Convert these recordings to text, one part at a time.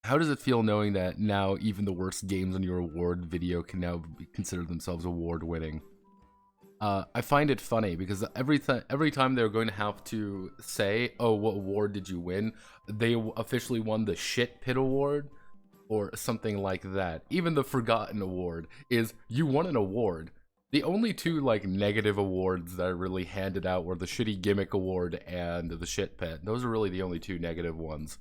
How does it feel knowing that now even the worst games on your award video can now consider themselves award-winning? I find it funny because every time they're going to have to say, "Oh, what award did you win?" they officially won the Shit Pit Award or something like that. Even the Forgotten Award is you won an award. The only two like negative awards that are really handed out were the Shitty Gimmick Award and the Shit Pit. Those are really the only two negative ones.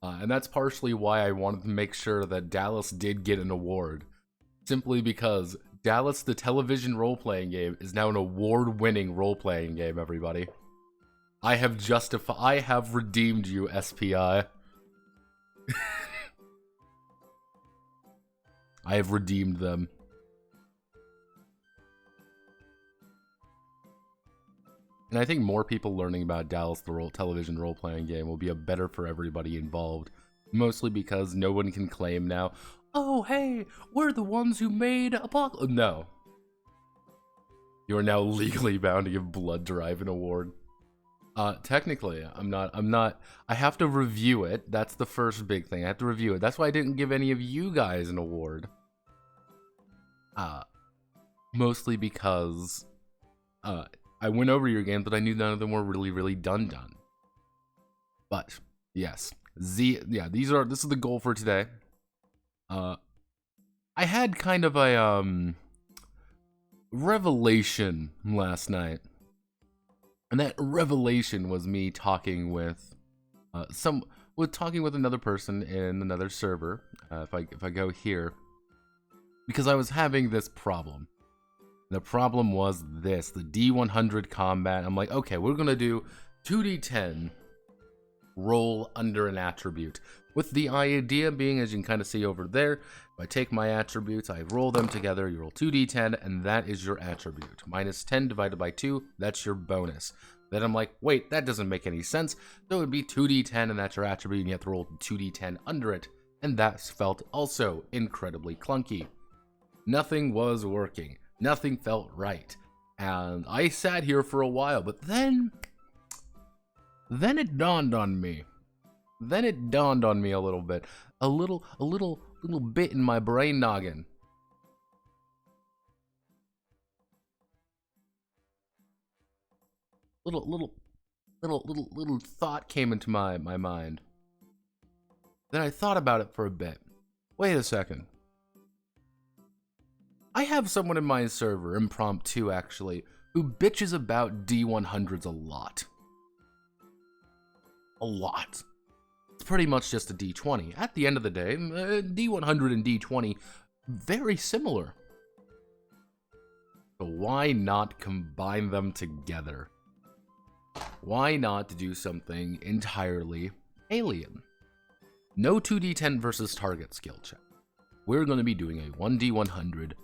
And that's partially why I wanted to make sure that Dallas did get an award. Simply because Dallas, the television role-playing game, is now an award-winning role-playing game, everybody. I have redeemed you, SPI. I have redeemed them. And I think more people learning about Dallas, the television role-playing game, will be better for everybody involved. Mostly because no one can claim now, "Oh, hey, we're the ones who made Apocalypse." No. You are now legally bound to give Blood Drive an award. Technically, I'm not. I have to review it. That's the first big thing. I have to review it. That's why I didn't give any of you guys an award. Mostly because, I went over your games, but I knew none of them were really done. But yes, this is the goal for today. I had kind of a revelation last night, and that revelation was me talking with another person in another server. If I go here, because I was having this problem. The problem was this, the D100 combat. I'm like, okay, we're gonna do 2d10 roll under an attribute. With the idea being, as you can kind of see over there, if I take my attributes, I roll them together, you roll 2d10, and that is your attribute. Minus 10 divided by 2, that's your bonus. Then I'm like, wait, that doesn't make any sense. So it would be 2d10, and that's your attribute, and you have to roll 2d10 under it. And that felt also incredibly clunky. Nothing was working. Nothing felt right. And I sat here for a while, but then it dawned on me. Then it dawned on me a little bit. A little bit in my brain noggin. Little thought came into my mind. Then I thought about it for a bit. Wait a second. I have someone in my server, Impromptu actually, who bitches about D100s a lot. A lot. It's pretty much just a D20. At the end of the day, D100 and D20, very similar. So why not combine them together? Why not do something entirely alien? No 2d10 versus target skill check. We're going to be doing a 1d100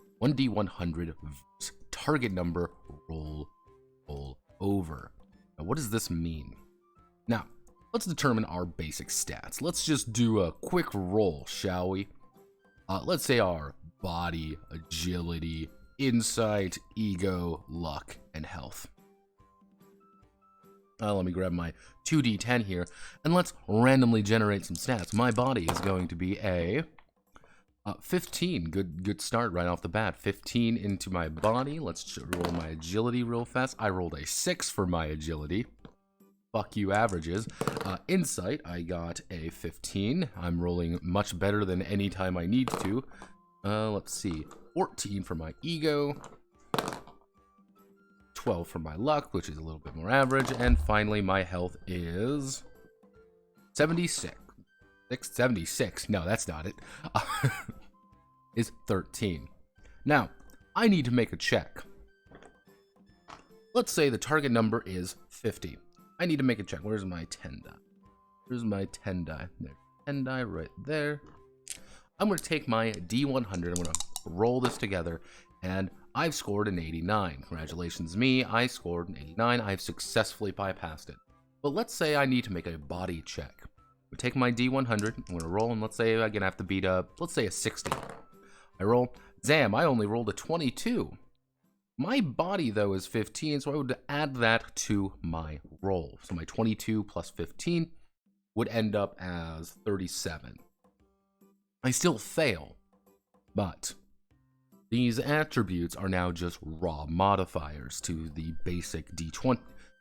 target number roll over. Now, what does this mean? Now, let's determine our basic stats. Let's just do a quick roll, shall we? Let's say our body, agility, insight, ego, luck, and health. Let me grab my 2d10 here, and let's randomly generate some stats. My body is going to be a 15. Good start right off the bat. 15 into my body. Let's roll my agility real fast. I rolled a 6 for my agility. Fuck you, averages. Insight, I got a 15. I'm rolling much better than any time I need to. Let's see. 14 for my ego. 12 for my luck, which is a little bit more average. And finally, my health is 76. 76. No, that's not it. Is 13. Now, I need to make a check. Let's say the target number is 50. I need to make a check. Where's my 10 die? Where's my 10 die? There's 10 die right there. I'm going to take my D100. I'm going to roll this together, and I've scored an 89. Congratulations me. I scored an 89. I've successfully bypassed it. But let's say I need to make a body check. I take my D100. I'm going to roll, and let's say I'm going to have to beat up, let's say a 60. I roll. Zam, I only rolled a 22. My body, though, is 15, so I would add that to my roll. So my 22 plus 15 would end up as 37. I still fail, but these attributes are now just raw modifiers to the basic D20,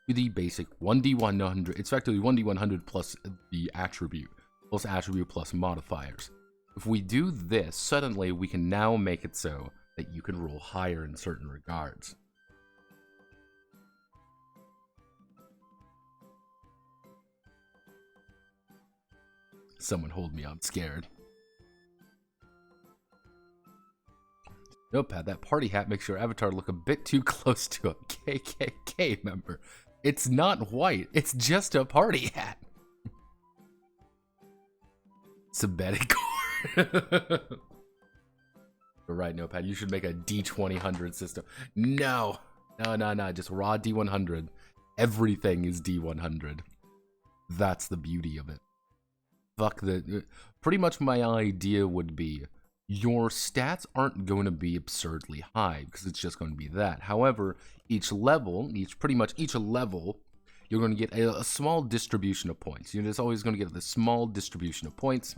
to the basic 1D100. It's effectively 1D100 plus the attribute plus modifiers. If we do this, suddenly we can now make it so that you can roll higher in certain regards. Someone hold me, I'm scared. Notepad, that party hat makes your avatar look a bit too close to a KKK member. It's not white, it's just a party hat. Sabbatical. You're right, Notepad, you should make a D2000 system. No, just raw D100. Everything is D100. That's the beauty of it. Fuck the... Pretty much my idea would be, your stats aren't going to be absurdly high, because it's just going to be that. However, each level, pretty much each level, you're going to get a small distribution of points. You're just always going to get the small distribution of points.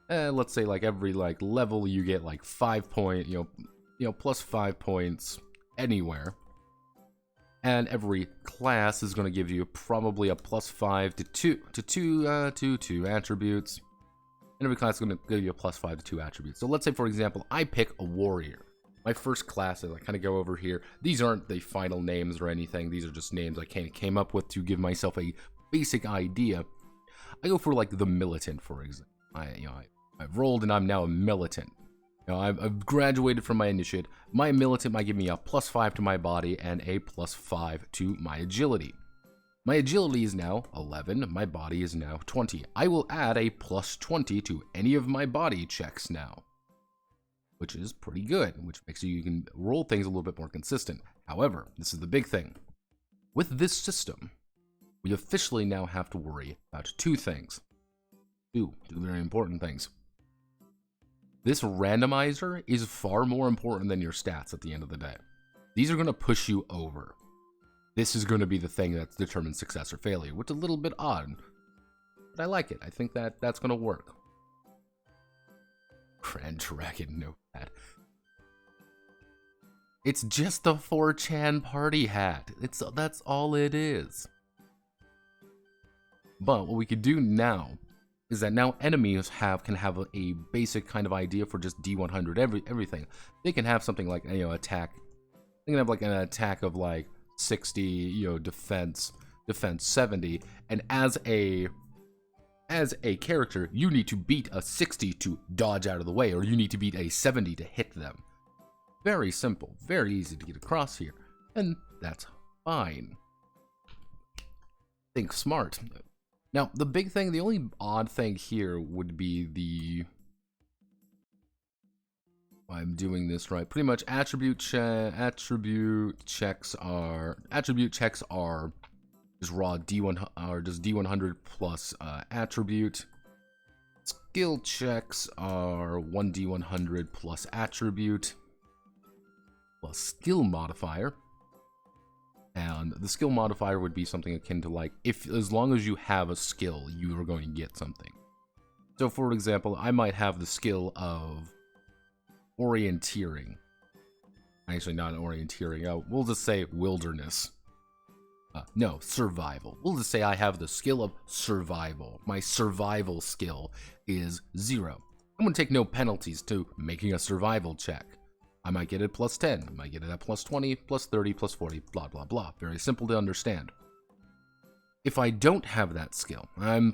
Let's say like every level you get like 5 point, plus 5 points anywhere. And every class is going to give you probably a +5 to 2 attributes. And every class is going to give you a +5 to 2 attributes. So let's say, for example, I pick a warrior. My first class, as I kind of go over here, these aren't the final names or anything. These are just names I kind of came up with to give myself a basic idea. I go for like the militant, for example. I've rolled and I'm now a militant. I've graduated from my initiate. My militant might give me a +5 to my body and a +5 to my agility. My agility is now 11. My body is now 20. I will add a +20 to any of my body checks now, which is pretty good, which makes you can roll things a little bit more consistent. However, this is the big thing. With this system, we officially now have to worry about two things. Two very important things. This randomizer is far more important than your stats at the end of the day. These are going to push you over. This is going to be the thing that determines success or failure, which is a little bit odd, but I like it. I think that's going to work. Grand Dragon Notepad. It's just a 4chan party hat. That's all it is. But what we could do now is that now enemies can have a basic kind of idea for just D100 everything. They can have something like attack. They can have like an attack of like 60, defense 70, and as a character, you need to beat a 60 to dodge out of the way, or you need to beat a 70 to hit them. Very simple, very easy to get across here, and that's fine. Think smart. Now, the only odd thing here would be I'm doing this right. Pretty much attribute checks are just raw D1 or just D100 plus attribute. Skill checks are 1D100 plus attribute plus skill modifier. And the skill modifier would be something akin to like, as long as you have a skill, you are going to get something. So for example, I might have the skill of orienteering. Actually, not orienteering. We'll just say wilderness. No, survival. We'll just say I have the skill of survival. My survival skill is 0. I'm going to take no penalties to making a survival check. I might get it +10, I might get it at +20, +30, +40, blah, blah, blah. Very simple to understand. If I don't have that skill, I'm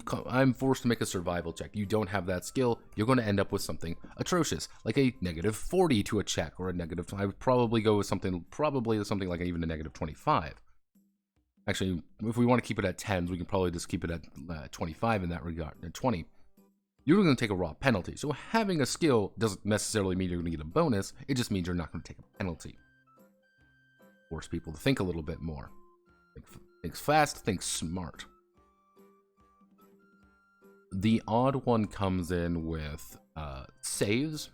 forced to make a survival check. You don't have that skill, you're going to end up with something atrocious, like a -40 to a check, or a negative. I would probably go with something, like even a -25. Actually, if we want to keep it at 10s, we can probably just keep it at 25 in that regard, and 20. You're going to take a raw penalty. So having a skill doesn't necessarily mean you're going to get a bonus. It just means you're not going to take a penalty. Force people to think a little bit more. Think fast, think smart. The odd one comes in with saves.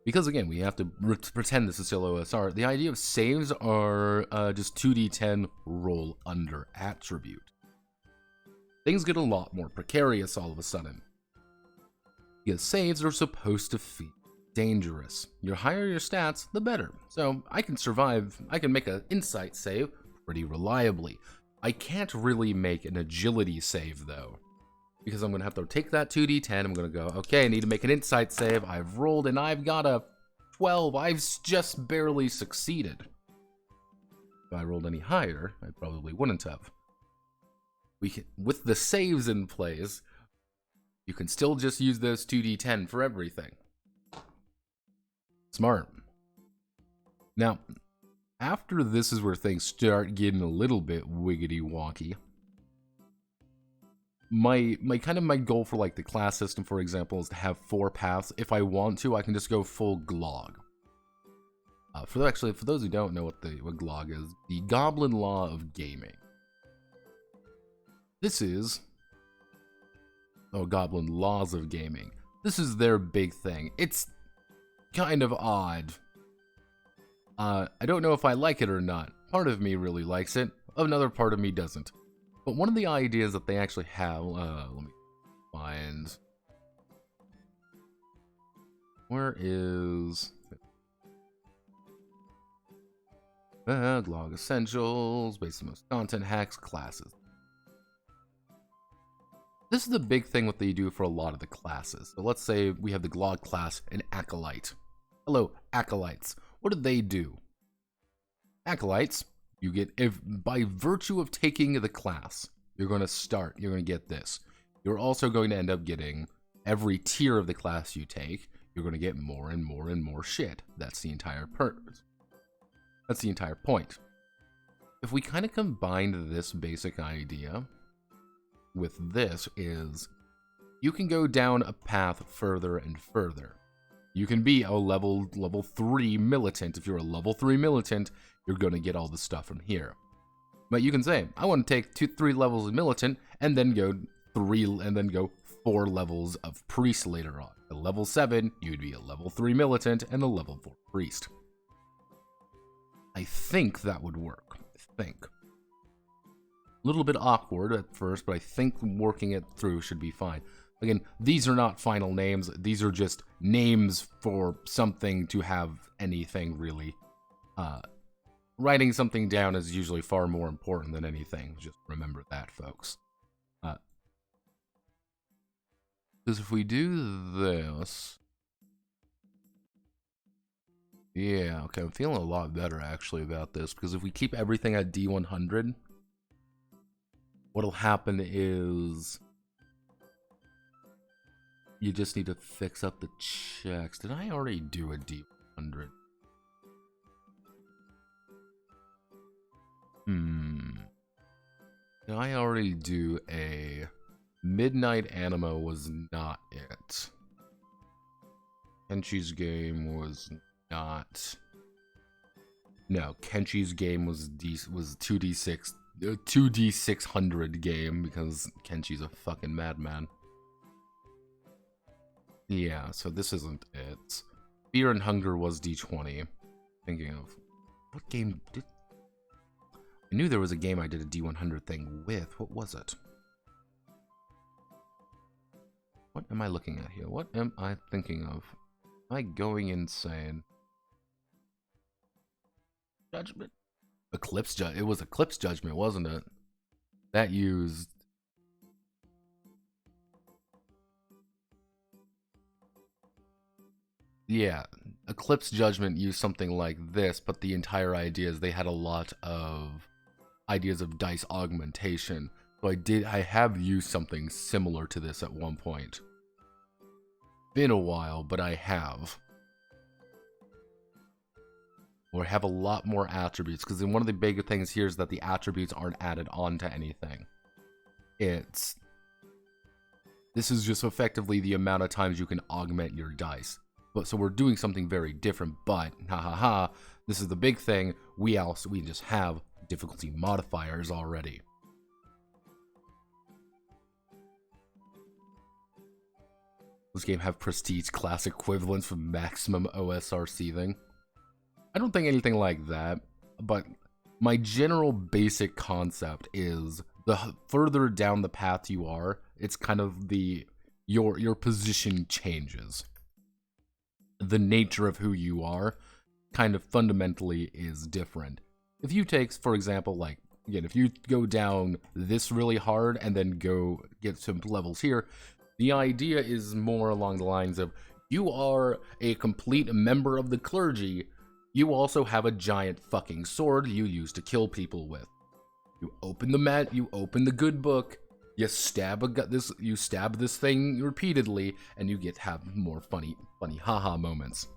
Because again, we have to pretend this is still OSR. The idea of saves are just 2d10 roll under attribute. things get a lot more precarious all of a sudden. Because saves are supposed to feel dangerous. The higher your stats, the better. So I can survive, I can make an insight save pretty reliably. I can't really make an agility save though, because I'm going to have to take that 2d10, I'm going to go, okay, I need to make an insight save, I've rolled and I've got a 12, I've just barely succeeded. If I rolled any higher, I probably wouldn't have. With the saves in place, you can still just use those 2d10 for everything. Smart. Now, after this is where things start getting a little bit wiggity-wonky. My goal for like the class system, for example, is to have 4 paths. If I want to, I can just go full glog. For those who don't know what glog is, the Goblin Law of Gaming. This is Goblin Laws of Gaming. This is their big thing. It's kind of odd. I don't know if I like it or not. Part of me really likes it, another part of me doesn't. But one of the ideas that they actually have, let me find. Where is Glog Essentials, basic most content hacks, classes. This is the big thing what they do for a lot of the classes. So let's say we have the Glog class, an Acolyte. Hello, Acolytes. What do they do? Acolytes, you get, by virtue of taking the class, you're going to get this. You're also going to end up getting, every tier of the class you take, you're going to get more and more and more shit. That's the entire purpose. That's the entire point. If we kind of combine this basic idea with this is, you can go down a path further and further. You can be a level 3 militant. If you're a level 3 militant, you're going to get all the stuff from here. But you can say, I want to take 2-3 levels of militant and then go 4 levels of priest later on. At level 7, you'd be a level 3 militant and a level 4 priest. I think that would work. I think. A little bit awkward at first, but I think working it through should be fine. Again, these are not final names. These are just names for something to have anything really. Writing something down is usually far more important than anything. Just remember that, folks. Because if we do this... Yeah, okay, I'm feeling a lot better actually about this, because if we keep everything at D100, what'll happen is you just need to fix up the checks. Did I already do a D100? Did I already do a Midnight Anima? Was not it. Kenchi's game was not. No, Kenchi's game was 2d6, 2d600 game, because Kenchi's a fucking madman. Yeah, so this isn't it. Fear and Hunger was d20. Thinking of what game did. I knew there was a game I did a D100 thing with. What was it? What am I looking at here? What am I thinking of? Am I going insane? Judgment? Eclipse Judgment. It was Eclipse Judgment, wasn't it? That used... Yeah, Eclipse Judgment used something like this, but the entire idea is they had a lot of ideas of dice augmentation. So I have used something similar to this at one point. Been a while, but I have. Or have a lot more attributes, because one of the bigger things here is that the attributes aren't added on to anything. This is just effectively the amount of times you can augment your dice. But so we're doing something very different, but this is the big thing. We just have difficulty modifiers already. This game have prestige class equivalents for maximum OSR seething. I don't think anything like that, but my general basic concept is further down the path you are, it's kind of your position changes. The nature of who you are kind of fundamentally is different. If you take, for example, like, again, if you go down this really hard and then go get some levels here, the idea is more along the lines of, you are a complete member of the clergy, you also have a giant fucking sword you use to kill people with. You open the good book, you stab this thing repeatedly, and you get to have more funny haha moments.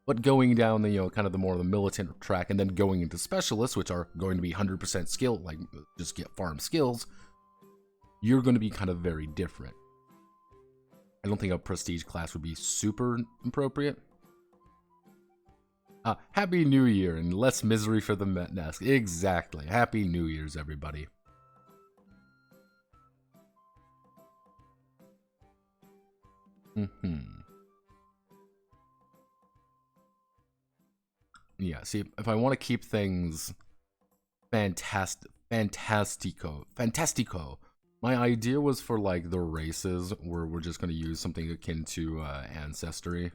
But going down the, kind of the more the militant track, and then going into specialists, which are going to be 100% skill, like just get farm skills, you're going to be kind of very different. I don't think a prestige class would be super appropriate. Happy New Year and less misery for the nest. Exactly. Happy New Year's, everybody. Yeah, see, if I want to keep things fantastico. My idea was for, like, the races, where we're just going to use something akin to Ancestry.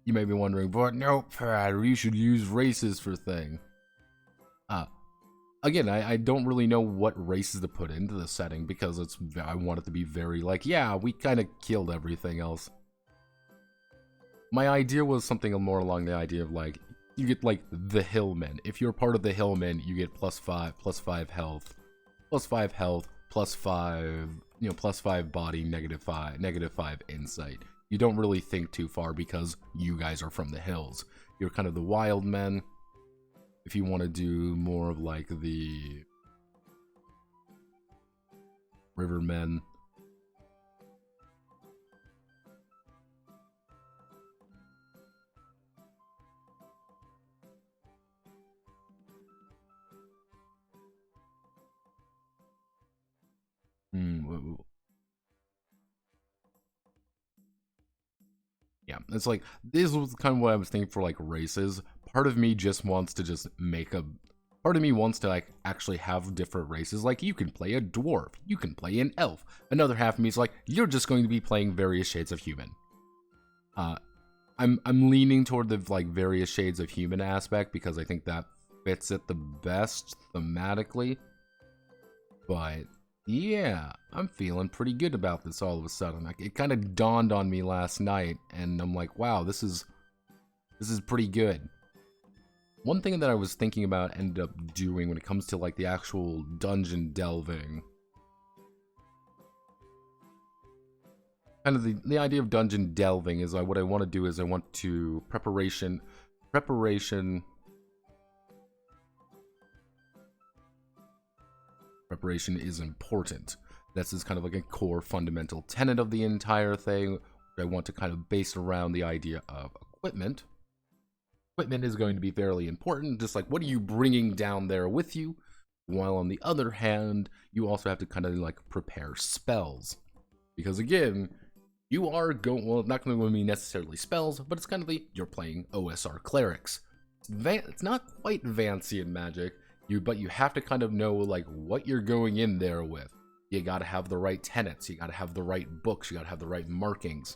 You may be wondering, but Notepad, you should use races for thing. Again, I don't really know what races to put into the setting, because I want it to be very, like, yeah, we kind of killed everything else. My idea was something more along the idea of, like, you get, like, the Hillmen. If you're part of the Hillmen, you get +5 health, +5 health, +5, +5 body, -5 insight. You don't really think too far because you guys are from the hills. You're kind of the wild men. If you want to do more of, like, the rivermen. Yeah, it's like, this was kind of what I was thinking for, like, races. Part of me just wants to part of me wants to, like, actually have different races. Like, you can play a dwarf, you can play an elf. Another half of me is like, you're just going to be playing various shades of human. I'm leaning toward the, like, various shades of human aspect, because I think that fits it the best thematically. But yeah, I'm feeling pretty good about this all of a sudden. Like, it kind of dawned on me last night, and I'm like, wow, this is pretty good. One thing that I was thinking about ended up doing when it comes to, like, the actual dungeon delving. Kind of the idea of dungeon delving is, what I want to do is I want to preparation is important. This is kind of like a core fundamental tenet of the entire thing. I want to kind of base around the idea of equipment. Equipment is going to be fairly important, just like, what are you bringing down there with you? While on the other hand, you also have to kind of, like, prepare spells. Because again, you are not going to be necessarily spells, but it's kind of you're playing OSR clerics. It's not quite Vancian magic, but you have to kind of know, like, what you're going in there with. You gotta have the right tenets, you gotta have the right books, you gotta have the right markings.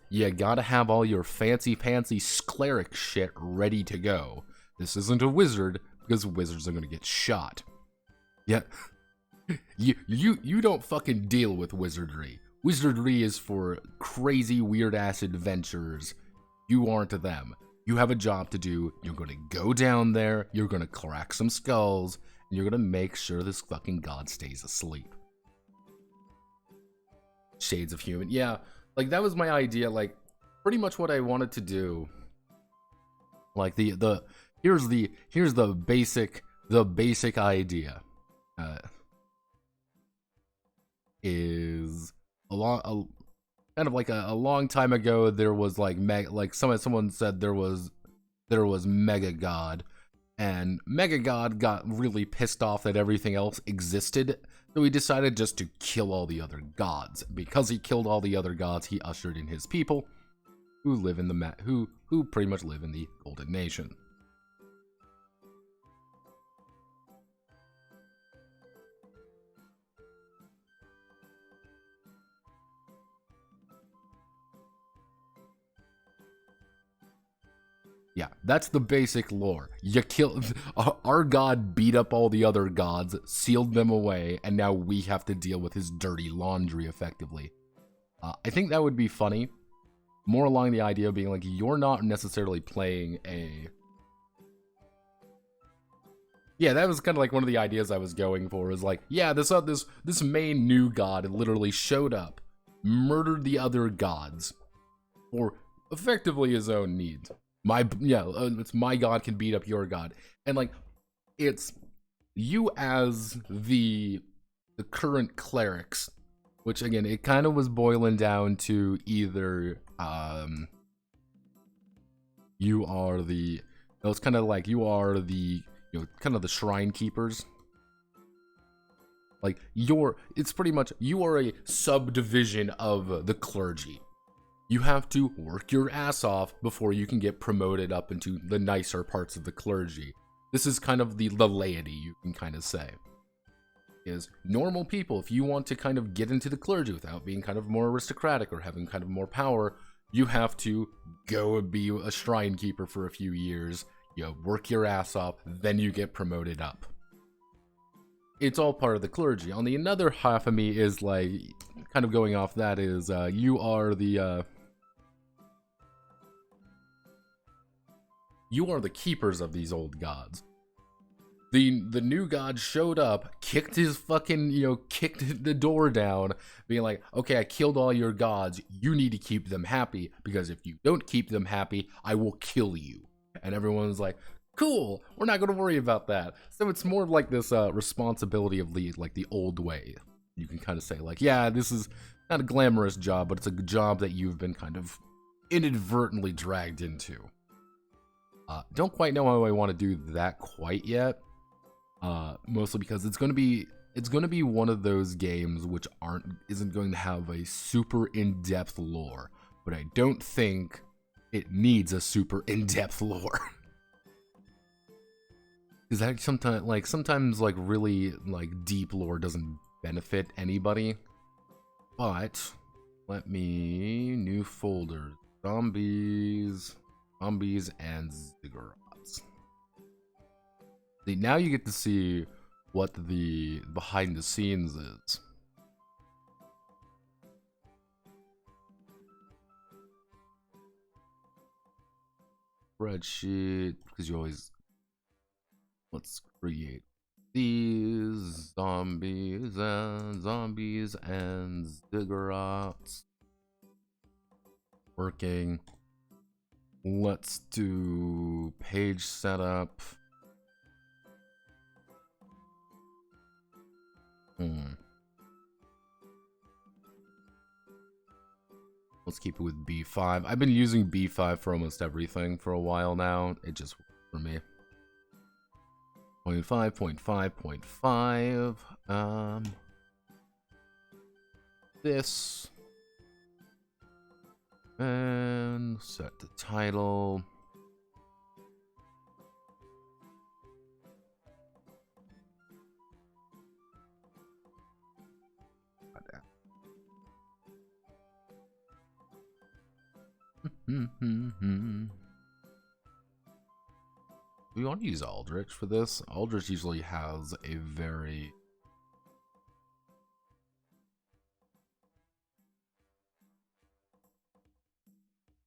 You gotta have all your fancy cleric shit ready to go. This isn't a wizard, because wizards are gonna get shot. Yeah, you don't fucking deal with wizardry. Wizardry is for crazy, weird-ass adventurers. You aren't them. You have a job to do. You're gonna go down there, you're gonna crack some skulls, and you're gonna make sure this fucking god stays asleep. Shades of human. Yeah, like, that was my idea, like, pretty much what I wanted to do. Like, here's the basic idea. Is kind of like a long time ago, there was, like, someone said there was Mega God, and Mega God got really pissed off that everything else existed, so he decided just to kill all the other gods. Because he killed all the other gods, he ushered in his people, who live in who pretty much live in the Golden Nation. Yeah, that's the basic lore. You kill our god beat up all the other gods, sealed them away, and now we have to deal with his dirty laundry effectively. I think that would be funny. More along the idea of being like, you're not necessarily playing a... Yeah, that was kind of like one of the ideas I was going for, is like, yeah, this main new god literally showed up, murdered the other gods, for effectively his own needs. It's my god can beat up your god. And like, it's you as the current clerics, which again, it kind of was boiling down to either, you are the, it's kind of like you are the, kind of the shrine keepers. Like, it's pretty much, you are a subdivision of the clergy. You have to work your ass off before you can get promoted up into the nicer parts of the clergy. This is kind of the laity, you can kind of say. Is normal people, if you want to kind of get into the clergy without being kind of more aristocratic or having kind of more power, you have to go and be a shrine keeper for a few years, work your ass off, then you get promoted up. It's all part of the clergy. On the another half of me is like, kind of going off that is, you are the keepers of these old gods. The new god showed up, kicked his fucking, kicked the door down, being like, okay, I killed all your gods, you need to keep them happy, because if you don't keep them happy, I will kill you. And everyone's like, cool, we're not going to worry about that. So it's more of like this responsibility of the old way. You can kind of say like, yeah, this is not a glamorous job, but it's a job that you've been kind of inadvertently dragged into. Don't quite know how I want to do that quite yet. Mostly because it's gonna be one of those games which isn't going to have a super in-depth lore, but I don't think it needs a super in-depth lore. Because that sometimes really deep lore doesn't benefit anybody. But new folder, zombies and ziggurats. See, now you get to see what the behind the scenes is. Spreadsheet, because you always... Let's create these zombies and ziggurats. Working. Let's do page setup. Let's keep it with B5. I've been using B5 for almost everything for a while now. It just works for me. 0.5. This. And set the title. We want to use Aldrich for this. Aldrich usually has a very...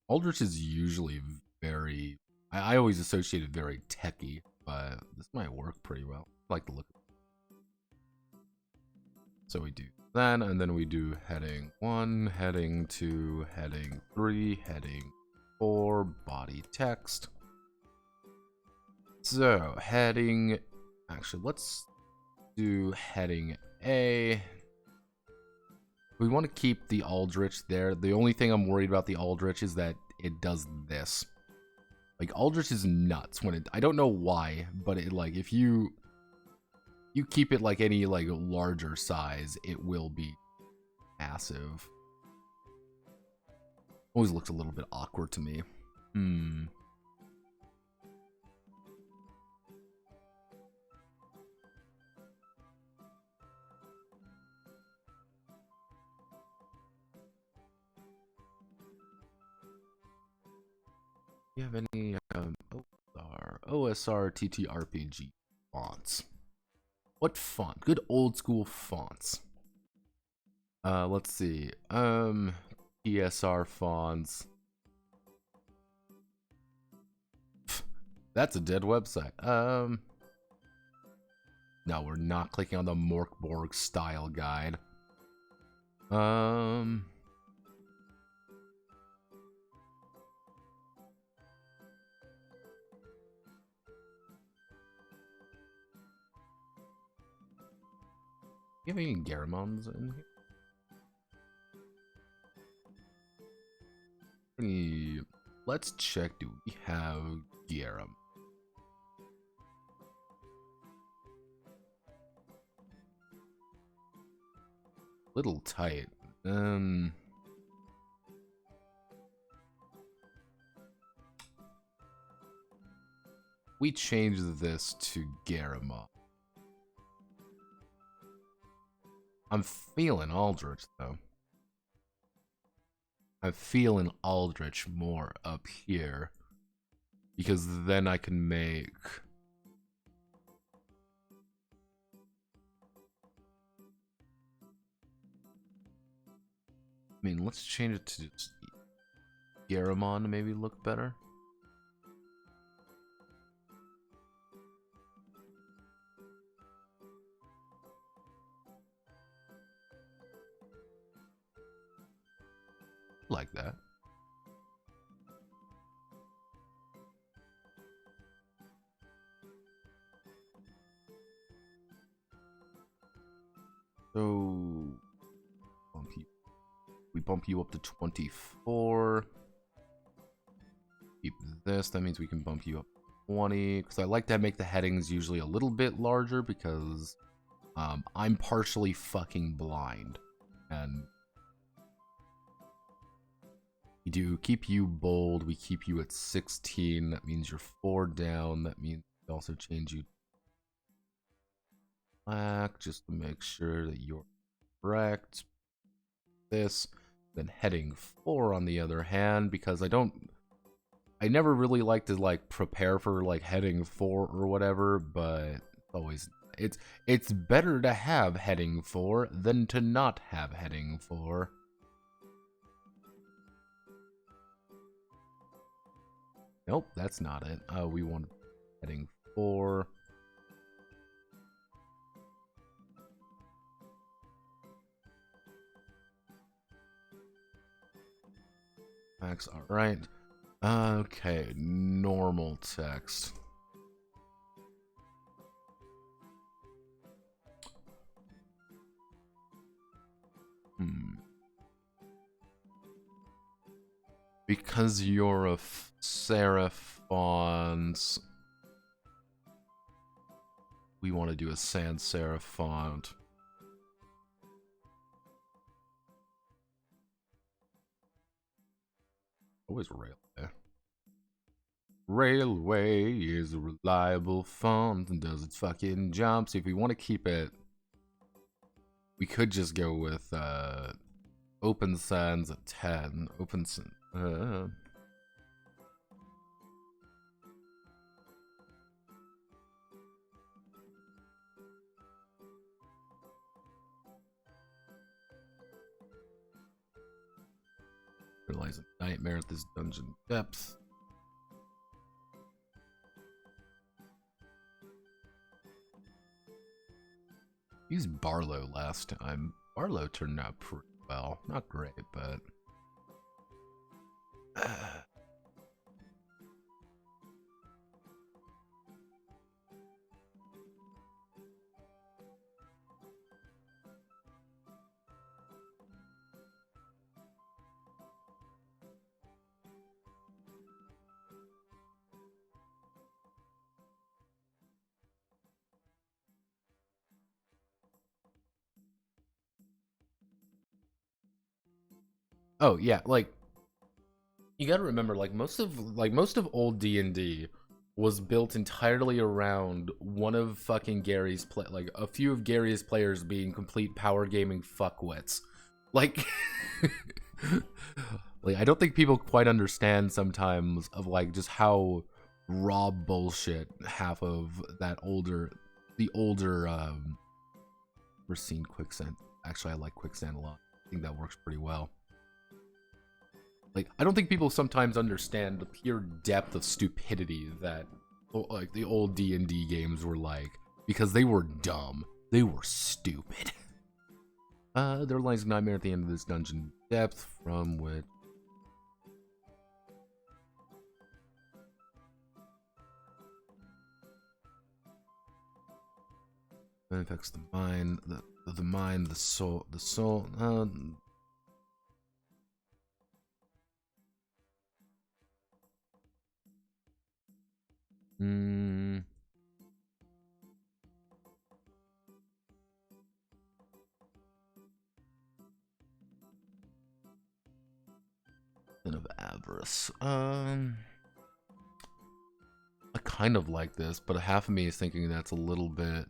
Aldrich is usually very... I always associate it very techy, but this might work pretty well. I like the look of it. So we do that, and then we do heading 1, heading 2, heading 3, heading 4, body text. So, heading... Actually, let's do heading A. We want to keep the Aldrich there. The only thing I'm worried about the Aldrich is that it does this. Like, Aldrich is nuts when it... I don't know why, but it, like, if you keep it, like, any, like, larger size, it will be massive. Always looks a little bit awkward to me. Do you have any OSR TTRPG fonts. What font? Good old school fonts. Let's see. PSR fonts. That's a dead website. No, we're not clicking on the Morkborg style guide. You have any Garamons in here? Let's check. Do we have Garam? Little tight. We changed this to Garamon. I'm feeling Aldrich, though. I'm feeling Aldrich more up here. Because then I can make... I mean, let's change it to Garamon to maybe look better. Like that. So we bump you up to 24. Keep this. That means we can bump you up 20. Because I like to make the headings usually a little bit larger because I'm partially fucking blind. And we do keep you bold. We keep you at 16. That means you're 4 down. That means we also change you black just to make sure that you're correct. This. Then heading 4 on the other hand, because I never really like to like prepare for like heading 4 or whatever, but always it's better to have heading 4 than to not have heading 4. Nope, that's not it. We want heading 4. Max, all right. Okay, normal text. Because you're a serif font, we want to do a sans serif font. Always railway. Railway is a reliable font and does its fucking job. So if we want to keep it, we could just go with open sans at 10. Open sans. Realize a nightmare at this dungeon depth. Used Barlow last time. Barlow turned out pretty well. Not great, but... Oh yeah, like you got to remember, like most of old D&D was built entirely around one of fucking Gary's like a few of Gary's players being complete power gaming fuckwits. Like, like I don't think people quite understand sometimes of like just how raw bullshit half of that the older Racine Quicksand. Actually, I like Quicksand a lot. I think that works pretty well. Like, I don't think people sometimes understand the pure depth of stupidity that, like, the old D&D games were like, because they were dumb. They were stupid. There lies a nightmare at the end of this dungeon. Depth from which... It affects the mind, the mind, the soul, Sin of avarice. I kind of like this, but half of me is thinking that's a little bit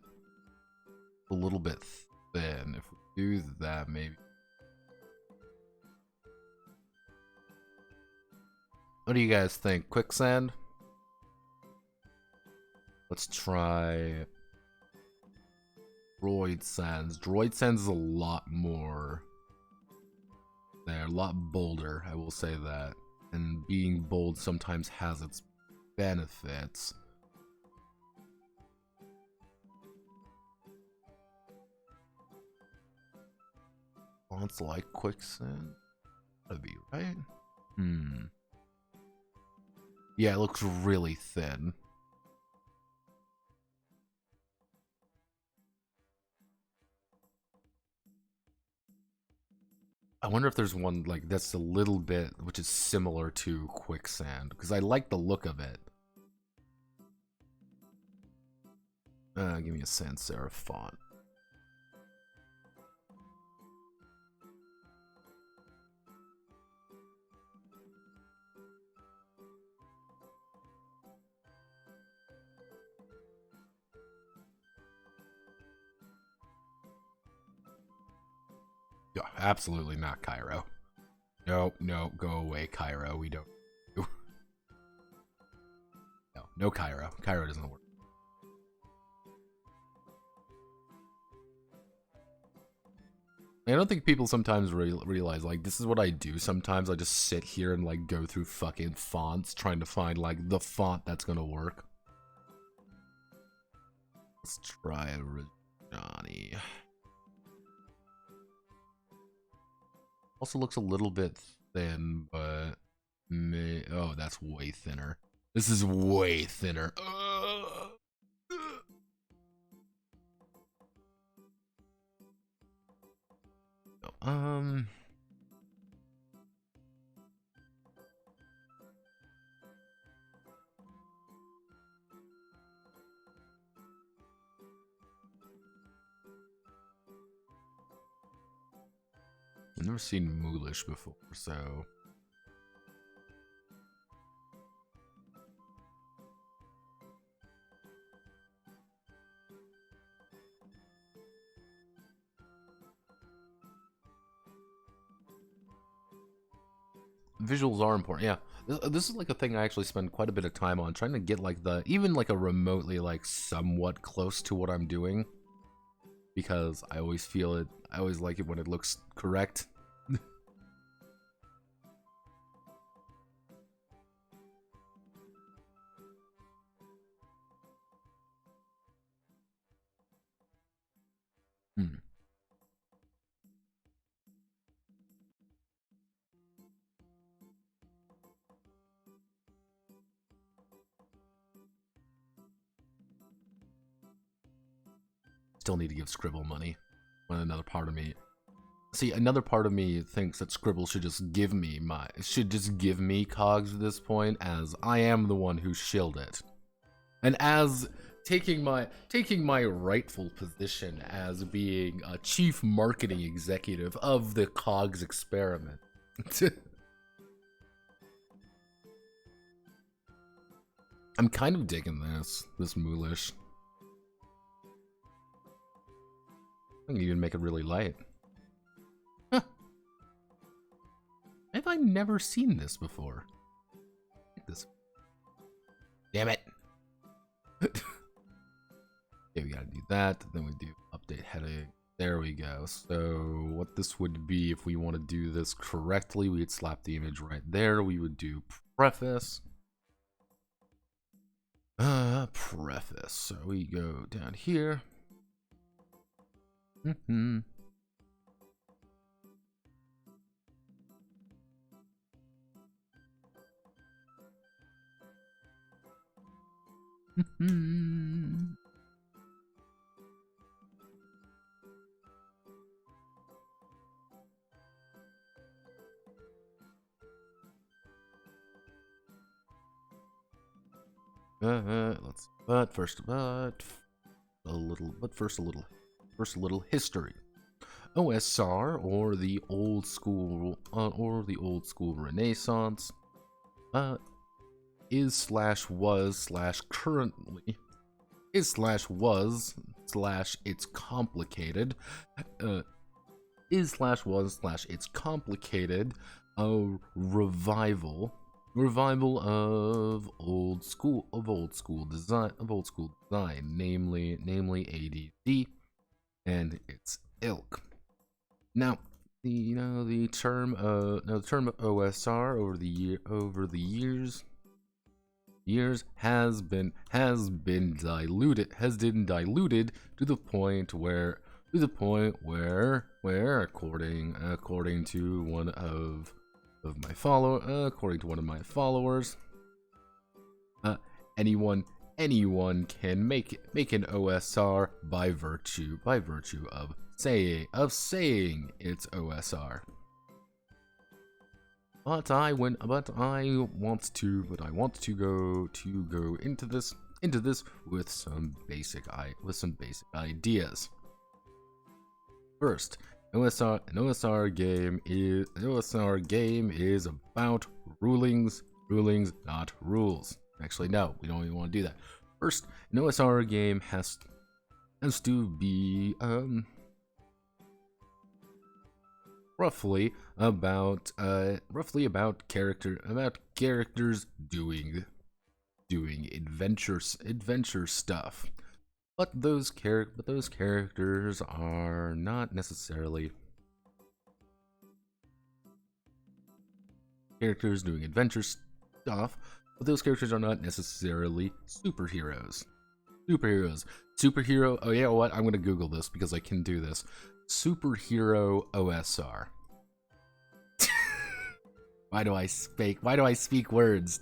thin. If we do that, maybe. What do you guys think? Quicksand? Let's try Droid Sands. Droid Sands is a lot more there, a lot bolder, I will say that. And being bold sometimes has its benefits. Fonts like Quicksand? That'd be right. Yeah, it looks really thin. I wonder if there's one like that's a little bit which is similar to Quicksand, because I like the look of it. Give me a sans serif font. Yeah, absolutely not Cairo. No, go away, Cairo. We don't. No Cairo. Cairo doesn't work. I don't think people sometimes realize, like, this is what I do sometimes. I just sit here and, like, go through fucking fonts trying to find, like, the font that's gonna work. Let's try Johnny. Also looks a little bit thin, but... Oh, that's way thinner. This is way thinner. I've never seen Moolish before, so... Visuals are important, yeah. This is like a thing I actually spend quite a bit of time on, trying to get like even like a remotely like somewhat close to what I'm doing. Because I always feel it, I always like it when it looks correct. Still need to give Scribble money. When another part of me... See, another part of me thinks that Scribble should just give me cogs at this point, as I am the one who shilled it. And as taking my rightful position as being a chief marketing executive of the cogs experiment. I'm kind of digging this Moolish. I can even make it really light. Huh. Have I never seen this before? This. Damn it. Okay, we gotta do that. Then we do update heading. There we go. So what this would be, if we want to do this correctly, we'd slap the image right there. We would do preface. Preface. So we go down here. First a little history. OSR, or the old school Renaissance, currently it's complicated, it's complicated, a revival of old school design, namely ADD and its ilk. Now, the term OSR over the years has been diluted to the point where according to one of my followers, anyone can make an OSR by virtue of saying it's OSR. But I want to go into this with some basic ideas. First, an OSR game is about rulings, not rules. Actually, no, we don't even want to do that. First, an OSR game has to be roughly about characters doing adventure stuff. But those characters are not necessarily characters doing adventure stuff. But those characters are not necessarily superheroes. Superhero. Oh, yeah, what? I'm gonna Google this because I can do this. Superhero OSR. Why do I speak words?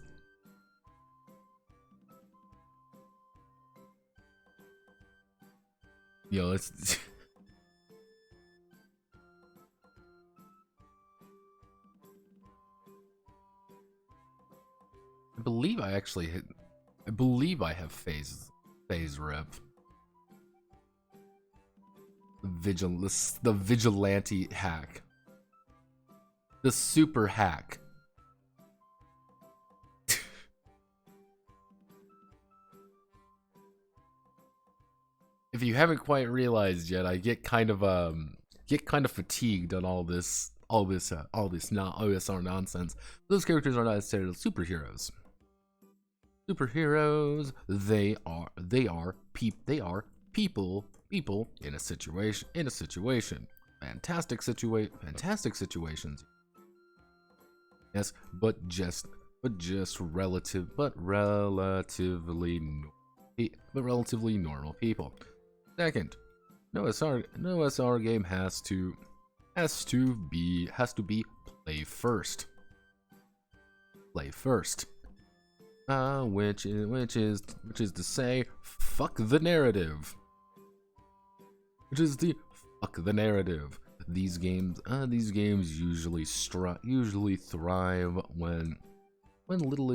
Yo, let's. I believe I have phase rep. The vigilante hack. The super hack. If you haven't quite realized yet, I get kind of fatigued on all this not OSR nonsense. Those characters are not necessarily superheroes. Superheroes, they are people in a situation. Fantastic situations. Yes, but relatively normal people. Second, no OSR game has to be play first. Which is to say, fuck the narrative. These games usually thrive when little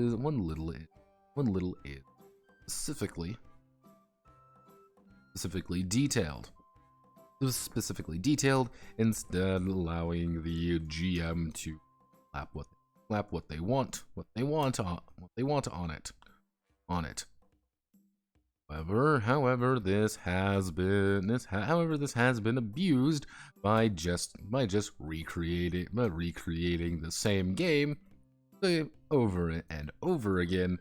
is specifically detailed, instead allowing the GM to slap what they want on it. However, this has been abused by just recreating the same game save over and over again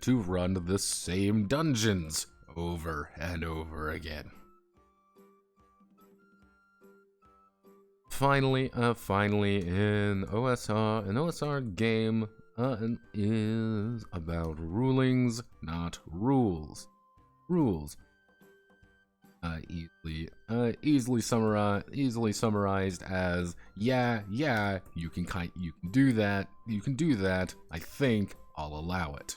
to run the same dungeons over and over again. Finally, an OSR game is about rulings, not rules. Rules. Easily summarized as yeah, you can do that. I think I'll allow it.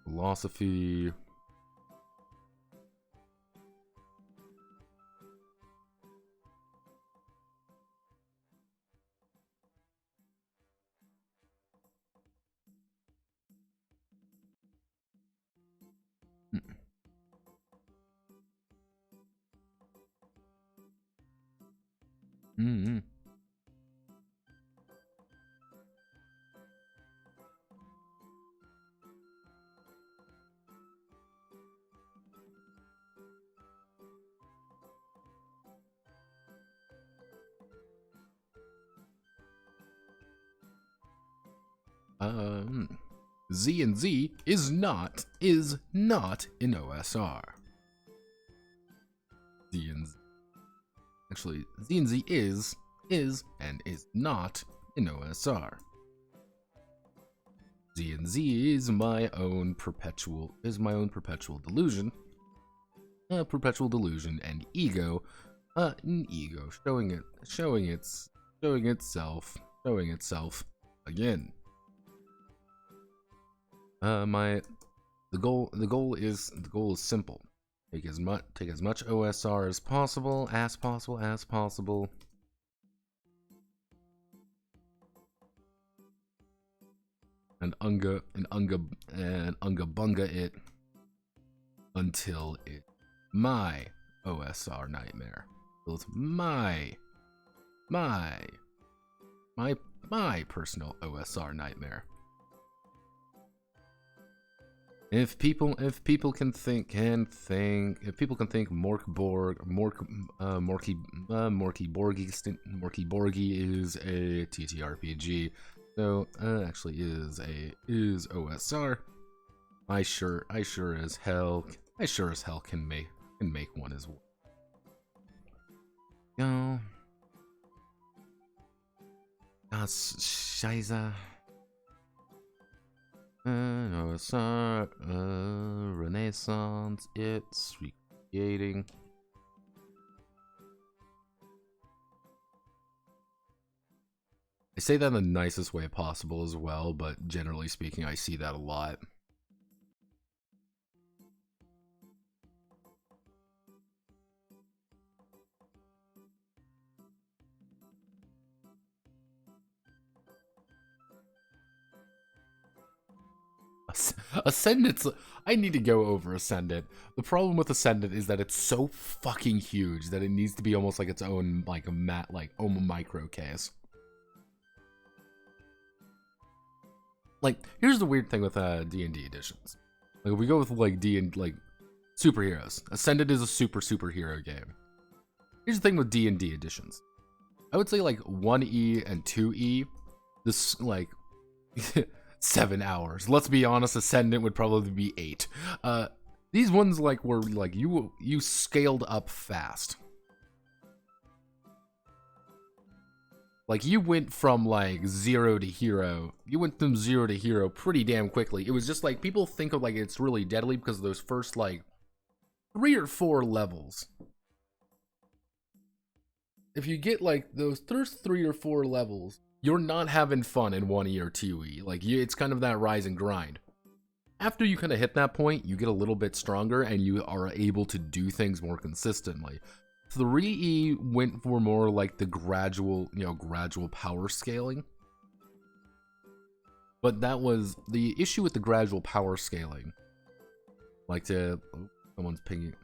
Philosophy. Z and Z is not in OSR. Actually, Z and Z is and is not in OSR. Z and Z is my own perpetual delusion. Perpetual delusion and ego. Showing itself again. The goal is simple. Take as much OSR as possible. And unga bunga it until it's my OSR nightmare. Until it's my personal OSR nightmare. If people can think Morky Borgy is a TTRPG, so actually is OSR. I sure as hell can make one as well. Go. Scheiße. OSR, Renaissance, it's recreating. I say that in the nicest way possible as well, but generally speaking, I see that a lot. Ascendant, I need to go over Ascendant. The problem with Ascendant is that it's so fucking huge that it needs to be almost like its own own micro case. Like, here's the weird thing with D&D editions. Like, if we go with superheroes, Ascendant is a superhero game. Here's the thing with D&D editions. I would say 1E and 2E, this 7 hours. Let's be honest, Ascendant would probably be 8. These ones were you scaled up fast. You went from 0 to hero. You went from 0 to hero pretty damn quickly. It was just people think of it's really deadly because of those first 3 or 4 levels. If you get those first 3 or 4 levels, you're not having fun in 1E or 2E. It's kind of that rise and grind. After you kind of hit that point, you get a little bit stronger and you are able to do things more consistently. 3E went for more the gradual power scaling. But that was the issue with the gradual power scaling. Someone's pinging.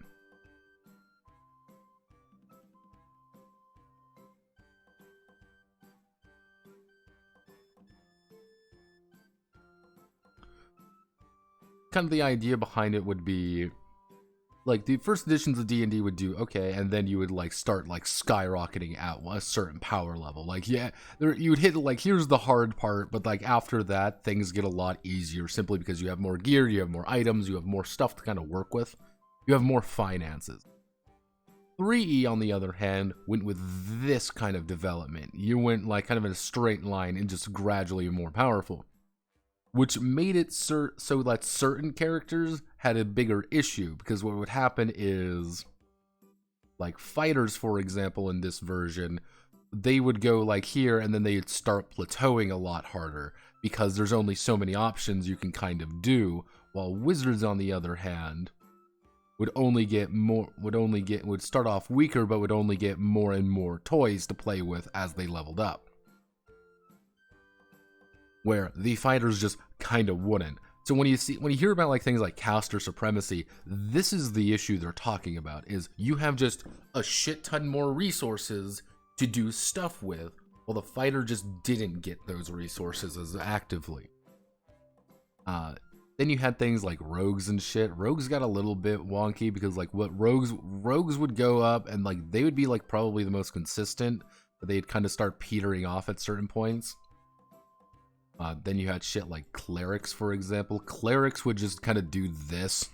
kind of the idea behind it would be, like, the first editions of D&D would do okay, and then you would, like, start, like, skyrocketing at a certain power level. Like, yeah, you would hit, like, here's the hard part, but, like, after that, things get a lot easier, simply because you have more gear, you have more items, you have more stuff to kind of work with. You have more finances. 3E, on the other hand, went with this kind of development. You went, like, kind of in a straight line and just gradually more powerful, which made it so that certain characters had a bigger issue, because what would happen is, like, fighters, for example, in this version, they would go, like, here, and then they'd start plateauing a lot harder, because there's only so many options you can kind of do, while wizards, on the other hand, would start off weaker, but would only get more and more toys to play with as they leveled up. Where the fighters just kind of wouldn't. So when you hear about, like, things like caster supremacy, this is the issue they're talking about, is you have just a shit ton more resources to do stuff with, while the fighter just didn't get those resources as actively. Then you had things like rogues and shit. Rogues got a little bit wonky, because, like, what rogues would go up, and, like, they would be, like, probably the most consistent, but they'd kind of start petering off at certain points. Then you had shit like clerics, for example. Clerics would just kind of do this.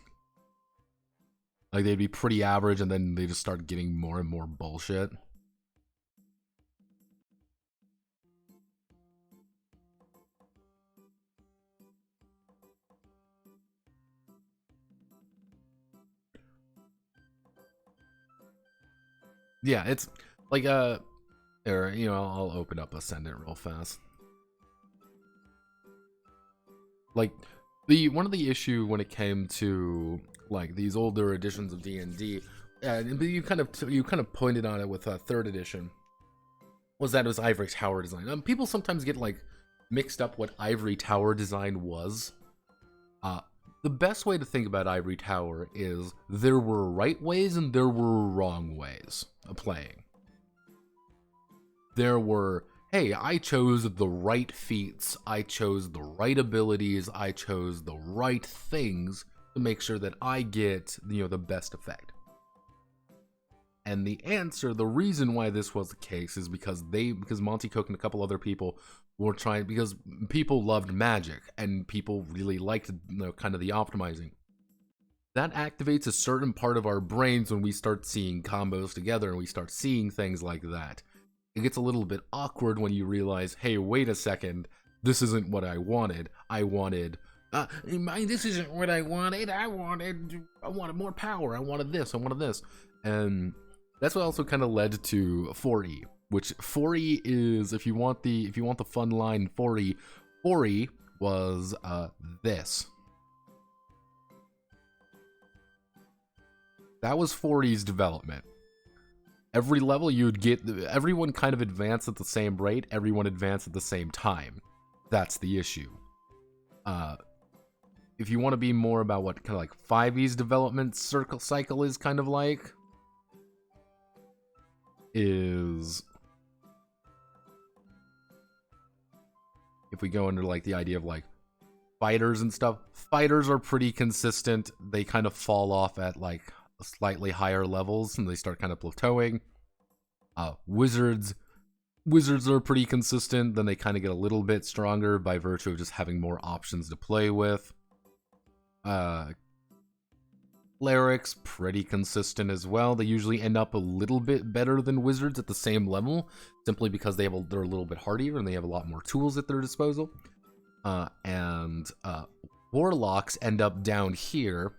Like, they'd be pretty average, and then they just start getting more and more bullshit. Yeah, it's like, I'll open up Ascendant real fast. Like, one of the issue when it came to, like, these older editions of D&D, you kind of pointed on it with 3rd edition, was that it was Ivory Tower design. People sometimes get, like, mixed up what Ivory Tower design was. The best way to think about Ivory Tower is there were right ways and there were wrong ways of playing. There were, hey, I chose the right feats, I chose the right abilities, I chose the right things to make sure that I get, the best effect. And the reason why this was the case is because Monty Cook and a couple other people were trying, because people loved magic and people really liked, kind of the optimizing. That activates a certain part of our brains when we start seeing combos together and we start seeing things like that. It gets a little bit awkward when you realize, hey, wait a second, this isn't what I wanted. This isn't what I wanted. I wanted more power. I wanted this. And that's what also kind of led to 4E, which 4E is, if you want the fun line, 4E was this. That was 4E's development. Every level you'd get, everyone kind of advanced at the same rate, everyone advanced at the same time. That's the issue. If you want to be more about what kind of like 5E's development cycle is kind of like, is if we go into like the idea of like fighters and stuff, fighters are pretty consistent. They kind of fall off at like slightly higher levels and they start kind of plateauing. Wizards are pretty consistent, then they kind of get a little bit stronger by virtue of just having more options to play with. Clerics, pretty consistent as well. They usually end up a little bit better than wizards at the same level, simply because they're a little bit hardier and they have a lot more tools at their disposal. And warlocks end up down here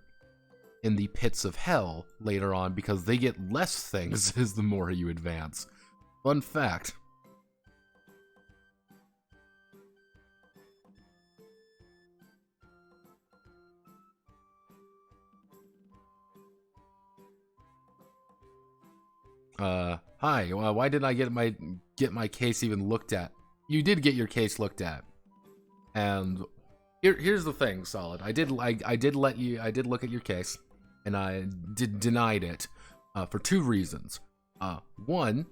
in the pits of hell later on because they get less things as the more you advance. Fun fact. Hi, why did I get my case even looked at? You did get your case looked at. And here's the thing, Solid. I did look at your case, and I denied it for two reasons. One,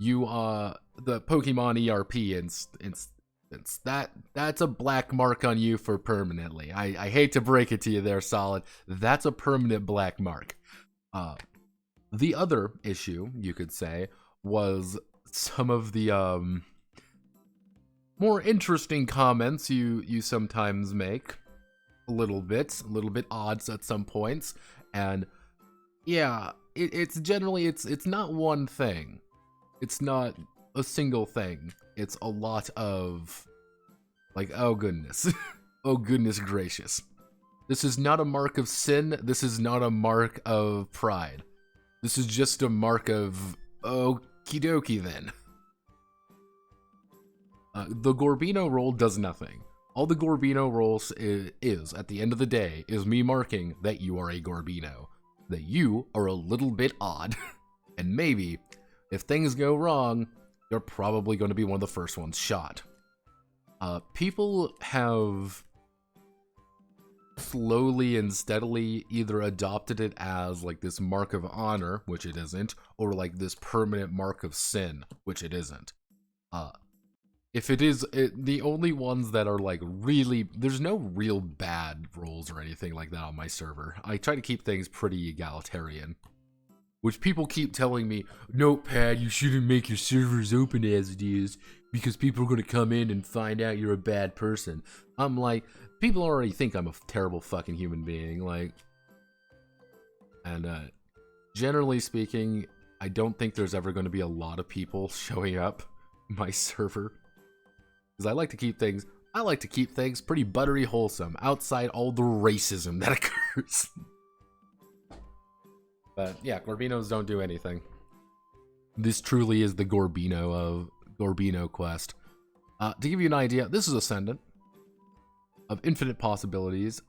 you the Pokemon ERP existence. That's a black mark on you for permanently. I hate to break it to you there, Solid. That's a permanent black mark. The other issue, you could say, was some of the more interesting comments you sometimes make. A little bit odd at some points, and yeah, it's generally it's not one thing. It's not a single thing. It's a lot of like, oh goodness. Oh goodness gracious. This is not a mark of sin. This is not a mark of pride. This is just a mark of okie dokie then. The Gorbino roll does nothing. All the Gorbino rolls is, at the end of the day, is me marking that you are a Gorbino. That you are a little bit odd. And maybe, if things go wrong, you're probably going to be one of the first ones shot. People have slowly and steadily either adopted it as like this mark of honor, which it isn't, or like this permanent mark of sin, which it isn't. If it is, the only ones that are like really, there's no real bad rolls or anything like that on my server. I try to keep things pretty egalitarian. Which people keep telling me, Notepad, you shouldn't make your servers open as it is, because people are going to come in and find out you're a bad person. I'm like, people already think I'm a terrible fucking human being, like. And generally speaking, I don't think there's ever going to be a lot of people showing up my server. Because I like to keep things pretty buttery wholesome, outside all the racism that occurs. But yeah, Gorbinos don't do anything. This truly is the Gorbino quest. To give you an idea, this is Ascendant of infinite possibilities,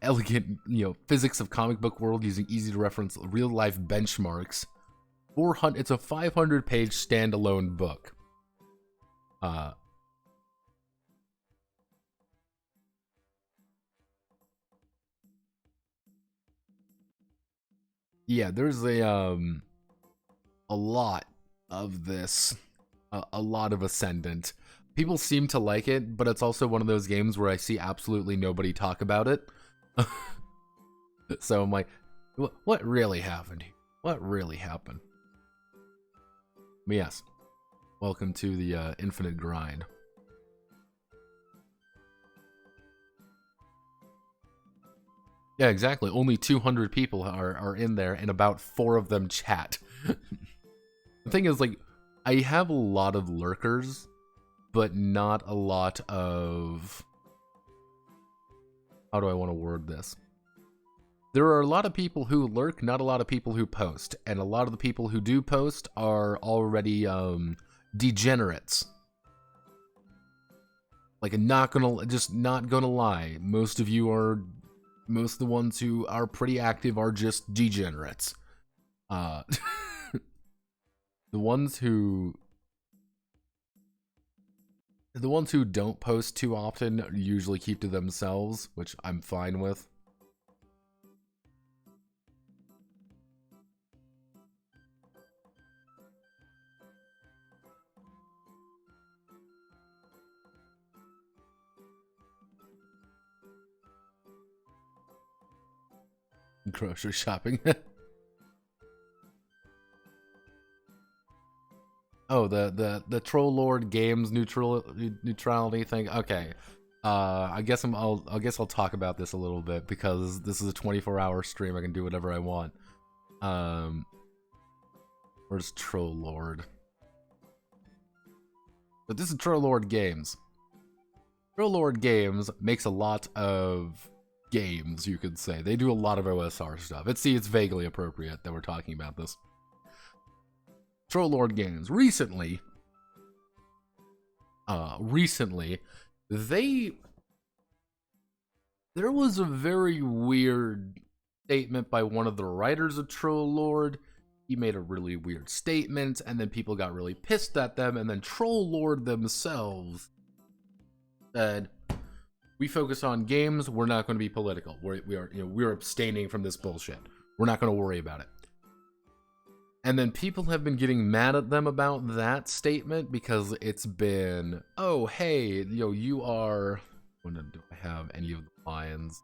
elegant, physics of comic book world using easy to reference real life benchmarks. It's a 500-page standalone book. Yeah, there's a lot of this, a lot of Ascendant. People seem to like it, but it's also one of those games where I see absolutely nobody talk about it. So I'm like, what really happened? What really happened? But yes, welcome to the infinite grind. Yeah, exactly. Only 200 people are in there, and about 4 of them chat. The thing is, like, I have a lot of lurkers, but not a lot of... How do I want to word this? There are a lot of people who lurk, not a lot of people who post. And a lot of the people who do post are already degenerates. Like, not gonna lie. Most of the ones who are pretty active are just degenerates. The ones who don't post too often usually keep to themselves, which I'm fine with. Grocery shopping. Oh, the Troll Lord Games neutrality thing. Okay, I guess I'll talk about this a little bit because this is a 24-hour stream. I can do whatever I want. Where's Troll Lord? But this is Troll Lord Games. Troll Lord Games makes a lot of games, you could say. They do a lot of OSR stuff. It's vaguely appropriate that we're talking about this. Troll Lord Games. Recently, there was a very weird statement by one of the writers of Troll Lord. He made a really weird statement, and then people got really pissed at them, and then Troll Lord themselves said, we focus on games, we're not going to be political. We're abstaining from this bullshit. We're not going to worry about it. And then people have been getting mad at them about that statement because it's been, oh, hey, you are... When do I have any of the lines?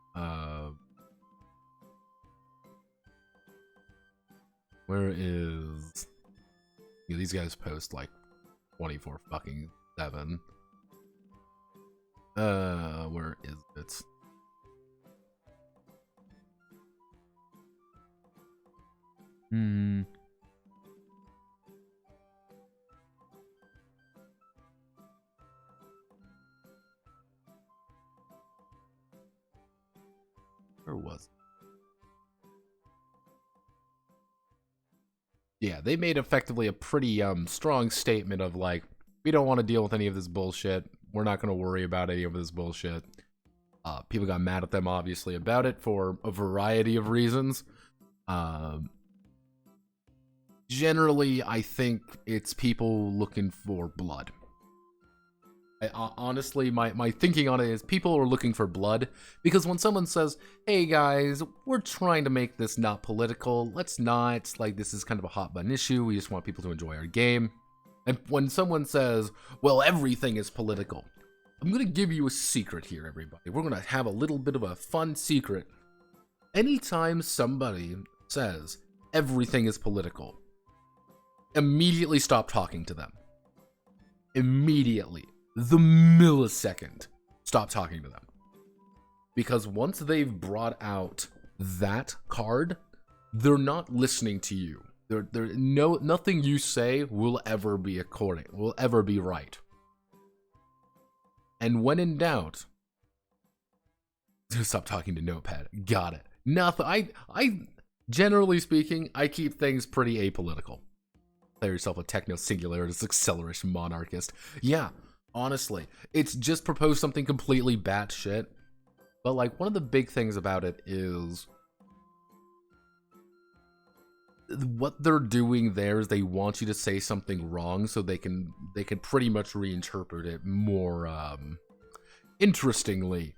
Where is... these guys post like 24 fucking 7. Where is it? Where was it? Yeah, they made effectively a pretty strong statement of like, we don't want to deal with any of this bullshit. We're not going to worry about any of this bullshit. People got mad at them, obviously, about it for a variety of reasons. Generally, I think it's people looking for blood. Honestly, my thinking on it is people are looking for blood, because when someone says, hey guys, we're trying to make this not political, let's not, like, this is kind of a hot button issue, we just want people to enjoy our game. And when someone says, well, everything is political, I'm gonna give you a secret here, everybody. We're gonna have a little bit of a fun secret. Anytime somebody says everything is political, immediately stop talking to them. Immediately. The millisecond, stop talking to them. Because once they've brought out that card, they're not listening to you. Nothing you say will ever be right. And when in doubt, stop talking to Notepad. Got it. Nothing. I generally speaking, I keep things pretty apolitical. Play yourself a techno singularist acceleration monarchist. Yeah. Honestly, it's just proposed something completely batshit. But like, one of the big things about it is what they're doing there is they want you to say something wrong so they can pretty much reinterpret it more interestingly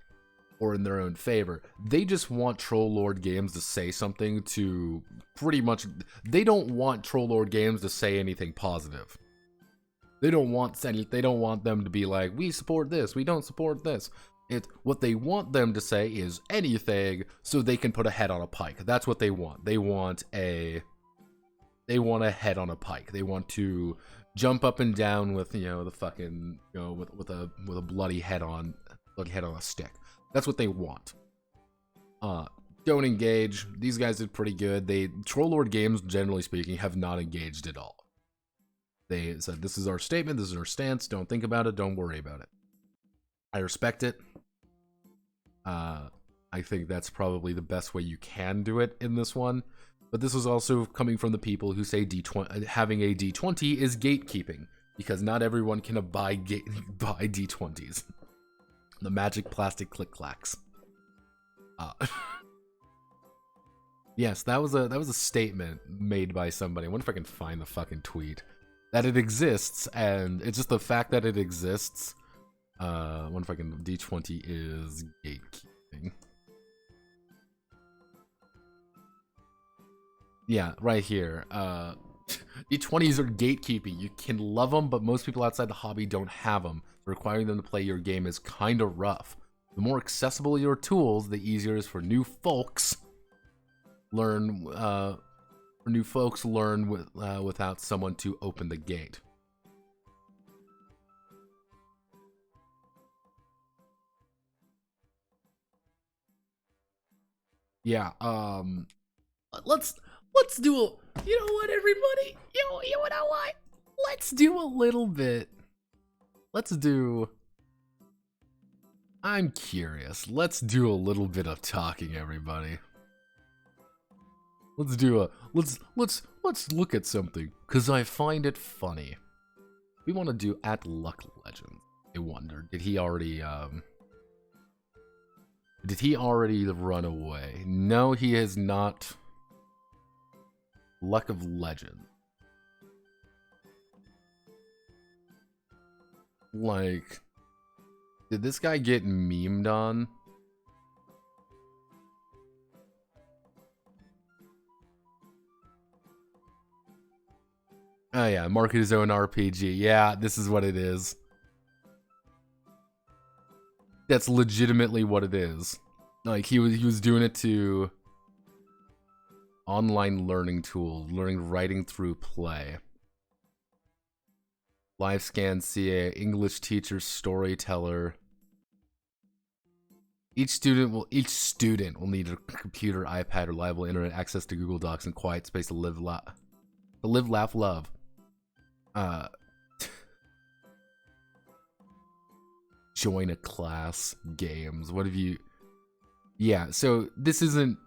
or in their own favor. They just want Troll Lord Games to say something to pretty much... They don't want Troll Lord Games to say anything positive. They don't want them to be like, we support this, we don't support this. What they want them to say is anything so they can put a head on a pike. That's what they want. They want a head on a pike. They want to jump up and down with, the fucking, with a bloody head on a stick. That's what they want. Don't engage. These guys did pretty good. Troll Lord Games, generally speaking, have not engaged at all. They said, this is our statement, this is our stance, don't think about it, don't worry about it. I respect it. I think that's probably the best way you can do it in this one. But this is also coming from the people who say having a D20 is gatekeeping, because not everyone can buy D20s. The magic plastic click-clacks. Yes, that was a statement made by somebody. I wonder if I can find the fucking tweet. That it exists, and it's just the fact that it exists. I wonder if I can... D20 is gatekeeping. Yeah, right here. D20s are gatekeeping. You can love them, but most people outside the hobby don't have them. Requiring them to play your game is kind of rough. The more accessible your tools, the easier it is for new folks learn without someone to open the gate. Yeah, let's do a, you know what, everybody? You know what? Let's do a little bit. I'm curious. Let's do a little bit of talking, everybody. Let's look at something, cause I find it funny. We want to do at Luck Legends. I wonder, did he already run away? No, he has not. Luck of Legend. Like, did this guy get memed on? Oh yeah, market his own RPG. Yeah, this is what it is. That's legitimately what it is. Like he was doing it to online learning tool, learning writing through play. Live scan CA, English teacher, storyteller. Each student will need a computer, iPad, reliable internet access to Google Docs, and quiet space to live, laugh, love. Join a class, games. What have you? Yeah. So this isn't.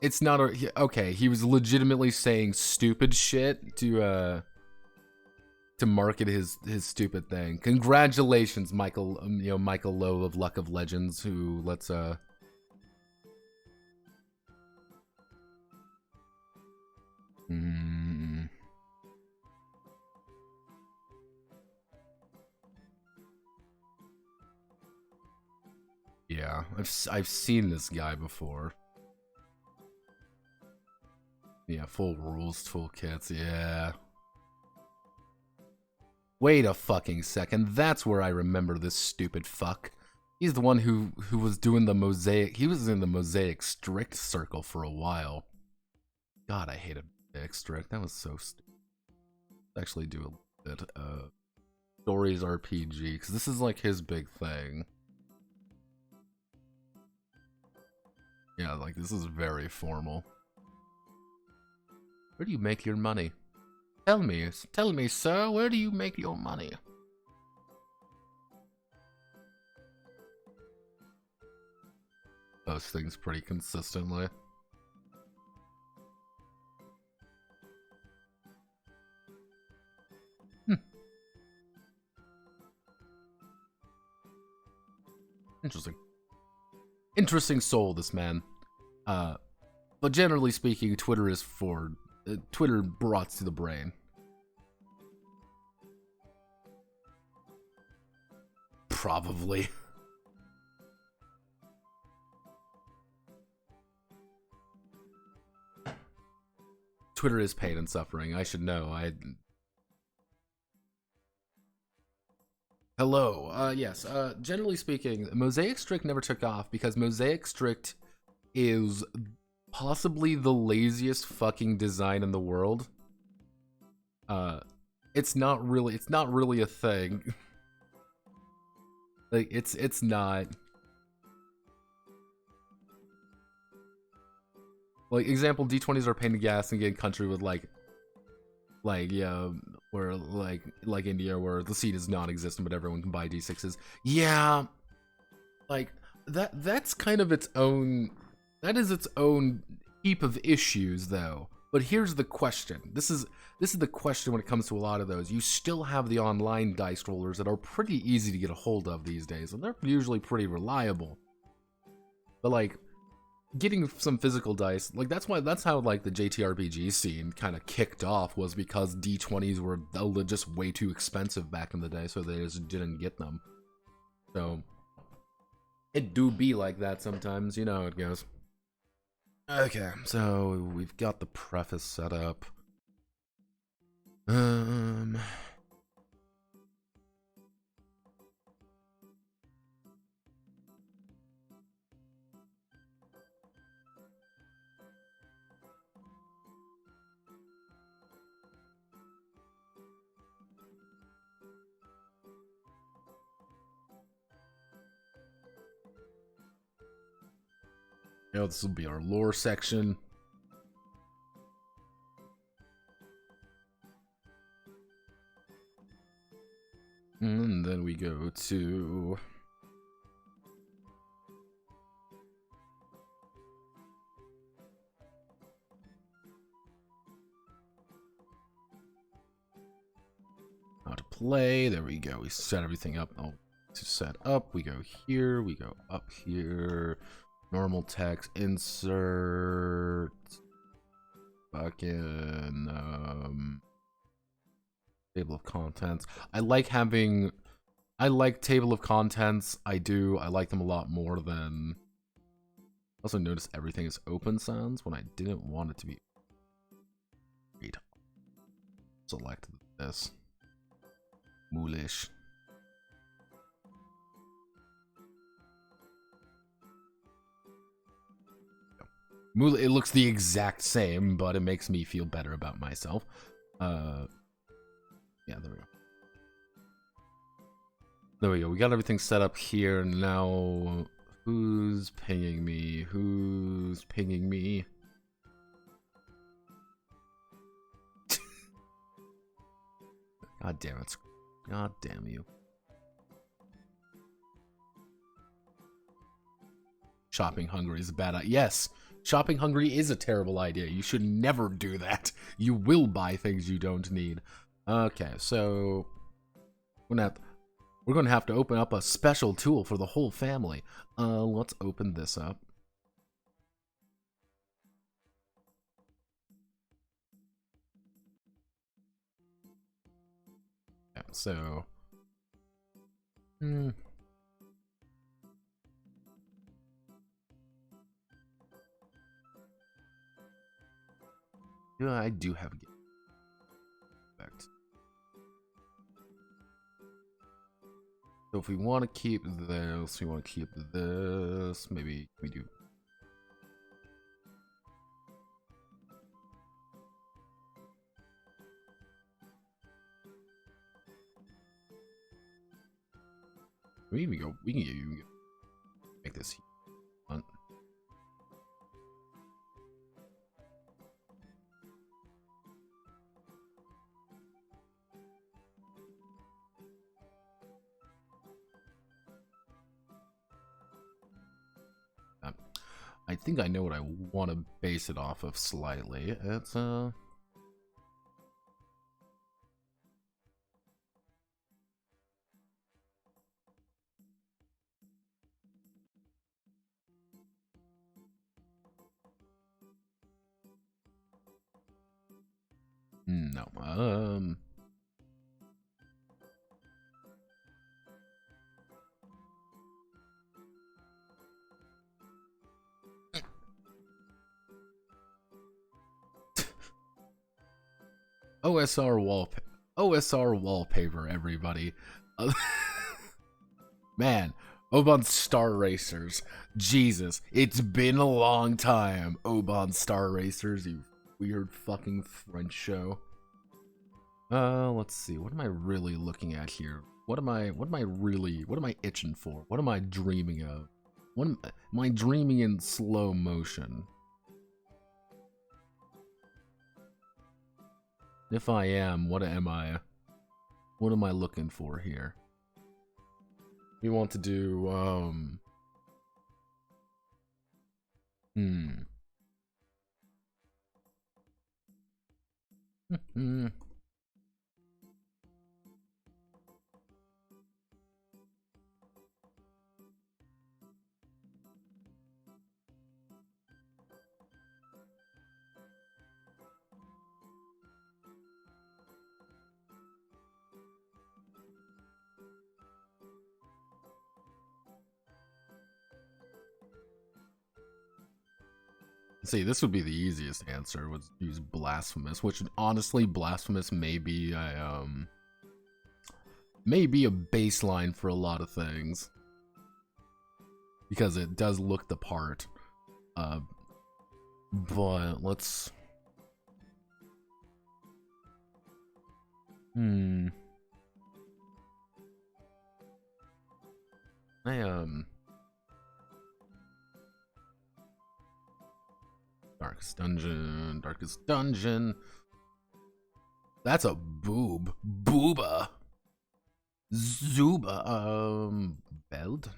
It's not a. Okay, he was legitimately saying stupid shit to market his stupid thing. Congratulations, Michael. Michael Lowe of Luck of Legends, who lets Yeah, I've seen this guy before. Yeah, full rules toolkits. Yeah. Wait a fucking second. That's where I remember this stupid fuck. He's the one who was doing the mosaic. He was in the mosaic strict circle for a while. God, I hated mosaic strict. That was so stupid. Actually, do a bit. Stories RPG, because this is like his big thing. Yeah, like this is very formal. Where do you make your money? Tell me, sir, where do you make your money? Those things pretty consistently. Interesting. Interesting soul, this man. But generally speaking, Twitter is for Twitter brought to the brain. Probably. Twitter is pain and suffering. I should know. Hello. Yes. Generally speaking, Mosaic Strict never took off because Mosaic Strict is possibly the laziest fucking design in the world. It's not really a thing. Like it's not. Like example, D20s are a pain in the ass and get country with like yeah, where like India where the seed is non-existent but everyone can buy D6s. Yeah, like that's kind of its own. That is its own heap of issues, though. But here's the question. This is the question when it comes to a lot of those. You still have the online dice rollers that are pretty easy to get a hold of these days, and they're usually pretty reliable. But like getting some physical dice, like that's how like the JTRPG scene kind of kicked off, was because D20s were just way too expensive back in the day, so they just didn't get them. So it do be like that sometimes, you know how it goes. Okay, so we've got the preface set up. This will be our lore section. And then we go to how to play. There we go. We set everything up. Oh, to set up, we go here, we go up here. Normal text, insert, fucking, table of contents. I like table of contents. I like them a lot more than. Also notice everything is open sans when I didn't want it to be. select this. Moolish. It looks the exact same, but it makes me feel better about myself. Yeah, there we go. There we go. We got everything set up here. Now, who's pinging me? Who's pinging me? God damn it. God damn you. Shopping hungry is a bad idea. Yes, shopping hungry is a terrible idea. You should never do that. You will buy things you don't need. Okay, so we're gonna have to open up a special tool for the whole family. Let's open this up. Yeah, so yeah, I do have a effect. So if we want to keep this, we want to keep this. Maybe we do. We can go. We can even make this fun. I think I know what I want to base it off of slightly. It's No. OSR wallpaper, everybody. Man, Oban Star Racers. Jesus, it's been a long time. Oban Star Racers, you weird fucking French show. Let's see. What am I really looking at here? What am I itching for? What am I dreaming of? Am I dreaming in slow motion? If I am, what am I? What am I looking for here? We want to do, See, this would be the easiest answer, would use Blasphemous, which honestly, Blasphemous may be a baseline for a lot of things. Because it does look the part. But let's... Darkest Dungeon. That's a boob. Booba. Zuba. Beld?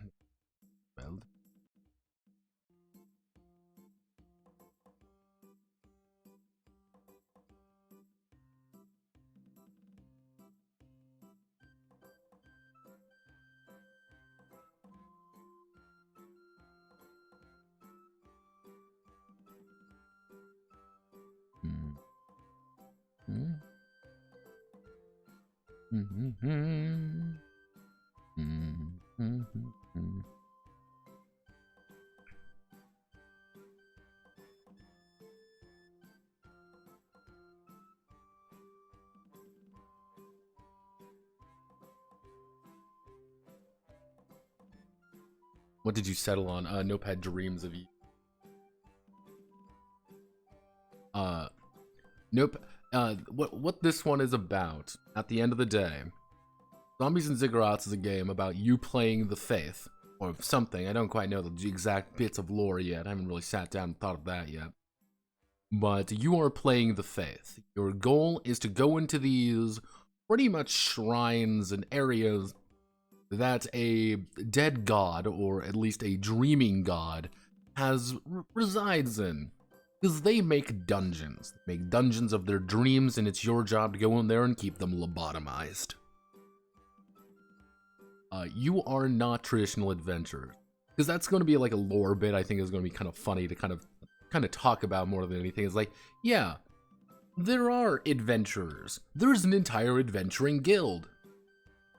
What did you settle on? Notepad dreams of you. Nope. What this one is about, at the end of the day, Zombies and Ziggurats is a game about you playing the Faith, or something. I don't quite know the exact bits of lore yet. I haven't really sat down and thought of that yet. But you are playing the Faith. Your goal is to go into these pretty much shrines and areas that a dead god, or at least a dreaming god, resides in. Because they make dungeons. They make dungeons of their dreams, and it's your job to go in there and keep them lobotomized. You are not traditional adventurers. Because that's going to be like a lore bit I think is going to be kind of funny to kind of talk about more than anything. It's like, yeah, there are adventurers. There's an entire adventuring guild.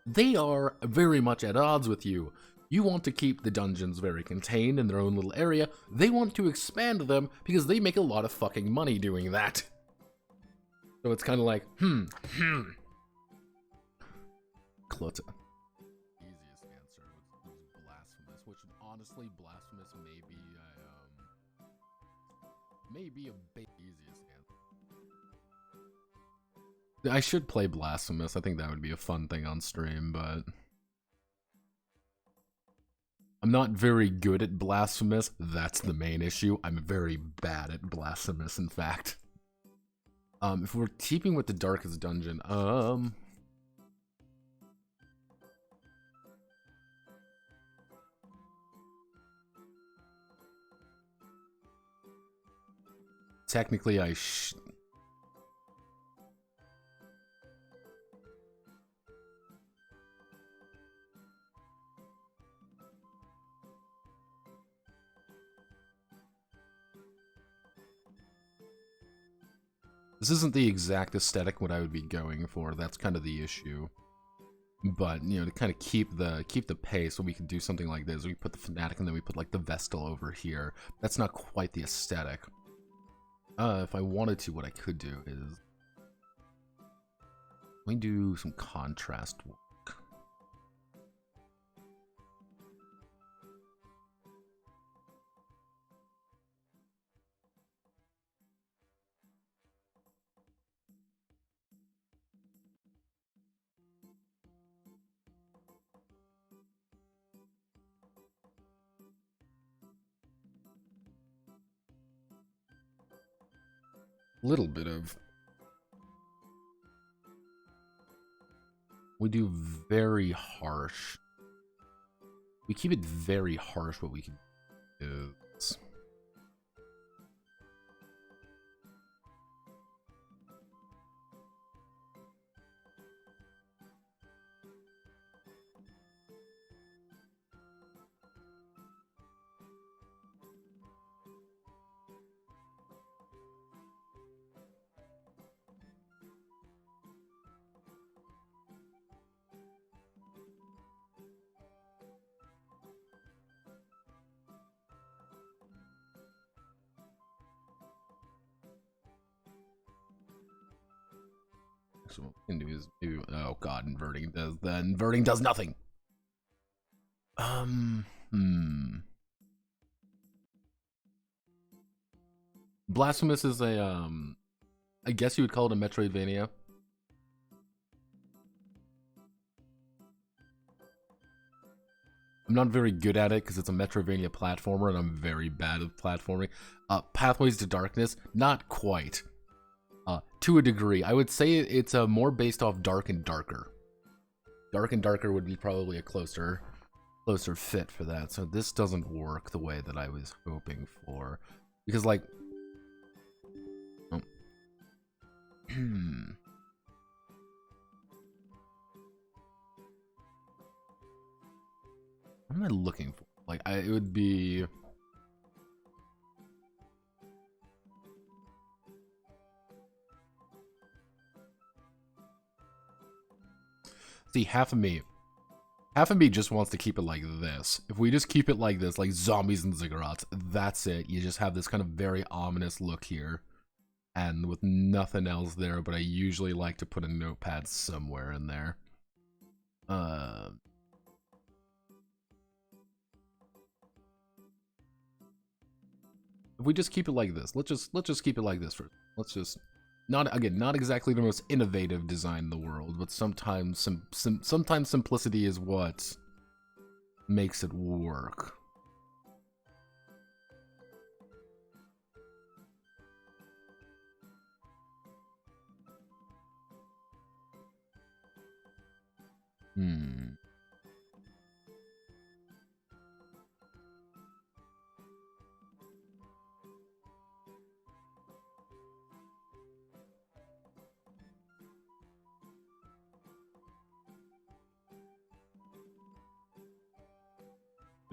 They are very much at odds with you. You want to keep the dungeons very contained in their own little area. They want to expand them because they make a lot of fucking money doing that. So it's kind of like, Clutter. Easiest answer was blasphemous, which honestly, blasphemous may be a bit easiest answer. I should play blasphemous. I think that would be a fun thing on stream, but I'm not very good at blasphemous. That's the main issue. I'm very bad at blasphemous, in fact. If we're keeping with the darkest dungeon, technically this isn't the exact aesthetic what I would be going for. That's kind of the issue. But, you know, to kind of keep the pace, so we could do something like this. We put the Fanatic and then we put like the Vestal over here. That's not quite the aesthetic. If I wanted to, what I could do is let me do some contrast work. Little bit of. We do very harsh. We keep it very harsh. What we can do is so what we can do is maybe, oh god, inverting does nothing. Blasphemous is a I guess you would call it a Metroidvania. I'm not very good at it because it's a Metroidvania platformer and I'm very bad at platforming. Pathways to Darkness, not quite. To a degree. I would say it's more based off Dark and Darker. Dark and Darker would be probably a closer fit for that. So this doesn't work the way that I was hoping for. Because, like... Oh. What am I looking for? Like, it would be... See, half of me just wants to keep it like this. If we just keep it like this, like Zombies and Ziggurats, that's it. You just have this kind of very ominous look here. And with nothing else there, but I usually like to put a notepad somewhere in there. If we just keep it like this, let's just keep it like this for. Let's just not exactly the most innovative design in the world, but sometimes sometimes simplicity is what makes it work.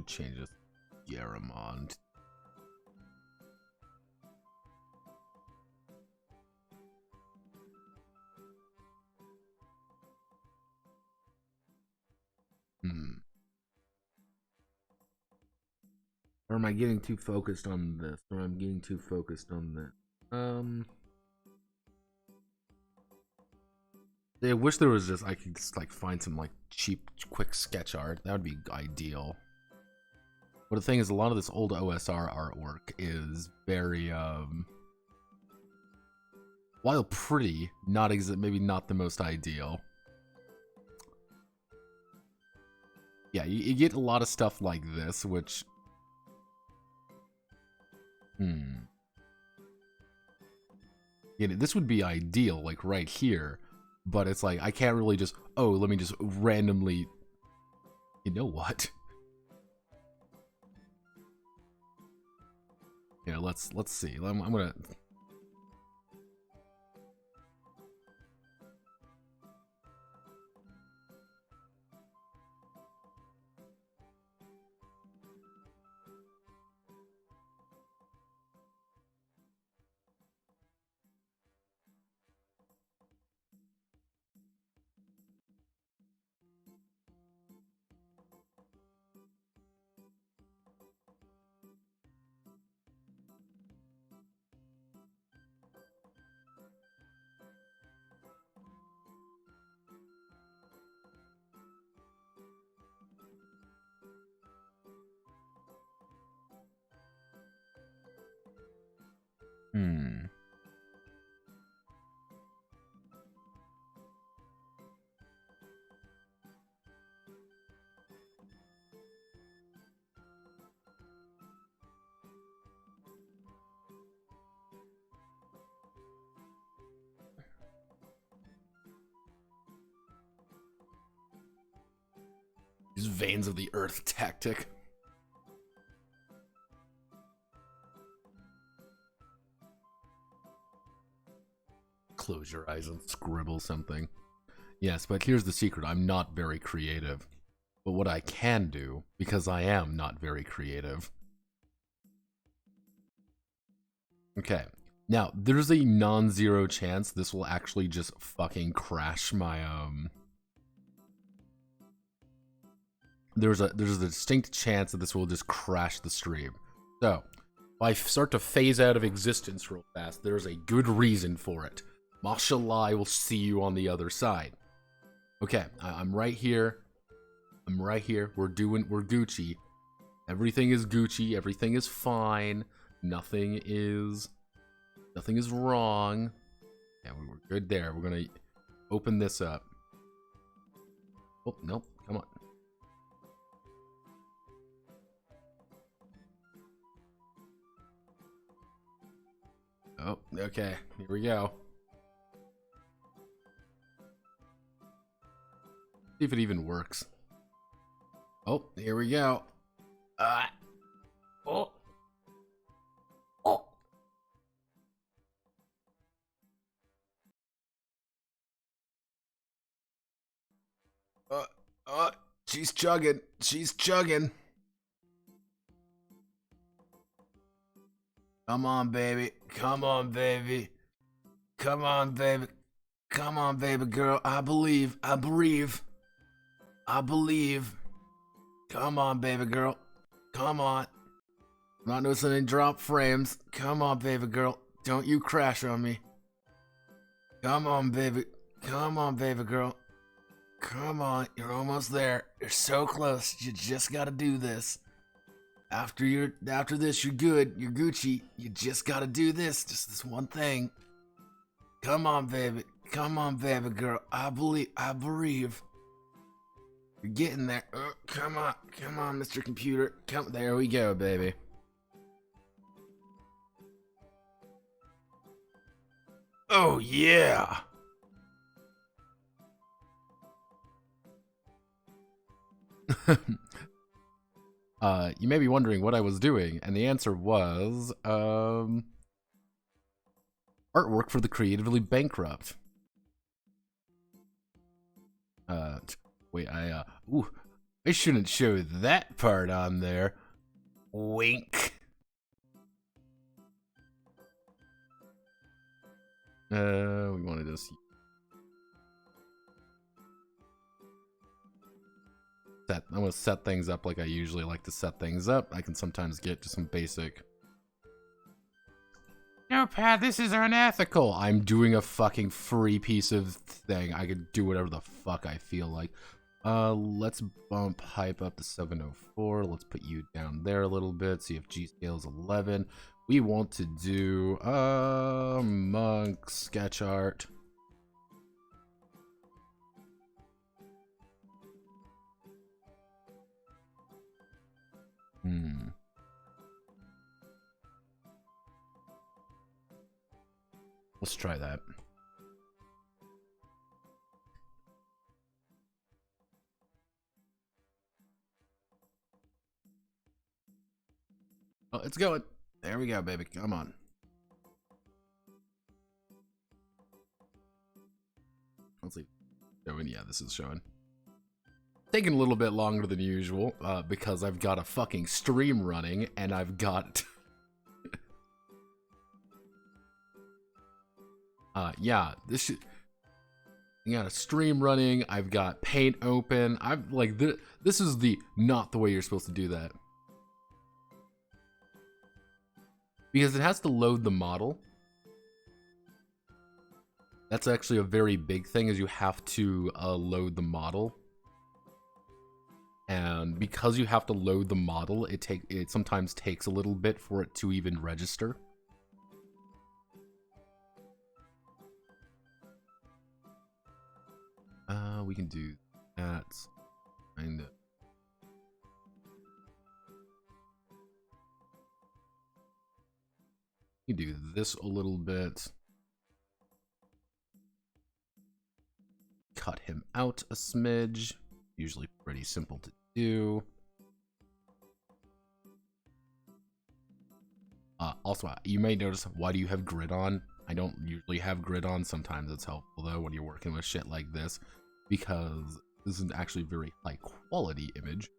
Change this Garamond. Or am I getting too focused on this? Or I'm getting too focused on that? I wish there was just, I could just like find some like cheap, quick sketch art. That would be ideal. But the thing is, a lot of this old OSR artwork is very, while pretty, maybe not the most ideal. Yeah, you get a lot of stuff like this, which... Yeah, this would be ideal, like right here. But it's like, I can't really just, oh, let me just randomly... You know what? Yeah, let's see. I'm gonna... These veins of the earth tactic. Close your eyes and scribble something. Yes, but here's the secret. I'm not very creative. But what I can do, because I am not very creative. Okay. Now, there's a non-zero chance this will actually just fucking crash my, There's a distinct chance that this will just crash the stream. So, if I start to phase out of existence real fast, there's a good reason for it. Mashallah, I will see you on the other side. Okay, I'm right here. I'm right here. We're Gucci. Everything is Gucci. Everything is fine. Nothing is wrong. Yeah, we were good there. We're gonna open this up. Oh, nope. Come on. Oh, okay. Here we go. See if it even works. Oh, here we go. Oh. Oh. She's chugging. She's chugging. Come on, baby. Come on, baby. Come on, baby. Come on, baby girl. I believe. I believe. I believe. Come on, baby girl. Come on. I'm not noticing any drop frames. Come on, baby girl. Don't you crash on me. Come on, baby. Come on, baby girl. Come on. You're almost there. You're so close. You just gotta do this. After this, you're good. You're Gucci. You just gotta do this. Just this one thing. Come on, baby. Come on, baby girl. I believe. You're getting there. Come on, Mr. Computer. There we go, baby. Oh yeah. You may be wondering what I was doing, and the answer was, artwork for the creatively bankrupt. Wait, I shouldn't show that part on there. Wink. We wanted to see. I'm gonna set things up like I usually like to set things up. I can sometimes get to some basic. Notepad, this is unethical. I'm doing a fucking free piece of thing. I could do whatever the fuck I feel like. Let's bump hype up to 704. Let's put you down there a little bit. See if G scale is 11. We want to do monk sketch art. Let's try that. Oh, it's going. There we go, baby. Come on. Let's see. Showing. Yeah, this is showing. Taking a little bit longer than usual because I've got a fucking stream running and I've got yeah, this should. I got a stream running. I've got Paint open. I've like this is not the way you're supposed to do that, because it has to load the model. That's actually a very big thing, is you have to load the model. And because you have to load the model, it sometimes takes a little bit for it to even register. We can do that. Kind of. You do this a little bit. Cut him out a smidge. Usually pretty simple to do. Also, you may notice, why do you have grid on? I don't usually have grid on. Sometimes it's helpful though when you're working with shit like this, because this is actually a very high quality image.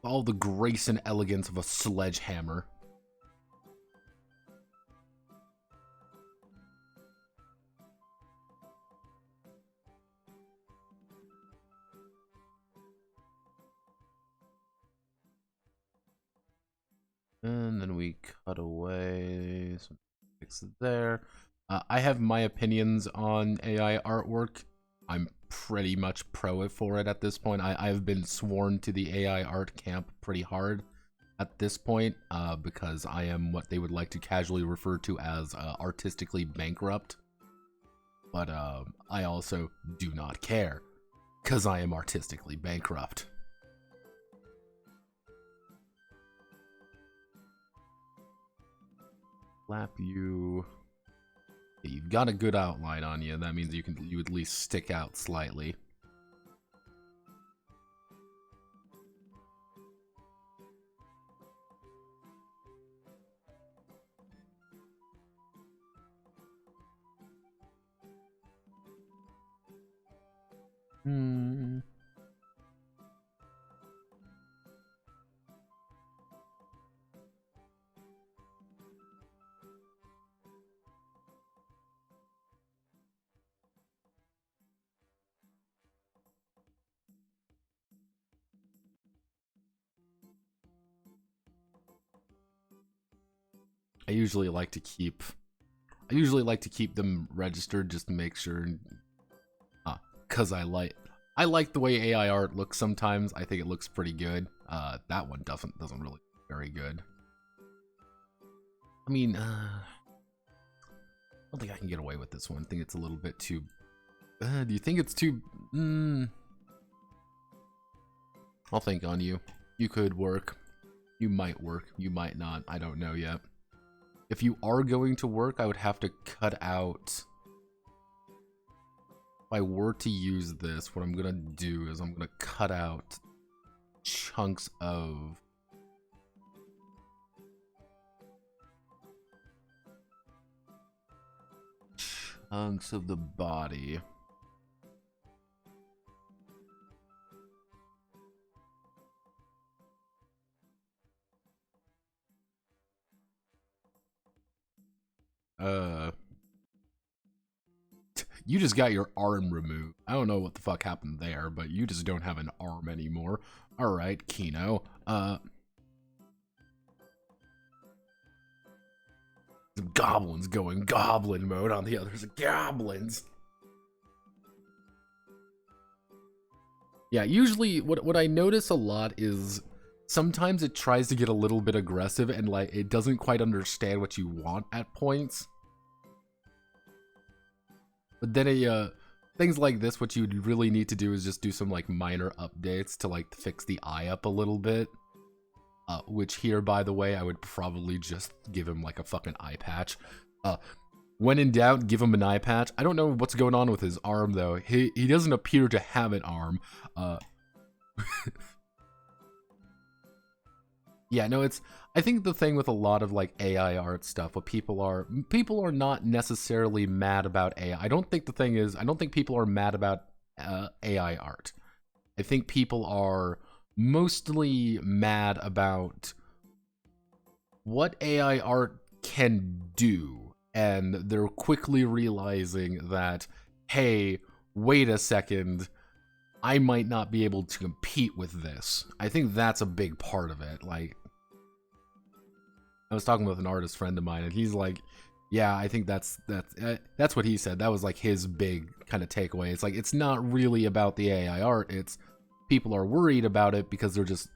All the grace and elegance of a sledgehammer. And then we cut away some fix there. I have my opinions on AI artwork. I'm pretty much pro for it at this point. I've been sworn to the AI art camp pretty hard at this point, because I am what they would like to casually refer to as artistically bankrupt. But I also do not care, because I am artistically bankrupt. Slap you. You've got a good outline on you. That means you at least stick out slightly. I usually like to keep them registered just to make sure, cause I like the way AI art looks sometimes. I think it looks pretty good. That one doesn't really look very good. I mean, I don't think I can get away with this one. I think it's a little bit too. Do you think it's too? I'll think on you. You could work. You might work. You might not. I don't know yet. If you are going to work, I would have to cut out. If I were to use this, what I'm gonna do is I'm gonna cut out chunks of the body. You just got your arm removed. I don't know what the fuck happened there, but you just don't have an arm anymore. Alright, Kino. Some goblins going goblin mode on the others. Goblins! Yeah, usually what I notice a lot is sometimes it tries to get a little bit aggressive and like it doesn't quite understand what you want at points. But then things like this, what you really need to do is just do some like minor updates to like fix the eye up a little bit. Which here, by the way, I would probably just give him like a fucking eye patch. When in doubt, give him an eye patch. I don't know what's going on with his arm though. He doesn't appear to have an arm. Yeah, no, I think the thing with a lot of like AI art stuff, what people are not necessarily mad about AI. I don't think people are mad about AI art. I think people are mostly mad about what AI art can do, and they're quickly realizing that, hey, wait a second, I might not be able to compete with this. I think that's a big part of it. Like, I was talking with an artist friend of mine, and he's like, yeah, I think that's what he said. That was like his big kind of takeaway. It's like, it's not really about the AI art. It's people are worried about it because they're just,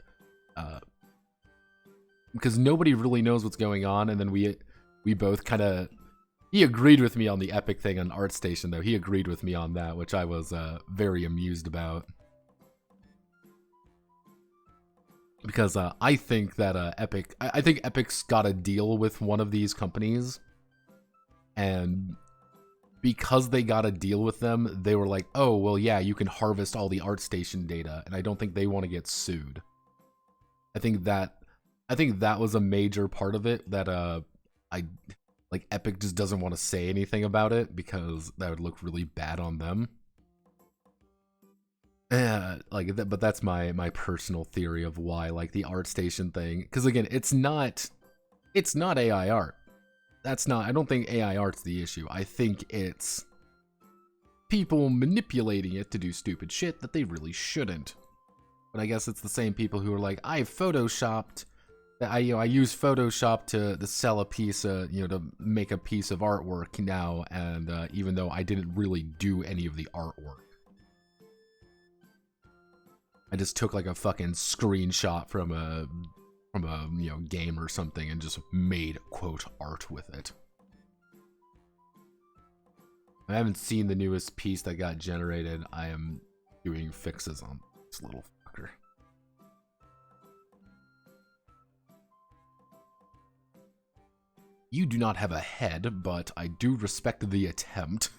because nobody really knows what's going on. And then we both kind of, he agreed with me on the Epic thing on ArtStation though. He agreed with me on that, which I was very amused about. Because I think that I think Epic's got a deal with one of these companies, and because they got a deal with them, they were like, oh, well, yeah, you can harvest all the ArtStation data, and I don't think they want to get sued. I think that was a major part of it, that Epic just doesn't want to say anything about it because that would look really bad on them. But that's my personal theory of why, like, the ArtStation thing, because again, it's not AI art. I don't think AI art's the issue. I think it's people manipulating it to do stupid shit that they really shouldn't. But I guess it's the same people who are like, I photoshopped, I use Photoshop to sell a piece, to make a piece of artwork now, and even though I didn't really do any of the artwork. I just took like a fucking screenshot from a game or something and just made quote art with it. I haven't seen the newest piece that got generated. I am doing fixes on this little fucker. You do not have a head, but I do respect the attempt.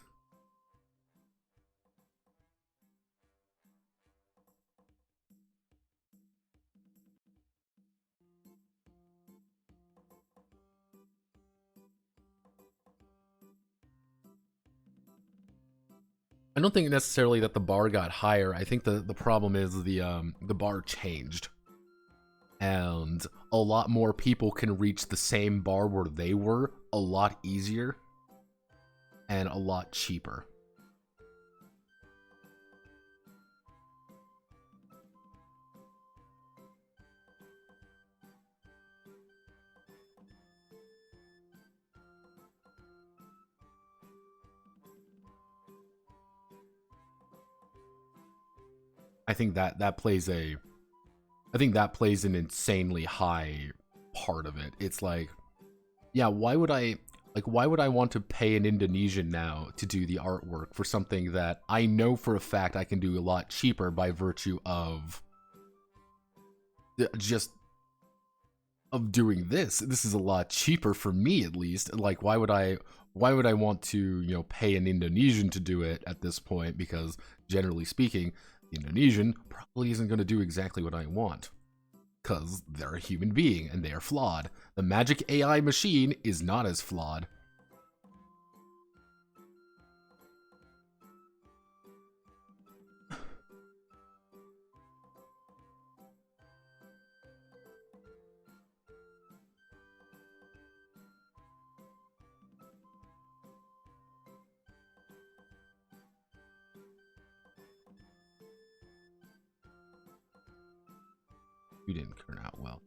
I don't think necessarily that the bar got higher. I think the problem is the bar changed. And a lot more people can reach the same bar where they were a lot easier and a lot cheaper. I think that plays an insanely high part of it. It's like, yeah, why would I want to pay an Indonesian now to do the artwork for something that I know for a fact I can do a lot cheaper by virtue of just of doing this? This is a lot cheaper for me, at least. Like, why would I want to, pay an Indonesian to do it at this point? Because generally speaking, the Indonesian probably isn't going to do exactly what I want. Because they're a human being and they are flawed. The magic AI machine is not as flawed. You didn't turn out well.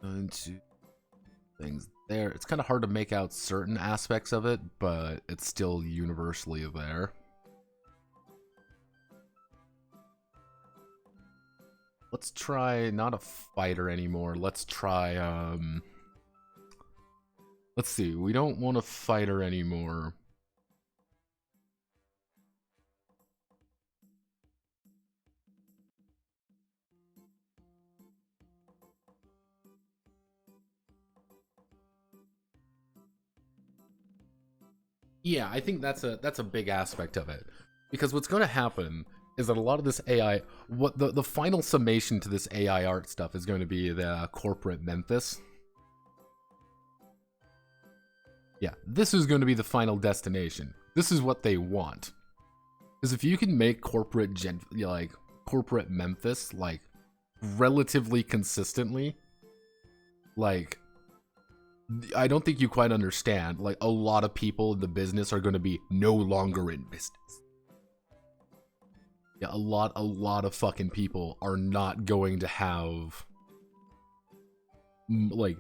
Into things there. It's kind of hard to make out certain aspects of it, but it's still universally there. Let's try not a fighter anymore. Let's try, let's see. We don't want a fighter anymore. Yeah, I think that's a big aspect of it. Because what's going to happen is that a lot of this AI, what the final summation to this AI art stuff is going to be the corporate Memphis. Yeah, this is going to be the final destination. This is what they want. Because if you can make corporate Memphis like relatively consistently, like, I don't think you quite understand. Like, a lot of people in the business are going to be no longer in business. Yeah, a lot of fucking people are not going to have, like,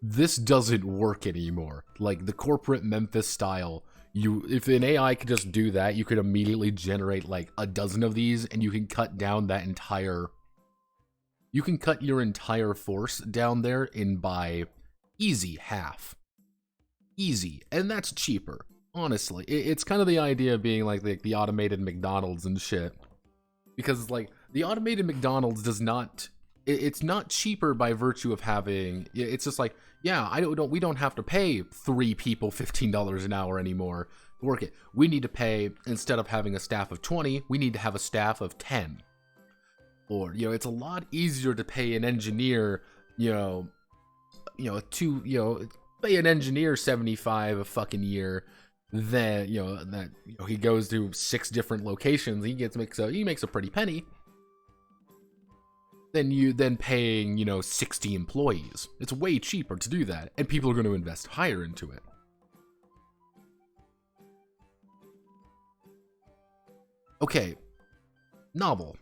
this doesn't work anymore. Like, the corporate Memphis style, if an AI could just do that, you could immediately generate like a dozen of these, and you can cut down that entire, you can cut your entire force down there in by easy half. Easy. And that's cheaper. Honestly. It's kind of the idea of being like the automated McDonald's and shit. Because, like, the automated McDonald's does not, it's not cheaper by virtue of having, it's just like, yeah, we don't have to pay 3 people $15 an hour anymore to work it. We need to pay, instead of having a staff of 20, we need to have a staff of 10. Or, it's a lot easier to pay an engineer, pay an engineer 75 a fucking year, then he goes to 6 different locations, he makes a pretty penny. Then paying 60 employees. It's way cheaper to do that, and people are going to invest higher into it. Okay, novel.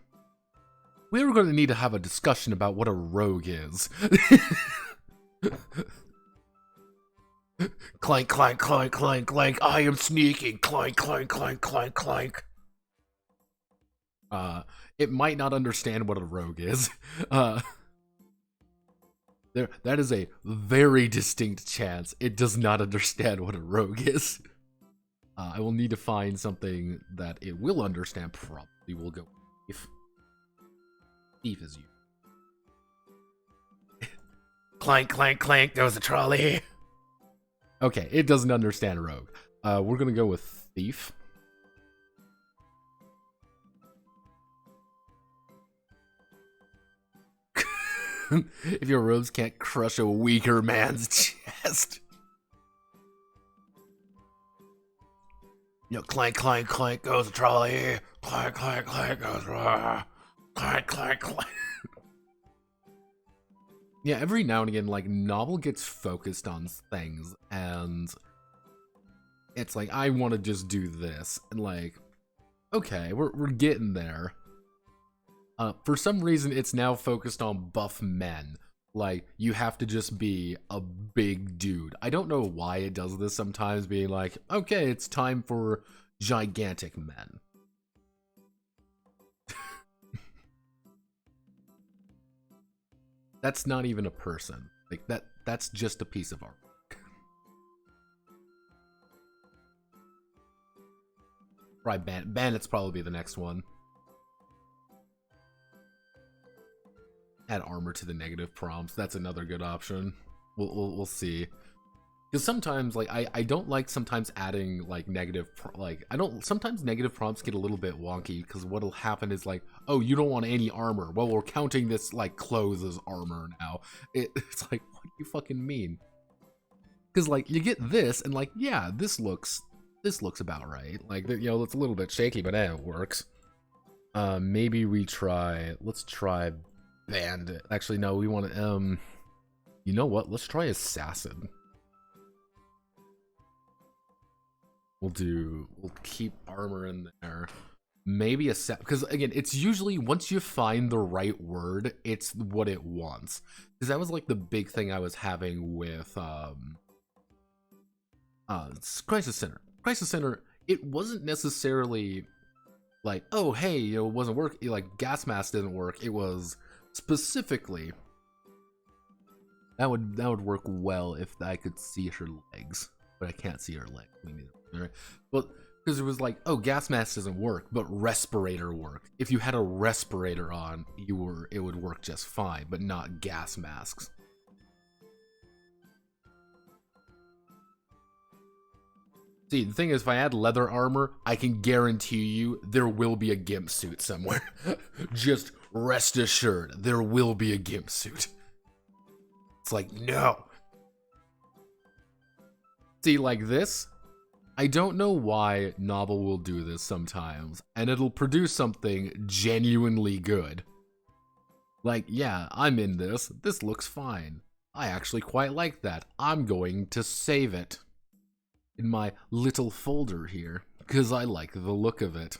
We're going to need to have a discussion about what a rogue is. Clank, clank, clank, clank, clank. I am sneaking. Clank, clank, clank, clank, clank. It might not understand what a rogue is. That is a very distinct chance it does not understand what a rogue is. I will need to find something that it will understand. Probably will go thief. Thief is you. Clank, clank, clank. There was a trolley. Okay, it doesn't understand rogue. We're gonna go with thief. If your robes can't crush a weaker man's chest. Clank, clank, clank goes the trolley. Clank, clank, clank goes clank, clank, clank. Yeah, every now and again, like, novel gets focused on things, and it's like, I want to just do this, and like, okay, we're getting there. For some reason, it's now focused on buff men. Like, you have to just be a big dude. I don't know why it does this sometimes, being like, okay, it's time for gigantic men. That's not even a person. Like that's just a piece of art. Right, Bandit's probably the next one. Add armor to the negative prompts. That's another good option. We'll see. Because sometimes, like, I don't like sometimes adding, like, sometimes negative prompts get a little bit wonky, because what'll happen is, like, oh, you don't want any armor. Well, we're counting this, like, clothes as armor now. It's like, what do you fucking mean? Because, like, you get this, and, like, yeah, this looks about right. Like, you know, it's a little bit shaky, but it works. Maybe let's try Bandit. Actually, no, we want to, you know what? Let's try Assassin. We'll keep armor in there. Maybe because again, it's usually once you find the right word, it's what it wants. Because that was like the big thing I was having with Crisis Center. Crisis Center, it wasn't necessarily like, oh hey, you know, it wasn't working, like gas mask didn't work. It was specifically that would work well if I could see her legs, but I can't see her legs. Right? Well, because it was like, oh, gas mask doesn't work, but respirator worked. If you had a respirator on, it would work just fine, but not gas masks. See, the thing is, if I add leather armor, I can guarantee you there will be a gimp suit somewhere. Just rest assured, there will be a gimp suit. It's like, no. See, like this, I don't know why Novel will do this sometimes, and it'll produce something genuinely good. Like, yeah, I'm in this. This looks fine. I actually quite like that. I'm going to save it in my little folder here, because I like the look of it.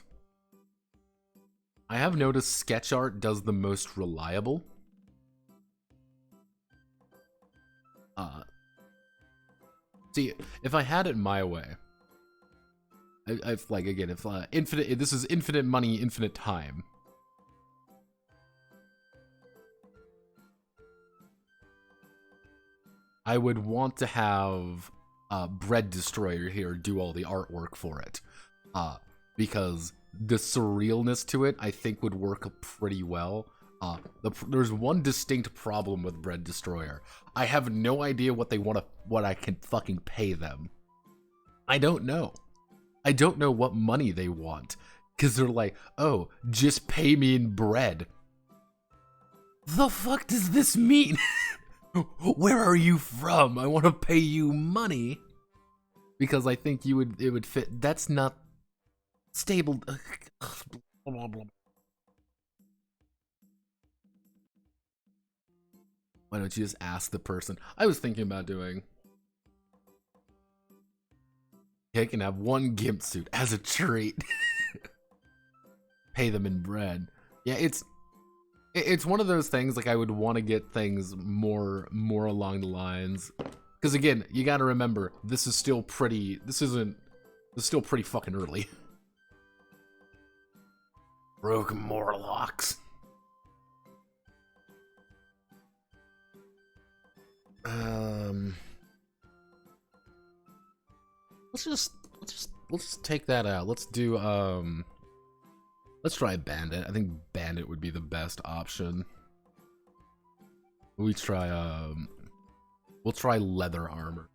I have noticed sketch art does the most reliable. See, if I had it my way, if like again, if this is infinite money, infinite time. I would want to have Bread Destroyer here do all the artwork for it, because the surrealness to it I think would work pretty well. There's one distinct problem with Bread Destroyer. I have no idea what they what I can fucking pay them. I don't know. I don't know what money they want, because they're like, oh, just pay me in bread. The fuck does this mean? Where are you from? I want to pay you money. Because I think it would fit. That's not stable. Blah, blah. Why don't you just ask the person? I was thinking about doing. I can have one gimp suit as a treat. Pay them in bread. Yeah, it's one of those things, like I would want to get things more along the lines, because again, you got to remember, this is still pretty fucking early. Broken Morlocks. Let's just take that out. Let's do let's try Bandit. I think Bandit would be the best option. We'll try leather armor.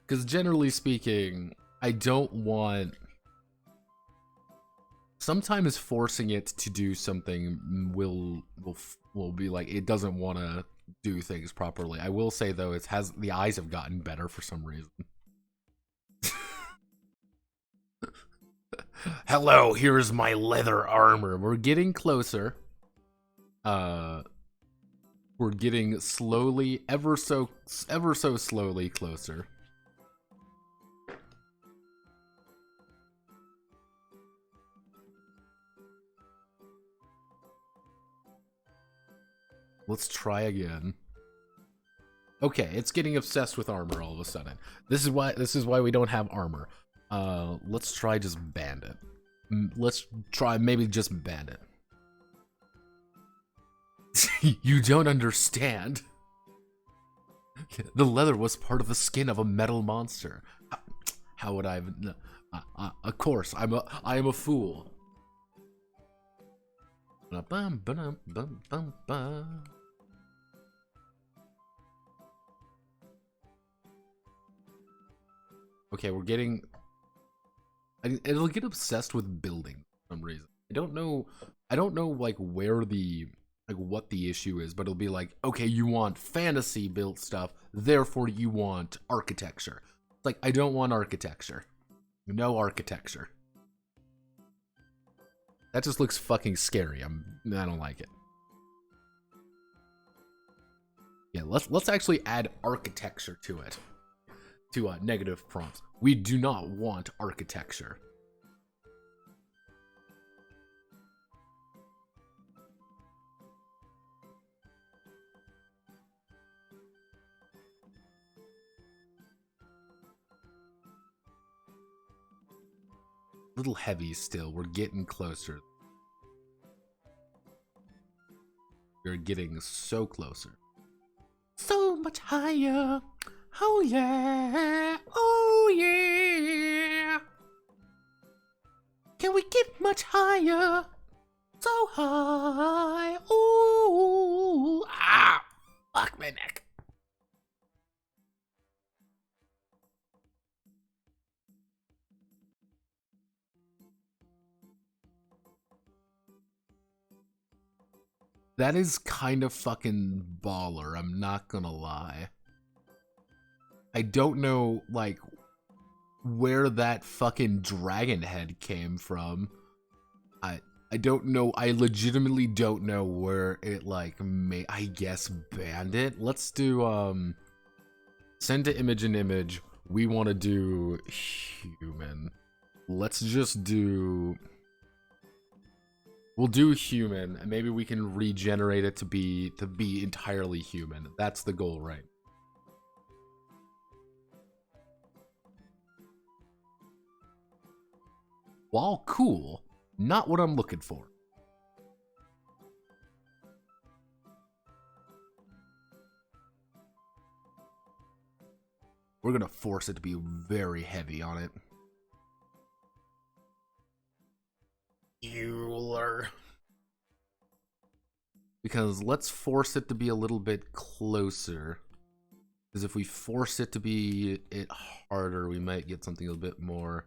Because generally speaking, I don't want... Sometimes forcing it to do something will be like, it doesn't want to do things properly. I will say though, the eyes have gotten better for some reason. Hello, here's my leather armor. We're getting closer. We're getting slowly, ever so slowly closer. Let's try again. Okay, it's getting obsessed with armor all of a sudden. This is why we don't have armor. Let's try just bandit. Let's try maybe just bandit. You don't understand. The leather was part of the skin of a metal monster. How would I have... of course, I am a fool. Okay, we're getting... It'll get obsessed with building for some reason. I don't know like where the... like what the issue is, but it'll be like, okay, you want fantasy built stuff, therefore you want architecture. It's like, I don't want architecture. No architecture. That just looks fucking scary. I don't like it. Yeah, let's actually add architecture to it. To negative prompts. We do not want architecture. Little heavy still. We're getting closer. We're getting so closer. So much higher. Oh yeah. Oh yeah. Can we get much higher? So high. Oh. Ah. Fuck my neck. That is kind of fucking baller, I'm not gonna lie. I don't know, like, where that fucking dragon head came from. I don't know, I legitimately don't know where it, like, I guess banned it. Let's do, send to image and image. We want to do human. Let's just do... We'll do human, and maybe we can regenerate it to be entirely human. That's the goal, right? While cool, not what I'm looking for. We're gonna force it to be very heavy on it. Euler. Because let's force it to be a little bit closer. Because if we force it to be harder, we might get something a bit more.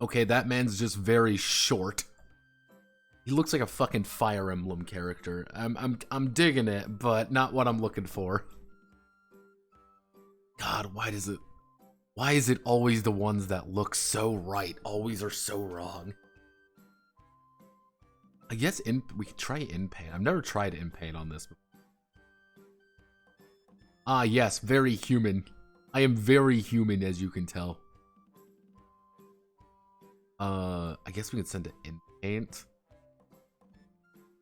Okay, that man's just very short. He looks like a fucking Fire Emblem character. I'm digging it, but not what I'm looking for. God, why is it always the ones that look so right always are so wrong? I guess we could try in paint. I've never tried in paint on this before. Ah, yes, very human. I am very human, as you can tell. I guess we could send it in paint.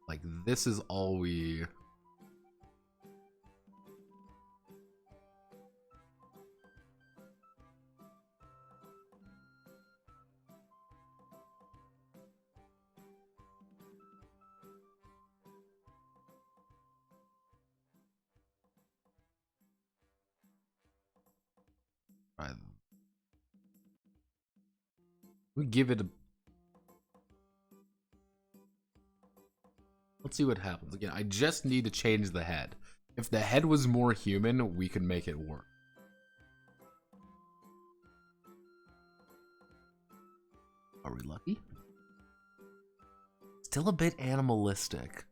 Like, this is all we... We give it a... Let's see what happens. Again, I just need to change the head. If the head was more human, we could make it work. Are we lucky? Still a bit animalistic.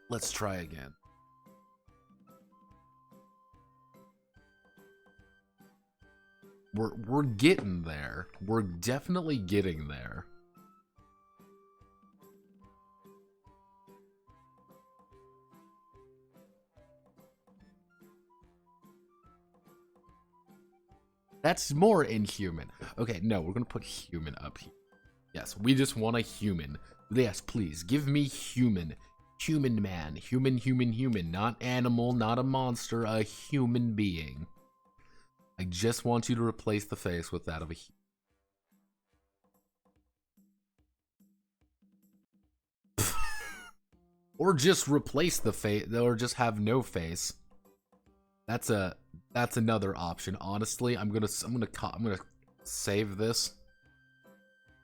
Let's try again. We're getting there. We're definitely getting there. That's more inhuman. Okay, no, we're gonna put human up here. Yes, we just want a human. Yes, please, give me human Human man. Human. Not animal, not a monster, a human being. I just want you to replace the face with that of a or just replace the face, or just have no face. That's another option. Honestly, I'm gonna save this.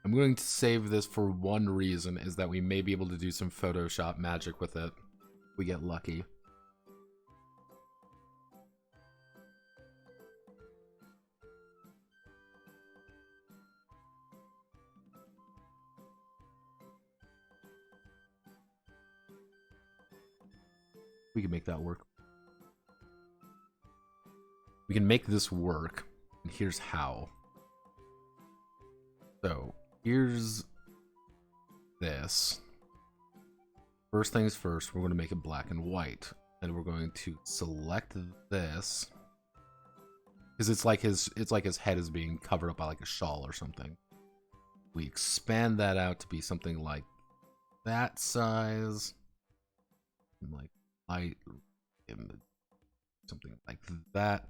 I'm going to save this for one reason, is that we may be able to do some Photoshop magic with it. If we get lucky. We can make that work. We can make this work, and here's how. So, here's this. First things first, we're going to make it black and white. Then we're going to select this, because it's like his head is being covered up by like a shawl or something. We expand that out to be something like that size, like height, something like that.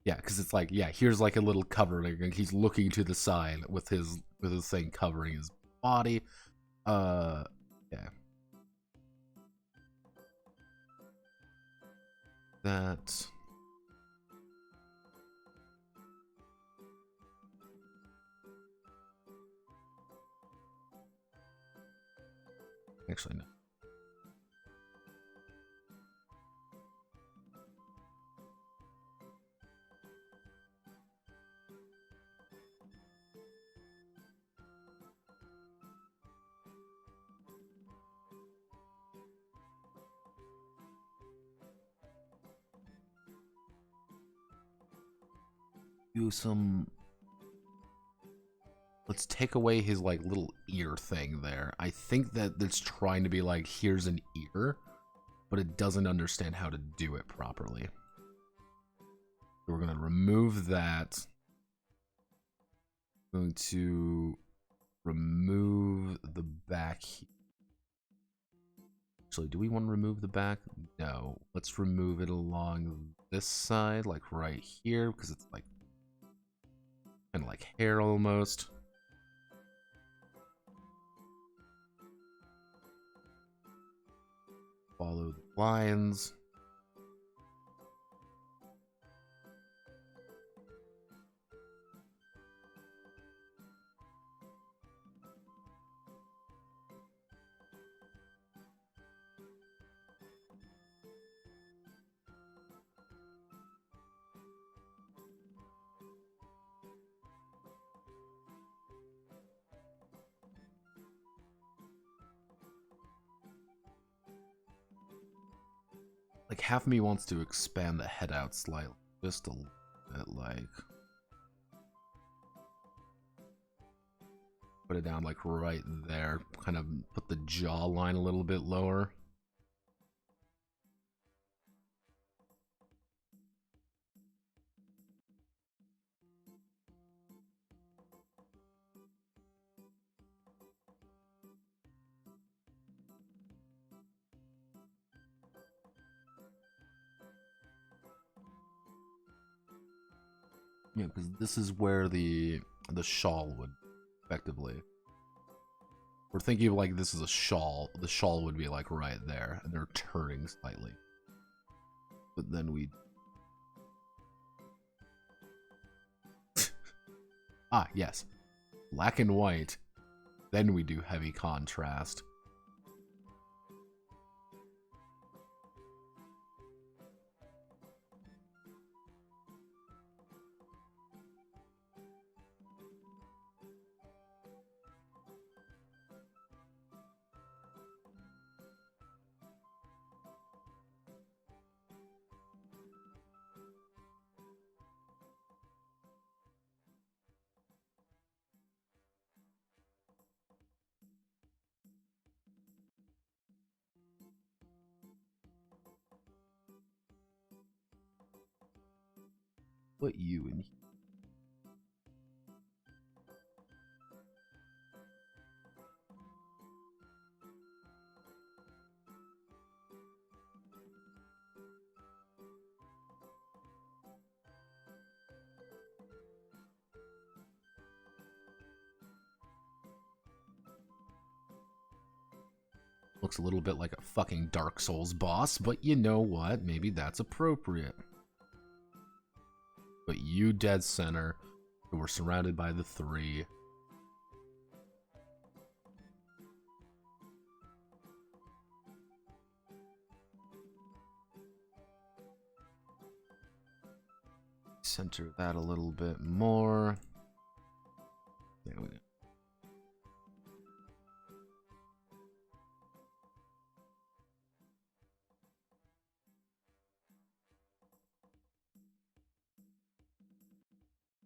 Yeah, because it's like, yeah, here's like a little covering, and he's looking to the side with his thing covering his body. Yeah. That. Actually, no. Do some. Let's take away his like little ear thing there. I think that it's trying to be like, here's an ear, but it doesn't understand how to do it properly. So we're gonna remove that. I'm going to remove the back. Actually, do we want to remove the back? No. Let's remove it along this side, like right here, because it's like kind of like hair almost. Follow the lines. Like, half of me wants to expand the head out slightly, just a little bit, like put it down like right there, kind of put the jawline a little bit lower. Yeah, because this is where the shawl would effectively. We're thinking of like this is a shawl. The shawl would be like right there, and they're turning slightly. But then we. Ah, yes. Black and white. Then we do heavy contrast. Put you in here. looks a little bit like a fucking Dark Souls boss, but you know what? Maybe that's appropriate. But you dead center, so we're surrounded by the 3. Center that a little bit more. There we go.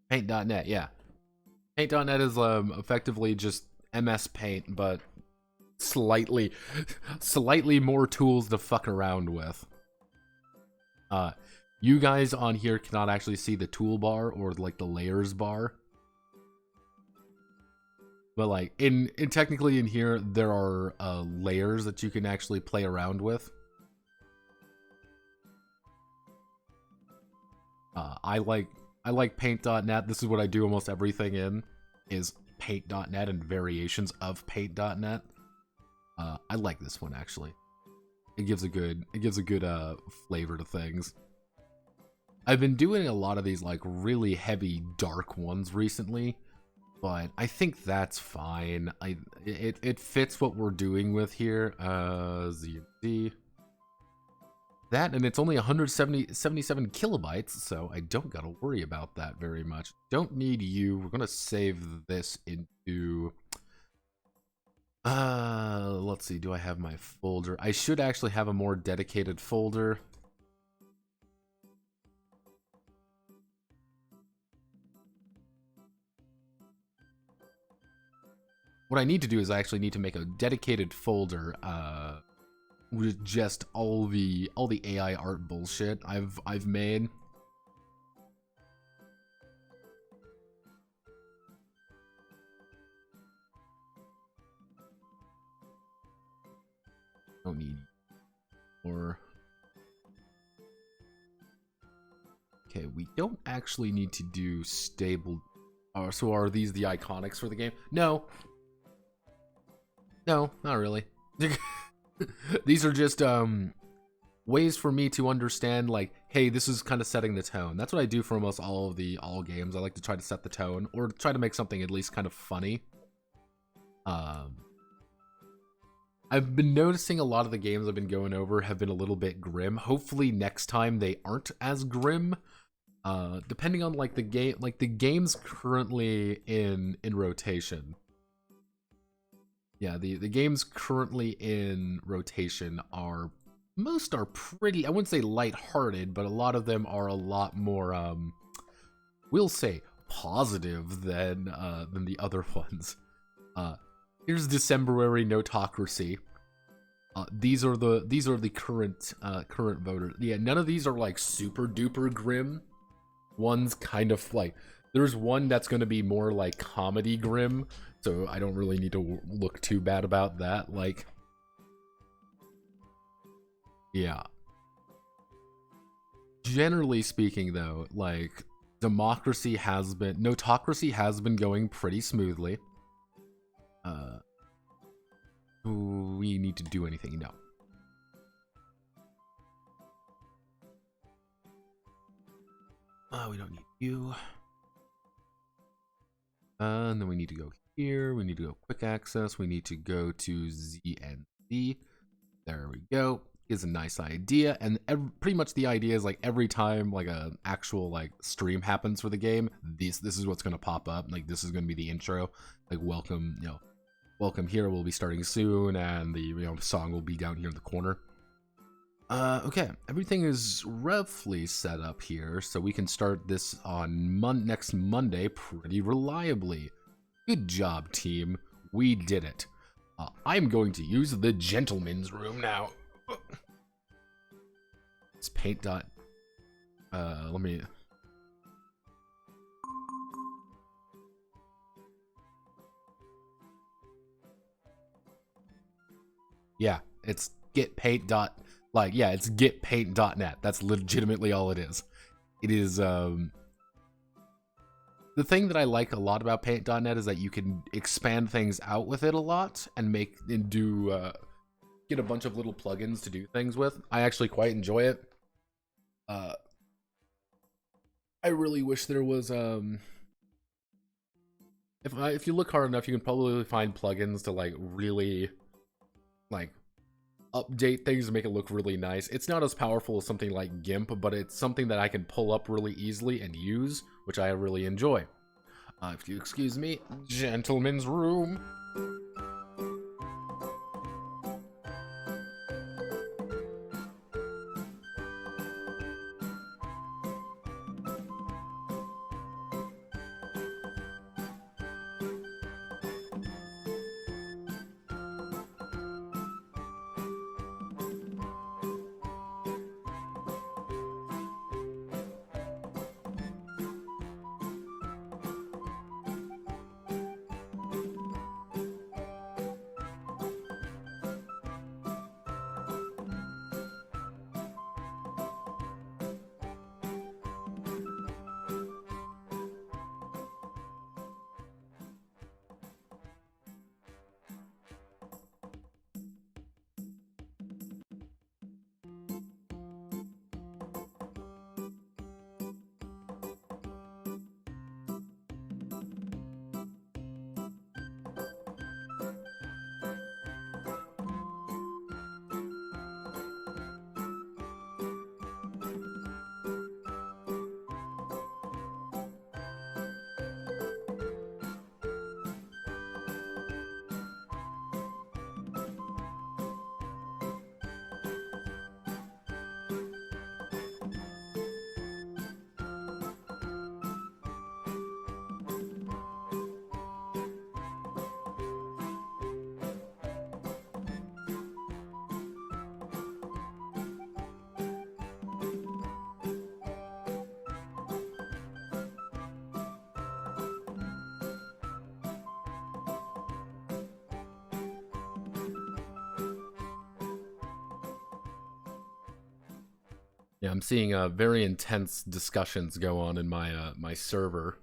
Paint.net, yeah. Paint.net is effectively just MS Paint, but slightly more tools to fuck around with. You guys on here cannot actually see the toolbar or like the layers bar. But like in technically in here there are layers that you can actually play around with. I like Paint.net. This is what I do almost everything in, is Paint.net and variations of Paint.net. I like this one actually. It gives a good flavor to things. I've been doing a lot of these like really heavy dark ones recently, but I think that's fine. It fits what we're doing with here. ZD. That, and it's only 177 kilobytes, so I don't gotta worry about that very much. Don't need you. We're gonna save this into... let's see, do I have my folder? I should actually have a more dedicated folder. What I need to do is I actually need to make a dedicated folder, with just all the AI art bullshit I've made. Don't need more. Okay, we don't actually need to do stable. So are these the iconics for the game? No. No, not really. These are just ways for me to understand, like, hey, this is kind of setting the tone. That's what I do for almost all games. I like to try to set the tone, or try to make something at least kind of funny. I've been noticing a lot of the games I've been going over have been a little bit grim. Hopefully next time they aren't as grim. Depending on like the game, like the games currently in rotation. Yeah, the games currently in rotation are, most are pretty, I wouldn't say lighthearted, but a lot of them are a lot more, we'll say positive than the other ones. Here's Decemberary Notocracy. These are the current voters. Yeah, none of these are like super duper grim. One's kind of like, there's one that's going to be more like comedy grim, so I don't really need to look too bad about that. Like, yeah. Generally speaking, though, like, Notocracy has been going pretty smoothly. Do we need to do anything? No. We don't need you. And then we need to go here. We need to go quick access. We need to go to ZNZ. There we go. Is a nice idea. And pretty much the idea is like every time like a actual like stream happens for the game, this is what's going to pop up. Like this is going to be the intro. Like welcome, welcome here. We'll be starting soon, and the song will be down here in the corner. Okay, everything is roughly set up here, so we can start this on next Monday pretty reliably. Good job, team. We did it. I'm going to use the gentleman's room now. It's paint dot. Let me. Yeah, it's getpaint dot. Like, yeah, it's getpaint.net. That's legitimately all it is. It is, the thing that I like a lot about paint.net is that you can expand things out with it a lot and get a bunch of little plugins to do things with. I actually quite enjoy it. I really wish there was if you look hard enough, you can probably find plugins to like really like update things and make it look really nice. It's not as powerful as something like GIMP, but it's something that I can pull up really easily and use, which I really enjoy. If you excuse me, gentleman's room. Yeah, I'm seeing very intense discussions go on in my my server.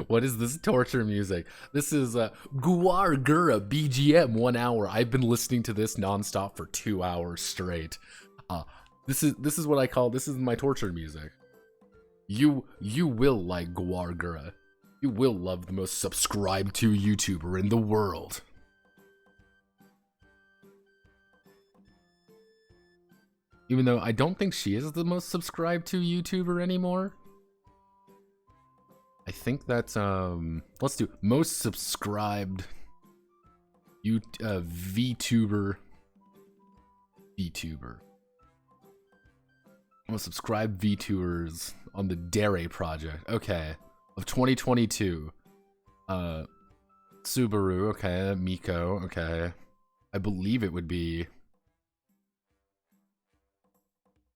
What is this torture music? This is Guar Gura BGM 1 hour. I've been listening to this nonstop for 2 hours straight. This is what I call, this is my torture music. You will like Guar Gura. You will love the most subscribed to YouTuber in the world. Even though I don't think she is the most subscribed to YouTuber anymore. I think that's let's do most subscribed VTuber. Most subscribed VTubers on the Dare project. Okay. Of 2022. Subaru, okay, Miko, okay. I believe it would be,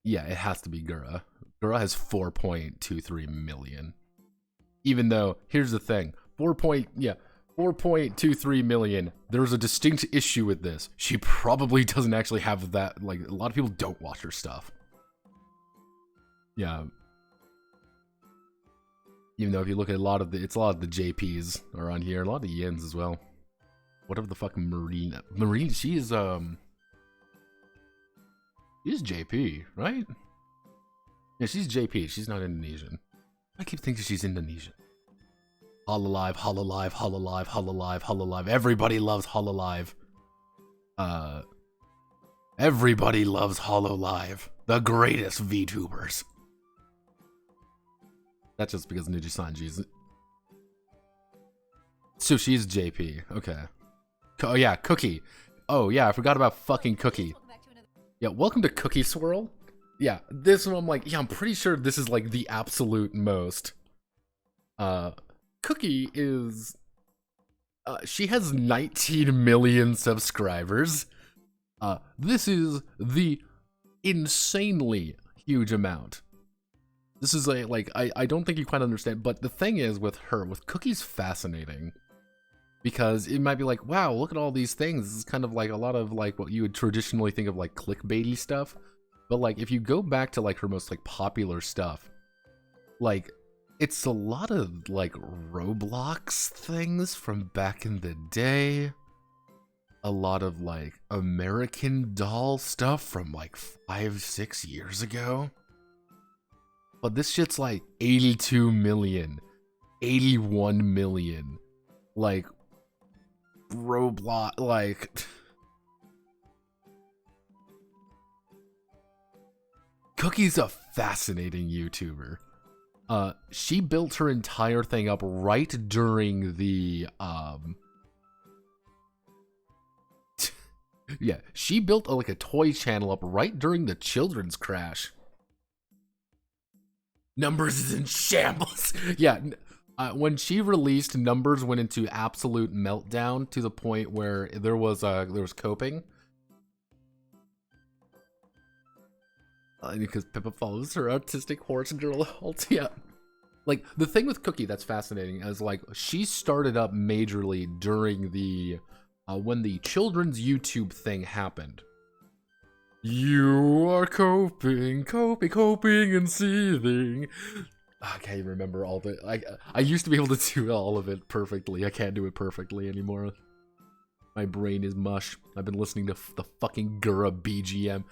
yeah, it has to be Gura. Gura has 4.23 million. Even though, here's the thing, 4.23 million, there's a distinct issue with this. She probably doesn't actually have that, like, a lot of people don't watch her stuff. Yeah. Even though if you look at a lot of the JPs are on here, a lot of the Yins as well. Whatever the fuck Marina, she's JP, right? Yeah, she's JP, she's not Indonesian. I keep thinking she's Indonesian. Hololive, Hololive, Hololive, Hololive, Hololive. Everybody loves Hololive. Everybody loves Hololive. The greatest VTubers. That's just because Niji Sanji's. So she's JP. Okay. Oh yeah, Cookie. Oh yeah, I forgot about fucking Cookie. Yeah, welcome to Cookie Swirl. Yeah, this one I'm like, yeah, I'm pretty sure this is like the absolute most. Cookie is, she has 19 million subscribers. This is the insanely huge amount. This is a, like, I don't think you quite understand, but the thing is with Cookie's fascinating. Because it might be like, wow, look at all these things. This is kind of like a lot of like what you would traditionally think of like clickbaity stuff. But like, if you go back to like her most like popular stuff, like it's a lot of like Roblox things from back in the day. A lot of like American Doll stuff from like 5-6 years ago. But this shit's like 82 million, 81 million. Like Roblox, like Cookie's a fascinating YouTuber. She built her entire thing up right during the yeah, she built like a toy channel up right during the children's crash. Numbers is in shambles. Yeah, when she released, Numbers went into absolute meltdown to the point where there was coping. Because Pippa follows her autistic horse girl alt. Yeah. Like, the thing with Cookie that's fascinating is, like, she started up majorly during the, when the children's YouTube thing happened. You are coping and seething. I can't even remember all the, I used to be able to do all of it perfectly. I can't do it perfectly anymore. My brain is mush. I've been listening to the fucking Gura BGM.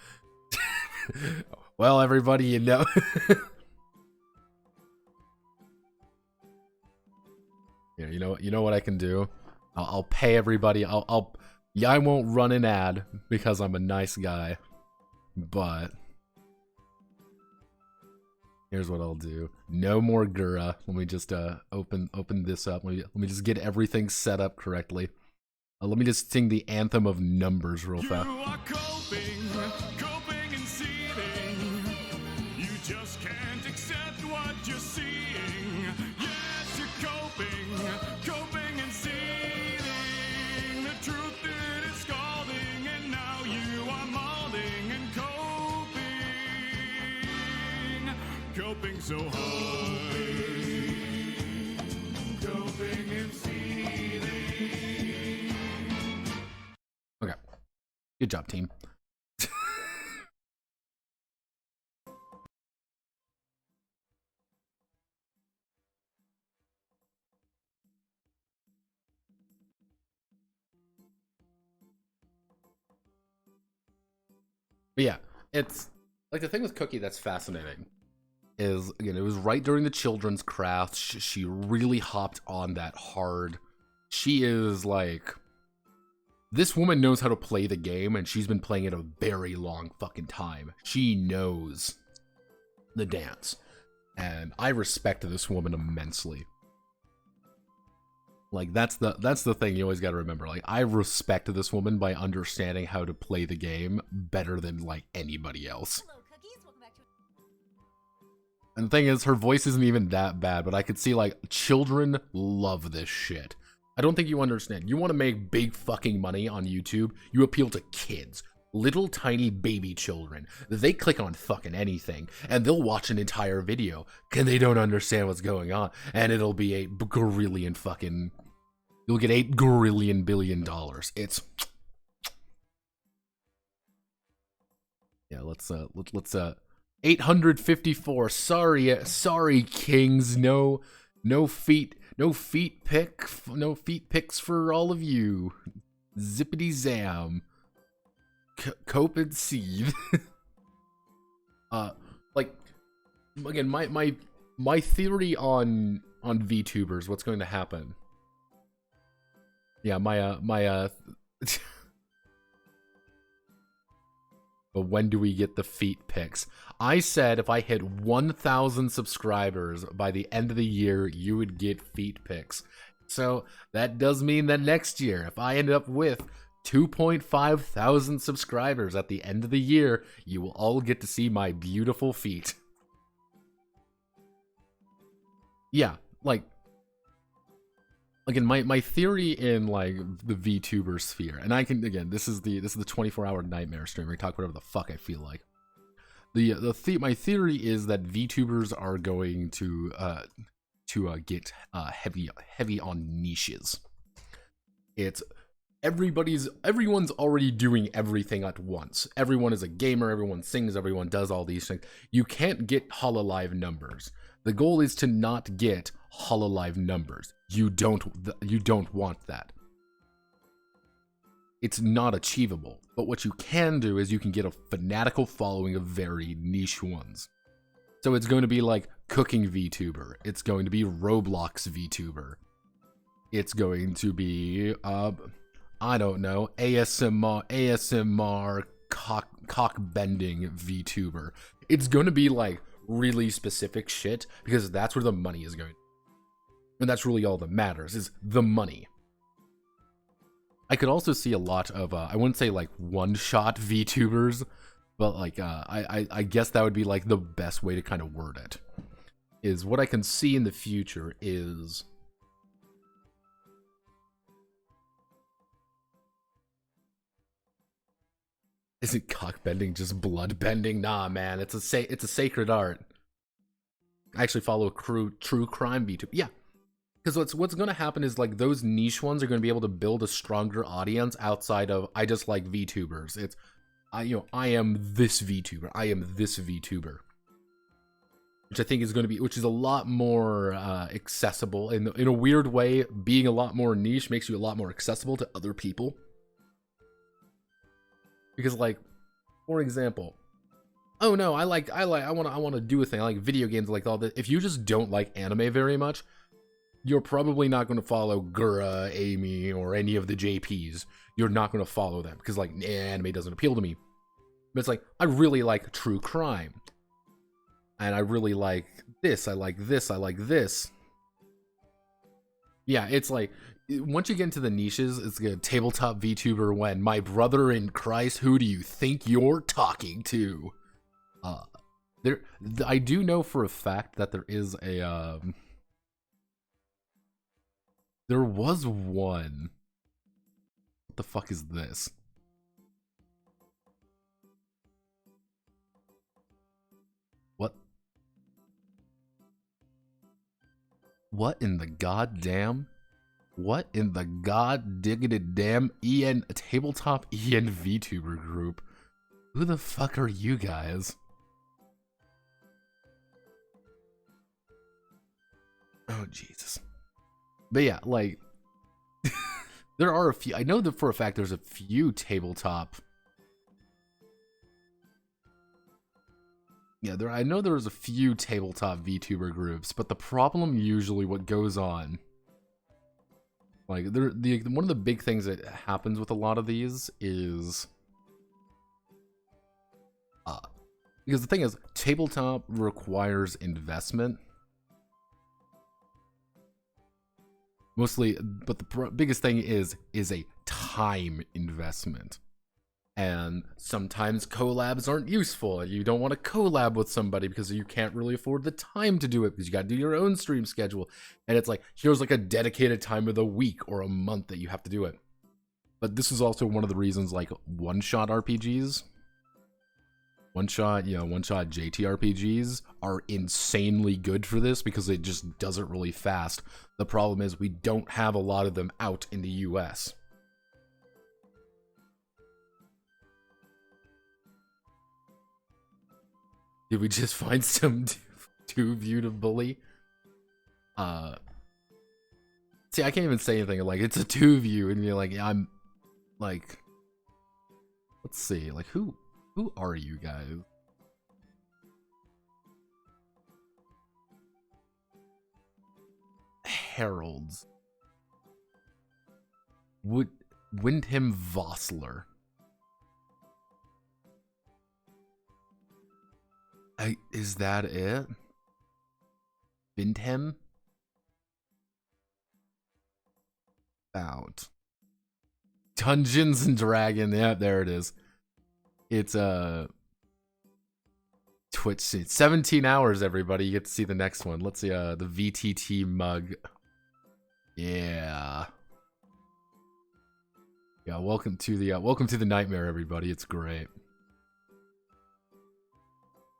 Well, everybody, you know. Yeah, you know what I can do? I'll pay everybody. Yeah, I won't run an ad because I'm a nice guy, but here's what I'll do. No more Gura. Let me just open this up. Let me just get everything set up correctly. Let me just sing the anthem of Numbers real fast. You are coping and seething. You just can't accept what you're seeing. Yes, you're coping and seething. The truth it is scalding, and now you are molding and coping so hard. Coping and seething. Okay. Good job, team. But yeah, it's like the thing with Cookie that's fascinating is, again, it was right during the children's craft. She really hopped on that hard. She is like, this woman knows how to play the game, and she's been playing it a very long fucking time. She knows the dance, and I respect this woman immensely. Like, that's the thing you always got to remember. Like, I respect this woman by understanding how to play the game better than, like, anybody else. Hello, cookies. Welcome back to... And the thing is, her voice isn't even that bad, but I could see, like, children love this shit. I don't think you understand. You want to make big fucking money on YouTube, you appeal to kids. Little tiny baby children. They click on fucking anything, and they'll watch an entire video, because they don't understand what's going on, and it'll be a grillion fucking... You'll get $8 billion. It's... Yeah, let's 854. Sorry, kings. No feet pics for all of you. Zippity zam. Cope and seed. Like, again, my theory on VTubers, what's going to happen. Yeah, but when do we get the feet pics? I said if I hit 1,000 subscribers by the end of the year, you would get feet pics. So that does mean that next year, if I end up with 2.5 thousand subscribers at the end of the year, you will all get to see my beautiful feet. Yeah, like, again, my theory in, like, the VTuber sphere, and I can, again, this is the 24-hour nightmare stream where I talk whatever the fuck I feel like. My theory is that VTubers are going to get heavy on niches. It's everyone's already doing everything at once. Everyone is a gamer, everyone sings, everyone does all these things. You can't get Hololive numbers. The goal is to not get Hololive numbers. You don't want that. It's not achievable. But what you can do is you can get a fanatical following of very niche ones. So it's going to be like cooking VTuber. It's going to be Roblox VTuber. It's going to be I don't know, ASMR cock bending VTuber. It's going to be like really specific shit because that's where the money is going. And that's really all that matters is the money. I could also see a lot of I wouldn't say like one-shot VTubers, but like I guess that would be like the best way to kind of word it. Is what I can see in the future is isn't cockbending just blood bending? Nah, man, it's a sacred art. I actually follow a true crime VTuber. Yeah, because what's going to happen is like those niche ones are going to be able to build a stronger audience outside of I just like VTubers. It's I am this VTuber. I am this VTuber, which I think is going to be a lot more accessible in a weird way. Being a lot more niche makes you a lot more accessible to other people. Because like, for example, oh no, I want to do a thing. I like video games, like all that. If you just don't like anime very much, you're probably not going to follow Gura, Amy, or any of the JPs. You're not going to follow them because like anime doesn't appeal to me. But it's like I really like true crime, and I really like this. I like this. I like this. Yeah, it's like once you get into the niches, it's a tabletop VTuber when my brother in Christ, who do you think you're talking to? I do know for a fact that there is a there was one. What the fuck is this? What? What in the goddamn? What in the god diggity damn tabletop EN VTuber group? Who the fuck are you guys? Oh Jesus. But yeah, like there are a few. I know that for a fact there's a few tabletop. Yeah, I know there's a few tabletop VTuber groups, but the problem usually what goes on, like one of the big things that happens with a lot of these is because the thing is tabletop requires investment. Mostly, but the biggest thing is a time investment. And sometimes collabs aren't useful, and you don't want to collab with somebody because you can't really afford the time to do it because you got to do your own stream schedule. And it's like, here's like a dedicated time of the week or a month that you have to do it. But this is also one of the reasons like one-shot RPGs, one-shot JTRPGs are insanely good for this because it just does it really fast. The problem is we don't have a lot of them out in the US. Did we just find some two view to bully? See, I can't even say anything like it's a 2 view and you're like, I'm like, let's see, like who are you guys? Heralds. Windham Vossler. Is that it? Windham? Found. Dungeons and Dragons. Yeah, there it is. It's Twitch scene. 17 hours, everybody. You get to see the next one. Let's see the VTT mug. Yeah. Yeah, welcome to the nightmare, everybody. It's great.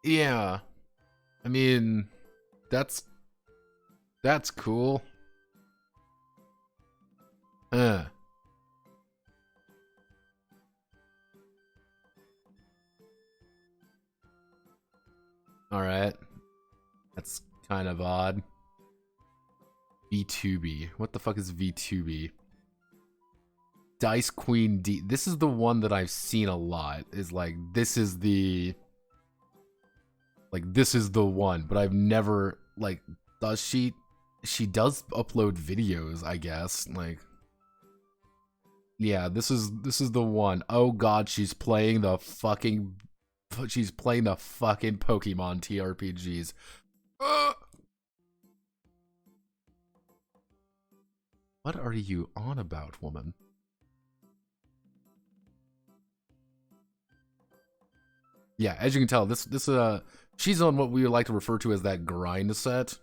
Yeah. I mean, that's cool. Alright. That's kind of odd. V2B. What the fuck is V2B? Dice Queen D. This is the one that I've seen a lot. Is like, this is the... Like, this is the one. But I've never, like, does she... She does upload videos, I guess. Like... Yeah, this is the one. Oh god, she's playing the fucking... She's playing the fucking Pokemon TRPGs. What are you on about, woman? Yeah, as you can tell, this she's on what we would like to refer to as that grind set.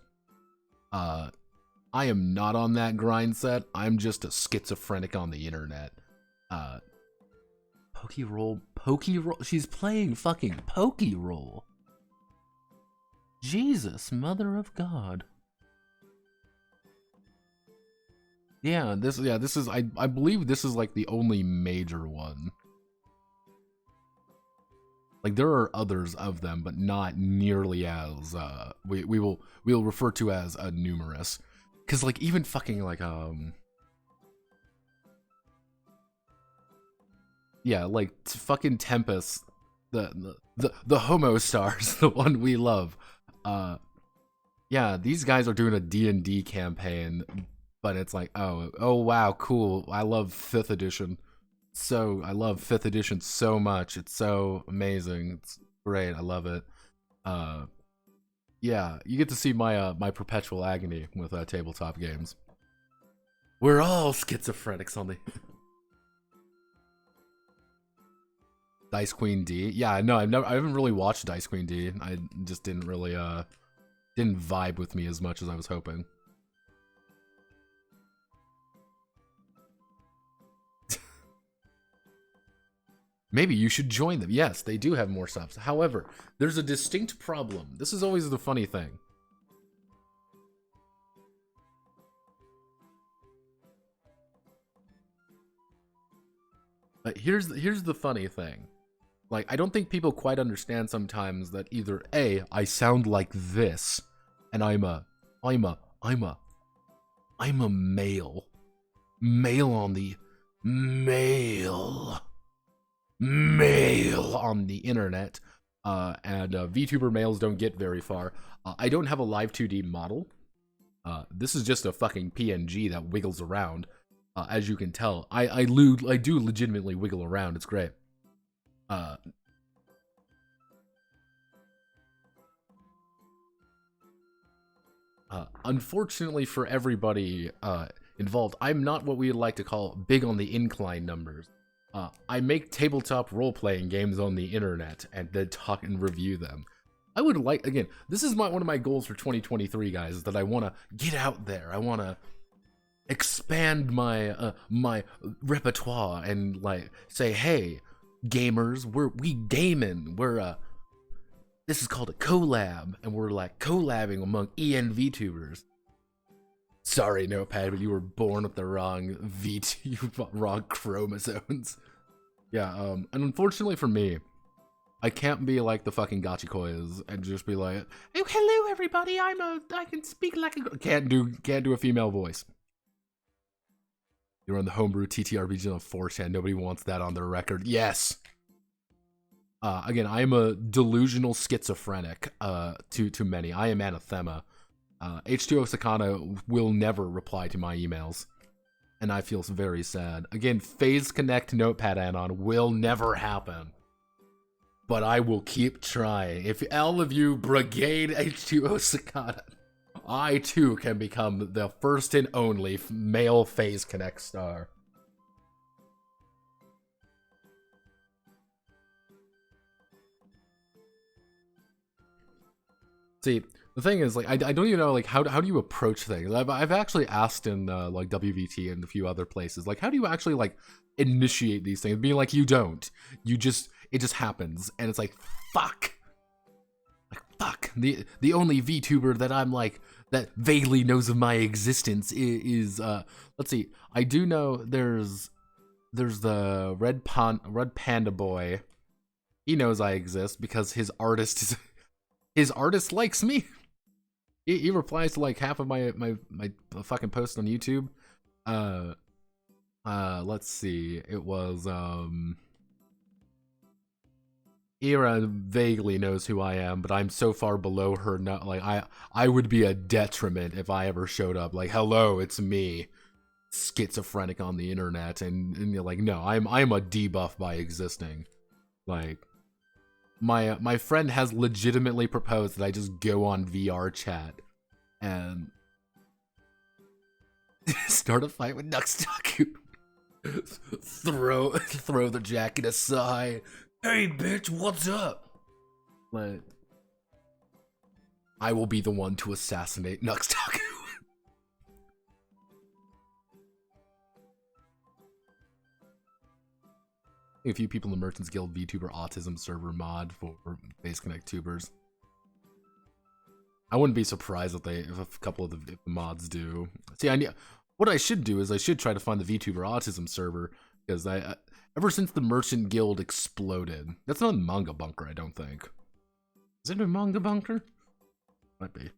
I am not on that grind set. I'm just a schizophrenic on the internet. Pokeroll. She's playing fucking Pokeroll. Jesus, mother of God. Yeah, this is I believe this is like the only major one. Like there are others of them, but not nearly as we'll refer to as numerous. Cause like even fucking like yeah, like fucking Tempest, the Homo Stars, the one we love. Yeah, these guys are doing a D&D campaign, but it's like, oh wow, cool. I love 5th edition. I love 5th edition so much. It's so amazing. It's great. I love it. Yeah, you get to see my my perpetual agony with tabletop games. We're all schizophrenics on the Dice Queen D. Yeah, no, I haven't really watched Dice Queen D. I just didn't really didn't vibe with me as much as I was hoping. Maybe you should join them. Yes, they do have more subs. However, there's a distinct problem. This is always the funny thing. But here's the funny thing. Like, I don't think people quite understand sometimes that either A, I sound like this, and I'm a male. Male on the male on the internet, and VTuber males don't get very far. I don't have a live 2D model. This is just a fucking PNG that wiggles around. As you can tell, I do legitimately wiggle around. It's great. Unfortunately for everybody involved, I'm not what we'd like to call big on the incline numbers. I make tabletop role-playing games on the internet and then talk and review them. I would like, again, this is one of my goals for 2023, guys, is that I want to get out there. I want to expand my my repertoire and like say, hey, gamers, we gaming. This is called a collab, and we're like collabing among EN VTubers. Sorry, Notepad, but you were born with the wrong wrong chromosomes. Yeah, and unfortunately for me, I can't be like the fucking Gachikoyas and just be like, oh, hello everybody, I can speak like a... Can't do a female voice. You're on the homebrew TTRPG on 4chan, nobody wants that on their record. Yes! Again, I am a delusional schizophrenic, to many. I am anathema. H2O Sakana will never reply to my emails, and I feel very sad. Again, Phase Connect Notepad add-on will never happen, but I will keep trying. If all of you brigade H2O Sakana, I too can become the first and only male Phase Connect star. See, the thing is, like, I don't even know, like, how do you approach things? I've actually asked in, like, WVT and a few other places, like, how do you actually, like, initiate these things? Being like, you don't. It just happens. And it's like, fuck. Like, fuck. The only VTuber that I'm, like, that vaguely knows of my existence is let's see. I do know there's the Red Panda Boy. He knows I exist because his artist is... his artist likes me. He replies to like half of my fucking posts on YouTube. Let's see. It was Ira vaguely knows who I am, but I'm so far below her. Not like I would be a detriment if I ever showed up. Like, hello, it's me, schizophrenic on the internet, and you're like, no, I'm a debuff by existing. Like, my friend has legitimately proposed that I just go on VR chat and start a fight with Nuxtaku. throw the jacket aside. Hey, bitch, what's up? Like, I will be the one to assassinate Nuxtaku. A few people in the Merchants Guild VTuber Autism server mod for Base Connect tubers. I wouldn't be surprised if a couple of the mods do. See, what I should do is I should try to find the VTuber Autism server, because ever since the Merchant Guild exploded, that's not a Manga Bunker, I don't think. Is it a Manga Bunker? Might be.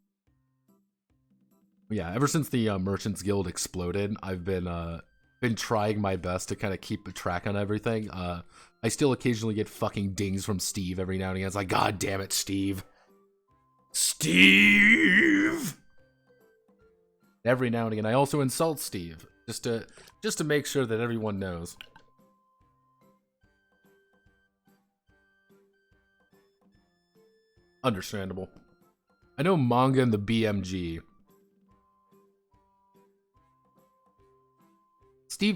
But yeah, ever since the Merchants Guild exploded, I've been trying my best to kind of keep a track on everything. I still occasionally get fucking dings from Steve every now and again. It's like, God damn it, Steve. Steve! Every now and again, I also insult Steve, just to make sure that everyone knows. Understandable. I know manga and the BMG.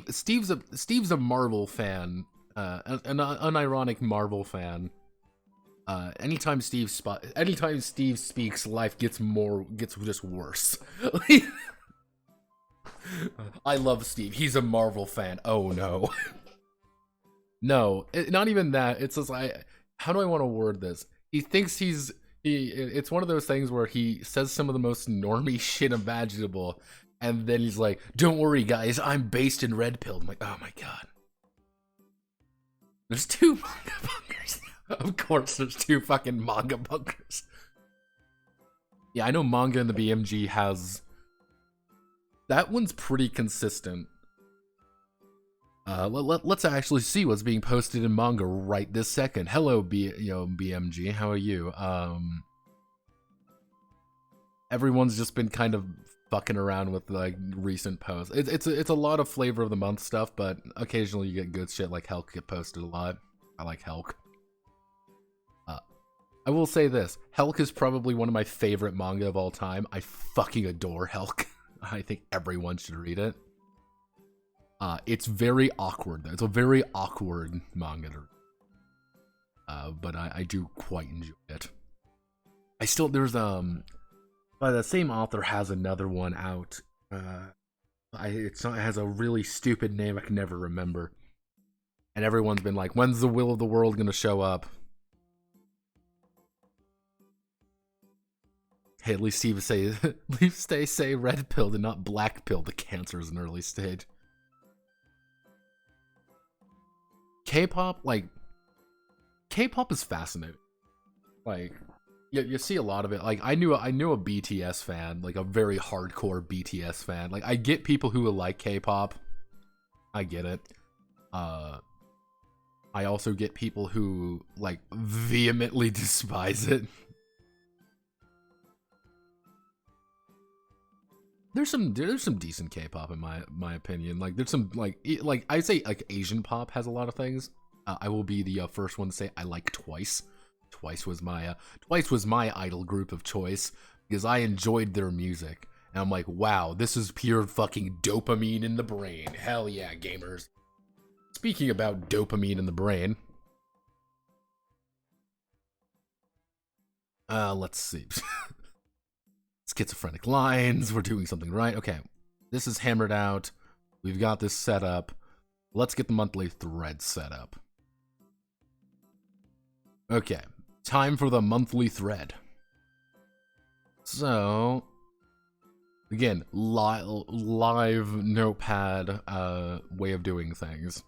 Steve's a Marvel fan, an unironic Marvel fan. Anytime Steve speaks, life gets just worse. I love Steve. He's a Marvel fan. Oh no. No, not even that. It's just how do I want to word this? He thinks it's one of those things where he says some of the most normie shit imaginable, and then he's like, "Don't worry, guys, I'm based in Red Pill." I'm like, oh my god. There's two manga bunkers. Of course, there's two fucking manga bunkers. Yeah, I know manga and the BMG has. That one's pretty consistent. Let's actually see what's being posted in manga right this second. Hello, BMG. How are you? Everyone's just been kind of fucking around with like recent posts. It's a lot of flavor of the month stuff, but occasionally you get good shit like Helk get posted a lot. I like Helk. I will say this: Helk is probably one of my favorite manga of all time. I fucking adore Helk. I think everyone should read it. It's very awkward though. It's a very awkward manga to read. But I do quite enjoy it. There's by the same author has another one out. It has a really stupid name I can never remember. And everyone's been like, when's the Will of the World gonna show up? Hey, at least Steve say red pill and not black pill. The cancer is an early stage. K-pop is fascinating. Like, you see a lot of it. Like, I knew a BTS fan, like a very hardcore BTS fan. Like, I get people who like K-pop. I get it. I also get people who like vehemently despise it. There's some decent K-pop in my opinion. Like there's some like I say like Asian pop has a lot of things. I will be the first one to say I like Twice. Twice was my idol group of choice because I enjoyed their music. And I'm like, wow, this is pure fucking dopamine in the brain. Hell yeah, gamers. Speaking about dopamine in the brain. Let's see. Schizophrenic lines. We're doing something right. Okay. This is hammered out. We've got this set up. Let's get the monthly thread set up. Okay. Time for the monthly thread. So, again, live Notepad way of doing things.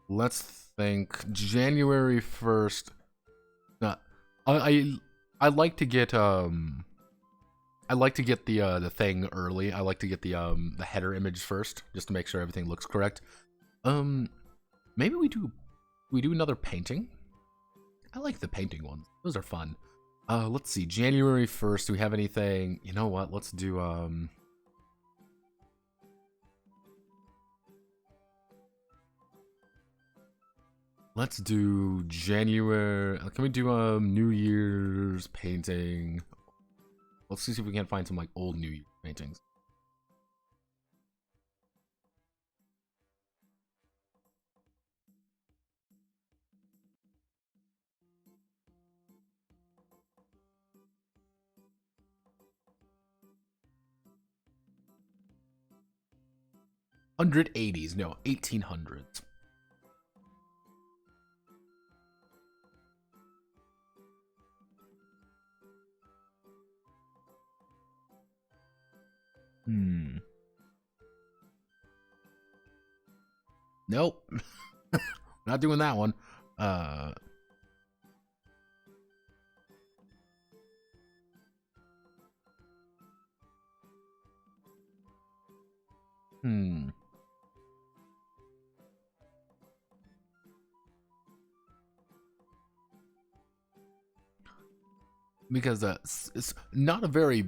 Let's think January 1st. I like to get the thing early. I like to get the header image first, just to make sure everything looks correct. Maybe we do another painting. I like the painting ones. Those are fun. Let's see. January 1st. Do we have anything? You know what? Let's do let's do January. Can we do New Year's painting? Let's see if we can find some like old New Year paintings. $180s, no, 1800s. Nope. Not doing that one. Because it's not a very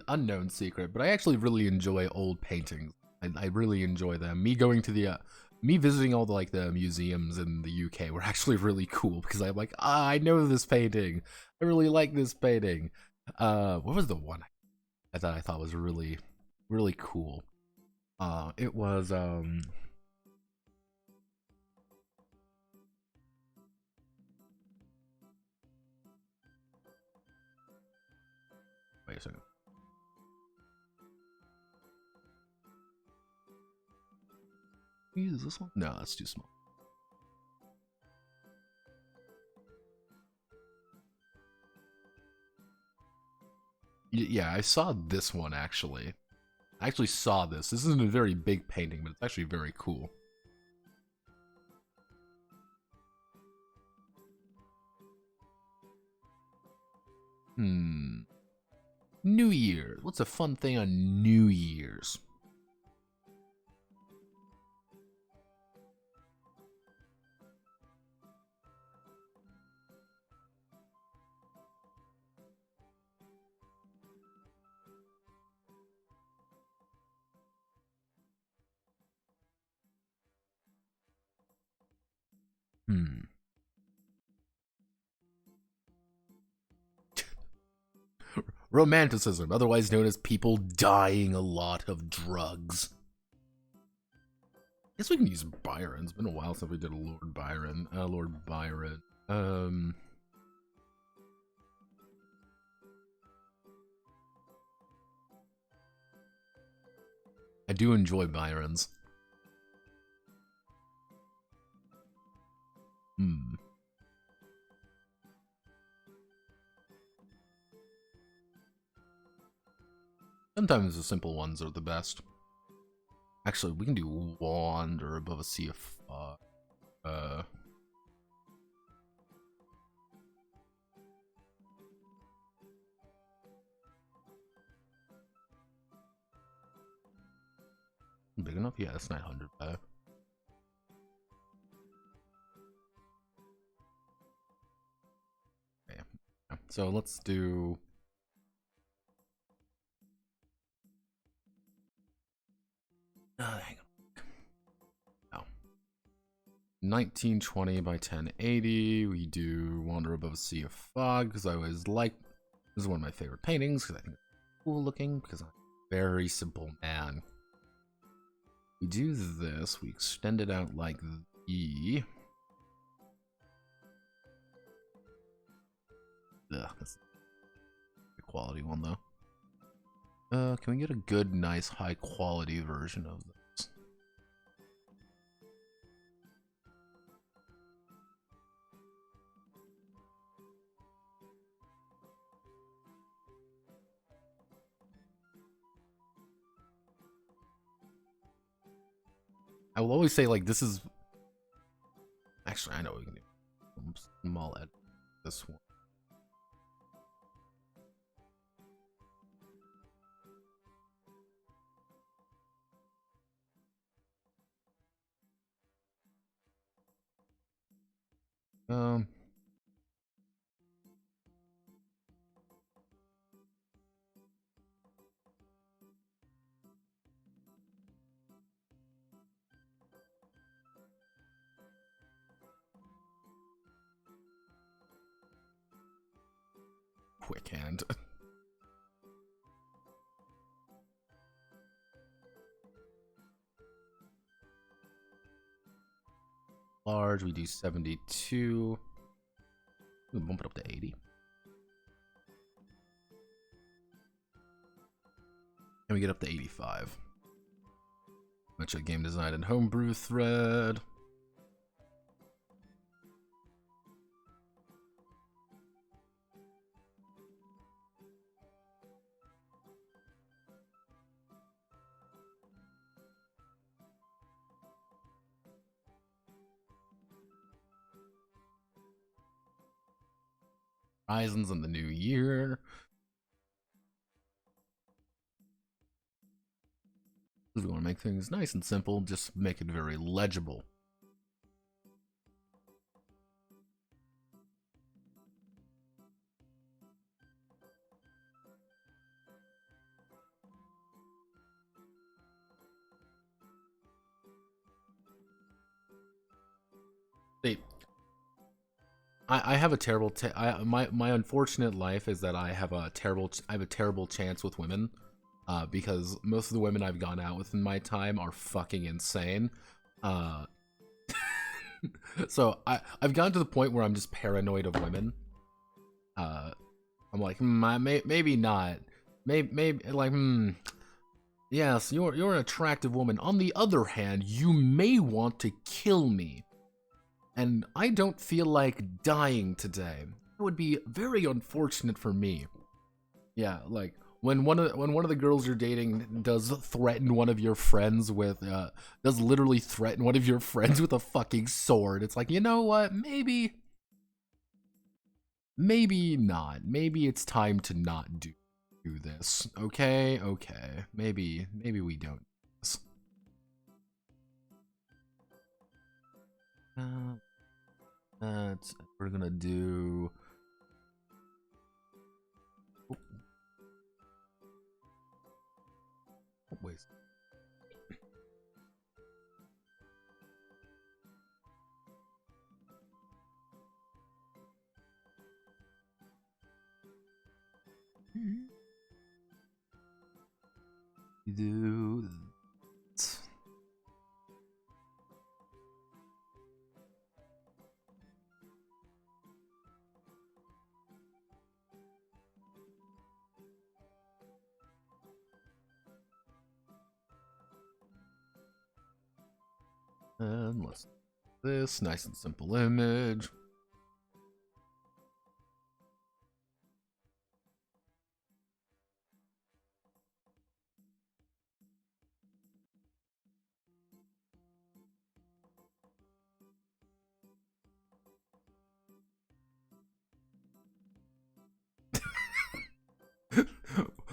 unknown secret, but I actually really enjoy old paintings. I really enjoy them. Me going to the me visiting all the like the museums in the UK were actually really cool because I'm like, I know this painting. I really like this painting. What was the one I thought was really cool? It was wait a second. Is this one? No, that's too small. Yeah, I saw this one actually. I actually saw this. This isn't a very big painting, but it's actually very cool. New Year. What's a fun thing on New Year's? Romanticism, otherwise known as people dying a lot of drugs. I guess we can use Byron. It's been a while since we did a Lord Byron. Lord Byron. I do enjoy Byron's. Sometimes the simple ones are the best. Actually, we can do Wander above a sea of fog. Big enough? Yeah, that's 900. Okay. So let's do... hang on. Oh. 1920 by 1080. We do Wander Above a Sea of Fog because I always like. This is one of my favorite paintings because I think it's cool looking because I'm a very simple man. We do this. We extend it out like the. Ugh, that's the quality one though. Can we get a good, nice, high quality version of this? I will always say, like, this is... Actually, I know what we can do. Small edit this one. Um. Quick hand. Large, we do 72. We'll bump it up to 80. And we get up to 85. Much of game design and homebrew thread. Horizons in the new year. We want to make things nice and simple, just make it very legible. See, I have a terrible my unfortunate life is that I have a terrible chance with women, because most of the women I've gone out with in my time are fucking insane. So I've gotten to the point where I'm just paranoid of women. I'm like, maybe not, maybe like, yes, you're an attractive woman. On the other hand, you may want to kill me. And I don't feel like dying today. It would be very unfortunate for me. Yeah, like when one of the girls you're dating does threaten one of your friends with does literally threaten one of your friends with a fucking sword. It's like, you know what? Maybe not. Maybe it's time to not do this. Okay? Okay. Maybe we don't do this. We're gonna do. Oh. Wait. Do. And let's do this nice and simple image.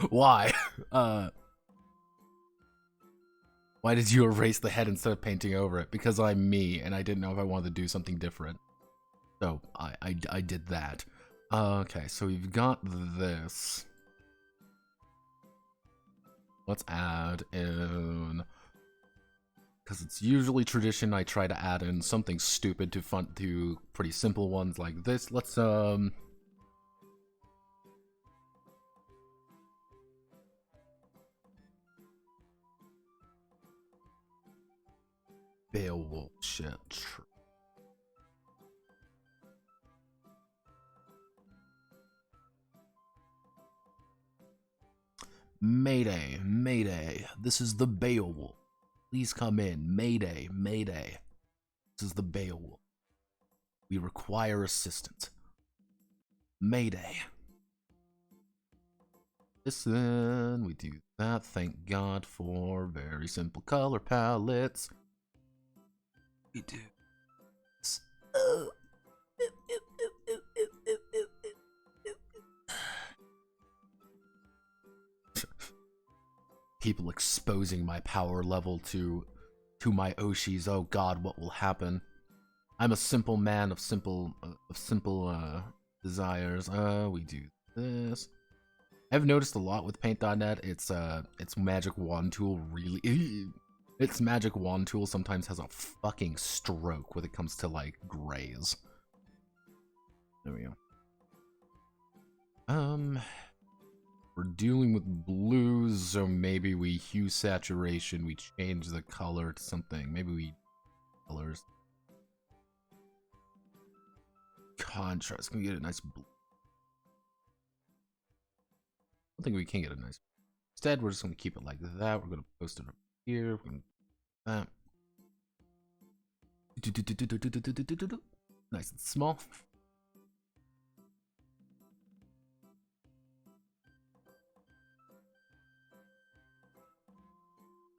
Why? Why did you erase the head instead of painting over it? Because I'm me, and I didn't know if I wanted to do something different. So, I did that. Okay, so we've got this. Let's add in... Because it's usually tradition, I try to add in something stupid to pretty simple ones like this. Let's, Beowulf shit. Mayday, mayday. This is the Beowulf. Please come in. Mayday, mayday. This is the Beowulf. We require assistance. Mayday. Listen, we do that. Thank God for very simple color palettes. We do. People exposing my power level to my Oshis. Oh God, what will happen? I'm a simple man of simple desires. We do this. I've noticed a lot with Paint.net. Its magic wand tool really. Its magic wand tool sometimes has a fucking stroke when it comes to like grays. There we go. We're dealing with blues, so maybe we hue saturation. We change the color to something. Maybe we colors. Contrast. Can we get a nice blue? I think we can get a nice. Instead, we're just going to keep it like that. We're going to post it up here. We're going to that. Nice and small.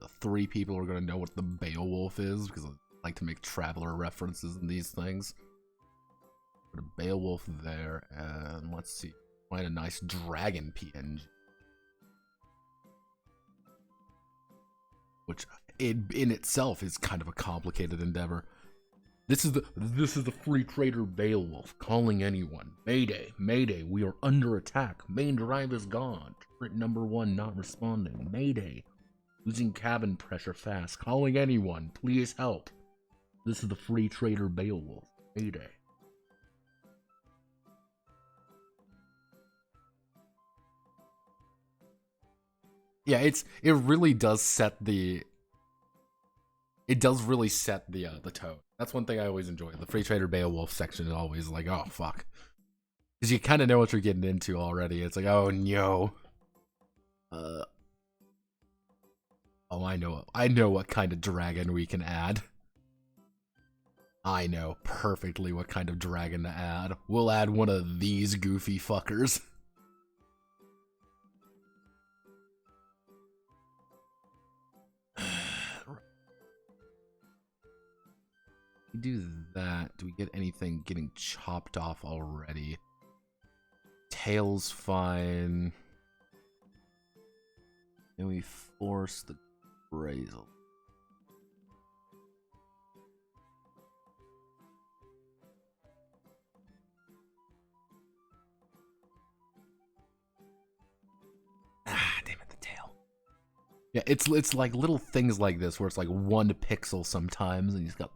The 3 people are going to know what the Beowulf is because I like to make traveler references in these things. Put a Beowulf there, and let's see. Find a nice dragon PNG. Which in itself is kind of a complicated endeavor. This is the free trader Beowulf calling anyone. Mayday, mayday, we are under attack. Main drive is gone. Turret number 1 not responding. Mayday. Losing cabin pressure fast. Calling anyone. Please help. This is the free trader Beowulf. Mayday. Yeah, it really does set the. It does really set the tone. That's one thing I always enjoy. The free trader Beowulf section is always like, oh fuck, because you kind of know what you're getting into already. It's like, oh no. Oh, I know what kind of dragon we can add. I know perfectly what kind of dragon to add. We'll add one of these goofy fuckers. We do that. Do we get anything getting chopped off already? Tail's fine. Can we force the Brazel? Ah, damn it, the tail. Yeah, it's like little things like this where it's like 1 pixel sometimes, and he's got.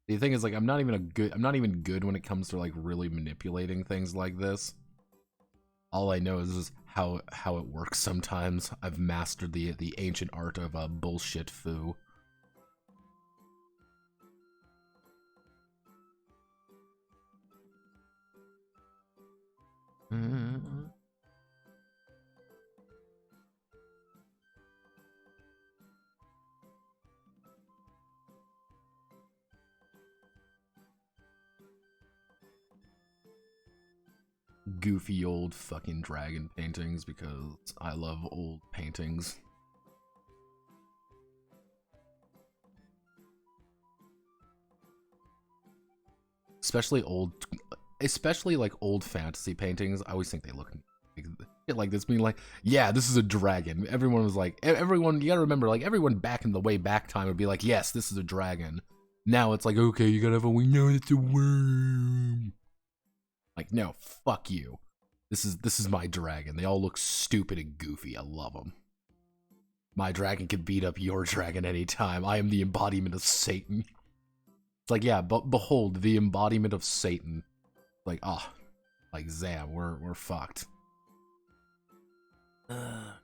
The thing is, like, I'm not even good when it comes to like really manipulating things like this. All I know is just how it works sometimes. I've mastered the ancient art of bullshit foo. Goofy old fucking dragon paintings because I love old paintings. Especially like old fantasy paintings. I always think they look like this, being like, yeah, this is a dragon. Everyone was like, everyone, you gotta remember, like, everyone back in the way back time would be like, yes, this is a dragon. Now it's like, okay, you gotta have we know it's a worm. Like, no, fuck you. This is my dragon. They all look stupid and goofy. I love them. My dragon can beat up your dragon anytime. I am the embodiment of Satan. It's like, yeah, but behold, the embodiment of Satan. Like, ah, like Zam, we're fucked. Oh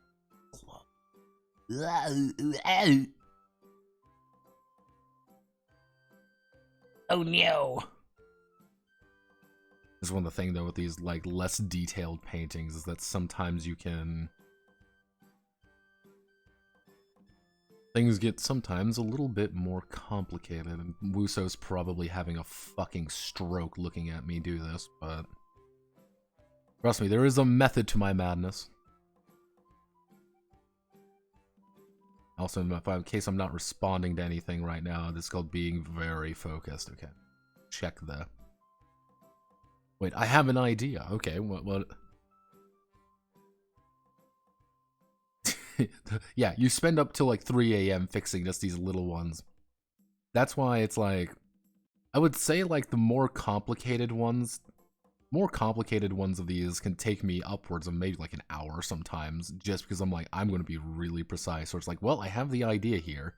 no. This is one of the things though with these like less detailed paintings is that sometimes you can things get sometimes a little bit more complicated, and Wuso's probably having a fucking stroke looking at me do this, but trust me, there is a method to my madness. Also, in case I'm not responding to anything right now, this is called being very focused. Okay. Check the... Wait, I have an idea. Okay, what? Yeah, you spend up till like 3 a.m. fixing just these little ones. That's why it's like, I would say like the more complicated ones of these can take me upwards of maybe like an hour sometimes, just because I'm like, I'm going to be really precise. So it's like, well, I have the idea here.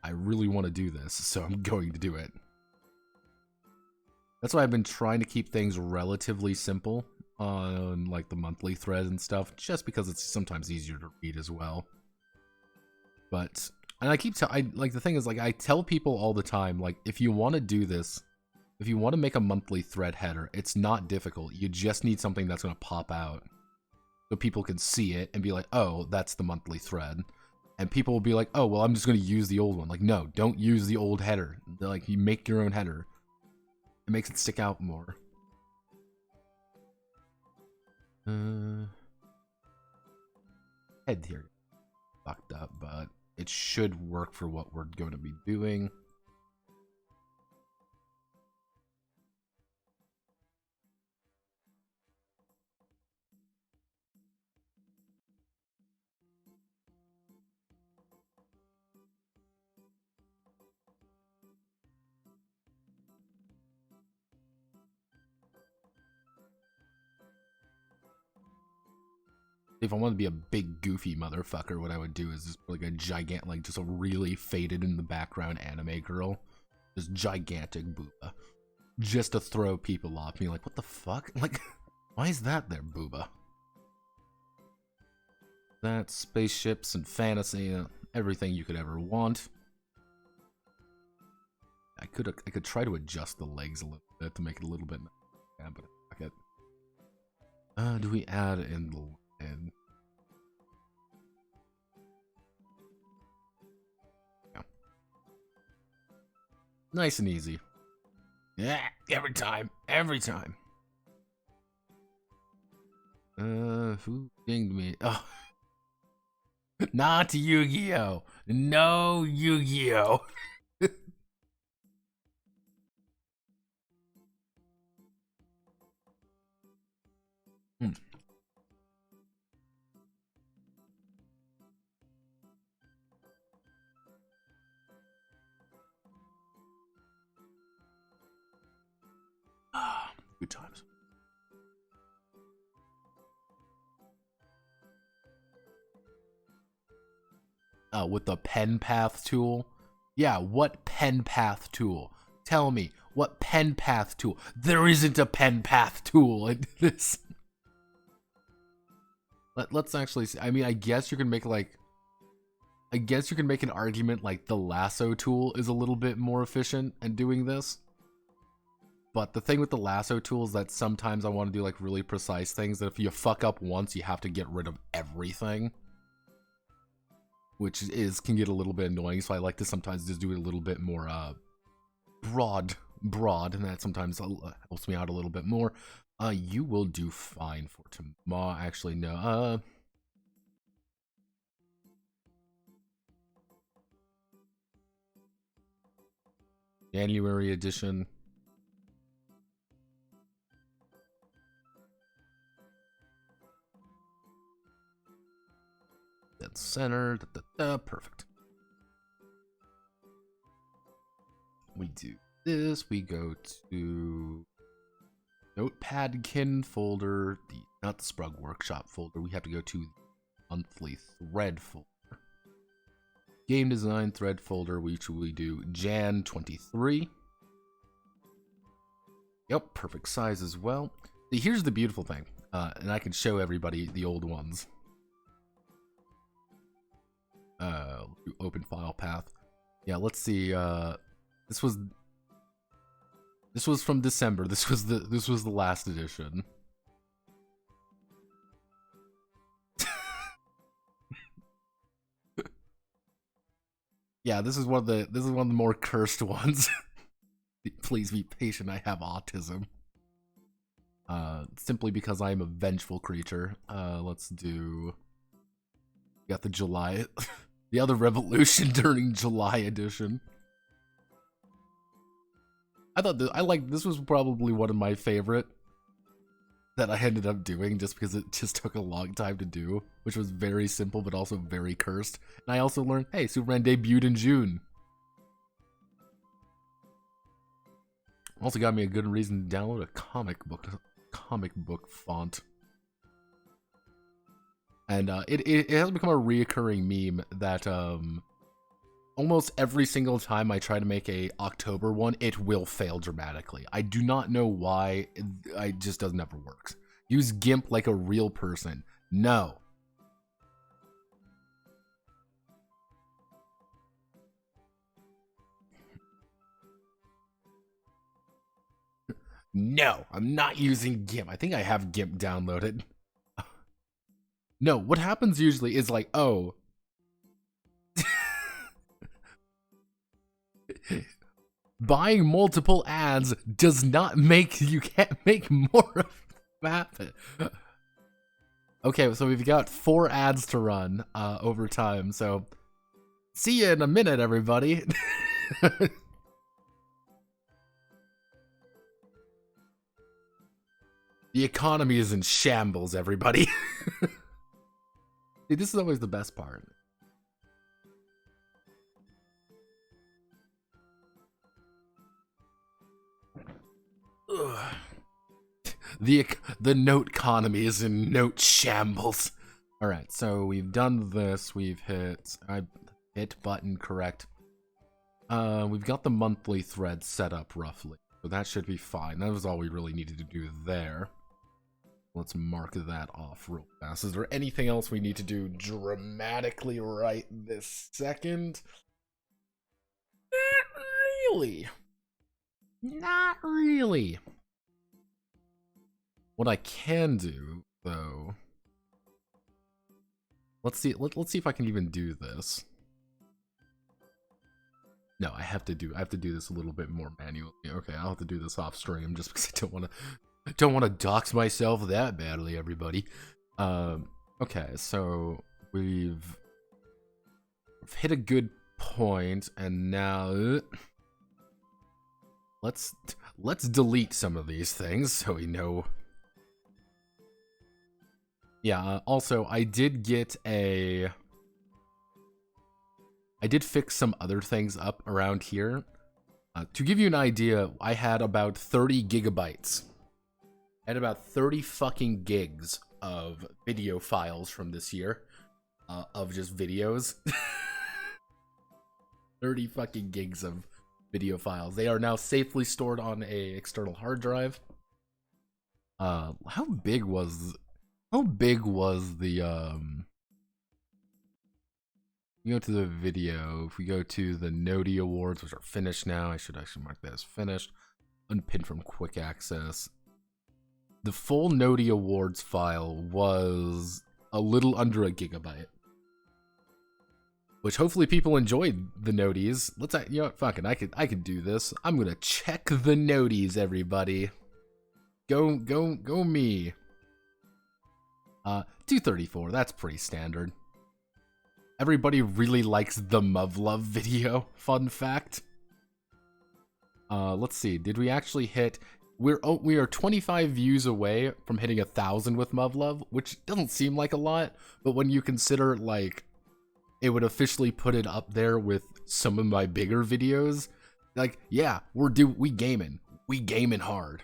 I really want to do this, so I'm going to do it. That's why I've been trying to keep things relatively simple on like the monthly thread and stuff, just because it's sometimes easier to read as well. But, and like the thing is, like, I tell people all the time, like, if you want to do this, if you want to make a monthly thread header, it's not difficult. You just need something that's going to pop out so people can see it and be like, oh, that's the monthly thread. And people will be like, oh, well, I'm just going to use the old one. Like, no, don't use the old header. They're like, you make your own header. It makes it stick out more. Head here. Fucked up, but it should work for what we're going to be doing. If I wanted to be a big goofy motherfucker, what I would do is just like a gigantic, like just a really faded in the background anime girl. Just gigantic booba. Just to throw people off me like, what the fuck? Like, why is that there, booba? That's spaceships and fantasy, everything you could ever want. I could try to adjust the legs a little bit to make it a little bit, yeah, but fuck it. Do we add in the and yeah. Nice and easy. Yeah, every time. Who dinged me? Oh, not Yu-Gi-Oh! No Yu-Gi-Oh! Good times. With the pen path tool? Yeah, what pen path tool? Tell me, what pen path tool? There isn't a pen path tool in this. Let's actually see. I mean, I guess you can make like, I guess you can make an argument like the lasso tool is a little bit more efficient in doing this. But the thing with the lasso tool is that sometimes I want to do like really precise things that if you fuck up once, you have to get rid of everything. Which can get a little bit annoying, so I like to sometimes just do it a little bit more broad, and that sometimes helps me out a little bit more. You will do fine for tomorrow. Actually, no. January edition. Dead center. Perfect. We do this. We go to Notepad kin folder, not the Sprug Workshop folder. We have to go to the monthly thread folder. Game design thread folder, which we do Jan 23. Yep, perfect size as well. Here's the beautiful thing, and I can show everybody the old ones. Do open file path. Yeah, let's see. This was from December. This was the last edition. Yeah, this is one of the more cursed ones. Please be patient. I have autism. Simply because I am a vengeful creature. Let's do. Got the July, the other revolution during July edition. I thought this was probably one of my favorite that I ended up doing just because it just took a long time to do, which was very simple but also very cursed. And I also learned, hey, Superman debuted in June. Also got me a good reason to download a comic book font. And it has become a reoccurring meme that almost every single time I try to make a October one, it will fail dramatically. I do not know why. It just does never works. Use GIMP like a real person. No. No, I'm not using GIMP. I think I have GIMP downloaded. No, what happens usually is like, oh, buying multiple ads does not make, you can't make more of them happen. Okay, so we've got 4 ads to run over time, so see you in a minute, everybody. The economy is in shambles, everybody. See, this is always the best part. Ugh. The note economy is in note shambles. All right, so we've done this. We've hit button correct. We've got the monthly thread set up roughly, so that should be fine. That was all we really needed to do there. Let's mark that off real fast. Is there anything else we need to do dramatically right this second? Not really. Not really. What I can do, though, let's see if I can even do this. No, I have to do this a little bit more manually. Okay, I'll have to do this off stream just because I don't want to dox myself that badly, everybody. Okay, so we've hit a good point, and now let's delete some of these things so we know. Yeah, also I did fix some other things up around here. To give you an idea, I had about 30 gigabytes. I had about 30 fucking gigs of video files from this year. Of just videos. 30 fucking gigs of video files. They are now safely stored on a external hard drive. How big was the you go to the video, if we go to the Noti Awards, which are finished now, I should actually mark that as finished. Unpinned from quick access. The full Noti Awards file was a little under a gigabyte. Which hopefully people enjoyed the Noties. Let's, you know what, fuck it, I could do this. I'm gonna check the Noties, everybody. Go me. 234, that's pretty standard. Everybody really likes the Muv-Love video, fun fact. Let's see, did we actually hit... We are 25 views away from hitting 1,000 with Muv-Love, which doesn't seem like a lot, but when you consider, like, it would officially put it up there with some of my bigger videos, like, yeah, we gaming hard.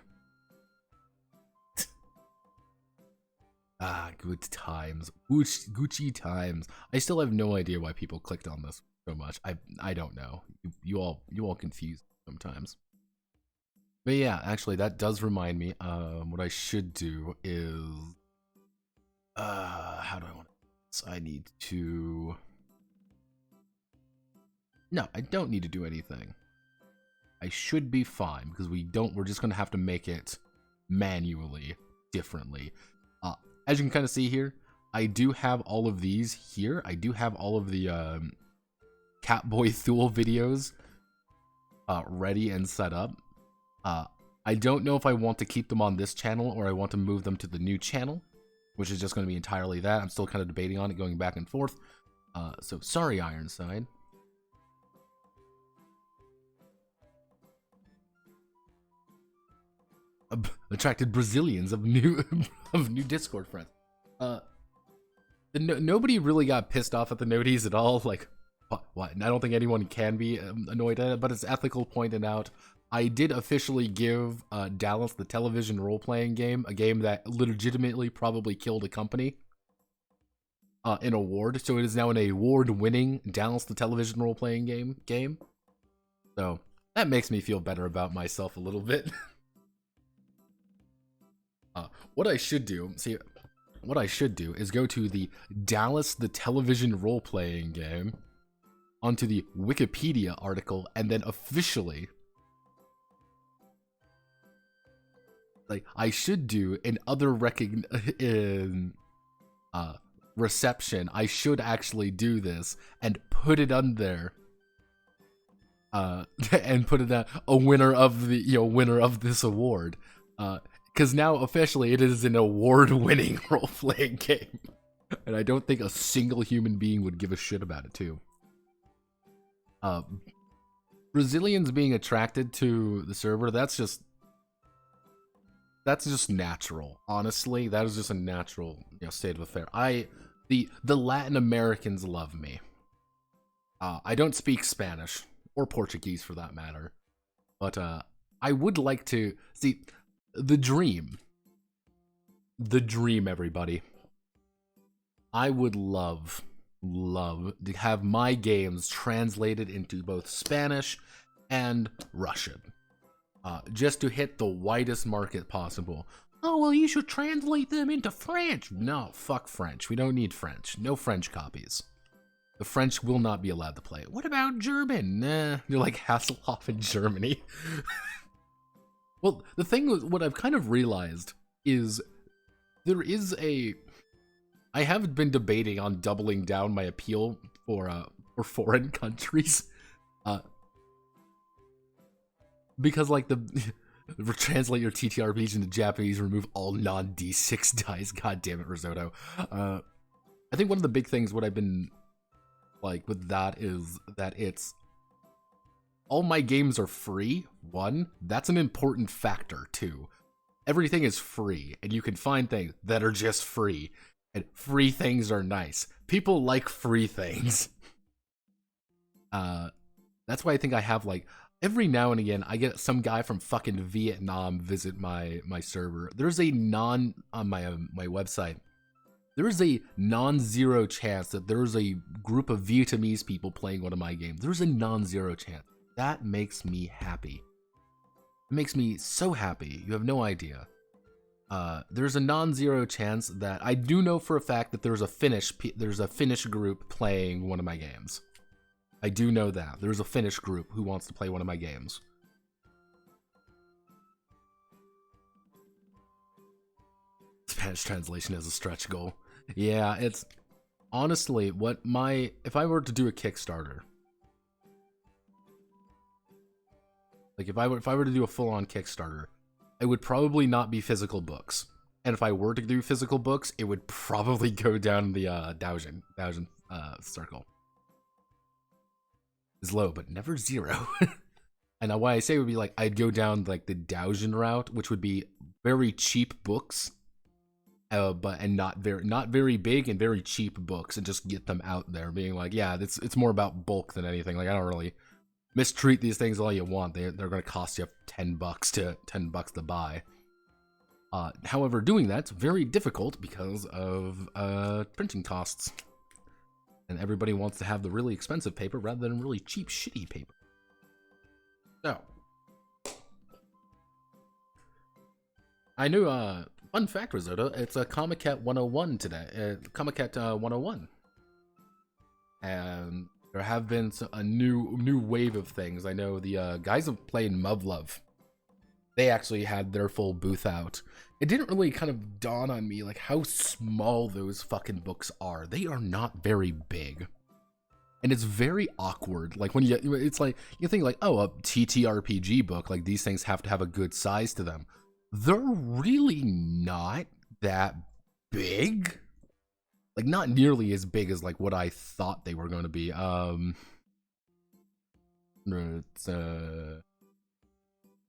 Ah, good times. Gucci times. I still have no idea why people clicked on this so much. I don't know. You all confused sometimes. But yeah, actually that does remind me, what I should do is how do I want this? I need to... No, I don't need to do anything. I should be fine because we're just gonna have to make it manually differently. As you can kind of see here, I do have all of these here. I do have all of the Catboy Thule videos ready and set up. I don't know if I want to keep them on this channel or I want to move them to the new channel, which is just going to be entirely that. I'm still kind of debating on it, going back and forth. So sorry, Ironside. attracted Brazilians of new of new Discord friends. Nobody really got pissed off at the noties at all. Like, what? I don't think anyone can be annoyed at it, but it's ethical pointed out. I did officially give Dallas, the television role-playing game, a game that legitimately probably killed a company, an award. So it is now an award-winning Dallas, the television role-playing game. So that makes me feel better about myself a little bit. What I should do is go to the Dallas, the television role-playing game, onto the Wikipedia article, and then officially, like, I should do in other reception, I should actually do this and put it on there. And put it a winner of the winner of this award. Because now officially it is an award-winning role-playing game. And I don't think a single human being would give a shit about it too. Brazilians being attracted to the server, that's just natural. Honestly, that is just a natural state of affair. The Latin Americans love me. I don't speak Spanish or Portuguese for that matter, but I would like to see the dream, everybody. I would love to have my games translated into both Spanish and Russian, just to hit the widest market possible. Oh, well, you should translate them into French. No, fuck French. We don't need French. No French copies. The French will not be allowed to play it. What about German? Nah, you're like Hasselhoff in Germany. Well, the thing with what I've kind of realized is there is I have been debating on doubling down my appeal for foreign countries, because like translate your TTRPGs into Japanese, remove all non-D6 dice. God damn it, Risotto. I think one of the big things what I've been like with that is that it's all my games are free. One, that's an important factor. Two, everything is free, and you can find things that are just free, and free things are nice. People like free things. That's why I think I have like every now and again I get some guy from fucking Vietnam visit my server. There's a on my website. There is a non-zero chance that there's a group of Vietnamese people playing one of my games. There's a non-zero chance. That makes me happy. It makes me so happy. You have no idea. There's a non-zero chance that I do know for a fact that there's a Finnish group playing one of my games. I do know that. There's a Finnish group who wants to play one of my games. Spanish translation is a stretch goal. Yeah, it's honestly if I were to do a Kickstarter, like if I were to do a full-on Kickstarter, it would probably not be physical books. And if I were to do physical books, it would probably go down the Daoujin circle. Is low, but never zero. And why I say it would be like I'd go down like the Daoujin route, which would be very cheap books. And not very big and very cheap books, and just get them out there, being like, yeah, it's more about bulk than anything. Like I don't really mistreat these things all you want. They're going to cost you $10 to buy. However, doing that's very difficult because of printing costs, and everybody wants to have the really expensive paper rather than really cheap, shitty paper. So, I knew fun fact, Risotto, it's a Comic Cat 101 today. Comic Cat 101. And there have been a new wave of things. I know the guys have played Muv-Love. They actually had their full booth out. It didn't really kind of dawn on me like how small those fucking books are. They are not very big. And it's very awkward. Like when it's like, you think like, oh, a TTRPG book, like these things have to have a good size to them. They're really not that big. Like not nearly as big as like what I thought they were going to be.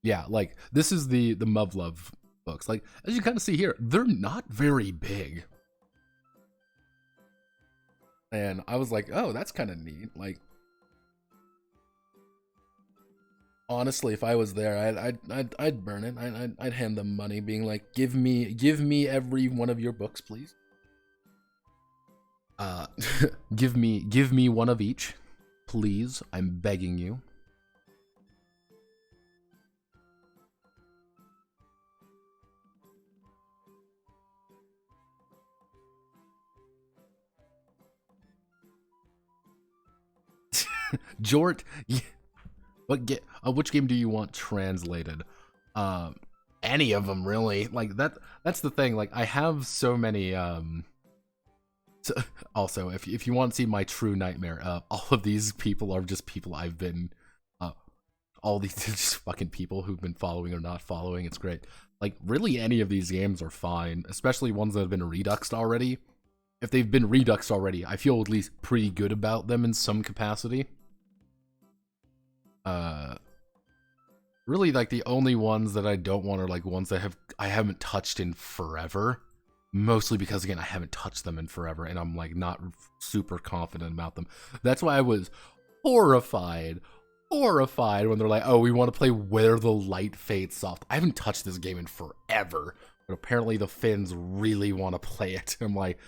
Yeah, like this is the Muv-Luv books. Like as you kind of see here, they're not very big. And I was like, oh, that's kind of neat. Like, honestly, if I was there, I'd burn it. I'd hand them money, being like, give me every one of your books, please. Give me one of each, please. I'm begging you. Jort, which game do you want translated? Any of them really. Like that's the thing. Like I have so many so, also if you want to see my true nightmare, all of these people are just people I've been all these just fucking people who've been following or not following. It's great. Like really any of these games are fine, especially ones that have been reduxed already. If they've been reduxed already, I feel at least pretty good about them in some capacity. Really, like the only ones that I don't want are like ones that I haven't touched in forever. Mostly because again, I haven't touched them in forever, and I'm like not super confident about them. That's why I was horrified when they're like, "Oh, we want to play Where the Light Fades Soft." I haven't touched this game in forever, but apparently the Finns really want to play it. I'm like.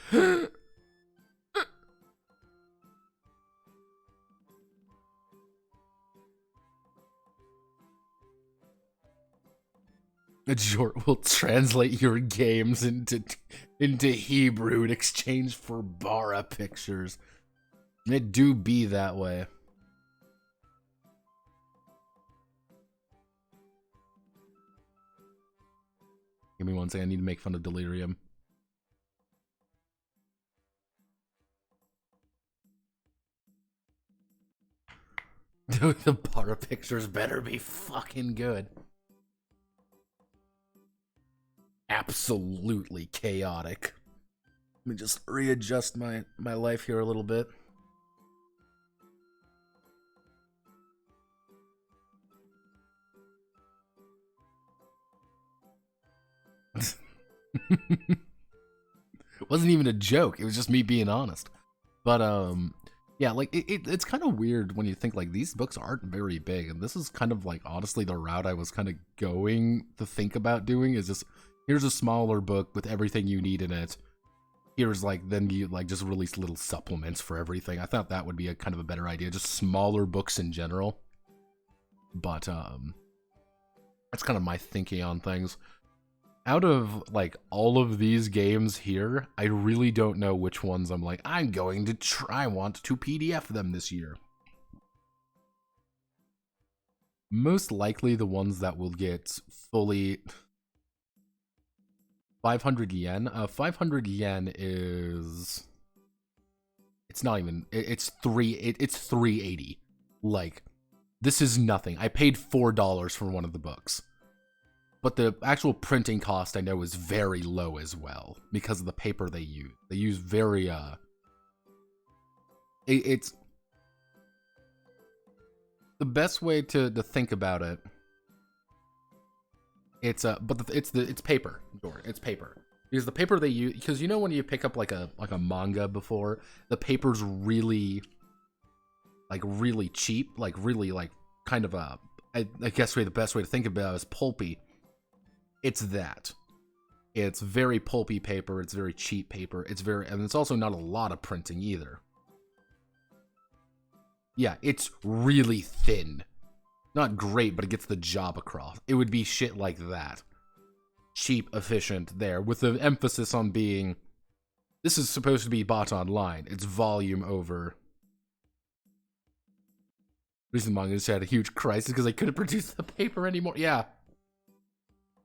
Jort will translate your games into Hebrew in exchange for Bara pictures. It do be that way. Give me one second, I need to make fun of Delirium. The Bara pictures better be fucking good. Absolutely chaotic. Let me just readjust my life here a little bit. It wasn't even a joke. It was just me being honest. But yeah, like it's kind of weird when you think like these books aren't very big, and this is kind of like honestly the route I was kind of going to think about doing is just here's a smaller book with everything you need in it. Here's like then you like just release little supplements for everything. I thought that would be a kind of a better idea, just smaller books in general. But that's kind of my thinking on things. Out of like all of these games here, I really don't know which ones I'm like I'm going to try. I want to PDF them this year. Most likely the ones that will get fully 500 yen. 500 yen is it's not even it's 380. Like this is nothing. I paid $4 for one of the books. But the actual printing cost I know is very low as well because of the paper they use. They use very it's the best way to think about it. It's it's paper, it's paper. Because the paper they use, because you know when you pick up like a manga before, the paper's really cheap, like really like kind of I guess the best way to think about it is pulpy. It's that. It's very pulpy paper, it's very cheap paper, and it's also not a lot of printing either. Yeah, it's really thin. Not great, but it gets the job across. It would be shit like that. Cheap, efficient there, with the emphasis on being, this is supposed to be bought online. It's volume over. Recent manga just had a huge crisis because they couldn't produce the paper anymore. Yeah.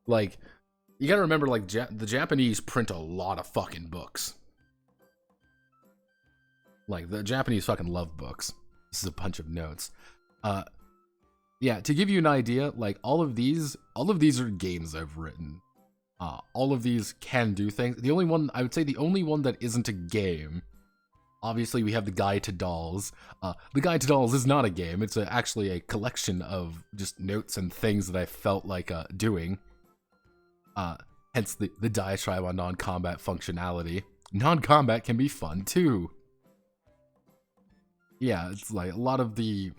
Like, you gotta remember, like, the Japanese print a lot of fucking books. Like, the Japanese fucking love books. This is a bunch of notes. Yeah, to give you an idea, like, all of these are games I've written. All of these can do things. The only one, I would say the only one that isn't a game Obviously, we have the Guide to Dolls. The Guide to Dolls is not a game. It's actually a collection of just notes and things that I felt like doing. Hence the diatribe on non-combat functionality. Non-combat can be fun too. Yeah, it's like a lot of the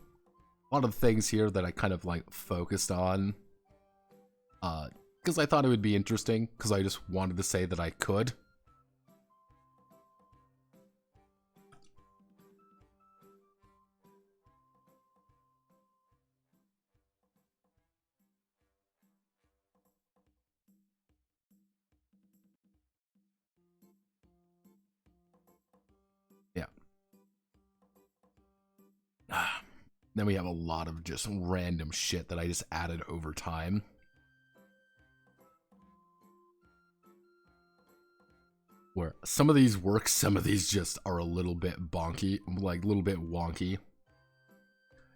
things here that I kind of like focused on. Because I thought it would be interesting. Because I just wanted to say that I could. Yeah. Then we have a lot of just random shit that I just added over time. Where some of these work, some of these just are a little bit bonky, like a little bit wonky.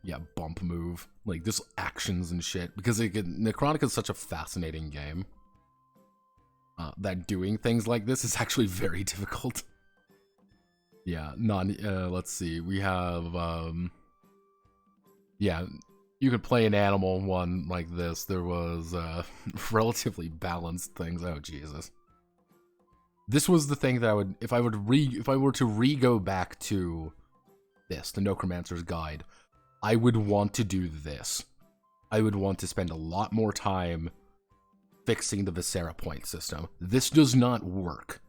Yeah, bump move, like just actions and shit. Because Necronica is such a fascinating game that doing things like this is actually very difficult. Yeah, let's see, we have, yeah, you could play an animal one like this. There was relatively balanced things. Oh, Jesus. This was the thing that I would, if I were to re-go back to this, the Necromancer's Guide, I would want to do this. I would want to spend a lot more time fixing the Viscera point system. This does not work.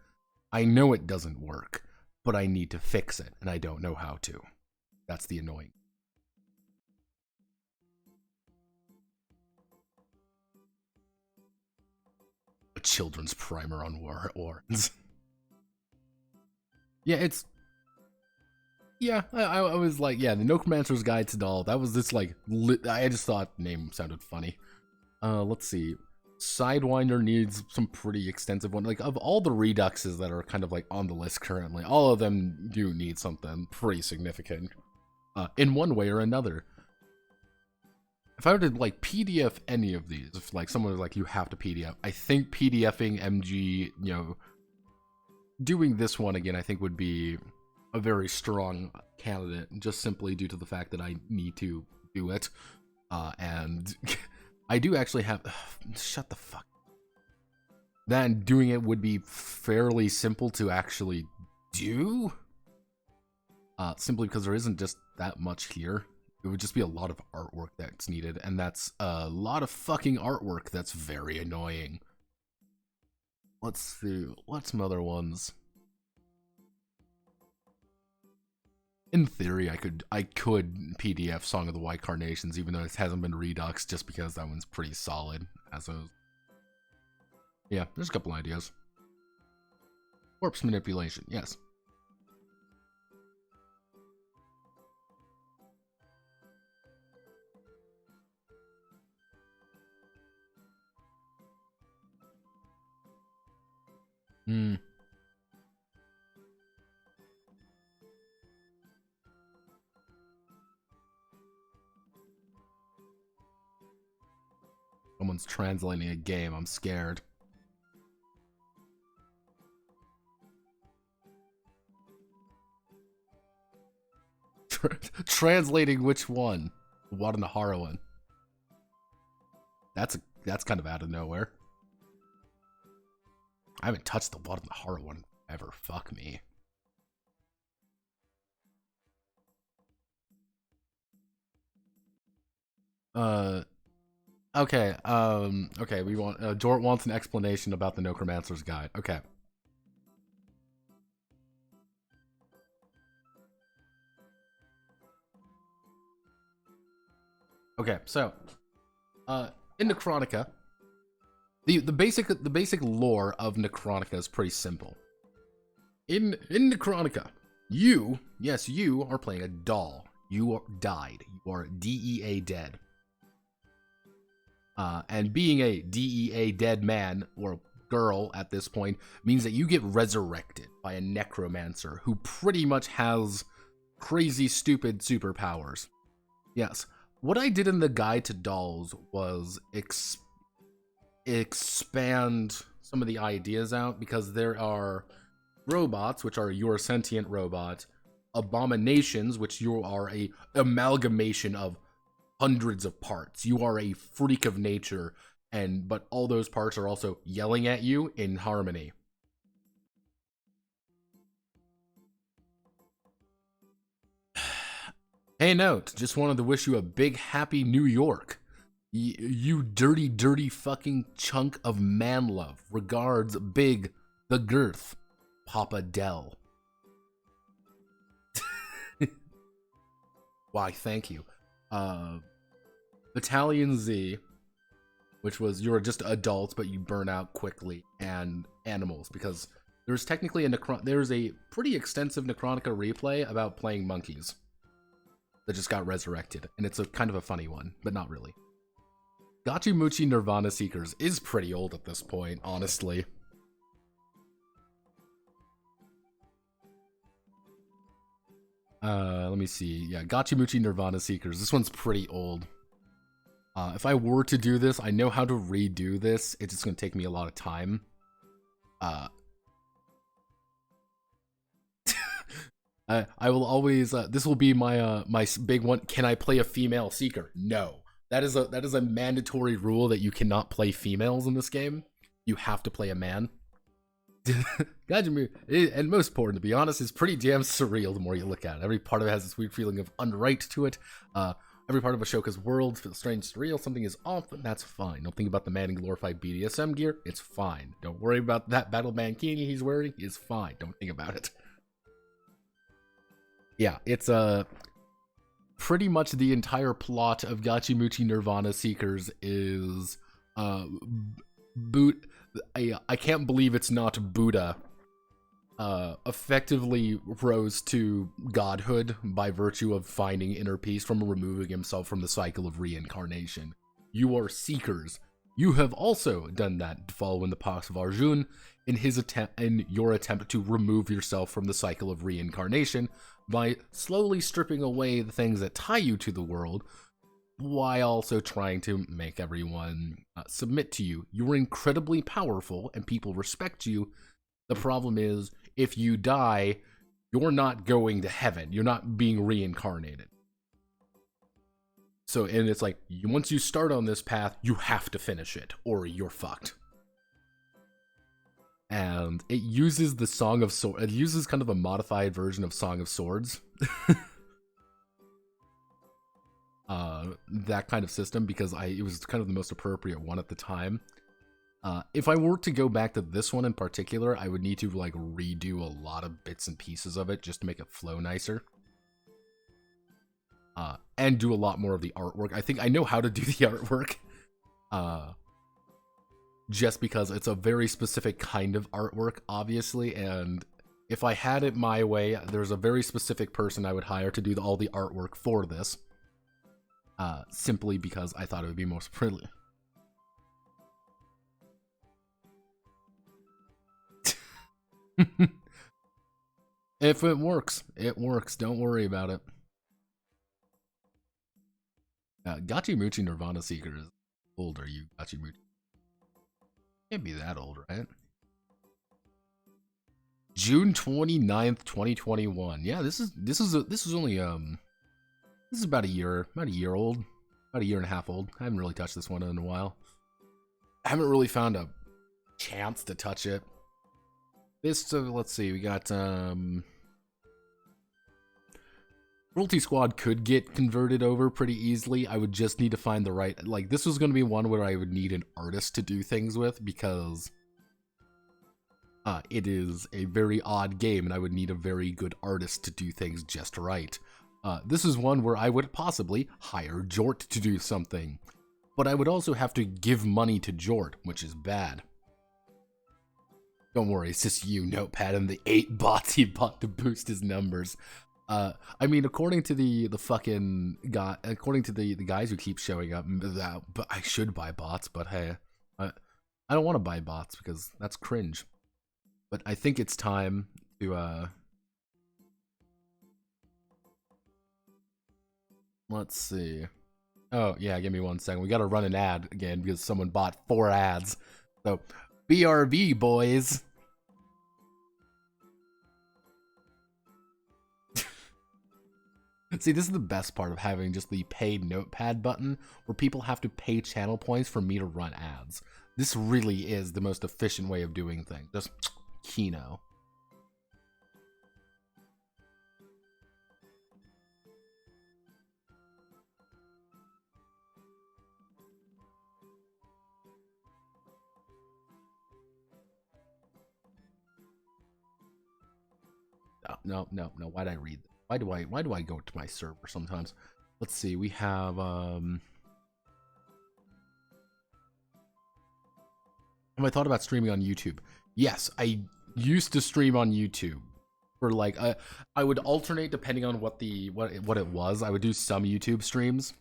I know it doesn't work, but I need to fix it, and I don't know how to. That's the annoying. A children's primer on Warrens. Yeah, it's... Yeah, I was like, yeah, the Necromancer's Guide to Doll. That was this, like, I just thought the name sounded funny. Let's see. Sidewinder needs some pretty extensive one. Like, of all the Reduxes that are kind of, like, on the list currently, all of them do need something pretty significant. In one way or another. If I were to, like, PDF any of these, if, like, someone was like, you have to PDF, I think PDFing MG, you know, doing this one again, I think would be a very strong candidate, just simply due to the fact that I need to do it. And I do actually have... Shut the fuck. Then doing it would be fairly simple to actually do. Simply because there isn't just that much here. It would just be a lot of artwork that's needed, and that's a lot of fucking artwork that's very annoying. Let's see, what's some other ones? In theory, I could PDF Song of the White Carnations, even though it hasn't been Redux, just because that one's pretty solid. Yeah, there's a couple ideas. Corpse manipulation, yes. Someone's translating a game, I'm scared. Translating which one? The Watanahara one. That's kind of out of nowhere. I haven't touched the Watanahara one ever. Fuck me. Okay, okay, we want, Jort wants an explanation about the Necromancer's Guide. Okay. Okay, so, in Necronica, the basic lore of Necronica is pretty simple. In Necronica, you are playing a doll. You are died. You are DEA dead. And being a DEA dead man or girl at this point means that you get resurrected by a necromancer who pretty much has crazy, stupid superpowers. Yes. What I did in the Guide to Dolls was expand some of the ideas out, because there are robots, which are your sentient robot, abominations, which you are a amalgamation of hundreds of parts. You are a freak of nature, but all those parts are also yelling at you in harmony. Hey, Note, just wanted to wish you a big happy New York. You dirty, dirty fucking chunk of man love. Regards, Big the Girth, Papa Dell. Why, thank you. Battalion Z, which was you're just adults, but you burn out quickly, and animals, because there's technically there's a pretty extensive Necronica replay about playing monkeys that just got resurrected, and it's a kind of a funny one, but not really. Gachimuchi Nirvana Seekers is pretty old at this point, honestly. Let me see. Yeah, Gachimuchi Nirvana Seekers. This one's pretty old. If I were to do this, I know how to redo this. It's just going to take me a lot of time. I will always. This will be my my big one. Can I play a female seeker? No. That is a mandatory rule that you cannot play females in this game. You have to play a man. And most important, to be honest, is pretty damn surreal the more you look at it. Every part of it has this weird feeling of unright to it. Every part of Ashoka's world feels strange, surreal. Something is off, and that's fine. Don't think about the man in glorified BDSM gear. It's fine. Don't worry about that battle mankini he's wearing. It's fine. Don't think about it. Yeah, it's pretty much the entire plot of Gachimuchi Nirvana Seekers is I can't believe it's not Buddha effectively rose to godhood by virtue of finding inner peace from removing himself from the cycle of reincarnation. You are seekers. You have also done that following the path of Arjun in your attempt to remove yourself from the cycle of reincarnation by slowly stripping away the things that tie you to the world, while also trying to make everyone submit to you. You are incredibly powerful, and people respect you. The problem is, if you die, you're not going to heaven. You're not being reincarnated. So, and it's like, once you start on this path, you have to finish it, or you're fucked. And it uses the Song of Swords. It uses kind of a modified version of Song of Swords. That kind of system, because it was kind of the most appropriate one at the time. If I were to go back to this one in particular, I would need to like redo a lot of bits and pieces of it just to make it flow nicer. And do a lot more of the artwork. I think I know how to do the artwork. Just because it's a very specific kind of artwork, obviously, and if I had it my way, there's a very specific person I would hire to do all the artwork for this. Simply because I thought it would be most pretty. If it works, it works. Don't worry about it. Gachimuchi Nirvana Seeker is old, are you, Gachimuchi? Can't be that old, right? June 29th, 2021. Yeah, this is only this is about a year old. About a year and a half old. I haven't really touched this one in a while. I haven't really found a chance to touch it. This let's see, we got Cruelty Squad could get converted over pretty easily. I would just need to find the right... Like, this was going to be one where I would need an artist to do things with, because it is a very odd game, and I would need a very good artist to do things just right. This is one where I would possibly hire Jort to do something, but I would also have to give money to Jort, which is bad. Don't worry, it's just you, Notepad, and the 8 bots he bought to boost his numbers. I mean, according to the fucking guy, according to the guys who keep showing up, but I should buy bots, but hey, I don't want to buy bots because that's cringe. But I think it's time to, let's see. Oh, yeah, give me 1 second. We gotta run an ad again because someone bought 4 ads. So, BRB, boys. See, this is the best part of having just the paid Notepad button, where people have to pay channel points for me to run ads. This really is the most efficient way of doing things. Just Kino. No. Why'd I read that? Why do I go to my server sometimes? Let's see. We have Have I thought about streaming on YouTube? Yes, I used to stream on YouTube for like I would alternate depending on what it was. I would do some YouTube streams.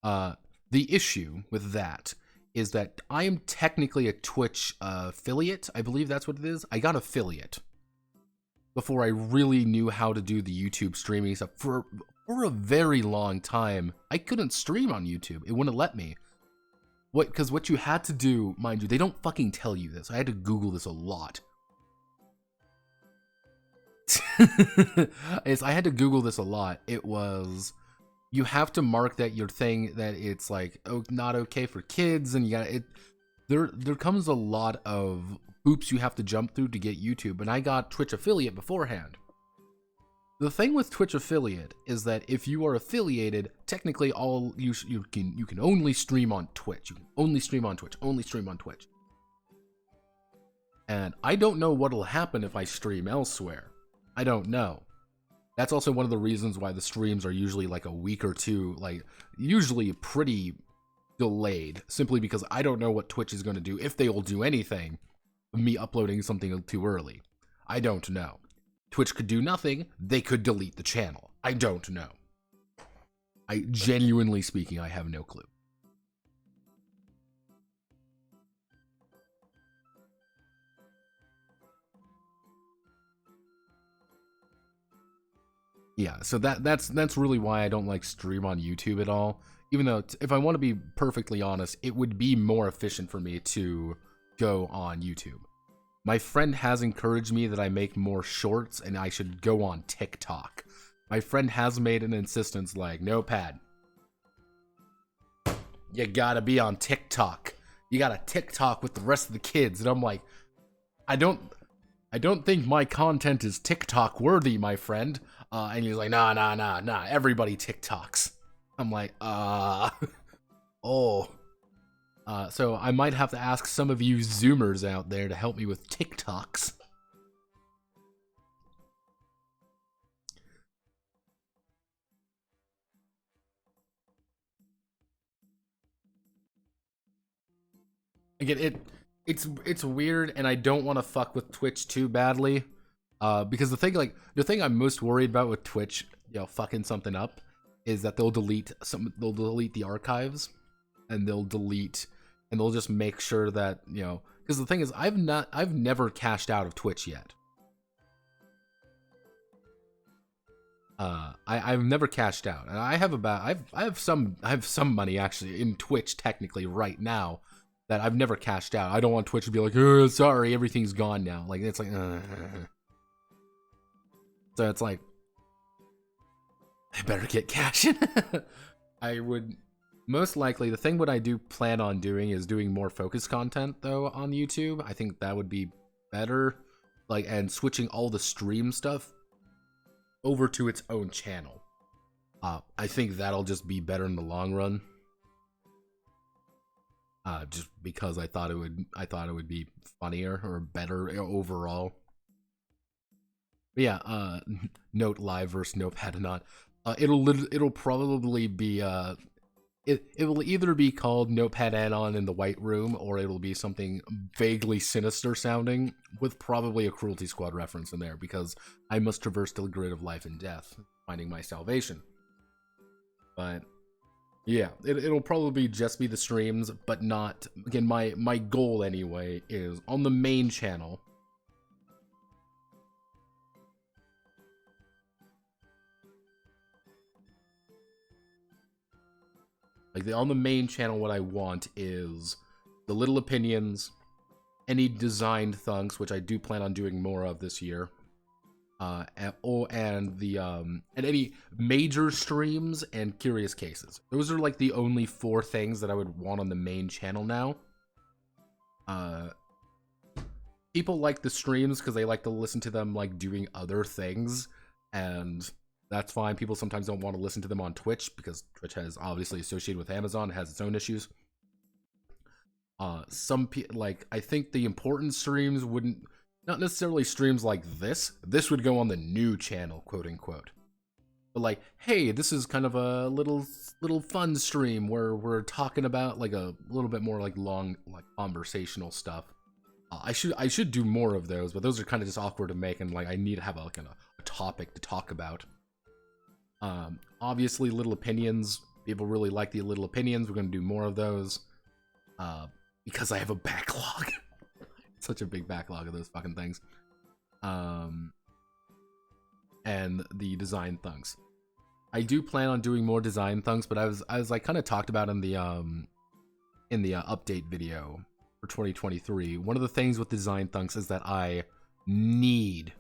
The issue with that is that I am technically a Twitch affiliate. I believe that's what it is. I got affiliate before I really knew how to do the YouTube streaming stuff. For a very long time, I couldn't stream on YouTube. It wouldn't let me. Because what you had to do, mind you, they don't fucking tell you this. I had to Google this a lot. I had to Google this a lot. It was, you have to mark that your thing, that it's like, oh, not okay for kids, and you got it. There comes a lot of hoops you have to jump through to get YouTube, and I got Twitch affiliate beforehand. The thing with Twitch affiliate is that if you are affiliated, technically all you can only stream on Twitch. You can only stream on Twitch. Only stream on Twitch. And I don't know what'll happen if I stream elsewhere. I don't know. That's also one of the reasons why the streams are usually like a week or two, like usually pretty delayed, simply because I don't know what Twitch is going to do, if they will do anything, me uploading something too early. I don't know. Twitch could do nothing. They could delete the channel. I don't know. I genuinely speaking, I have no clue. Yeah, so that's really why I don't like stream on YouTube at all. Even though, if I want to be perfectly honest, it would be more efficient for me to go on YouTube. My friend has encouraged me that I make more shorts and I should go on TikTok. My friend has made an insistence like, Notepad, you gotta be on TikTok. You gotta TikTok with the rest of the kids. And I'm like, I don't think my content is TikTok worthy, my friend. And he's like, nah, everybody TikToks. I'm like, oh. So I might have to ask some of you Zoomers out there to help me with TikToks. Again, it's weird, and I don't want to fuck with Twitch too badly. Because the thing I'm most worried about with Twitch, fucking something up, is that they'll delete the archives, and they'll just make sure that, because the thing is, I've never cashed out of Twitch yet. I've never cashed out, and I have some money actually in Twitch technically right now that I've never cashed out. I don't want Twitch to be like, oh, sorry, everything's gone now. Like, it's like, so it's like, I better get cash in. I would most likely, the thing what I do plan on doing is doing more focus content though on YouTube. I think that would be better, like, and switching all the stream stuff over to its own channel. I think that'll just be better in the long run. Just because I thought it would be funnier or better overall. But yeah, Note Live versus Notepad or not. It'll probably be it will either be called Notepad Anon in the White Room, or it'll be something vaguely sinister sounding with probably a Cruelty Squad reference in there, because I must traverse the grid of life and death, finding my salvation. But yeah, it'll probably just be the streams, but not, again, my goal anyway is on the main channel. Like, on the main channel, what I want is the little opinions, any designed thunks, which I do plan on doing more of this year. and any major streams and curious cases. Those are like the only 4 things that I would want on the main channel now. People like the streams because they like to listen to them like doing other things, and that's fine. People sometimes don't want to listen to them on Twitch because Twitch has obviously associated with Amazon, has its own issues. Some people, like, I think the important streams wouldn't, not necessarily streams like this. This would go on the new channel, quote unquote. But like, hey, this is kind of a little fun stream where we're talking about like a little bit more like long, like conversational stuff. I should do more of those, but those are kind of just awkward to make, and like I need to have a topic to talk about. Obviously, little opinions. People really like the little opinions. We're gonna do more of those. Because I have a backlog. Such a big backlog of those fucking things. And the design thunks. I do plan on doing more design thunks, but I was like kind of talked about in the update video for 2023. One of the things with design thunks is that I need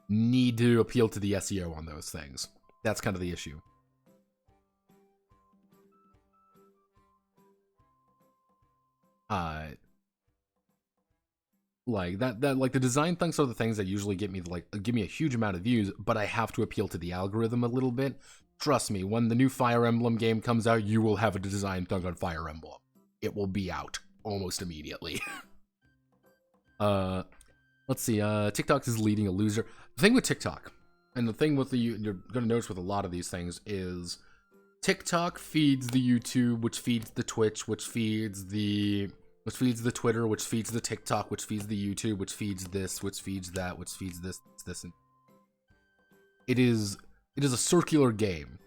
to appeal to the SEO on those things. That's kind of the issue. Like that like the design thunks are the things that usually give me a huge amount of views, but I have to appeal to the algorithm a little bit. Trust me, when the new Fire Emblem game comes out, you will have a design thunk on Fire Emblem. It will be out almost immediately. Let's see, TikTok is leading a loser. The thing with TikTok, and the thing with you're gonna notice with a lot of these things is TikTok feeds the YouTube, which feeds the Twitch, which feeds the Twitter, which feeds the TikTok, which feeds the YouTube, which feeds this, which feeds that, which feeds this, and it is a circular game.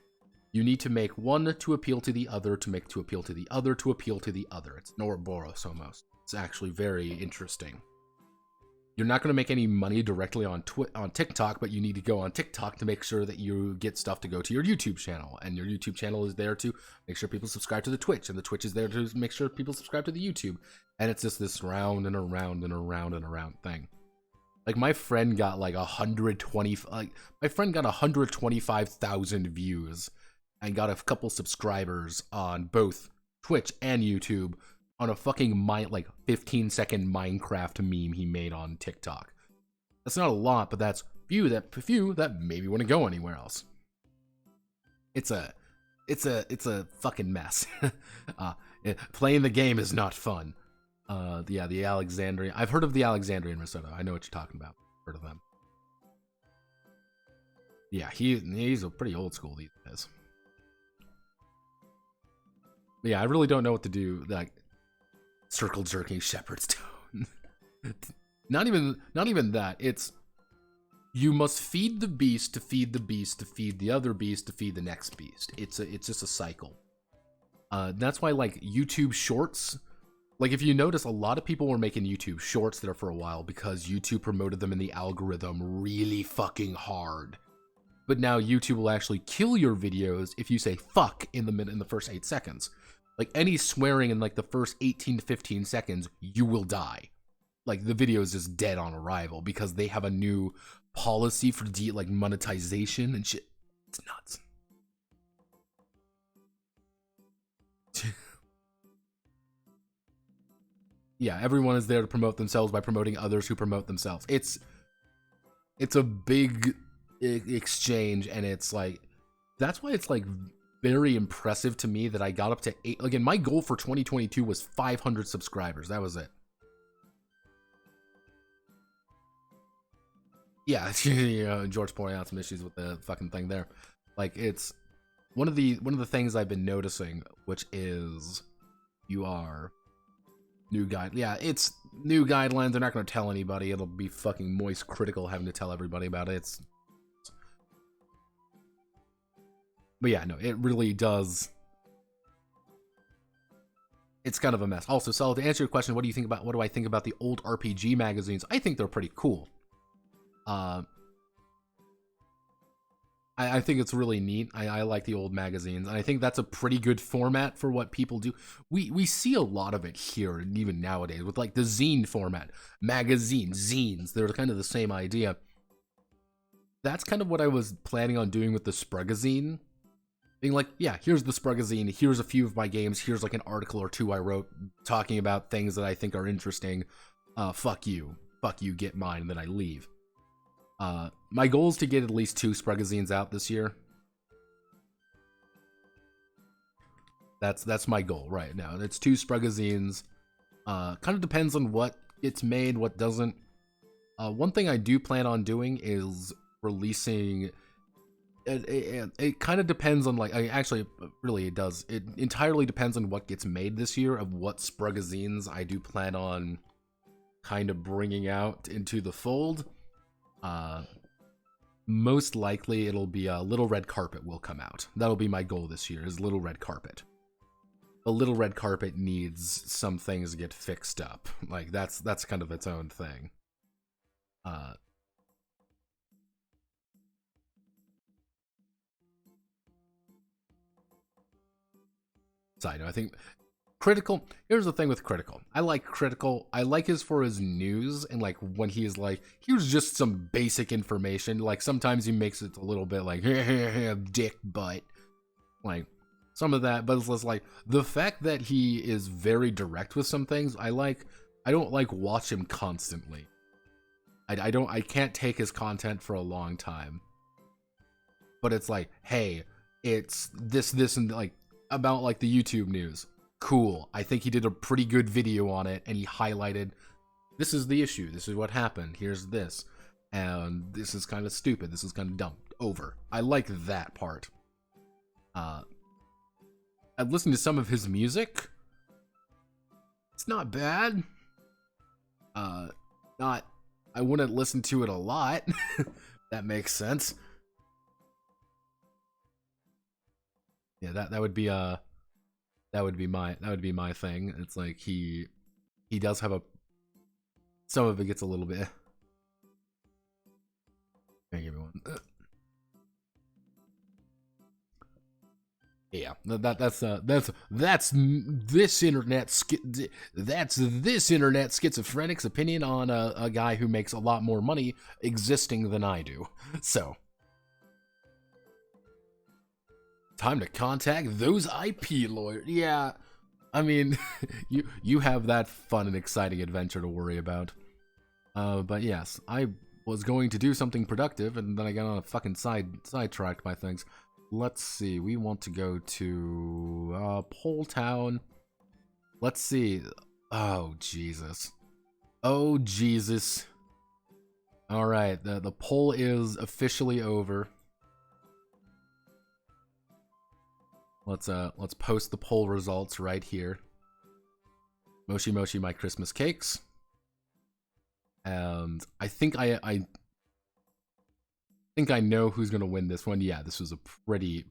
You need to make one to appeal to the other, to make to appeal to the other, to appeal to the other. It's Ouroboros almost. It's actually very interesting. You're not going to make any money directly on TikTok, but you need to go on TikTok to make sure that you get stuff to go to your YouTube channel. And your YouTube channel is there to make sure people subscribe to the Twitch. And the Twitch is there to make sure people subscribe to the YouTube. And it's just this round and around and around and around thing. Like, my friend got like 125,000 views and got a couple subscribers on both Twitch and YouTube on a fucking 15-second Minecraft meme he made on TikTok. That's not a lot, but that's few that maybe want to go anywhere else. It's a fucking mess. Playing the game is not fun. Yeah, the Alexandrian. I've heard of the Alexandrian risotto. I know what you're talking about. Heard of them. Yeah, he's a pretty old school these days. But yeah, I really don't know what to do. Like, circle jerking shepherd's tone. not even that. It's you must feed the beast to feed the beast to feed the other beast to feed the next beast. It's just a cycle. That's why, like, YouTube shorts, like, if you notice, a lot of people were making YouTube shorts there for a while because YouTube promoted them in the algorithm really fucking hard. But now YouTube will actually kill your videos if you say fuck in the first 8 seconds. Like, any swearing in like the first 18 to 15 seconds, you will die. Like, the video is just dead on arrival because they have a new policy for like monetization and shit. It's nuts. Yeah, everyone is there to promote themselves by promoting others who promote themselves. It's a big exchange, and it's like, that's why it's like very impressive to me that I got up to 8. Again, my goal for 2022 was 500 subscribers. That was it. Yeah, George pointing out some issues with the fucking thing there. Like, it's one of the things I've been noticing, which is you are new guide. Yeah, it's new guidelines. They're not going to tell anybody. It'll be fucking moist critical having to tell everybody about it. But yeah, no, it really does. It's kind of a mess. Also, Saul, to answer your question, what do I think about the old RPG magazines? I think they're pretty cool. I think it's really neat. I like the old magazines, and I think that's a pretty good format for what people do. We see a lot of it here, and even nowadays, with like the zine format. Magazines, zines, they're kind of the same idea. that's kind of what I was planning on doing with the Sprugazine. Being like, yeah, here's the Sprugazine, here's a few of my games, here's like an article or two I wrote talking about things that I think are interesting. Fuck you, get mine, and then I leave. My goal is to get at least 2 Sprugazines out this year. That's my goal right now. It's 2 Sprugazines. Kind of depends on what gets made, what doesn't. One thing I do plan on doing is releasing. It kind of depends on, like, actually, really, it does. It entirely depends on what gets made this year, of what Sprugazines I do plan on kind of bringing out into the fold. Most likely it'll be a Little Red Carpet will come out. That'll be my goal this year, is Little Red Carpet. The Little Red Carpet needs some things to get fixed up. Like, that's kind of its own thing. Side note, I think Critical, here's the thing with Critical. I like Critical. I like his for his news, and like when he's like, here's just some basic information. Like sometimes he makes it a little bit like dick butt, like some of that. But it's just like the fact that he is very direct with some things. I like. I don't like watch him constantly. I can't take his content for a long time. But it's like, hey, it's this, and like about like the YouTube news. Cool. I think he did a pretty good video on it, and he highlighted, this is the issue, this is what happened, here's this, and this is kind of stupid, this is kind of dumb. Over. I like that part. I've listened to some of his music. It's not bad. Not, I wouldn't listen to it a lot. That makes sense. Yeah, that would be that would be my thing. It's like he does have some of it gets a little bit. Thank you, everyone. Yeah, that's this internet schizophrenic's opinion on a guy who makes a lot more money existing than I do. So, time to contact those IP lawyers. Yeah, I mean, you have that fun and exciting adventure to worry about. But yes, I was going to do something productive, and then I got on a fucking sidetracked by things. Let's see, we want to go to Pole Town. Let's see. Oh Jesus. Oh Jesus. All right, the poll is officially over. Let's post the poll results right here. Moshi Moshi My Christmas Cakes. And I think I know who's gonna win this one. Yeah, this was a pretty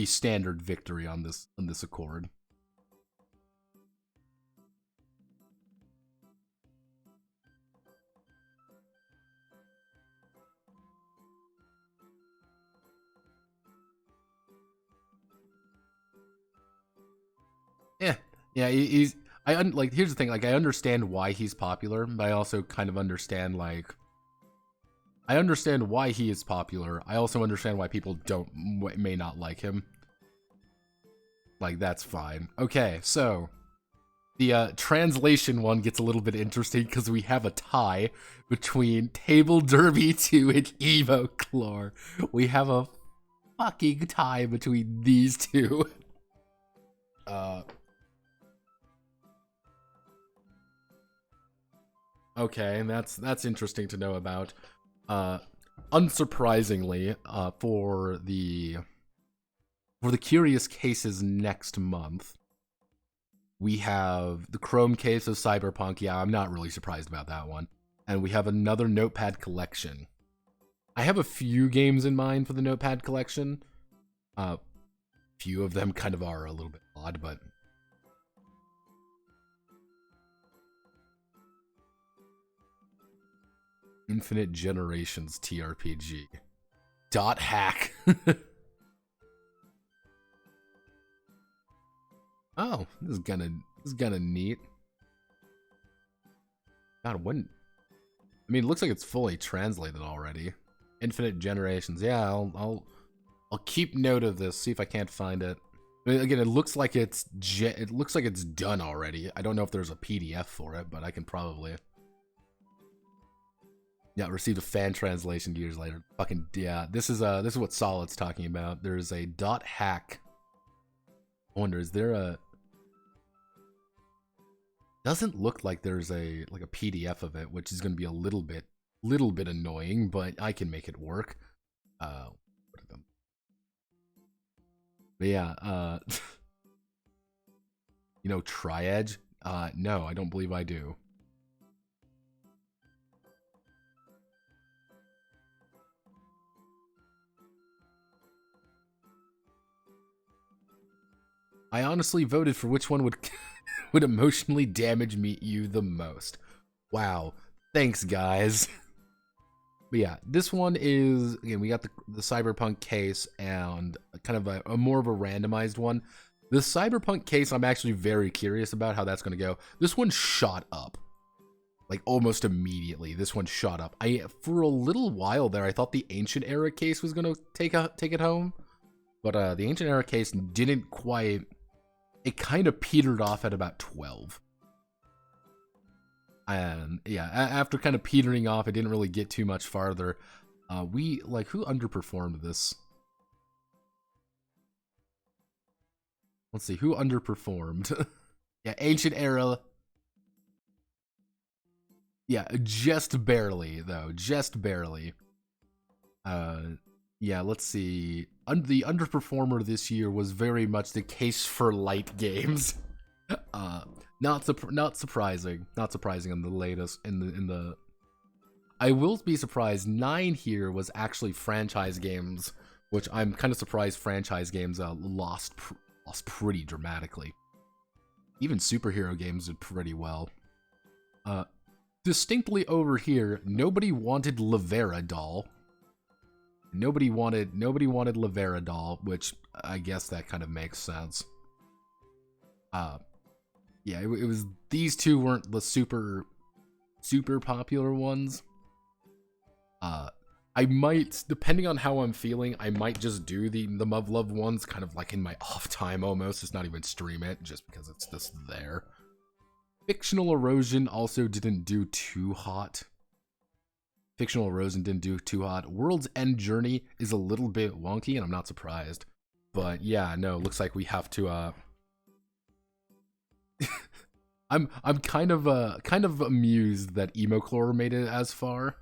standard victory on this accord. Yeah, he's. Like, here's the thing. Like, I understand why he's popular, but I also kind of understand, like, I understand why he is popular. I also understand why people may not like him. Like, that's fine. Okay, so the translation one gets a little bit interesting because we have a tie between Table Derby 2 and Evoclore. We have a fucking tie between these two. Okay, and that's interesting to know about. Unsurprisingly, for the Curious Cases next month, we have the Chrome Case of Cyberpunk. Yeah, I'm not really surprised about that one. And we have another Notepad collection. I have a few games in mind for the Notepad collection. Few of them kind of are a little bit odd, but Infinite Generations TRPG. Dot hack. Oh, this is kinda neat. God, when? I mean, it looks like it's fully translated already. Infinite Generations. Yeah, I'll keep note of this. See if I can't find it. I mean, again, it looks like it's done already. I don't know if there's a PDF for it, but I can probably. Yeah, received a fan translation years later. Fucking yeah, this is what Solid's talking about. There's a .hack. I wonder, is there a? Doesn't look like there's a PDF of it, which is going to be a little bit annoying, but I can make it work. What are them? But yeah, you know, Tri-Edge? No, I don't believe I do. I honestly voted for which one would would emotionally damage you the most. Wow. Thanks, guys. But yeah, this one is, again, we got the Cyberpunk case and kind of a more of a randomized one. The Cyberpunk case, I'm actually very curious about how that's going to go. This one shot up. Like, almost immediately, this one shot up. For a little while there, I thought the Ancient Era case was going to take it home. But the Ancient Era case didn't quite... It kind of petered off at about 12. And yeah, after kind of petering off, it didn't really get too much farther. Who underperformed this? Let's see, who underperformed? Yeah, Ancient Era. Yeah, just barely, though. Just barely. Yeah, let's see. The underperformer this year was very much the case for light games. Not surprising. Not surprising on the latest in the. I will be surprised. 9 here was actually franchise games, which I'm kind of surprised. Franchise games lost pretty dramatically. Even superhero games did pretty well. Distinctly over here, nobody wanted Lavera Doll. Nobody wanted Lavera Doll, which I guess that kind of makes sense. Yeah, it was, these two weren't the super popular ones. I might, depending on how I'm feeling, I might just do the Muv-Love ones kind of like in my off time almost. Just not even stream it, just because it's just there. Fictional Erosion also didn't do too hot. World's End Journey is a little bit wonky, and I'm not surprised. But yeah, no, looks like we have to I'm kind of amused that Emochlor made it as far.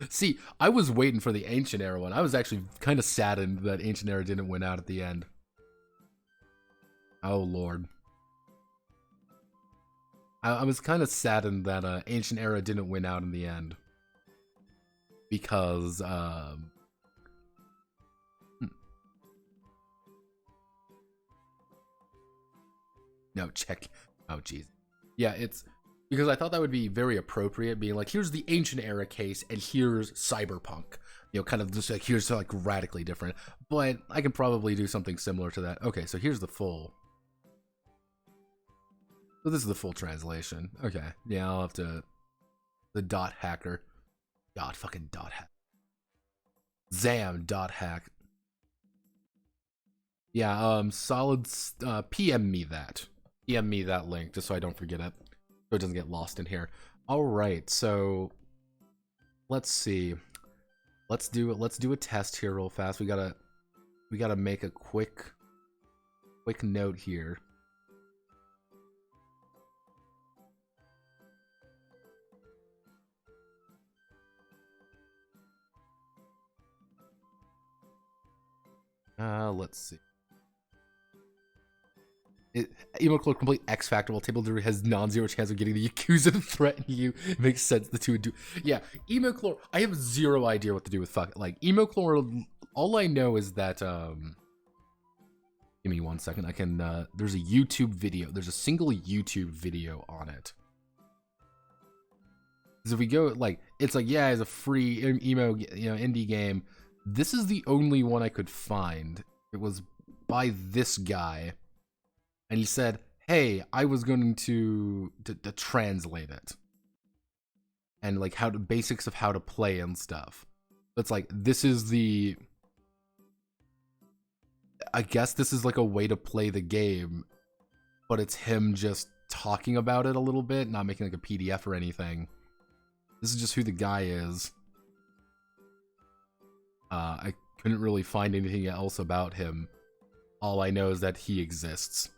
See, I was waiting for the Ancient Era one. I was actually kind of saddened that Ancient Era didn't win out at the end. Oh, Lord. I was kind of saddened that Ancient Era didn't win out in the end. Because, No, check. Oh, jeez. Yeah, it's... Because I thought that would be very appropriate, being like, here's the Ancient Era case, and here's Cyberpunk. You know, kind of just like, here's like radically different. But I can probably do something similar to that. Okay, so here's the full... So this is the full translation. Okay, yeah, I'll have to... The dot hacker. God, fucking dot hack. Zam, dot hack. Yeah, Solid, PM me that. PM me that link, just so I don't forget it. So it doesn't get lost in here. Alright, so... Let's see. Let's do a test here real fast. We gotta make a quick note here. Let's see. Emochlor complete X Factor while Table Delivery has non-zero chance of getting the Yakuza to threaten you. It makes sense the two would do. Yeah, Emochlor, I have zero idea what to do with like Emochlor. All I know is that give me 1 second. I can there's a YouTube video. There's a single YouTube video on it. Because if we go like it's like, yeah, it's a free emo, you know, indie game. This is the only one I could find. It was by this guy. And he said, hey, I was going to translate it. And like how to basics of how to play and stuff. It's like this is the I guess this is like a way to play the game, but it's him just talking about it a little bit, not making like a PDF or anything. This is just who the guy is. I couldn't really find anything else about him. All I know is that he exists.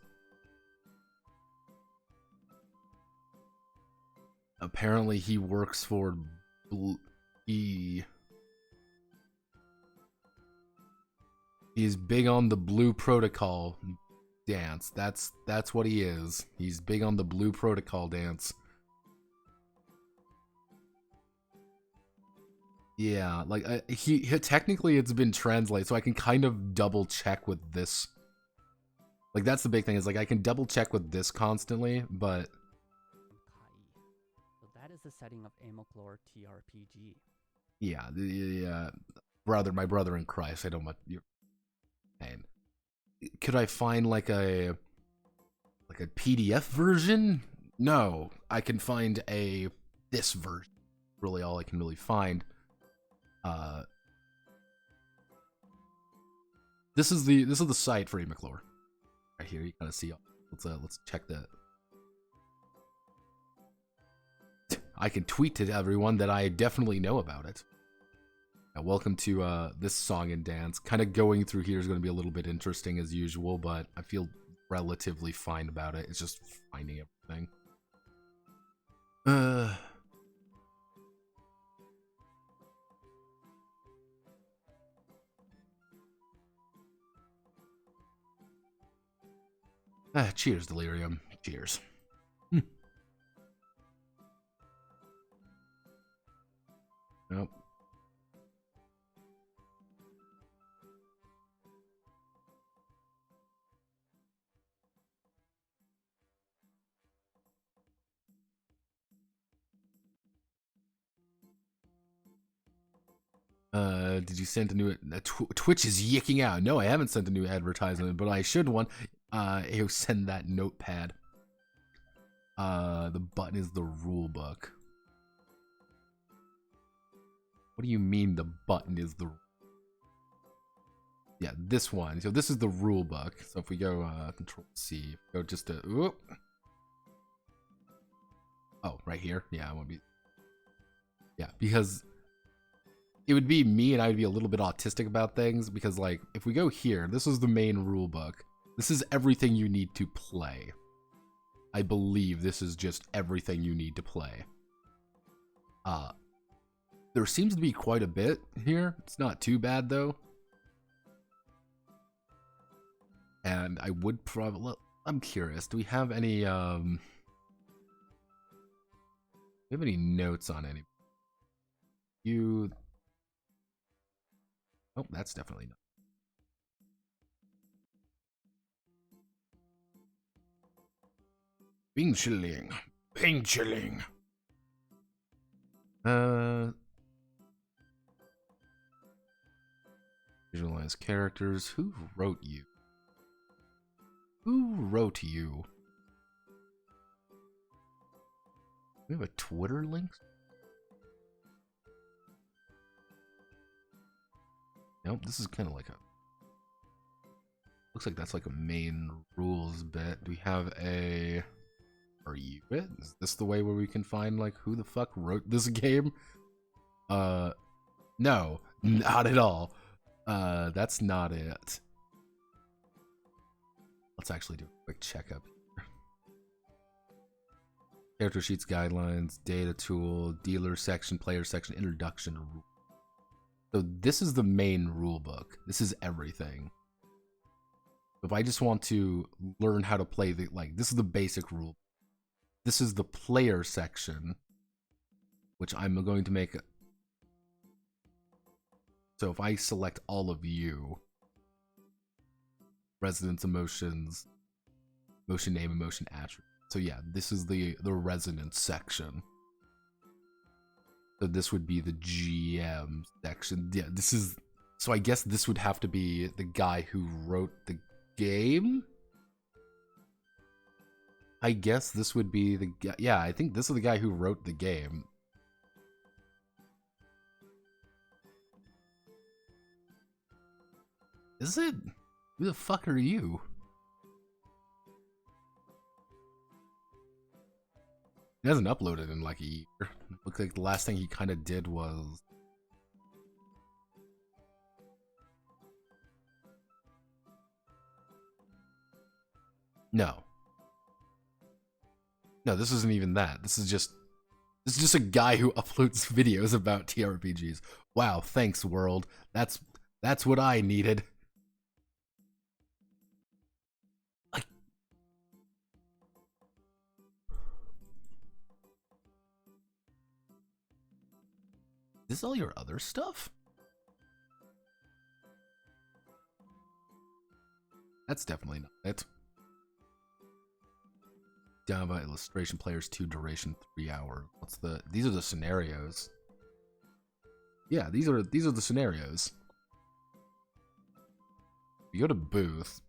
Apparently he works for he's big on the Blue Protocol dance. That's what he is. He's big on the Blue Protocol dance. Yeah, like he technically it's been translated, so I can kind of double check with this. Like that's the big thing is like I can double check with this constantly, but So that is the setting of Amoclore TRPG. yeah, my brother in Christ. I don't much. Man, could I find like a PDF version? No, I can find this version. Really, all I can really find. This is the site for Amoclore. Right here, you kind of see. Let's check that. I can tweet to everyone that I definitely know about it. Welcome to this song and dance. Kind of going through here is going to be a little bit interesting as usual, but I feel relatively fine about it. It's just finding everything. Cheers, Delirium. Cheers. Nope. Did you send a new... Twitch is yicking out. No, I haven't sent a new advertisement, but I should one. He'll send that notepad. The button is the rule book. What do you mean the button is the... Yeah, this one. So this is the rule book. So if we go Control C, go just to... Oop. Oh, right here. Yeah, I want to be... Yeah, because... It would be me and I would be a little bit autistic about things because like if we go here, this is the main rule book. This is everything you need to play. I believe this is just everything you need to play. There seems to be quite a bit here. It's not too bad though. And I would probably I'm curious, do we have any notes on any? Oh, that's definitely not. Bing chilling. Bing chilling. Visualize characters. Who wrote you? Who wrote you? We have a Twitter link? Nope, this is kind of like a... Looks like that's like a main rules bit. Do we have a... Are you it? Is this the way where we can find like who the fuck wrote this game? No, not at all. That's not it. Let's actually do a quick checkup here. Character sheets, guidelines, data tool, dealer section, player section, introduction. So this is the main rule book. This is everything. If I just want to learn how to play this is the basic rule. This is the player section, which I'm going to make. So if I select all of you, residence, emotions, motion name, emotion attribute. So yeah, this is the resonance section. So this would be the GM section. Yeah, this is... So I guess this would have to be the guy who wrote the game? I guess this would be the guy. Yeah, I think this is the guy who wrote the game. Is it? Who the fuck are you? He hasn't uploaded in like a year. Looks like the last thing he kind of did was... No. No, this isn't even that. This is just a guy who uploads videos about TRPGs. Wow, thanks world. That's what I needed. Is this all your other stuff? That's definitely not it. Java illustration players 2 duration 3 hour. What's the? These are the scenarios. Yeah, these are the scenarios. You go to booth.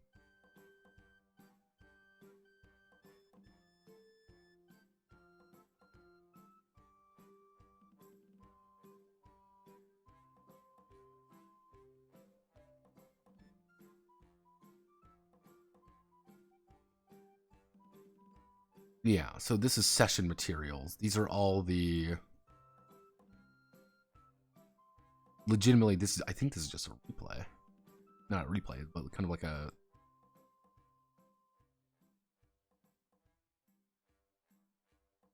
Yeah, so this is session materials. These are all the... Legitimately, this is... I think this is just a replay. Not a replay, but kind of like a...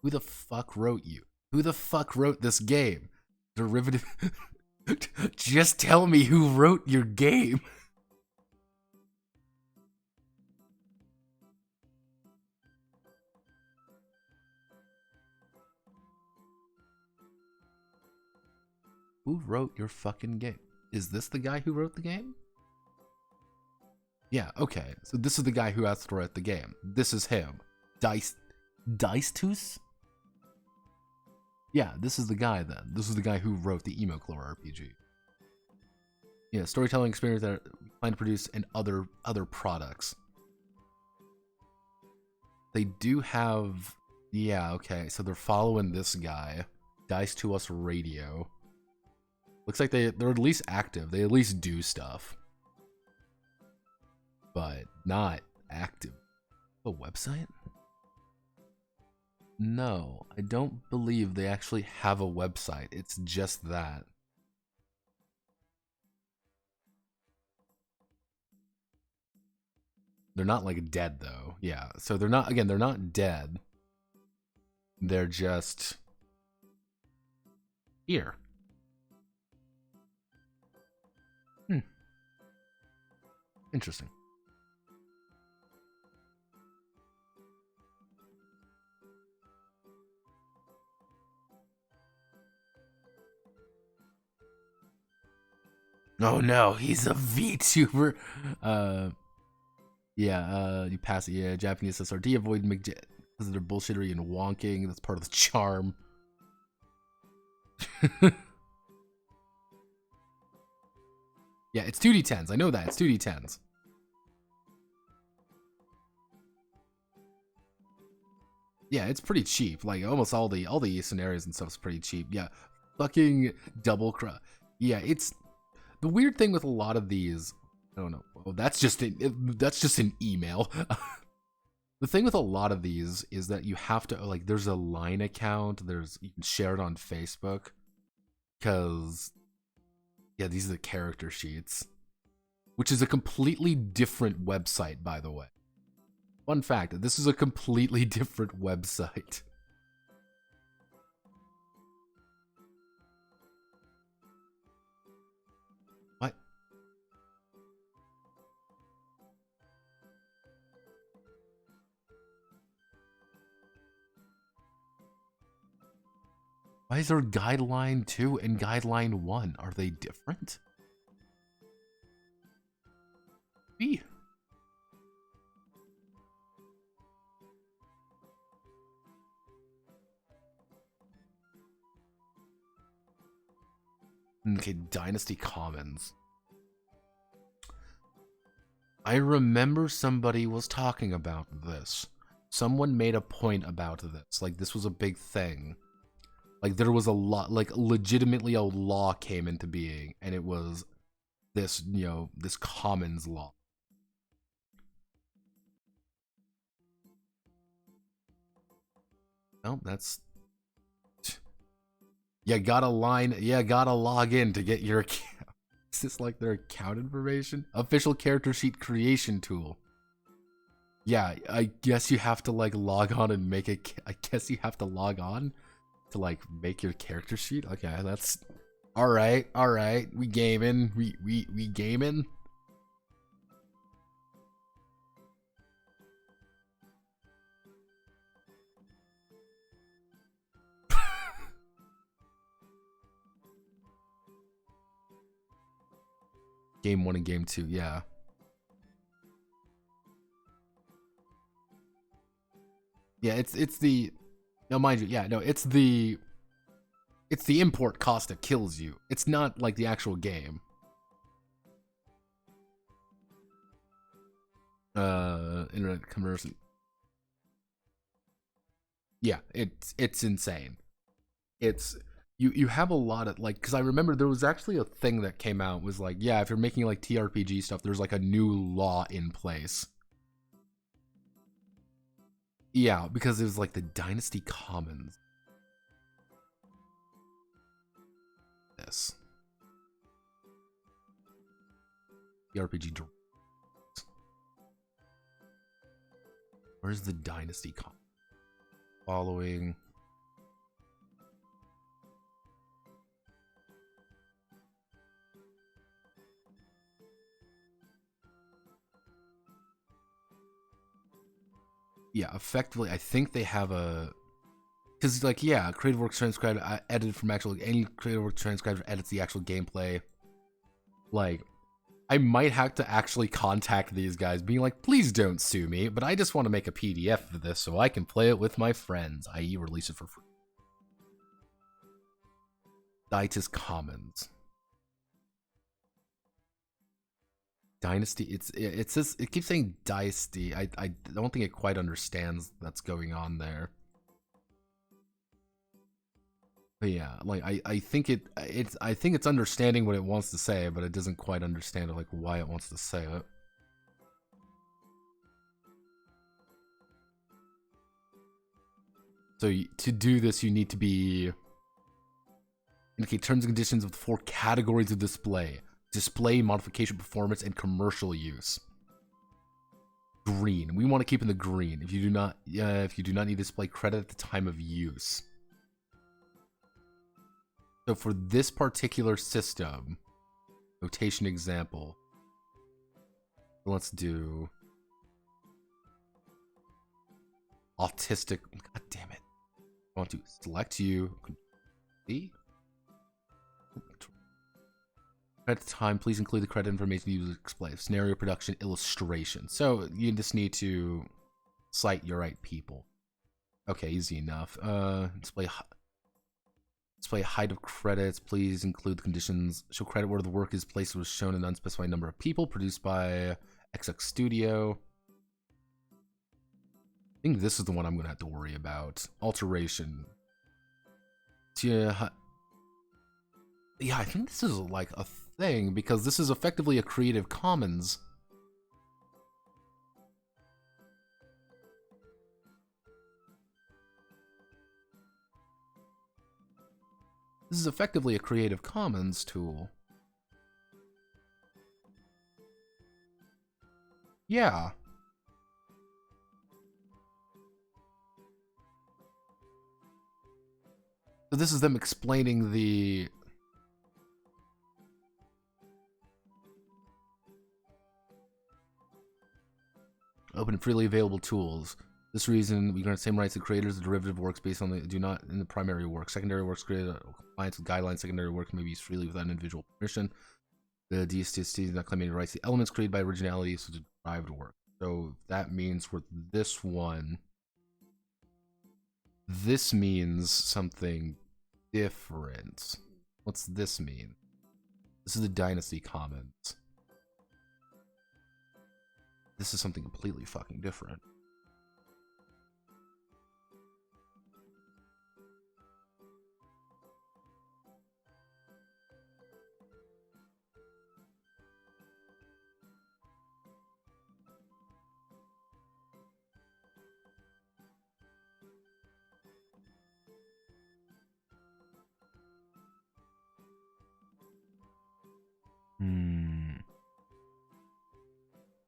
Who the fuck wrote you? Who the fuck wrote this game? Derivative... Just tell me who wrote your game. Who wrote your fucking game? Is this the guy who wrote the game? Yeah, okay. So this is the guy who asked to write the game. This is him. Dicetus? Yeah, this is the guy then. This is the guy who wrote the Emoclore RPG. Yeah, storytelling experience that we plan to produce and other products. They do have... Yeah, okay. So they're following this guy. Dice to Us Radio. Looks like they're at least active. They at least do stuff. But not active. A website? No, I don't believe they actually have a website. It's just that. They're not like dead though. Yeah, so they're not, again, they're not dead. They're just here. Interesting. Oh no, he's a VTuber. You pass it. Yeah, Japanese SRD avoid because of their bullshittery and wonking. That's part of the charm. Yeah, it's 2d10s. I know that. It's 2d10s. Yeah, it's pretty cheap. Like almost all the scenarios and stuff is pretty cheap. Yeah, fucking double crush. Yeah, it's the weird thing with a lot of these. I don't know. Oh, that's just an email. The thing with a lot of these is that you have to like. There's a Line account. You can share it on Facebook. Because yeah, these are the character sheets, which is a completely different website, by the way. Fun fact, this is a completely different website. What? Why is there Guideline 2 and Guideline 1? Are they different? B. Okay, Dynasty Commons. I remember somebody was talking about this. someone made a point about this. Like, this was a big thing. Like, there was a lot, like, legitimately a law came into being, and it was this, you know, this commons law. Well, that's... You gotta log in to get your account. Is this like their account information? Official character sheet creation tool. Yeah, I guess you have to like log on and make it. I guess you have to log on to like make your character sheet. Okay, that's all right. All right, we gaming. We gaming. Game 1 and Game 2, yeah. Yeah, it's the... No, mind you, yeah, no, it's the import cost that kills you. It's not like the actual game. Internet conversion. Yeah, it's insane. It's... You have a lot of, like, because I remember there was actually a thing that came out, was like, yeah, if you're making, like, TRPG stuff, there's, like, a new law in place. Yeah, because it was, like, the Dynasty Commons. This. TRPG. Where's the Dynasty Commons? Following... Yeah, effectively, I think they have a... Because, like, yeah, Creative Works transcribed, edited from actual... Any Creative Works transcriber edits the actual gameplay. Like, I might have to actually contact these guys, being like, please don't sue me, but I just want to make a PDF of this so I can play it with my friends, i.e. release it for free. Dynasty Commons. Dynasty, it says, it keeps saying Dynasty. I don't think it quite understands that's going on there. But yeah, like I think it's understanding what it wants to say, but it doesn't quite understand like why it wants to say it. So to do this, you need to be indicate terms and conditions of the 4 categories of display. Display, modification, performance, and commercial use. Green. We want to keep in the green. If you do not need to display credit at the time of use. So for this particular system, notation example, let's do autistic. God damn it! I want to select you. See. At the time, please include the credit information you display. Scenario production illustration. So you just need to cite your right people. Okay, easy enough. Display height of credits. Please include the conditions. Show credit where the work is placed was shown an unspecified number of people. Produced by XX Studio. I think this is the one I'm going to have to worry about. Alteration. Yeah, I think this is like a thing, because this is effectively a Creative Commons. This is effectively a Creative Commons tool. Yeah. So this is them explaining the... Open and freely available tools. This reason, we grant the same rights to creators of derivative works based on the do not in the primary work. Secondary works created in compliance with guidelines. Secondary works may be used freely without individual permission. The DSTST does not claim any rights to the elements created by originality, so the derived work. So that means for this one, this means something different. What's this mean? This is the Dynasty Commons. This is something completely fucking different.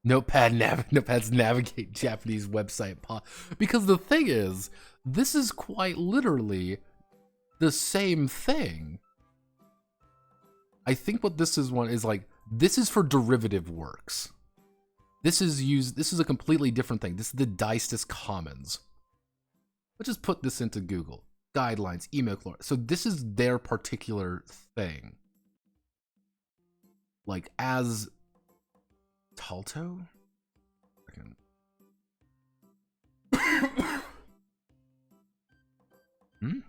Notepads navigate Japanese website because the thing is, this is quite literally the same thing. I think what this is one is like, this is for derivative works. This is a completely different thing. This is the Diestus Commons. Let's just put this into Google. Guidelines, email chloride. So this is their particular thing. Like as Talto? Hmm?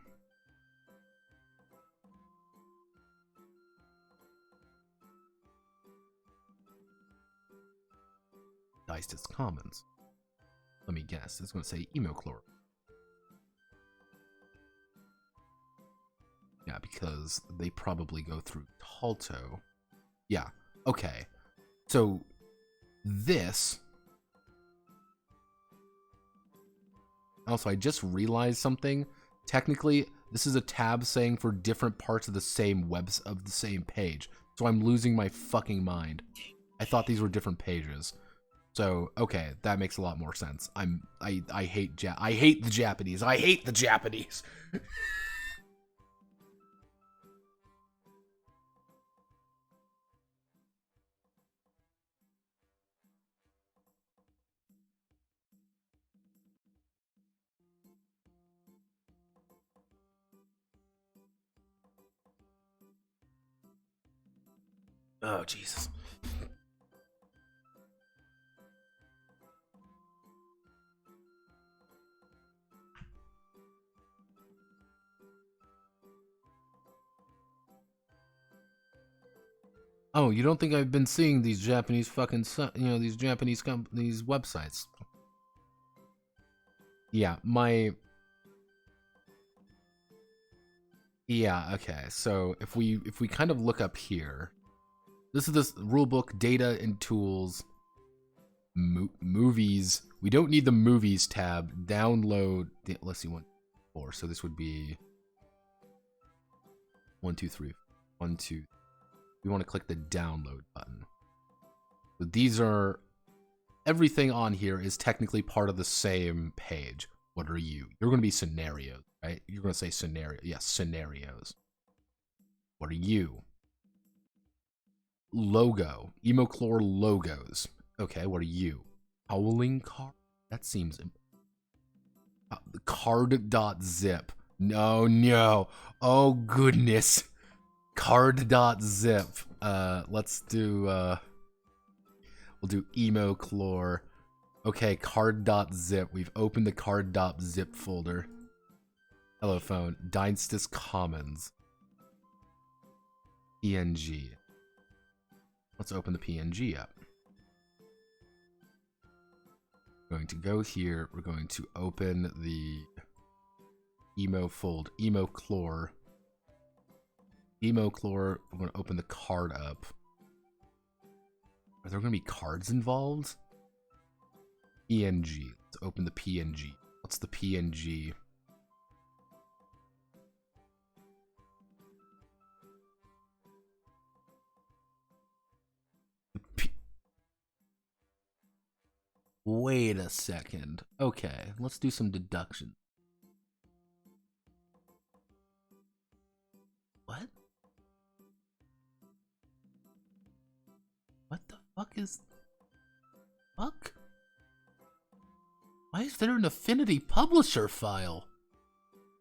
Diestus Commons. Let me guess. It's going to say email chloride. Yeah, because they probably go through Talto. Yeah, okay. So, this... Also, I just realized something. Technically, this is a tab saying for different parts of the same page. So I'm losing my fucking mind. I thought these were different pages. So, okay, that makes a lot more sense. I hate the Japanese. I hate the Japanese. Oh, Jesus. Oh, you don't think I've been seeing these Japanese fucking, these Japanese these websites? Yeah, yeah, okay. So if we kind of look up here, this is this rulebook, data and tools, movies. We don't need the movies tab. Download. Let's see, 1, 4. So this would be 1, 2, 3. 1, 2. We want to click the download button. So these are, everything on here is technically part of the same page. What are you? You're going to be scenarios, right? You're going to say scenario. Yes, scenarios. What are you? Logo. Emochlor logos. Okay, what are you? Howling card? That seems... card.zip. No. Oh, goodness. Card.zip. Let's do, we'll do emochlor. Okay, card.zip. We've opened the card.zip folder. Hello, phone. Diestus Commons. PNG. Let's open the PNG up. We're going to go here. We're going to open the emochlor. Emochlor. We're going to open the card up. Are there going to be cards involved? PNG. Let's open the PNG. What's the PNG? Wait a second. Okay, let's do some deduction. What? What the fuck is... Fuck? Why is there an Affinity Publisher file?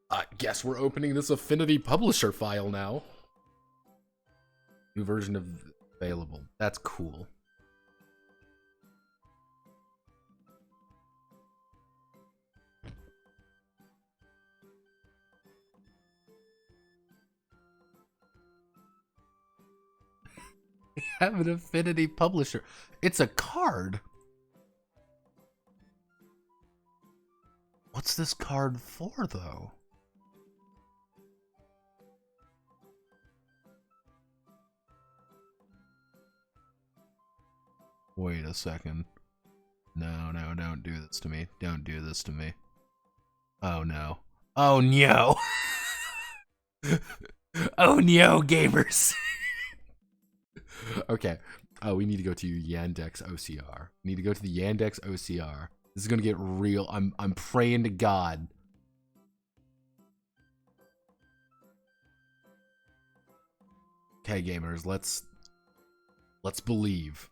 I guess we're opening this Affinity Publisher file now. New version of available. That's cool. We have an Affinity Publisher. It's a card. What's this card for, though? Wait a second. No, don't do this to me. Don't do this to me. Oh, no. Oh, no. Oh, no, gamers. Okay. Oh, we need to go to Yandex OCR. We need to go to the Yandex OCR. This is gonna get real. I'm praying to God. Okay, gamers, let's believe.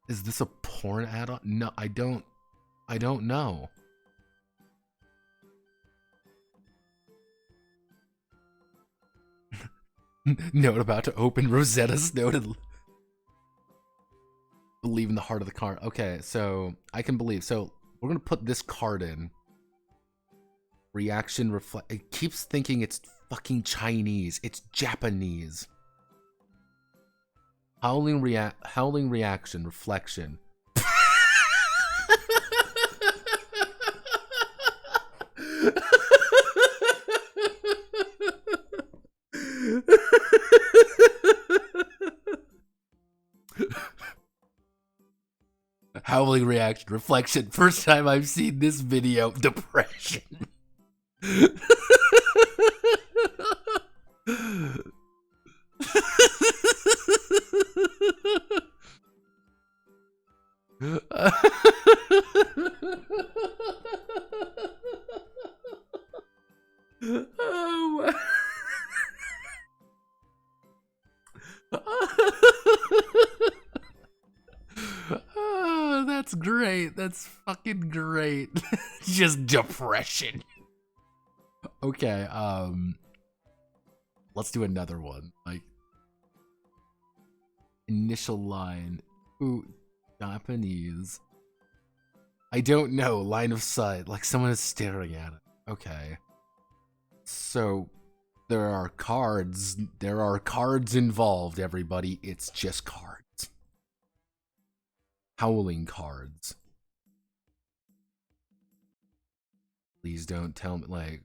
Is this a porn add-on? No, I don't know. Note about to open Rosetta's noted. Believe in the heart of the card. Okay, so I can believe. So we're gonna put this card in. Reaction reflect. It keeps thinking it's fucking Chinese. It's Japanese. Howling reaction reflection. Howling reaction reflection. First time I've seen this video. Depression. Oh, oh, that's great. That's fucking great. Just depression. Okay, let's do another one. Like initial line. Ooh, Japanese. I don't know. Line of sight. Like someone is staring at it. Okay. So there are cards. There are cards involved, everybody. It's just cards. Howling cards. Please don't tell me, like,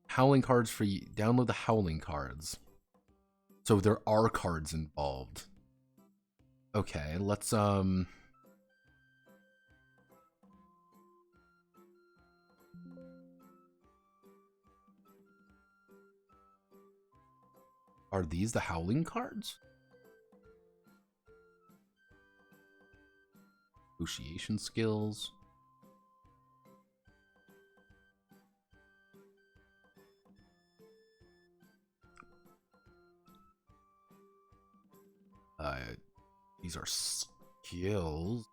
howling cards for you. Download the howling cards. So there are cards involved. Okay, let's, are these the howling cards? Negotiation skills. These are skills.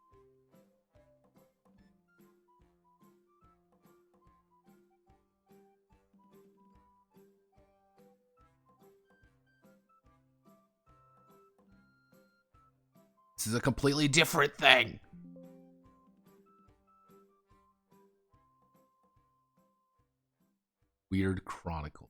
This is a completely different thing. Weird Chronicle.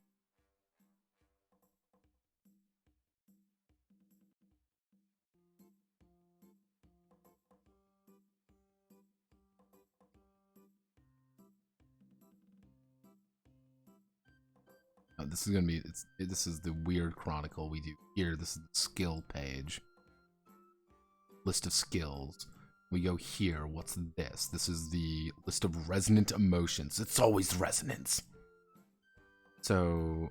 Oh, this is gonna be. This is the Weird Chronicle we do here. This is the skill page. List of skills. We go here. What's this? This is the list of resonant emotions. It's always resonance. So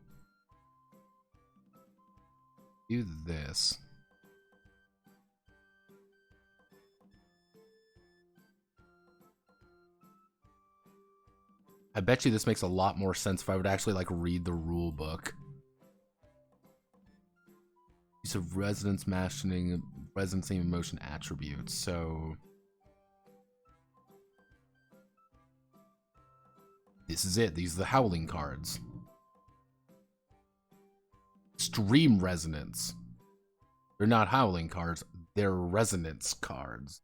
do this. I bet you this makes a lot more sense if I would actually like read the rule book. Use of resonance matching, resonancy emotion attributes. So this is it. These are the howling cards. Extreme resonance. They're not howling cards. They're resonance cards.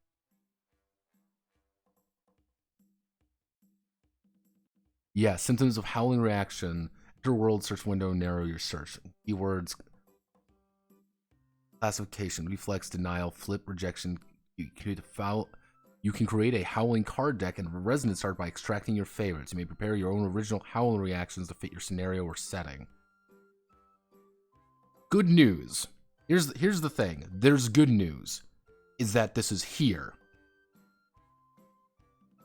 Yeah, symptoms of howling reaction. Enter world search window, narrow your search. Keywords. Classification, reflex, denial, flip, rejection. You can create a howling card deck and a resonance art by extracting your favorites. You may prepare your own original howling reactions to fit your scenario or setting. Good news. Here's the thing. There's good news. Is that this is here.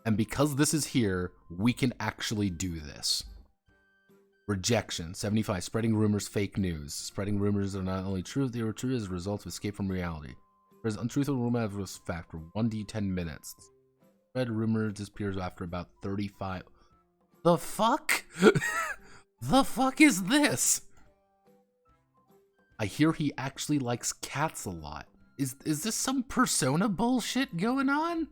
And because this is here, we can actually do this. Rejection. 75. Spreading rumors, fake news. Spreading rumors are not only true, they are true as a result of escape from reality. There's untruthful rumor as fact for 1d10 minutes. Spread rumor disappears after about 35. The fuck? The fuck is this? I hear he actually likes cats a lot. Is this some persona bullshit going on?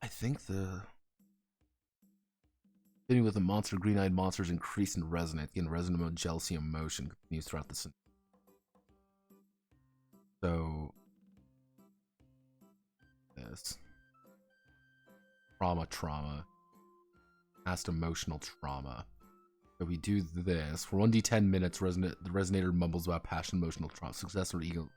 I think the fitting with the monster, green-eyed monsters increase in resonance. Again, resonant mode, jealousy, emotion continues throughout the scene. So this trauma, past emotional trauma. So we do this for 1d10 minutes. The resonator mumbles about passion, emotional trauma, success, or ego.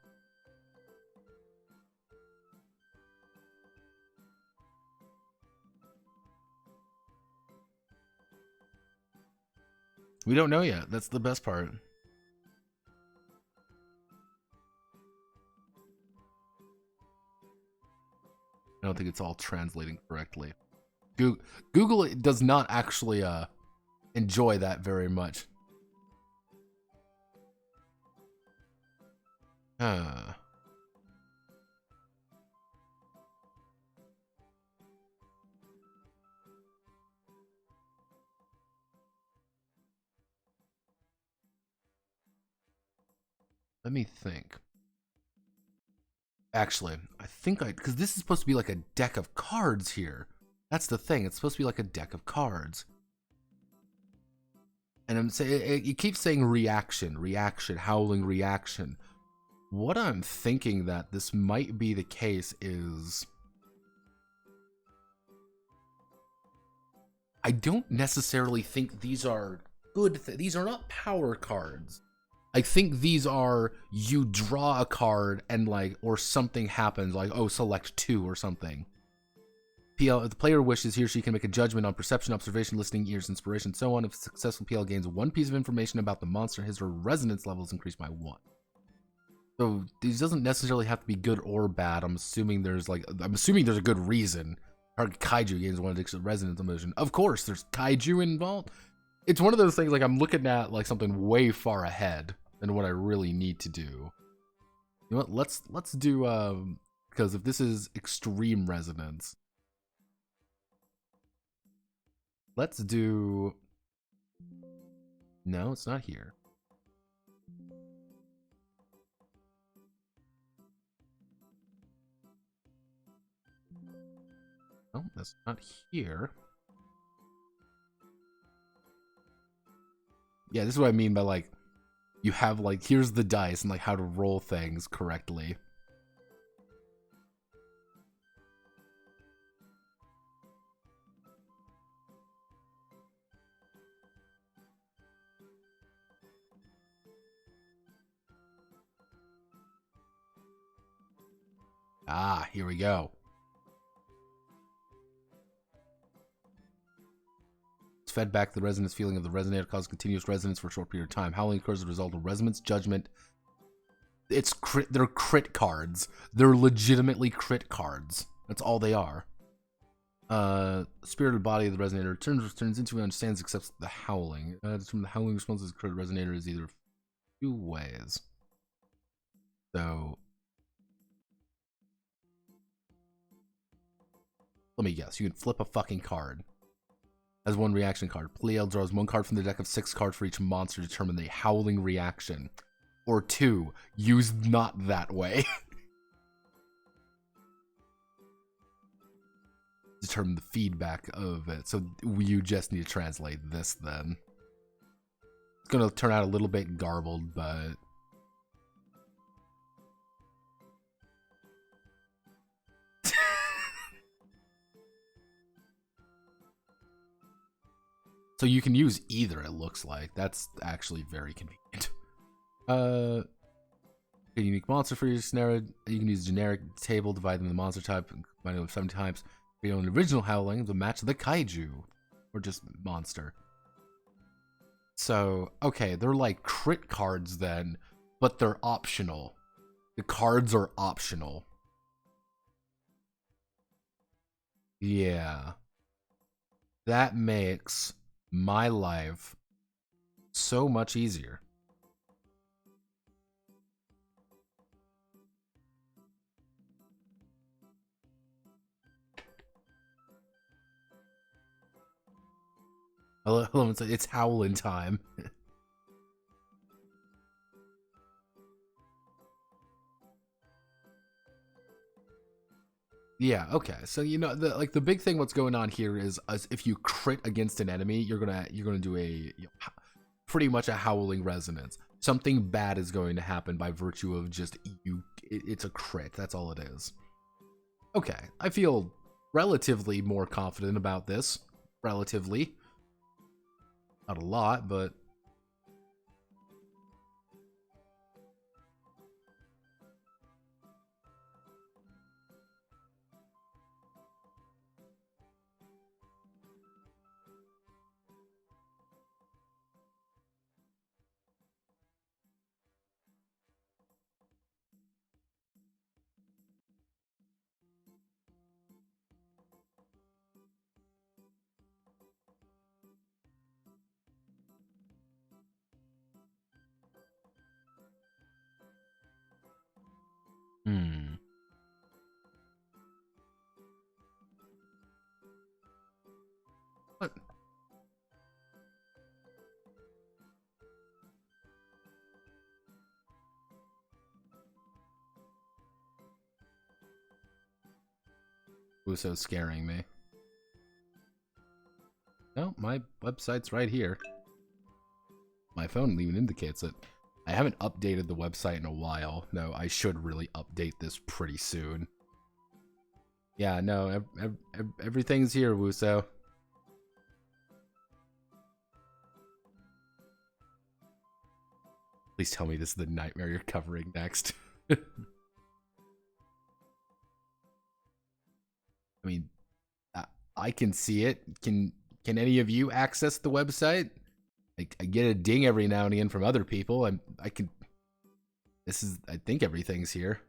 We don't know yet. That's the best part. I don't think it's all translating correctly. Google does not actually enjoy that very much. Let me think. Actually, I think because this is supposed to be like a deck of cards here. That's the thing. It's supposed to be like a deck of cards. And I'm saying it keeps saying reaction, howling reaction. What I'm thinking that this might be the case is I don't necessarily think these are good. These are not power cards. I think these are you draw a card and like, or something happens like, oh, select 2 or something. PL, if the player wishes, he or she can make a judgment on perception, observation, listening, ears, inspiration, so on. If a successful PL gains 1 piece of information about the monster, his or her resonance level is increased by 1. So these doesn't necessarily have to be good or bad. I'm assuming there's a good reason. Kaiju gains 1 addiction resonance emotion. Of course, there's kaiju involved. It's one of those things like I'm looking at like something way far ahead than what I really need to do. You know what? Let's do because if this is extreme resonance, let's do. No, it's not here. No, that's not here. Yeah, this is what I mean by like, you have like, here's the dice and like how to roll things correctly. Ah, here we go. Fed back the resonance feeling of the resonator causes continuous resonance for a short period of time. Howling occurs as a result of resonance, judgment. They're crit cards. They're legitimately crit cards. That's all they are. Spirited body of the resonator turns into and understands, accepts the howling. From the howling responses, crit resonator is either 2 ways. So let me guess. You can flip a fucking card. As 1 reaction card. Pleo draws 1 card from the deck of 6 cards for each monster to determine the howling reaction. Or 2, used not that way. Determine the feedback of it. So you just need to translate this then. It's going to turn out a little bit garbled, but so you can use either, it looks like. That's actually very convenient. A unique monster for your scenario. You can use a generic table, divide them into monster type, combine them 7 types. Create an original howling to match the kaiju. Or just monster. So, okay, they're like crit cards then. but they're optional. The cards are optional. Yeah. That makes my life so much easier. It's howling time. Yeah, okay. So you know the big thing what's going on here is if you crit against an enemy, you're gonna do a pretty much a howling resonance. Something bad is going to happen by virtue of just it's a crit. That's all it is. Okay, I feel relatively more confident about this. Relatively. Not a lot, but hmm. What? Uso's scaring me. No, my website's right here. My phone even indicates it. I haven't updated the website in a while. No, I should really update this pretty soon. Yeah, no, everything's here, Wuso. Please tell me this is the nightmare you're covering next. I mean, I can see it. Can any of you access the website? Like, I get a ding every now and again from other people. I can. I think everything's here.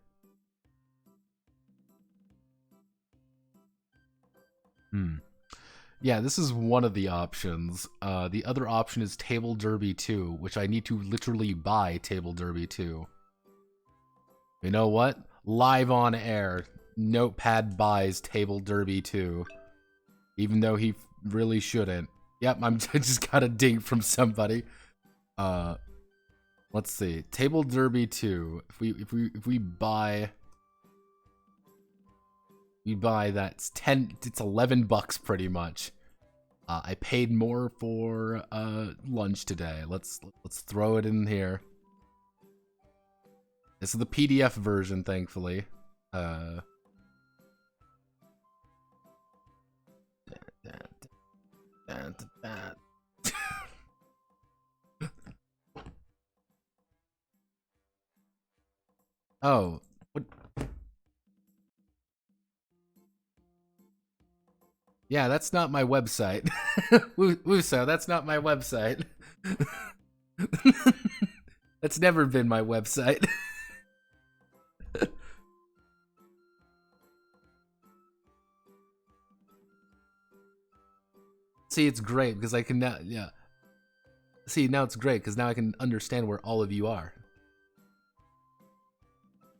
Yeah, this is one of the options. The other option is Table Derby 2, which I need to literally buy Table Derby 2. You know what? Live on air, Notepad buys Table Derby 2. Even though he really shouldn't. Yep, I just got a ding from somebody. Let's see. Table Derby 2. If we buy that's 10, it's $11 pretty much. I paid more for lunch today. Let's throw it in here. This is the PDF version, thankfully. Oh, what? Yeah, that's not my website. Wuso, that's not my website. That's never been my website. See, it's great because I can now, yeah. See, now it's great because now I can understand where all of you are.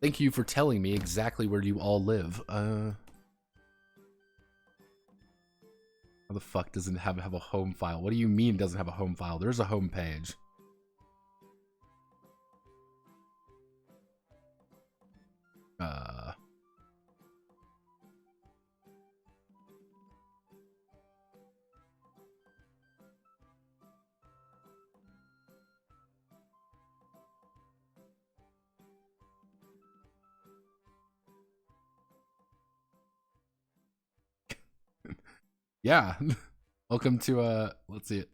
Thank you for telling me exactly where you all live. How the fuck doesn't have a home file? What do you mean it doesn't have a home file? There's a home page. Yeah. Welcome to let's see it.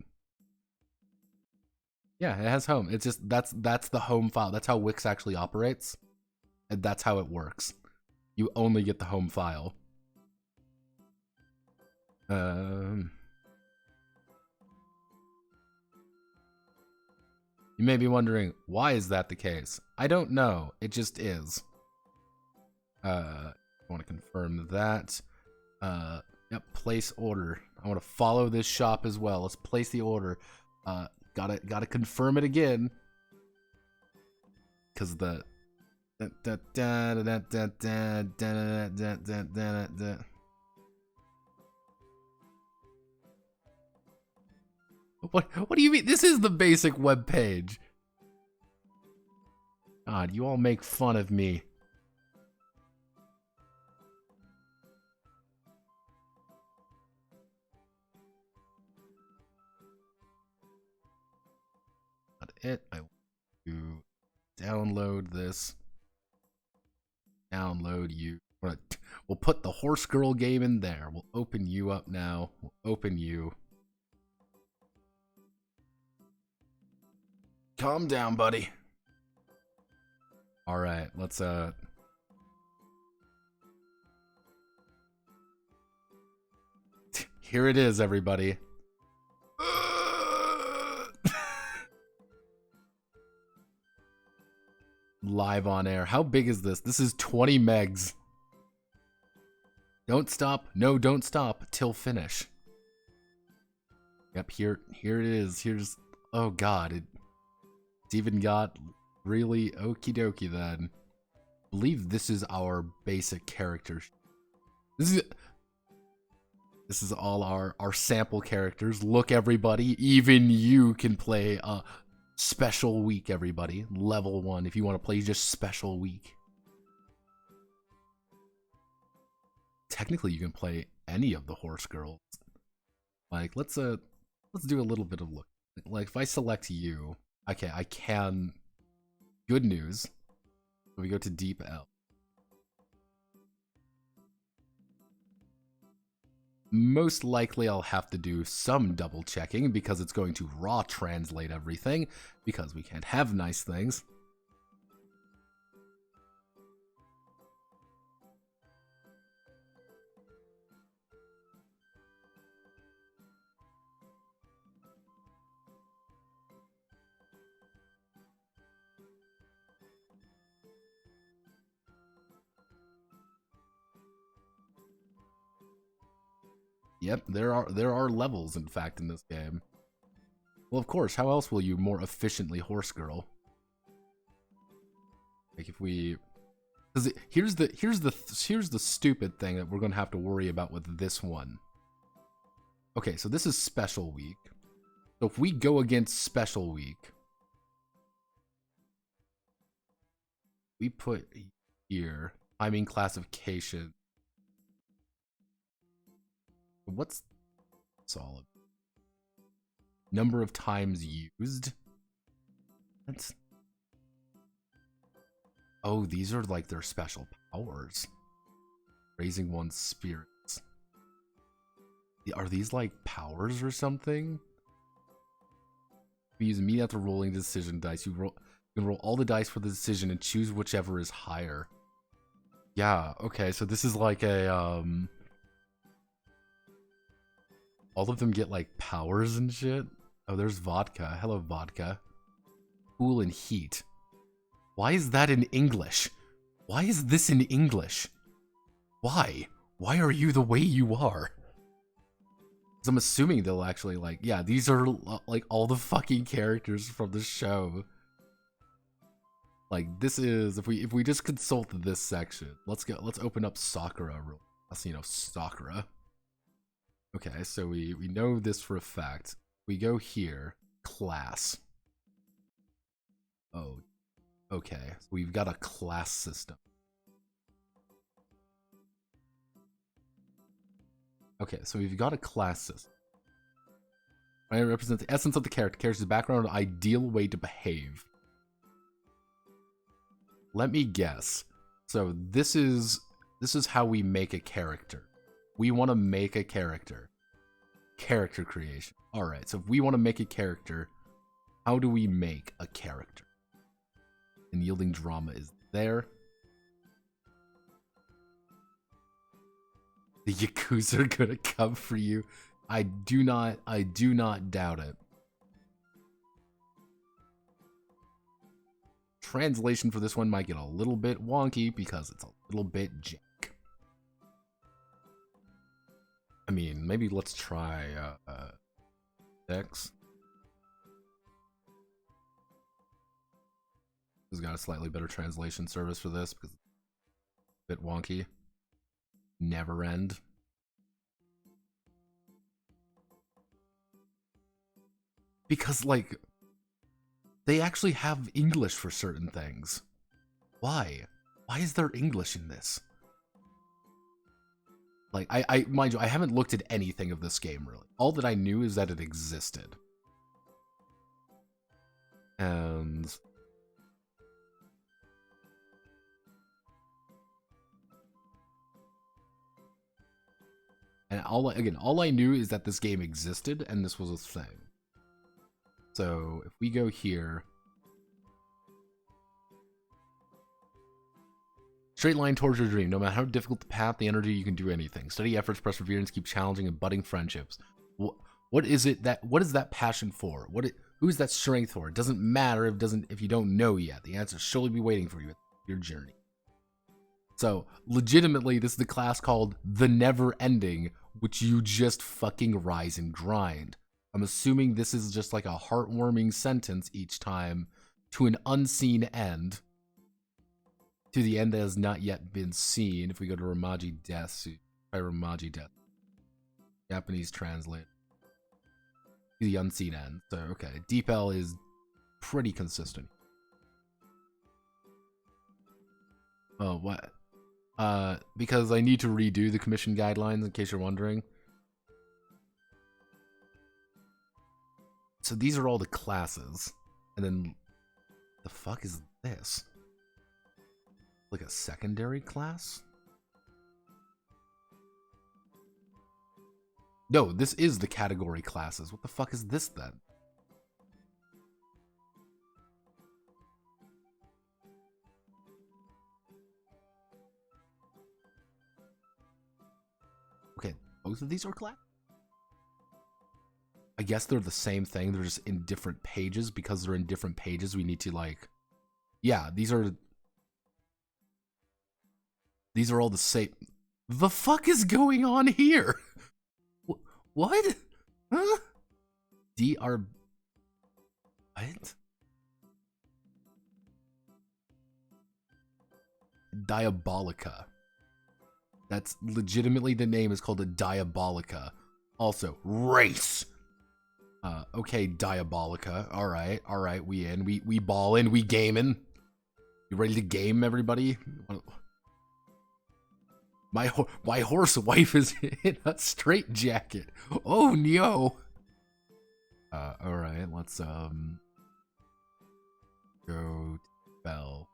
Yeah, it has home. It's just that's the home file. That's how Wix actually operates. And that's how it works. You only get the home file. Yeah, You may be wondering, why is that the case? I don't know. It just is. I want to confirm that. Yep, place order. I want to follow this shop as well. Let's place the order. Gotta confirm it again. Cause the what do you mean? This is the basic web page. God, you all make fun of me. Not it. I want to download this. Download you. We'll put the horse girl game in there. We'll open you up now. We'll open you. Calm down, buddy. All right, let's here it is, everybody. Live on air. How big is this? This is 20 megs. Don't stop. No, don't stop till finish. Yep, here it is. Here's, oh god, it's even got really okie dokie then. I believe this is our basic character. This is all our sample characters. Look, everybody, even you can play Special Week, everybody. Level 1 if you want to play just Special Week. Technically, you can play any of the horse girls. Like, let's do a little bit of look. Like, if I select you, okay, I can. Good news. We go to Deep L. Most likely I'll have to do some double checking because it's going to raw translate everything because we can't have nice things. Yep, there are levels, in fact, in this game. Well, of course, how else will you more efficiently horse girl? Like if we, because here's the stupid thing that we're gonna have to worry about with this one. Okay, so this is Special Week. So if we go against Special Week, we put here timing classification. What's solid? Number of times used? That's... Oh, these are like their special powers. Raising one's spirits. Are these like powers or something? You use immediately after rolling the decision dice. You can roll all the dice for the decision and choose whichever is higher. Yeah, okay, so this is like a all of them get, like, powers and shit? Oh, there's vodka. Hello, vodka. Cool and heat. Why is that in English? Why is this in English? Why? Why are you the way you are? Because I'm assuming they'll actually, like... Yeah, these are, like, all the fucking characters from the show. Like, this is... If we just consult this section... Let's open up Sakura. That's, you know, Sakura. Okay, so we know this for a fact. We go here, class. Oh, okay. So we've got a class system. Okay, so we've got a class system. It represents the essence of the character's background and ideal way to behave. Let me guess. So this is how we make a character. We want to make a character. Character creation. Alright, so if we want to make a character, how do we make a character? And yielding drama is there. The Yakuza are gonna come for you. I do not doubt it. translation for this one might get a little bit wonky because it's a little bit jank. I mean, maybe let's try X. Has got a slightly better translation service for this because it's a bit wonky. Never end. Because, like, they actually have English for certain things. Why? Why is there English in this? Like, mind you, I haven't looked at anything of this game, really. All that I knew is that it existed. And all I knew is that this game existed and this was a thing. So if we go here, straight line towards your dream. No matter how difficult the path, the energy, you can do anything. Steady efforts, perseverance, keep challenging and budding friendships. What is that passion for? Who is that strength for? It doesn't matter if you don't know yet. The answer will surely be waiting for you at your journey. So, legitimately, this is the class called The Never Ending, which you just fucking rise and grind. I'm assuming this is just like a heartwarming sentence each time to an unseen end. To the end that has not yet been seen. If we go to Ramaji Death, try Ramaji Death. Japanese translate. To the unseen end. So, okay. Deep L is pretty consistent. Oh, what? Because I need to redo the commission guidelines, in case you're wondering. So these are all the classes. And then, the fuck is this? Like a secondary class? No, this is the category classes. What the fuck is this then? Okay, both of these are class? I guess they're the same thing. They're just in different pages. Because they're in different pages, we need to, like... Yeah, these are all the same. The fuck is going on here? What? Huh? DR... What? Diabolica. That's legitimately the name is called a Diabolica. Also, race. Okay, Diabolica. Alright, we in. We ballin', we gamin'. You ready to game, everybody? My horse wife is in a straitjacket. Oh no. Alright, let's go to Bell.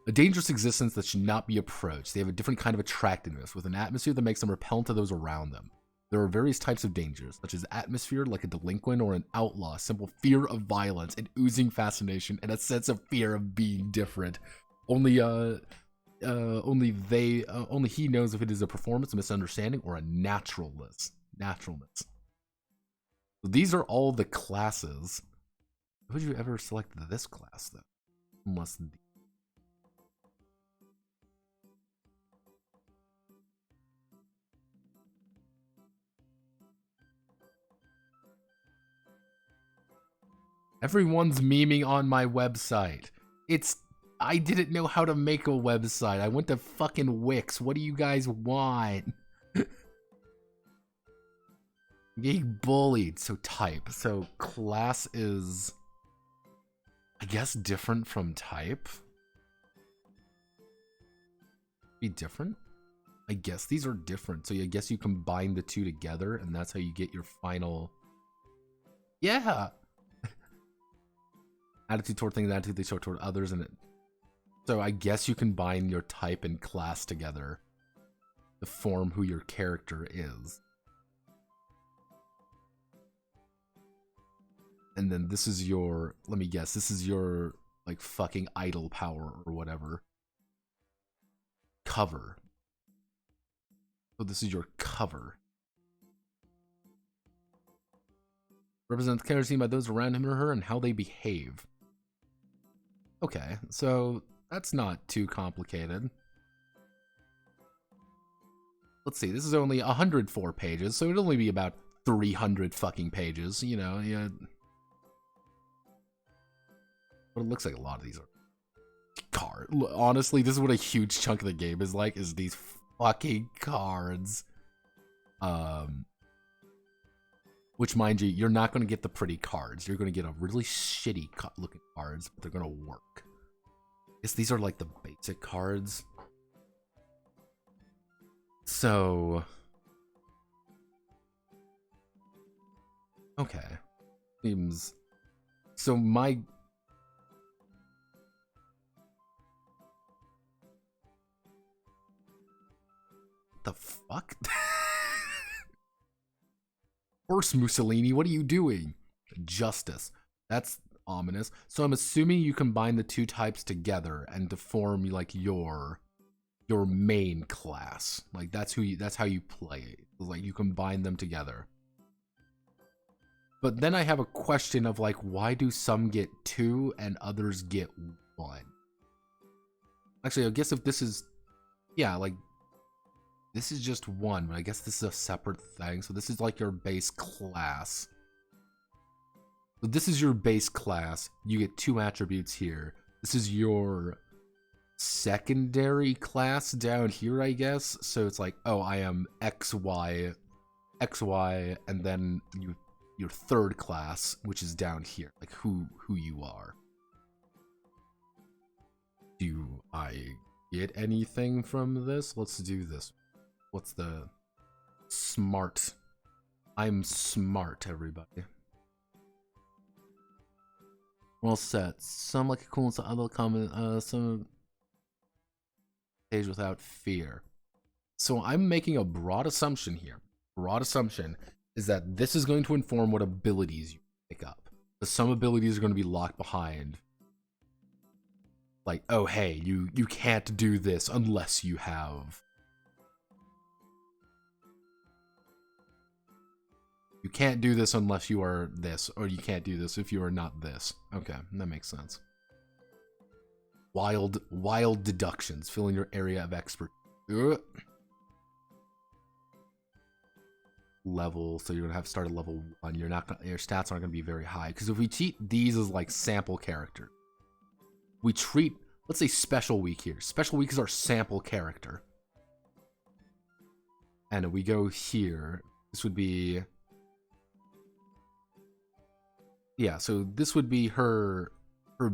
A dangerous existence that should not be approached. They have a different kind of attractiveness, with an atmosphere that makes them repellent to those around them. There are various types of dangers, such as atmosphere like a delinquent or an outlaw, simple fear of violence, an oozing fascination, and a sense of fear of being different. Only he knows if it is a performance, a misunderstanding, or a naturalness. So these are all the classes. Would you ever select this class then? Unless everyone's memeing on my website. I didn't know how to make a website. I went to fucking Wix. What do you guys want? Getting bullied. So type. So class is, I guess, different from type. Be different? I guess these are different. So I guess you combine the two together and that's how you get your final. Yeah. Attitude toward things, attitude they show toward others, and so I guess you combine your type and class together to form who your character is. And then this is your, let me guess, this is your, like, fucking idol power or whatever. Cover. So this is your cover. Represents the character seen by those around him or her and how they behave. Okay, so that's not too complicated. Let's see, this is only 104 pages, so it'd only be about 300 fucking pages, you know, yeah. But it looks like a lot of these are cards. Honestly, this is what a huge chunk of the game is like, is these fucking cards. Which, mind you, you're not going to get the pretty cards. You're going to get a really shitty looking cards, but they're going to work. Guess these are like the basic cards. So... okay. Seems... so my... the fuck? Horse Mussolini, what are you doing? Justice. That's ominous. So I'm assuming you combine the two types together and to form like your main class. Like that's how you play it. Like you combine them together. But then I have a question of like, why do some get 2 and others get 1? Actually, I guess if this is, yeah, like this is just 1, but I guess this is a separate thing. So this is like your base class. So this is your base class. You get 2 attributes here. This is your secondary class down here, I guess. So it's like, oh, I am XY, and then your third class, which is down here, like who you are. Do I get anything from this? Let's do this. What's the smart? I'm smart, everybody. All set. Some like a cool, some other comment. Some page without fear. So I'm making a broad assumption here. Broad assumption is that this is going to inform what abilities you pick up. Because some abilities are going to be locked behind. Like, oh hey, you can't do this unless you have. You can't do this unless you are this, or you can't do this if you are not this. Okay, that makes sense. Wild deductions. Fill in your area of expert. Level, so you're gonna have to start at level 1. You're not gonna, your stats aren't gonna be very high. Because if we treat these as like sample character, we treat, let's say Special Week here. Special Week is our sample character. And we go here. This would be, yeah, so this would be her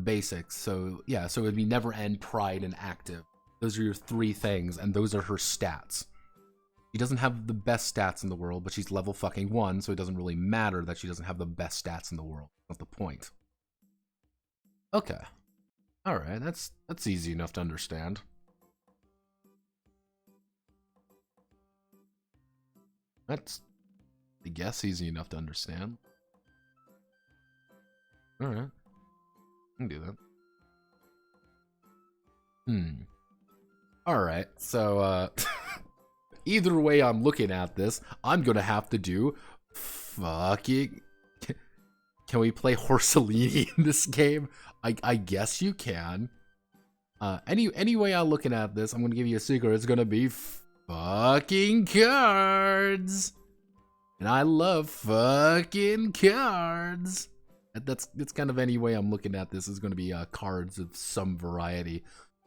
basics. So yeah, so it would be Never End, Pride, and Active. Those are your 3 things, and those are her stats. She doesn't have the best stats in the world, but she's level fucking 1, so it doesn't really matter that she doesn't have the best stats in the world. That's the point. Okay. Alright, that's easy enough to understand. That's, I guess, easy enough to understand. Alright. I can do that. Alright, so, either way I'm looking at this, I'm gonna have to do fucking... Can we play Horsolini in this game? I guess you can. Any way I'm looking at this, I'm gonna give you a secret. It's gonna be fucking cards! And I love fucking cards! That's kind of any way I'm looking at this is going to be cards of some variety.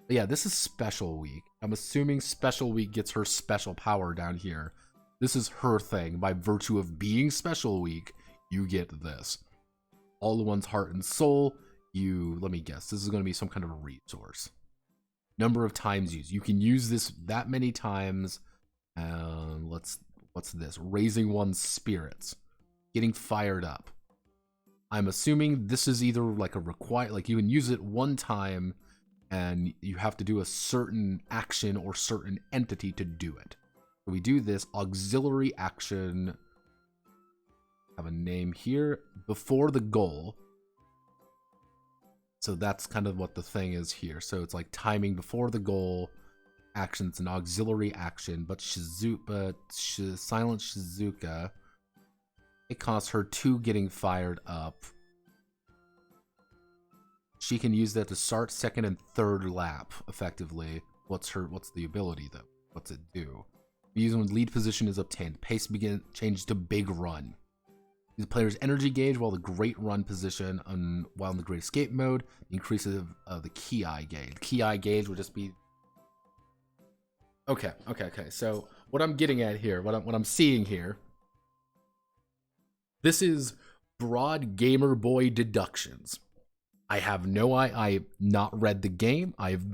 But yeah, this is Special Week. I'm assuming Special Week gets her special power down here. This is her thing. By virtue of being Special Week, you get this. All the one's heart and soul. Let me guess, this is going to be some kind of a resource. Number of times used. You can use this that many times. What's this? Raising one's spirits. Getting fired up. I'm assuming this is either like a like you can use it one time and you have to do a certain action or certain entity to do it. So we do this auxiliary action, have a name here, before the goal. So that's kind of what the thing is here. So it's like timing before the goal, action's an auxiliary action, but Silent Shizuka, it costs her 2 getting fired up. She can use that to start second and third lap effectively. What's the ability though? What's it do? Using when lead position is obtained. Pace changes to big run. The player's energy gauge while the great run position while in the great escape mode increases the ki gauge. Ki gauge would just be okay. So what I'm getting at here, what I'm seeing here, this is broad gamer boy deductions. I have no I've not read the game. I've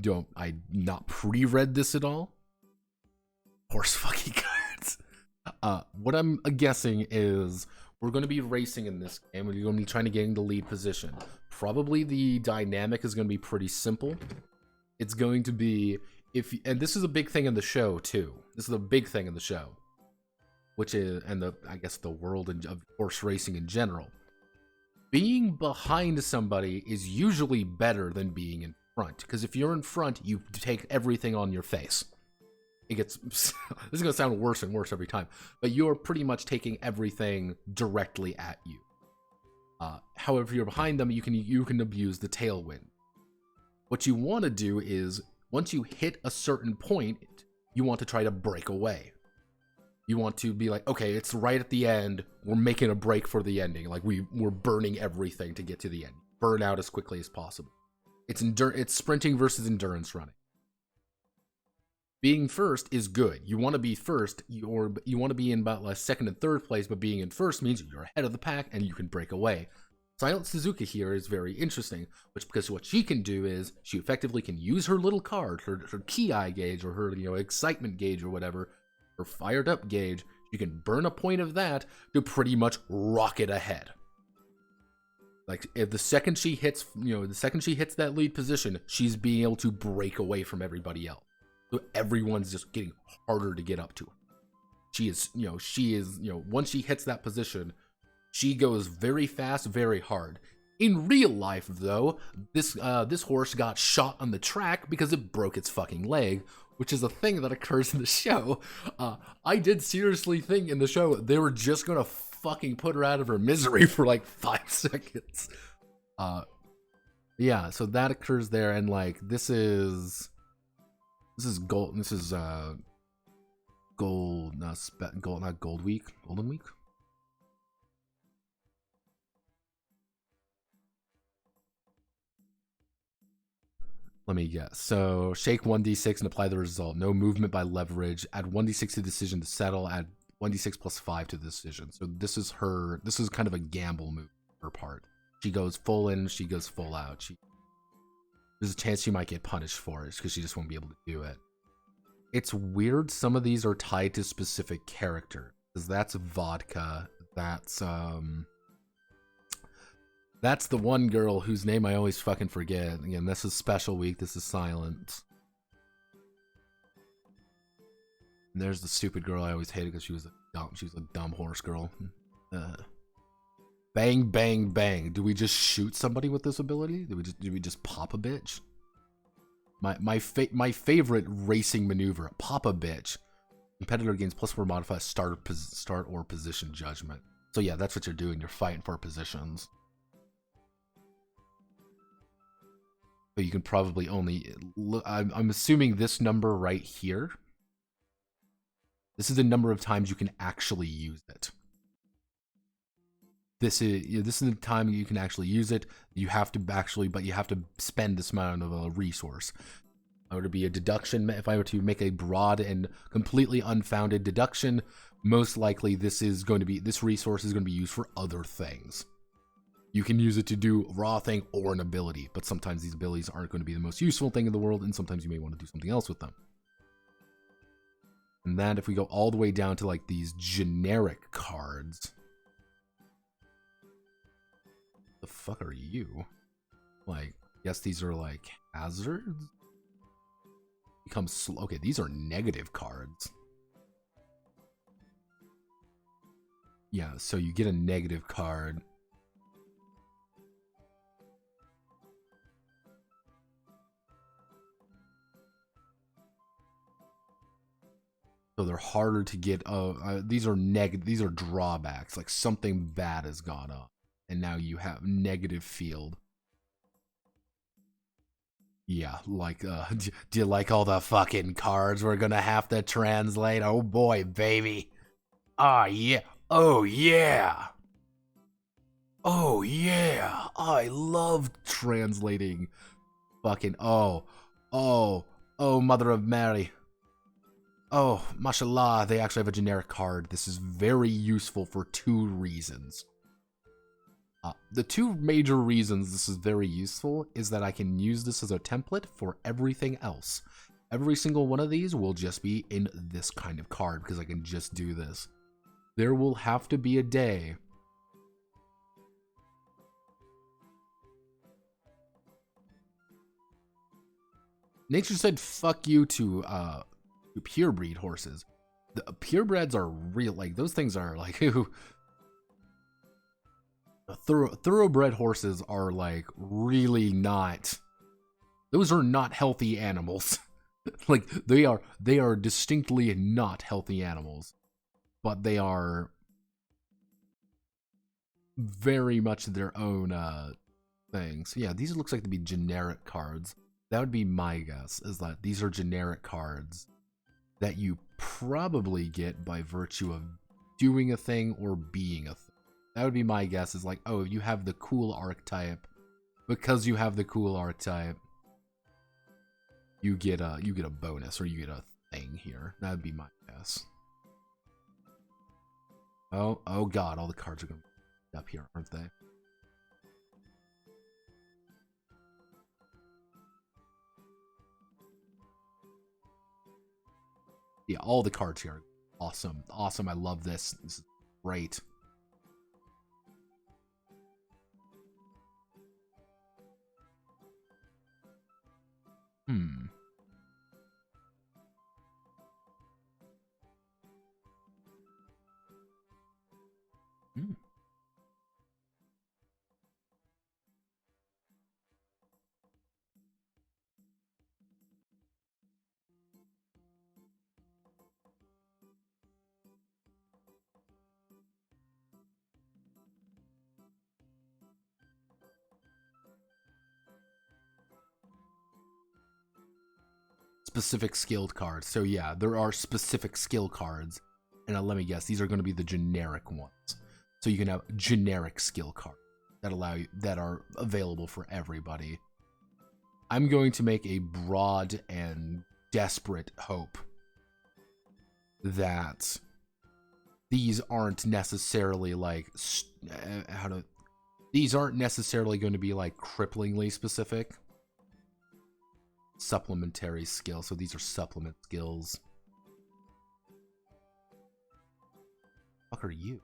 not pre-read this at all. Horse fucking cards. What I'm guessing is we're going to be racing in this game. We're going to be trying to get in the lead position. Probably the dynamic is going to be pretty simple. It's going to be and this is a big thing in the show too. This is a big thing in the show, which is I guess the world of horse racing in general. Being behind somebody is usually better than being in front, because if you're in front, you take everything on your face. It gets this is gonna sound worse and worse every time, but you're pretty much taking everything directly at you. However, if you're behind them, you can abuse the tailwind. What you want to do is once you hit a certain point, you want to try to break away. You want to be like, okay, it's right at the end. We're making a break for the ending. Like we're burning everything to get to the end. Burn out as quickly as possible. It's sprinting versus endurance running. Being first is good. You want to be first, or you want to be in about like second and third place, but being in first means you're ahead of the pack and you can break away. Silent Suzuka here is very interesting, because what she can do is she effectively can use her little card, her ki gauge or her excitement gauge or whatever, or fired up gauge. You can burn a point of that to pretty much rocket ahead. Like if the second she hits, that lead position, she's being able to break away from everybody else. So everyone's just getting harder to get up to her. She is, once she hits that position, she goes very fast, very hard. In real life, though, this horse got shot on the track because it broke its fucking leg, which is a thing that occurs in the show. I did seriously think in the show they were just gonna fucking put her out of her misery for like 5 seconds. Yeah, so that occurs there, and like this is gold. This is Golden Week. Let me guess. So shake 1d6 and apply the result. No movement by leverage. Add 1d6 to the decision to settle. Add 1d6 plus 5 to the decision. So this is kind of a gamble move on her part. She goes full in, she goes full out. There's a chance she might get punished for it because she just won't be able to do it. It's weird some of these are tied to specific character. Because that's vodka. That's the one girl whose name I always fucking forget. Again, this is Special Week. This is Silent. And there's the stupid girl I always hated because she was a dumb horse girl. Bang, bang, bang. Do we just shoot somebody with this ability? Do we just pop a bitch? My favorite racing maneuver, pop a bitch. Competitor gains +4 modifier start or position judgment. So yeah, that's what you're doing. You're fighting for positions. But you can probably only look. I'm assuming this number right here. This is the number of times you can actually use it. This is the time you can actually use it. You have to spend this amount of a resource. If I were to be a deduction, if I were to make a broad and completely unfounded deduction, most likely this resource is going to be used for other things. You can use it to do a raw thing or an ability, but sometimes these abilities aren't going to be the most useful thing in the world, and sometimes you may want to do something else with them. And then if we go all the way down to like these generic cards, the fuck are you? Like, I guess these are like hazards? Become slow. Okay, these are negative cards. Yeah, so you get a negative card. So they're harder to get. These are drawbacks. Like something bad has gone up, and now you have negative field. Yeah, like, do you like all the fucking cards we're gonna have to translate? Oh boy, baby. Ah, yeah. Oh, yeah. Oh, yeah. I love translating fucking, oh, Mother of Mary. Oh, mashallah, they actually have a generic card. This is very useful for 2 reasons. The 2 major reasons this is very useful is that I can use this as a template for everything else. Every single one of these will just be in this kind of card because I can just do this. There will have to be a day Nature said fuck you to purebred horses. The purebreds are real, like, those things are like, thoroughbred horses are like really not, those are not healthy animals. Like, they are distinctly not healthy animals, but they are very much their own thing. So yeah, these looks like to be generic cards. That would be my guess, is that these are generic cards that you probably get by virtue of doing a thing or being a thing. That would be my guess, is like, oh, you have the cool archetype. Because you have the cool archetype, you get a bonus, or you get a thing here. That would be my guess. Oh god, all the cards are going to be up here, aren't they? Yeah, all the cards here are awesome. Awesome, I love this. This is great. Hmm. Specific skilled cards. So yeah, there are specific skill cards. And let me guess, these are going to be the generic ones. So you can have generic skill cards that are available for everybody. I'm going to make a broad and desperate hope that these aren't necessarily like these aren't necessarily going to be like cripplingly specific. Supplementary skill, so these are supplement skills. What the fuck are you?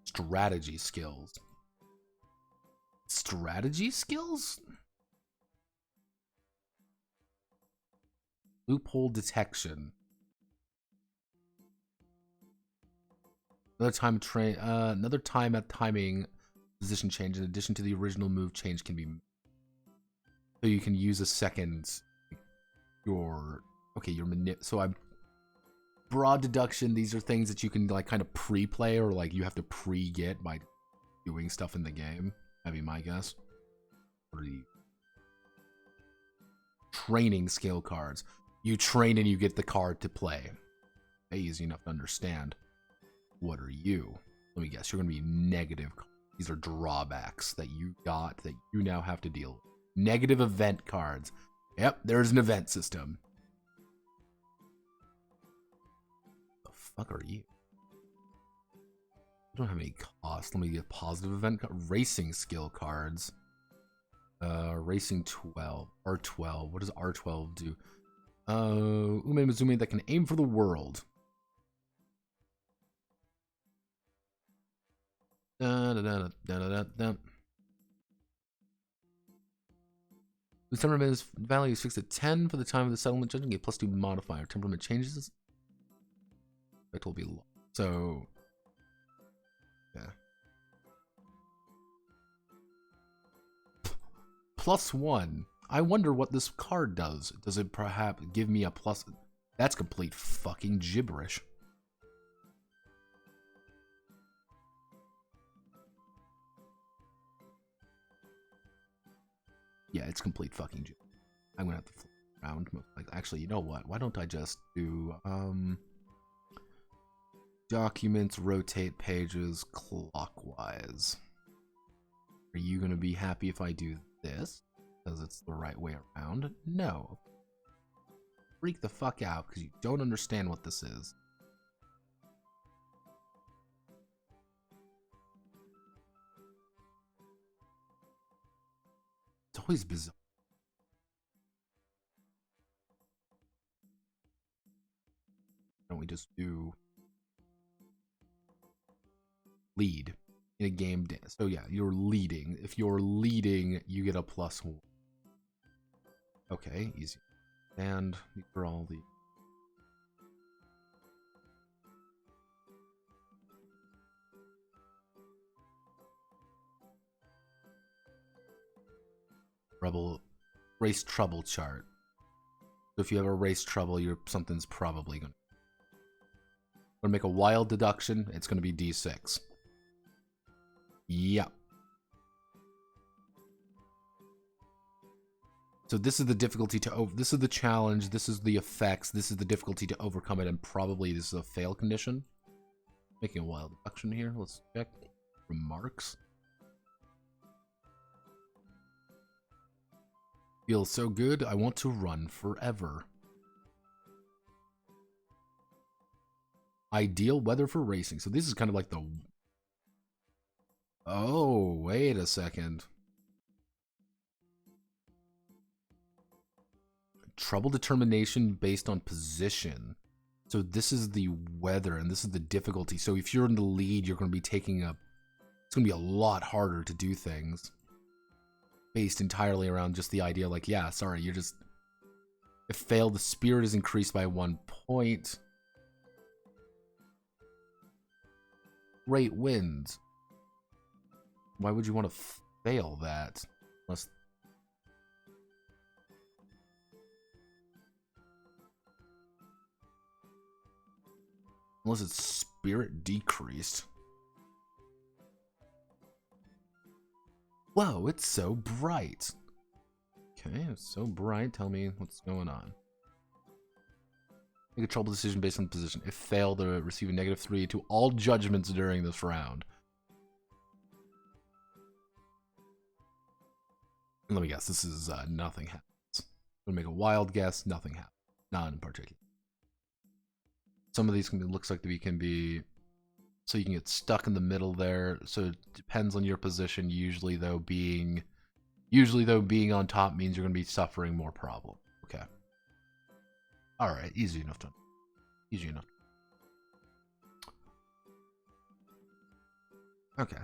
Strategy skills. Strategy skills? Loophole detection. Another time at timing position change in addition to the original move change can be, so you can use a second so I'm broad deduction. These are things that you can like kind of pre-play, or like you have to pre-get by doing stuff in the game. That'd be my guess. Training skill cards. You train and you get the card to play. Easy enough to understand. What are you? Let me guess. You're going to be negative. These are drawbacks that you got that you now have to deal with. Negative event cards. Yep, there's an event system. The fuck are you? I don't have any cost. Let me get positive event racing skill cards. Racing 12. R12. What does R12 do? Ume Mizumi that can aim for the world. The temperament value is fixed at 10 for the time of the settlement judgment. Get +2 modifier. Temperament changes. Effect will be low. So, yeah. +1. I wonder what this card does. Does it perhaps give me a plus? That's complete fucking gibberish. Yeah, it's complete fucking joke. I'm gonna have to flip around. Like, actually, you know what? Why don't I just do documents, rotate pages clockwise? Are you gonna be happy if I do this because it's the right way around? No. Freak the fuck out because you don't understand what this is. It's always bizarre. Why don't we just do lead in a game dance? So yeah, you're leading. If you're leading, you get a +1. Okay, easy. And these are all the race trouble chart. So if you have a race trouble, something's probably gonna make a wild deduction. It's gonna be D6. Yep. So this is the difficulty this is the challenge, this is the effects, this is the difficulty to overcome it, and probably this is a fail condition. Making a wild deduction here. Let's check. Remarks. Feels so good, I want to run forever. Ideal weather for racing. So this is kind of like the... Oh, wait a second. Trouble determination based on position. So this is the weather and this is the difficulty. So if you're in the lead, you're going to be taking a... It's going to be a lot harder to do things. Based entirely around just the idea like, yeah, sorry, you're just... If failed, the spirit is increased by 1 point. Great wins. Why would you want to fail that? Unless it's spirit decreased. Whoa, it's so bright. Okay, it's so bright. Tell me what's going on. Make a trouble decision based on position. If failed, to receive a -3 to all judgments during this round. Let me guess. This is nothing happens. I'm gonna make a wild guess. Nothing happens. None in particular. Some of these looks like they can be. So you can get stuck in the middle there. So it depends on your position. Usually though being on top means you're going to be suffering more problem. Okay. All right, easy enough. Okay.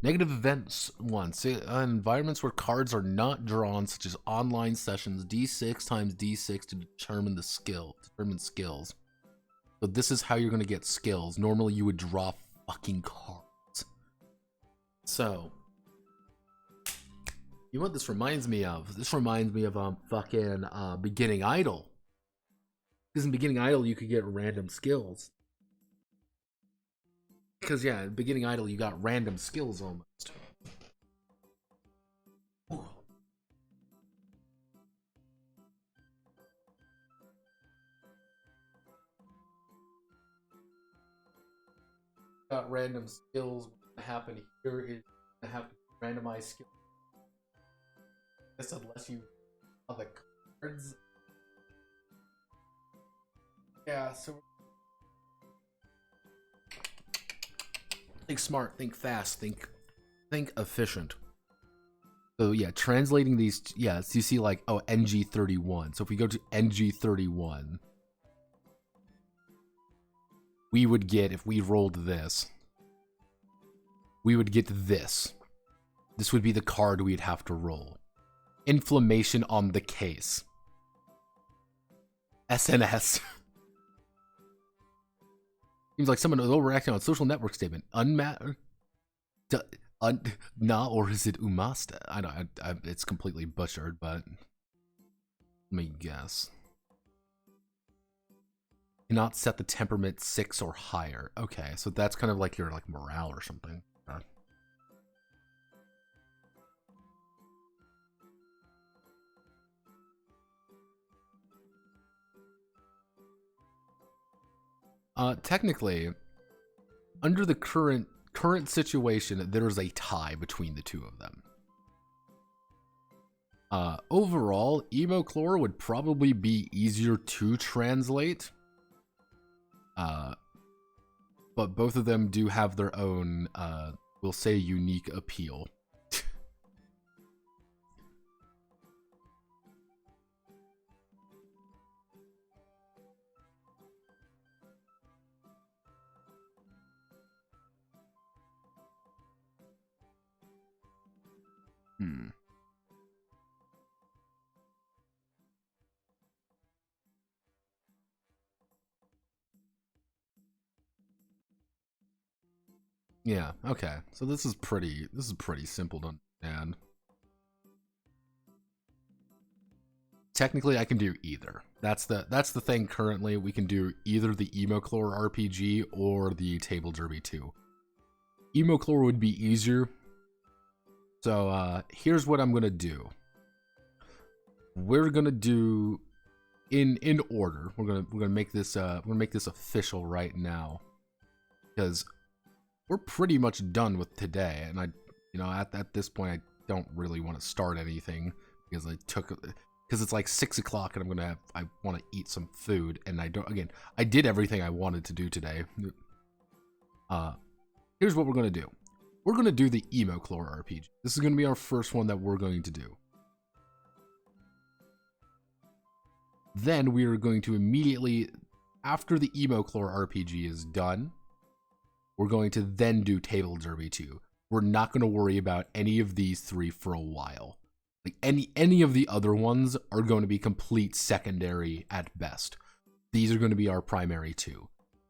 Negative events once. Environments where cards are not drawn, such as online sessions, D6 times D6 to determine skills. So this is how you're going to get skills. Normally you would draw fucking cards. So, you know what this reminds me of? This reminds me of fucking Beginning Idol. Because in Beginning Idol you could get random skills. Because, yeah, in Beginning Idol, you got random skills almost. Ooh. Got random skills. What happened here is to have randomized skills. This unless you have the cards. Yeah, so... Think smart, think fast, think efficient. So yeah, translating these, yeah, so you see like, oh, NG31. So if we go to NG31, we would get, if we rolled this, we would get this. This would be the card we'd have to roll. Inflammation on the case. SNS. Seems like someone is overacting on social network statement. Na, or is it umasta? I don't. It's completely butchered, but let me guess. Cannot set the temperament 6 or higher. Okay, so that's kind of like your like morale or something. Technically, under the current situation, there's a tie between the two of them. Overall, Emochlor would probably be easier to translate. But both of them do have their own, we'll say, unique appeal. Yeah, okay. So this is pretty simple to understand. Technically I can do either. That's the thing currently. We can do either the Emochlor RPG or the Table Derby 2. Emochlor would be easier. So here's what I'm gonna do. We're gonna do in order. We're gonna make this official right now, because we're pretty much done with today, and at this point I don't really want to start anything because it's like 6 o'clock and I want to eat some food, and I did everything I wanted to do today. Here's what we're gonna do. We're gonna do the Emochlor RPG. This is gonna be our first one that we're going to do. Then we are going to immediately, after the Emochlor RPG is done, we're going to then do Table Derby 2. We're not going to worry about any of these three for a while. Like any of the other ones are going to be complete secondary at best. These are going to be our primary two.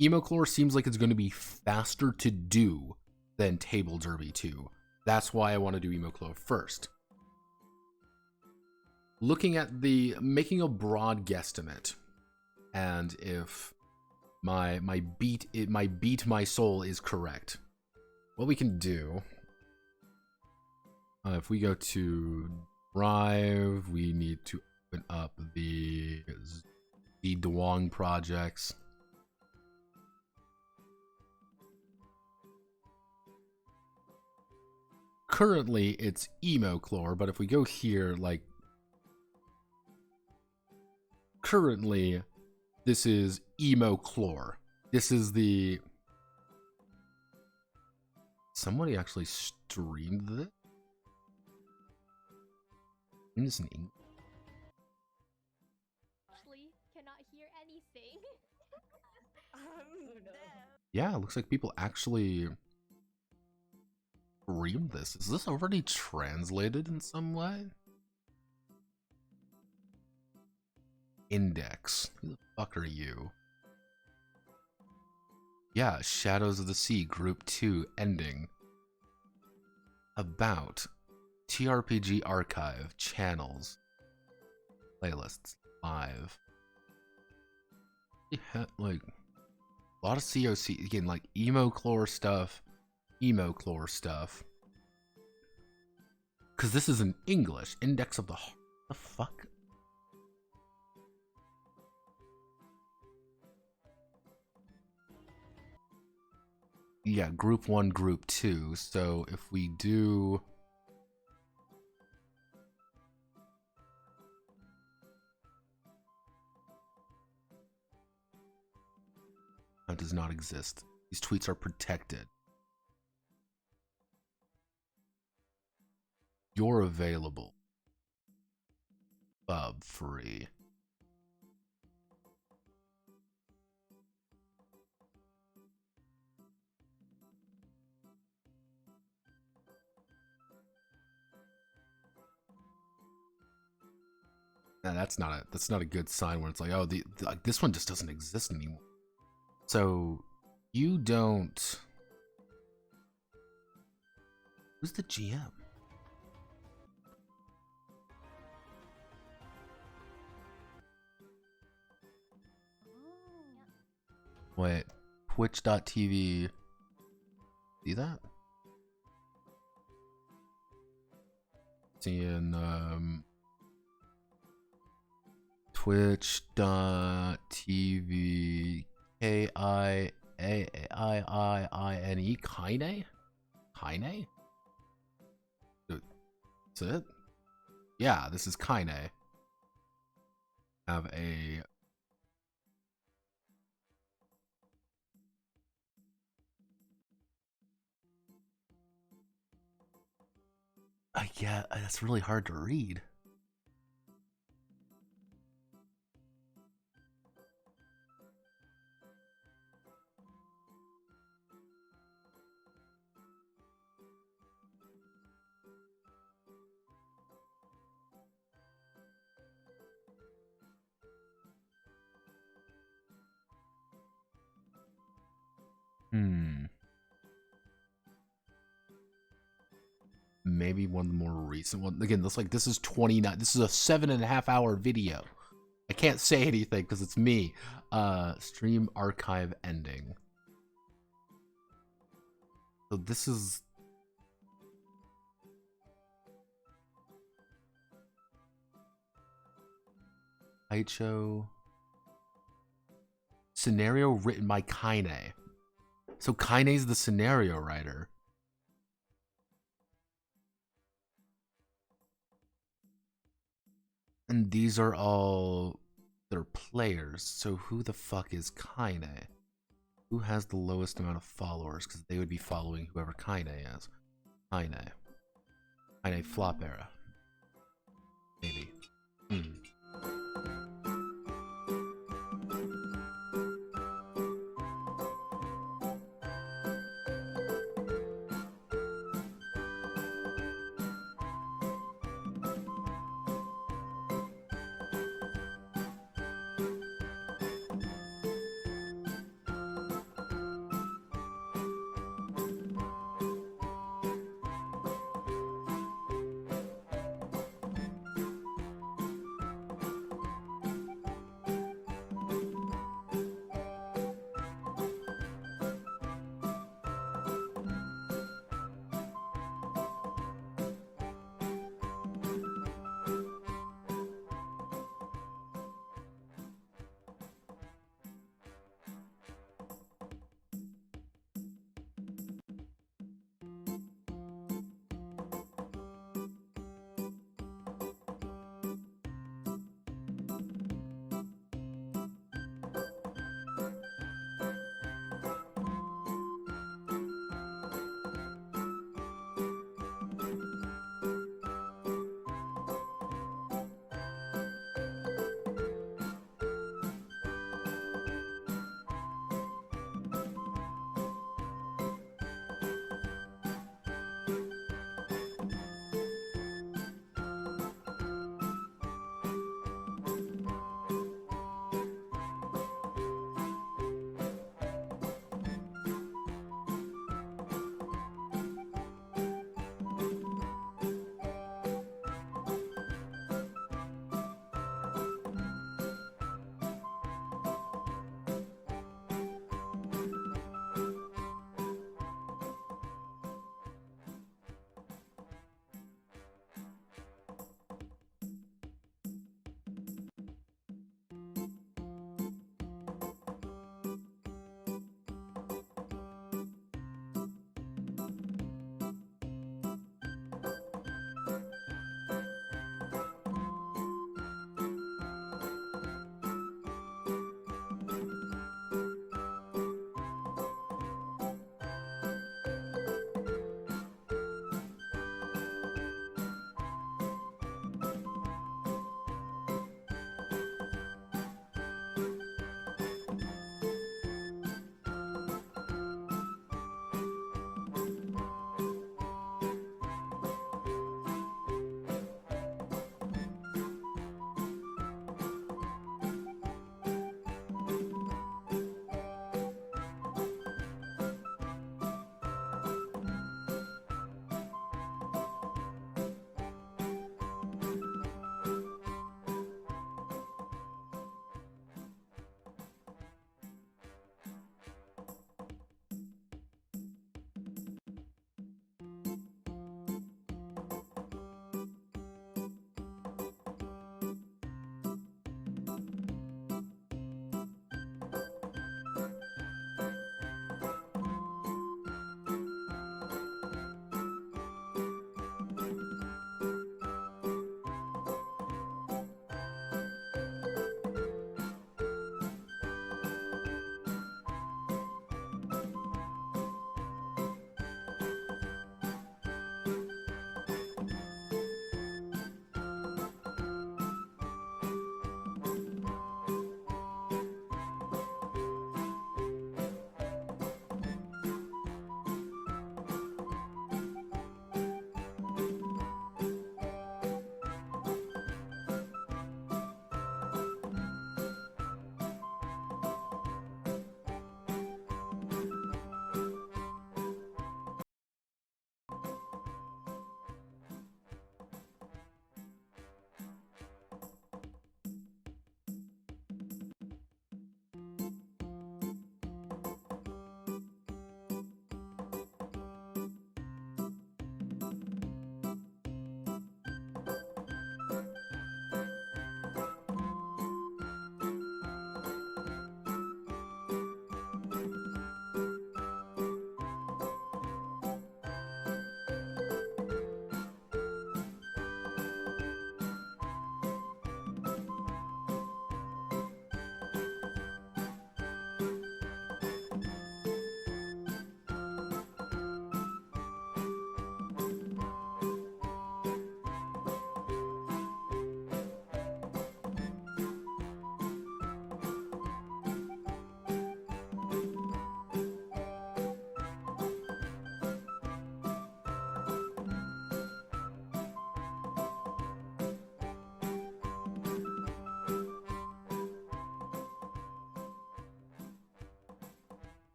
Emochlor seems like it's going to be faster to do than Table Derby 2. That's why I want to do Emochlor first. Looking at making a broad guesstimate, and if my beat my soul is correct, what we can do, if we go to Drive, we need to open up the Duong projects. Currently it's Emochlor, but if we go here, like, currently this is Emochlor. This is the... Somebody actually streamed this? In English? Actually, cannot hear anything. Yeah, it looks like people actually streamed this. Is this already translated in some way? Index. Who the fuck are you? Yeah, Shadows of the Sea, Group 2, ending. About. TRPG Archive, channels. Playlists, live. Like, a lot of COC, again, like, Emochlor stuff. Because this is in English. Index of the Heart. The fuck? Yeah, Group 1, Group 2. So if we do... That does not exist. These tweets are protected. You're available. Bub free. Now that's not a good sign when it's like, oh, like, this one just doesn't exist anymore. So You don't. Who's the GM? Wait, twitch.tv. See that? Seeing twitch.tv KIAIIINE Kaine? Kaine? That's it? Yeah, this is Kaine. Have a yeah, that's really hard to read. Maybe one of the more recent one. Again, this is 29. This is a 7.5 hour video. I can't say anything because it's me. Stream archive ending. So this is Aicho scenario written by Kaine. So Kaine's the scenario writer. And these are all their players. So who the fuck is Kaine? Who has the lowest amount of followers? Because they would be following whoever Kaine is. Kaine flop era. Maybe.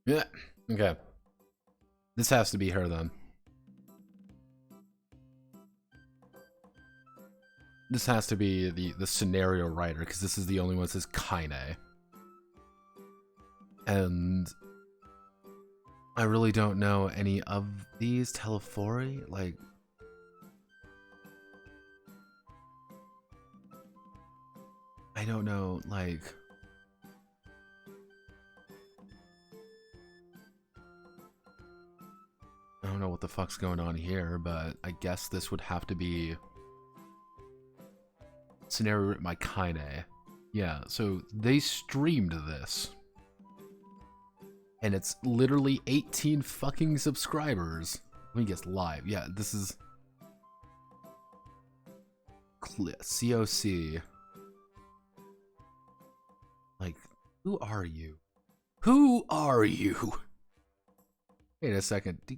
Yeah. Okay. This has to be her then. This has to be the scenario writer, because this is the only one that says Kaine. And I really don't know any of these Telefori. Like, I don't know, like, I don't know what the fuck's going on here, but I guess this would have to be scenario written by Kaine. Yeah, so they streamed this. And it's literally 18 fucking subscribers. Let me guess, live. Yeah, this is COC. Like, who are you? Who are you? Wait a second. Do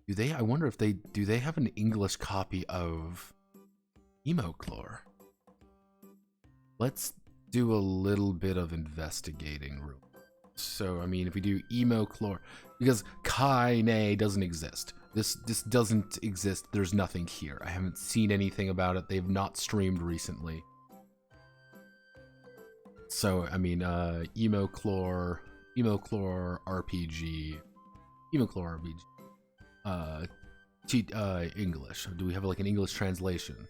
they? I wonder if they do. They have an English copy of Emoclore. Let's do a little bit of investigating real. So I mean, if we do Emoclore, because Kaine doesn't exist. This doesn't exist. There's nothing here. I haven't seen anything about it. They've not streamed recently. So I mean, Emoclore RPG, English. Do we have like an English translation?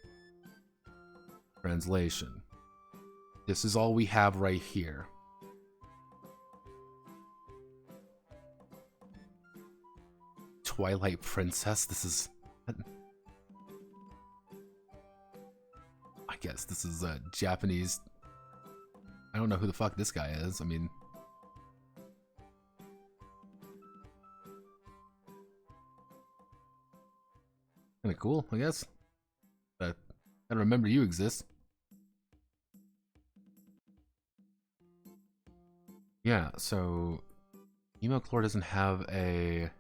This is all we have right here. Twilight Princess. This is. I guess this is Japanese. I don't know who the fuck this guy is. I mean. Kinda cool, I guess. But I don't remember you exist. Yeah, so Emoclore doesn't have a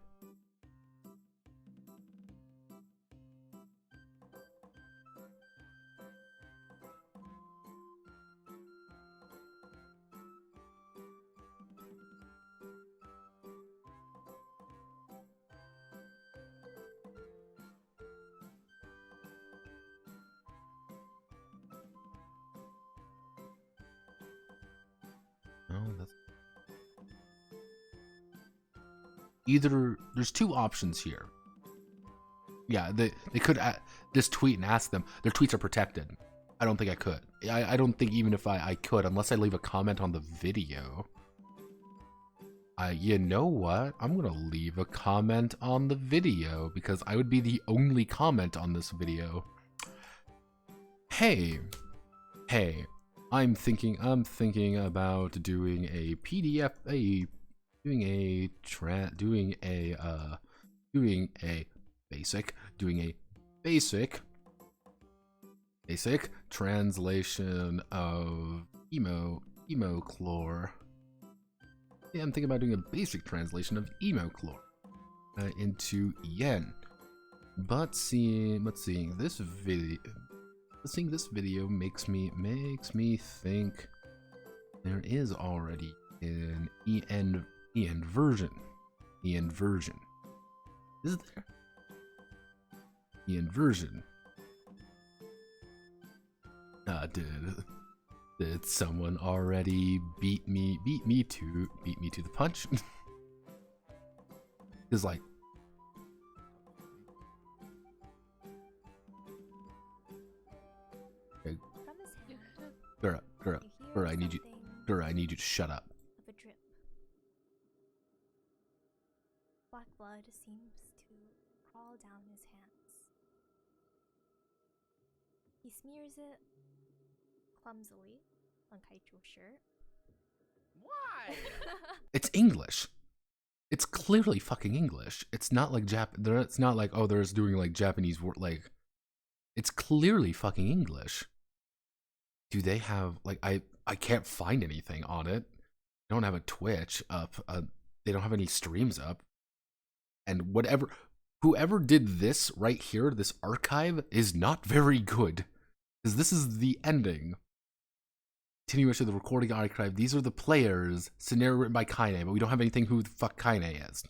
either. There's two options here. Yeah, they could just tweet and ask them. Their tweets are protected. I don't think I could. I don't think even if I could, unless I leave a comment on the video. You know what? I'm gonna leave a comment on the video because I would be the only comment on this video. Hey, I'm thinking about doing a PDF, doing a basic translation of Emoclore. Yeah, I'm thinking about doing a basic translation of Emoclore into yen. But seeing this video makes me think there is already an EN version. Is there? EN version. Did someone already beat me to the punch? It's like, okay. Gura, I need you to shut up. Of a drip. Black blood seems to crawl down his hands. He smears it clumsily on Kaicho's shirt. Why? It's English. It's clearly fucking English. It's not like it's not like, oh, they're just doing like Japanese word. Like, it's clearly fucking English. Do they have like I can't find anything on it. They don't have a Twitch up. They don't have any streams up. And whoever did this right here, this archive, is not very good. Because this is the ending. continuation of the recording archive. These are the players. Scenario written by Kaine, but we don't have anything who the fuck Kaine is.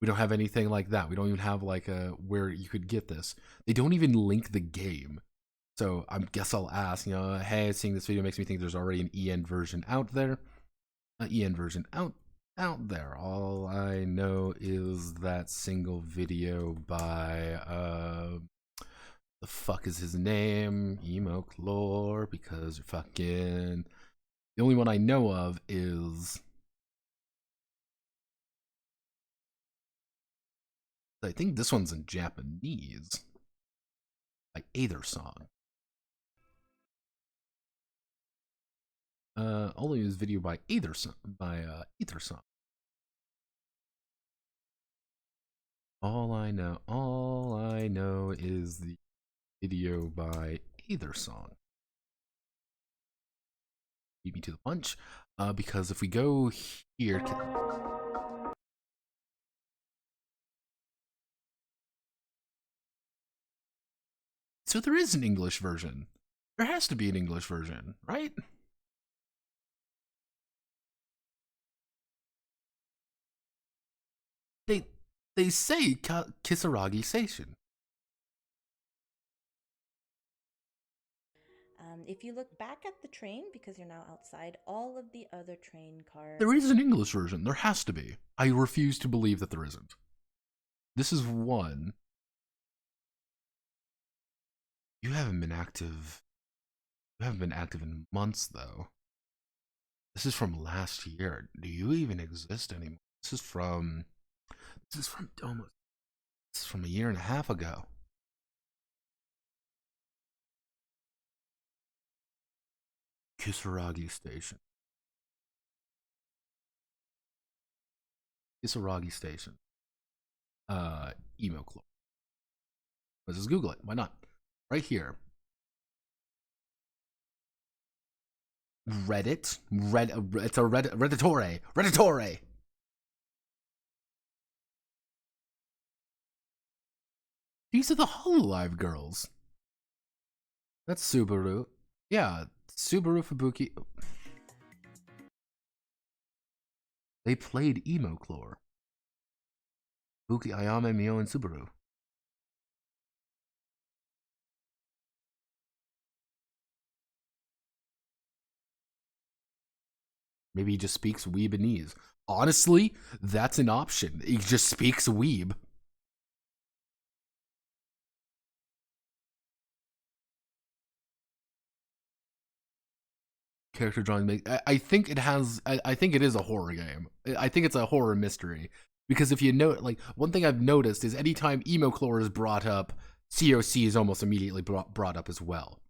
We don't have anything like that. We don't even have like a where you could get this. They don't even link the game. So I guess I'll ask, hey, seeing this video makes me think there's already an EN version out there. An EN version out there. All I know is that single video by the fuck is his name? Emoclore, because you're fucking. The only one I know of is. I think this one's in Japanese. Like Aether Song. Only his video by Aether Song. Aether Song. All I know is the video by Aether Song. Beat me to the punch. Because if we go here. So there is an English version. There has to be an English version, right? They say Kisaragi Station. If you look back at the train, because you're now outside, all of the other train cars... There is an English version. There has to be. I refuse to believe that there isn't. This is one. You haven't been active. You haven't been active in months, though. This is from last year. Do you even exist anymore? This is from almost. This is from a year and a half ago. Kisaragi Station. Kisaragi Station. Emoclore. Let's just Google it. Why not? Right here. Reddit. It's a Redditore. Redditore. These are the Hololive girls. That's Subaru. Yeah, Subaru Fubuki. They played Emoclore. Fubuki, Ayame, Mio, and Subaru. Maybe he just speaks Weebanese. Honestly, that's an option. He just speaks Weeb. Character drawing. I think it has. I think it is a horror game. I think it's a horror mystery. Because if you know, like, one thing I've noticed is anytime Emoclore is brought up, COC is almost immediately brought up as well.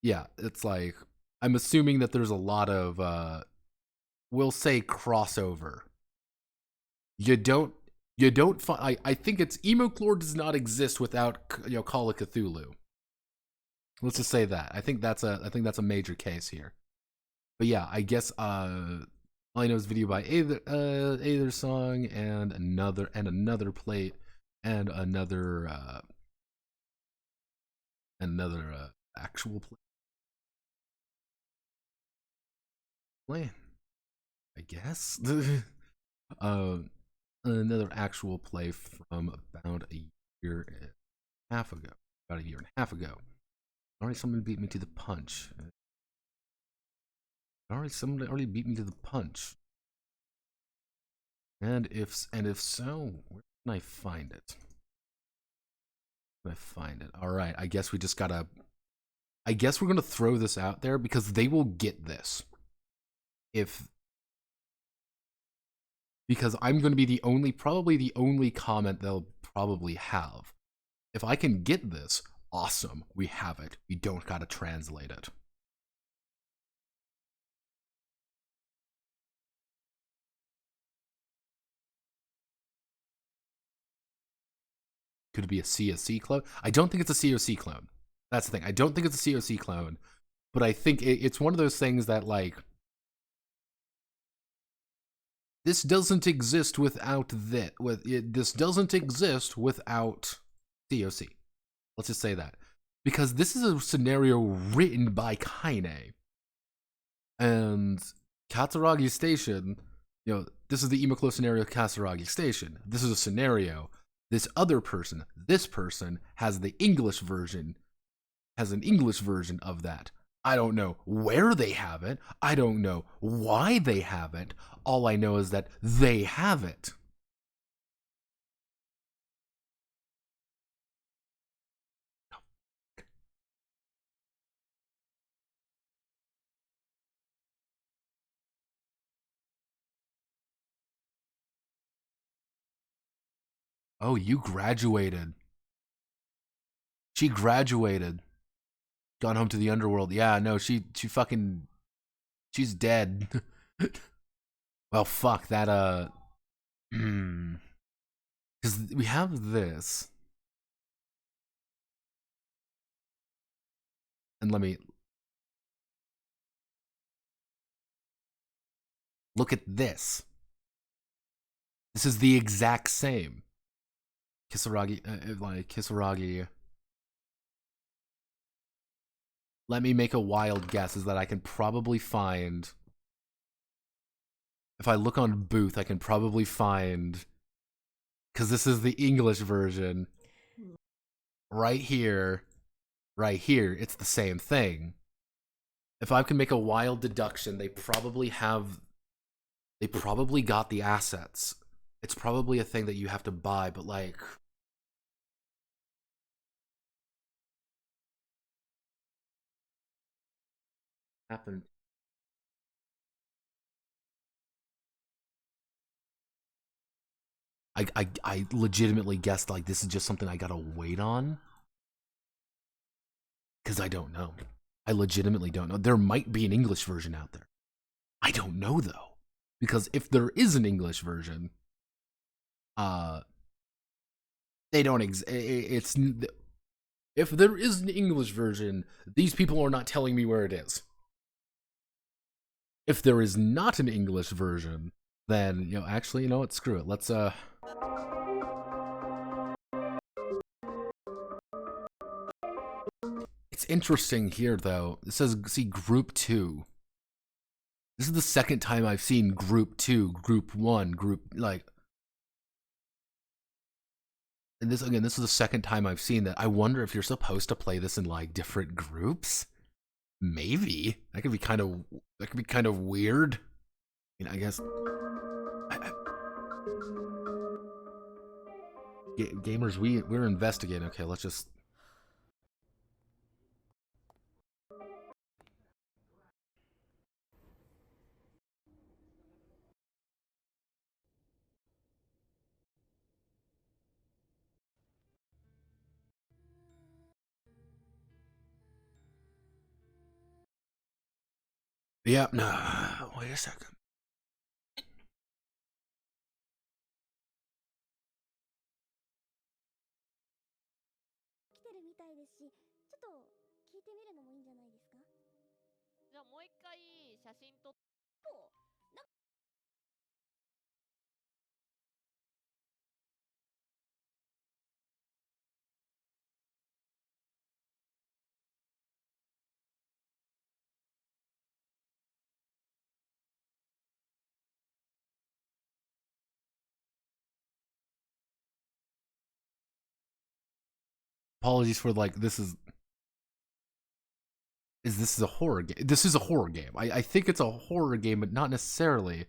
Yeah, it's like, I'm assuming that there's a lot of, we'll say crossover. You don't find, I think it's, Emoclore does not exist without, Call of Cthulhu. Let's just say that. I think that's a major case here. But yeah, I guess, all I know is video by Aether Song and another plate and another actual play. I guess. Another actual play from about a year and a half ago. Alright, someone beat me to the punch. Somebody already beat me to the punch. And if so, where can I find it? Alright, I guess we just gotta. I guess we're gonna throw this out there because they will get this. Because I'm gonna be probably the only comment they'll probably have. If I can get this, awesome, we have it. We don't gotta translate it. Could it be a COC clone? I don't think it's a COC clone. That's the thing. I don't think it's a COC clone, but I think it's one of those things that, like, this doesn't exist without this. This doesn't exist without COC. Let's just say that. Because this is a scenario written by Kaine. And Katsuragi Station, this is the Imaclo scenario of Katsuragi Station. This is a scenario. This other person, this person, has the English version, has an English version of that. I don't know where they have it. I don't know why they have it. All I know is that they have it. Oh, you graduated. She graduated. Gone home to the underworld. Yeah, no, she fucking, she's dead. Well, fuck that, because we have this. And let me look at this. This is the exact same. Kisaragi. Let me make a wild guess, is that I can probably find, if I look on Booth, I can probably find, because this is the English version, right here, it's the same thing. If I can make a wild deduction, they probably got the assets. It's probably a thing that you have to buy, but like, happened. I legitimately guessed like this is just something I gotta wait on, because I don't know. I legitimately don't know. There might be an English version out there. I don't know though, because if there is an English version, they don't it's if there is an English version, these people are not telling me where it is. If there is not an English version, then actually, what? Screw it. Let's It's interesting here though. It says see Group 2. This is the second time I've seen Group 2, Group 1, and this is the second time I've seen that. I wonder if you're supposed to play this in like different groups. Maybe that could be kind of weird. I guess gamers, we're investigating. Okay, let's just. Yeah, no. Wait a second. 来てるみたいですし、ちょっと聞いてみるのもいいんじゃないですか？じゃあもう一回写真撮っな Apologies for like this is a horror game. This is a horror game. I think it's a horror game, but not necessarily.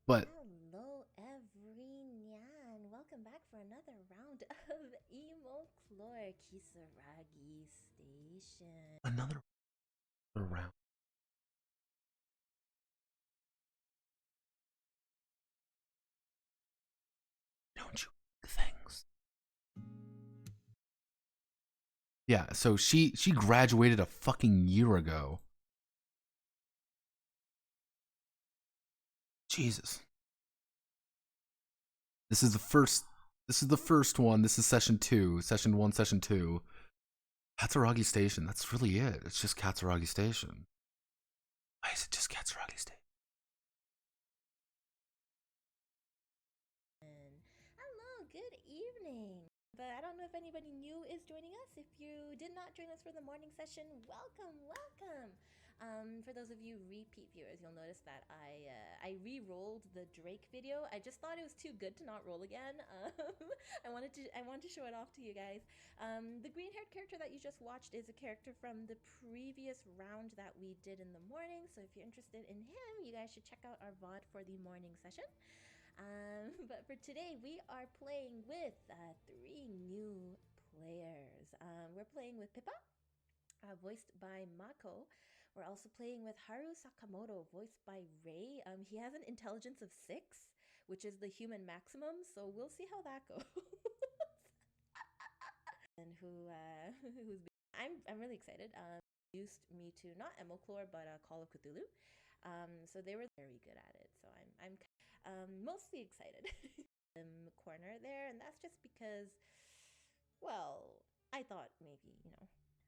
But Hello, everyone. Welcome back for another round of Emo Clore Kisaragi Station. another round. Don't you things? Yeah, so she graduated a fucking year ago. Jesus. This is the first one. This is session 2. Session 1, session 2. Katsuragi Station. That's really it. It's just Katsuragi Station. Why is it just Katsuragi Station? Hello, good evening. But I don't know if anybody new is joining us. If you did not join us for the morning session, welcome, welcome. For those of you repeat viewers, you'll notice that I re-rolled the Drake video. I just thought it was too good to not roll again. I wanted to show it off to you guys. The green-haired character that you just watched is a character from the previous round that we did in the morning. So if you're interested in him, you guys should check out our VOD for the morning session. But for today, we are playing with 3 new players. We're playing with Pippa, voiced by Mako. We're also playing with Haru Sakamoto, voiced by Ray. He has an intelligence of 6, which is the human maximum, so we'll see how that goes. And I'm really excited. Introduced me to not Emoclore, but Call of Cthulhu. So they were very good at it. So I'm mostly excited. Corner there, and that's just because, well, I thought maybe,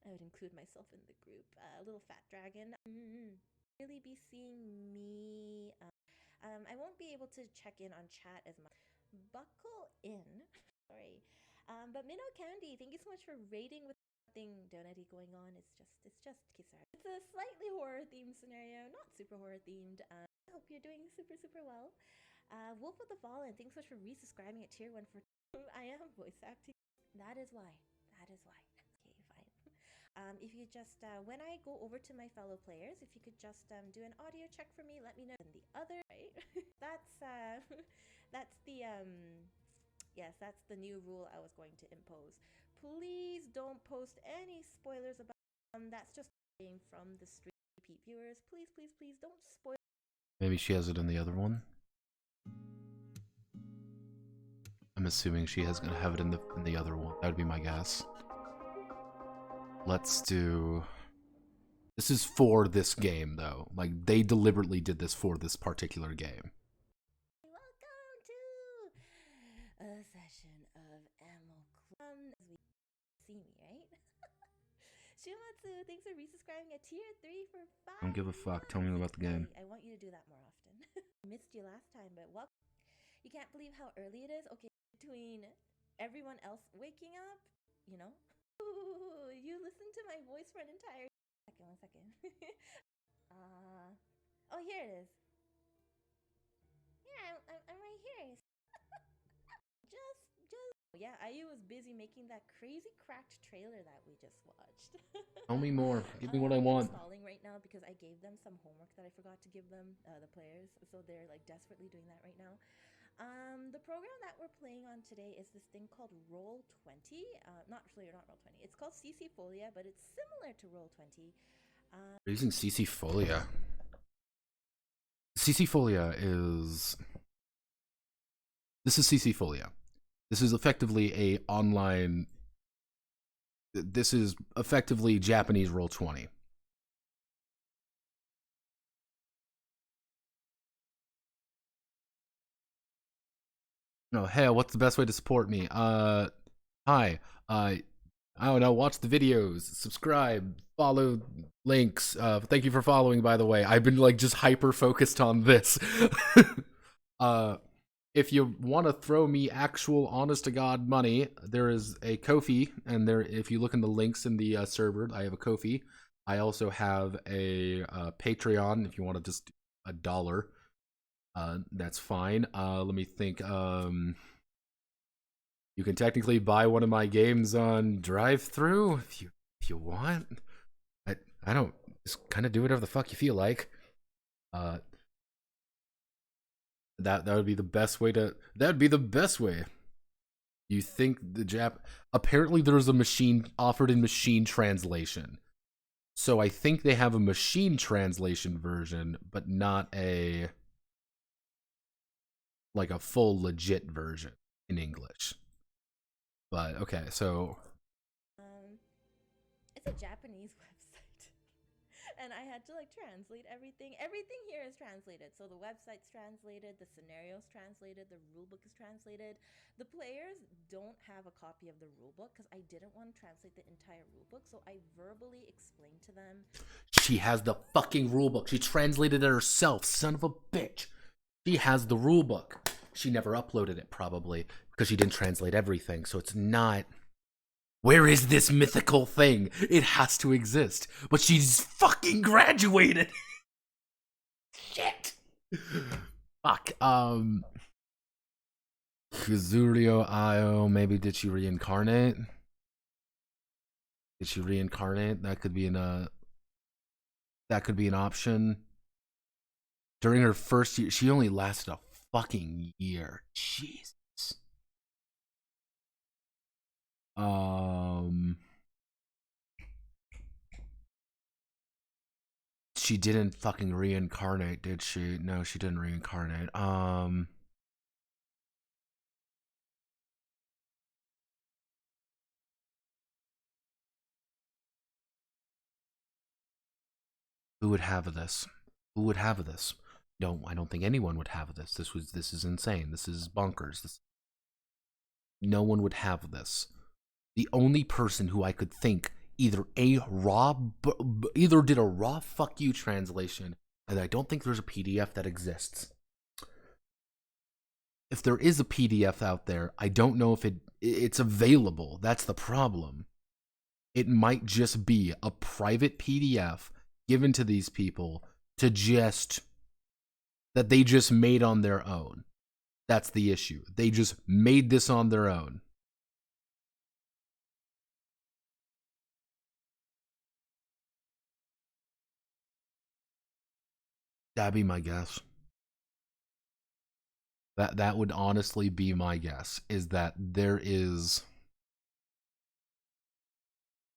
I would include myself in the group. Little fat dragon. Really be seeing me. I won't be able to check in on chat as much. Buckle in. Sorry. But Minnow Candy, thank you so much for raiding with nothing donutty going on. It's just Kisar. It's a slightly horror themed scenario, not super horror themed. I hope you're doing super, super well. Wolf with the Fallen, thanks so much for resubscribing at tier 1 for I am voice acting. That is why. Okay, fine. If you just, when I go over to my fellow players, if you could just do an audio check for me, let me know. And the other, right? That's the, yes, that's the new rule I was going to impose. Please don't post any spoilers about, that's just from the stream repeat viewers. Please, please, please don't spoil. Maybe she has it in the other one. I'm assuming she has gonna have it in the other one. That would be my guess. Let's do. This is for this game, though. Like, they deliberately did this for this particular game. Welcome to a session of Emoclore. As we see me, right? Shumatsu, thanks for resubscribing at tier 3 for 5. Don't give a fuck. Tell me about the game. I want you to do that more often. Missed you last time, but welcome. You can't believe how early it is. Okay, between everyone else waking up, Ooh, you listened to my voice for an entire second. 1 second. Oh, here it is. Yeah, I'm right here. Yeah, IU was busy making that crazy cracked trailer that we just watched. Tell me more. Give me what I want. I'm installing right now because I gave them some homework that I forgot to give them, the players. So they're like desperately doing that right now. The program that we're playing on today is this thing called Roll20. Not Roll20. It's called CC Folia, but it's similar to Roll20. We're using CC Folia. CC Folia is. This is CC Folia. This is effectively a online. This is effectively Japanese Roll20. No, hey, what's the best way to support me? Hi. I don't know, watch the videos, subscribe, follow links. Thank you for following, by the way. I've been like just hyper focused on this. If you want to throw me actual honest to God money, there is a Ko-fi, and there, if you look in the links in the server, I have a Ko-fi. I also have a Patreon if you want to just $1. That's fine. Let me think. You can technically buy one of my games on drive-through if you want. I don't, just kind of do whatever the fuck you feel like. That would be the best way to. That would be the best way. You think the apparently there's a machine offered in machine translation. So I think they have a machine translation version, but not a like a full legit version in English. But okay, so it's a Japanese website. And I had to like translate everything. Everything here is translated. So the website's translated, the scenario's translated, the rulebook is translated. The players don't have a copy of the rulebook because I didn't want to translate the entire rulebook. So I verbally explained to them. She has the fucking rulebook. She translated it herself, son of a bitch. She has the rulebook. She never uploaded it probably because she didn't translate everything. So it's not Where is this mythical thing? It has to exist. But she's fucking graduated. Shit. Fuck. Kazurio Io, maybe did she reincarnate? Did she reincarnate? That could be an option. During her first year, she only lasted a fucking year. Jesus. She didn't fucking reincarnate, did she? No, she didn't reincarnate. Who would have this? Who would have this? No, I don't think anyone would have this. This is insane. This is bonkers. No one would have this. The only person who I could think either did a raw fuck you translation, and I don't think there's a PDF that exists. If there is a PDF out there, I don't know if it's available. That's the problem. It might just be a private PDF given to these people to that they just made on their own. That's the issue. They just made this on their own. That'd be my guess. That would honestly be my guess, is that there is...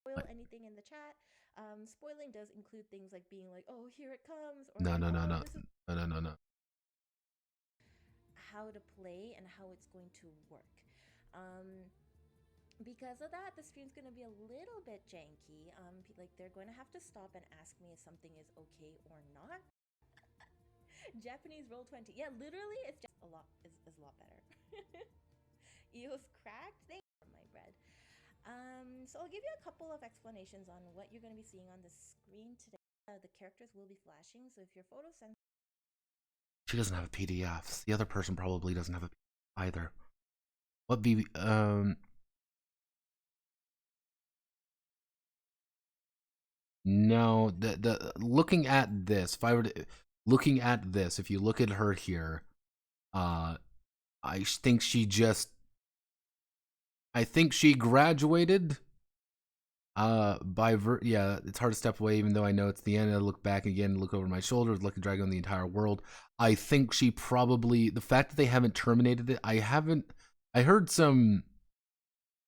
Spoil anything in the chat. Spoiling does include things like being like, oh, here it comes. Or No. How to play and how it's going to work. Because of that, the stream's going to be a little bit janky. Like, they're going to have to stop and ask me if something is okay or not. Japanese Roll20. Yeah, literally, it's just a lot better. EOS cracked. Thank you for my bread. So I'll give you a couple of explanations on what you're going to be seeing on the screen today. The characters will be flashing, so if your photo sends... She doesn't have a PDF. The other person probably doesn't have a PDF either. What be No, the looking at this, if I were to looking at this, if you look at her here, I think she graduated. Yeah, it's hard to step away, even though I know it's the end. I look back again, look over my shoulder, look at Dragon on the entire world. I think she probably, the fact that they haven't terminated it, I heard some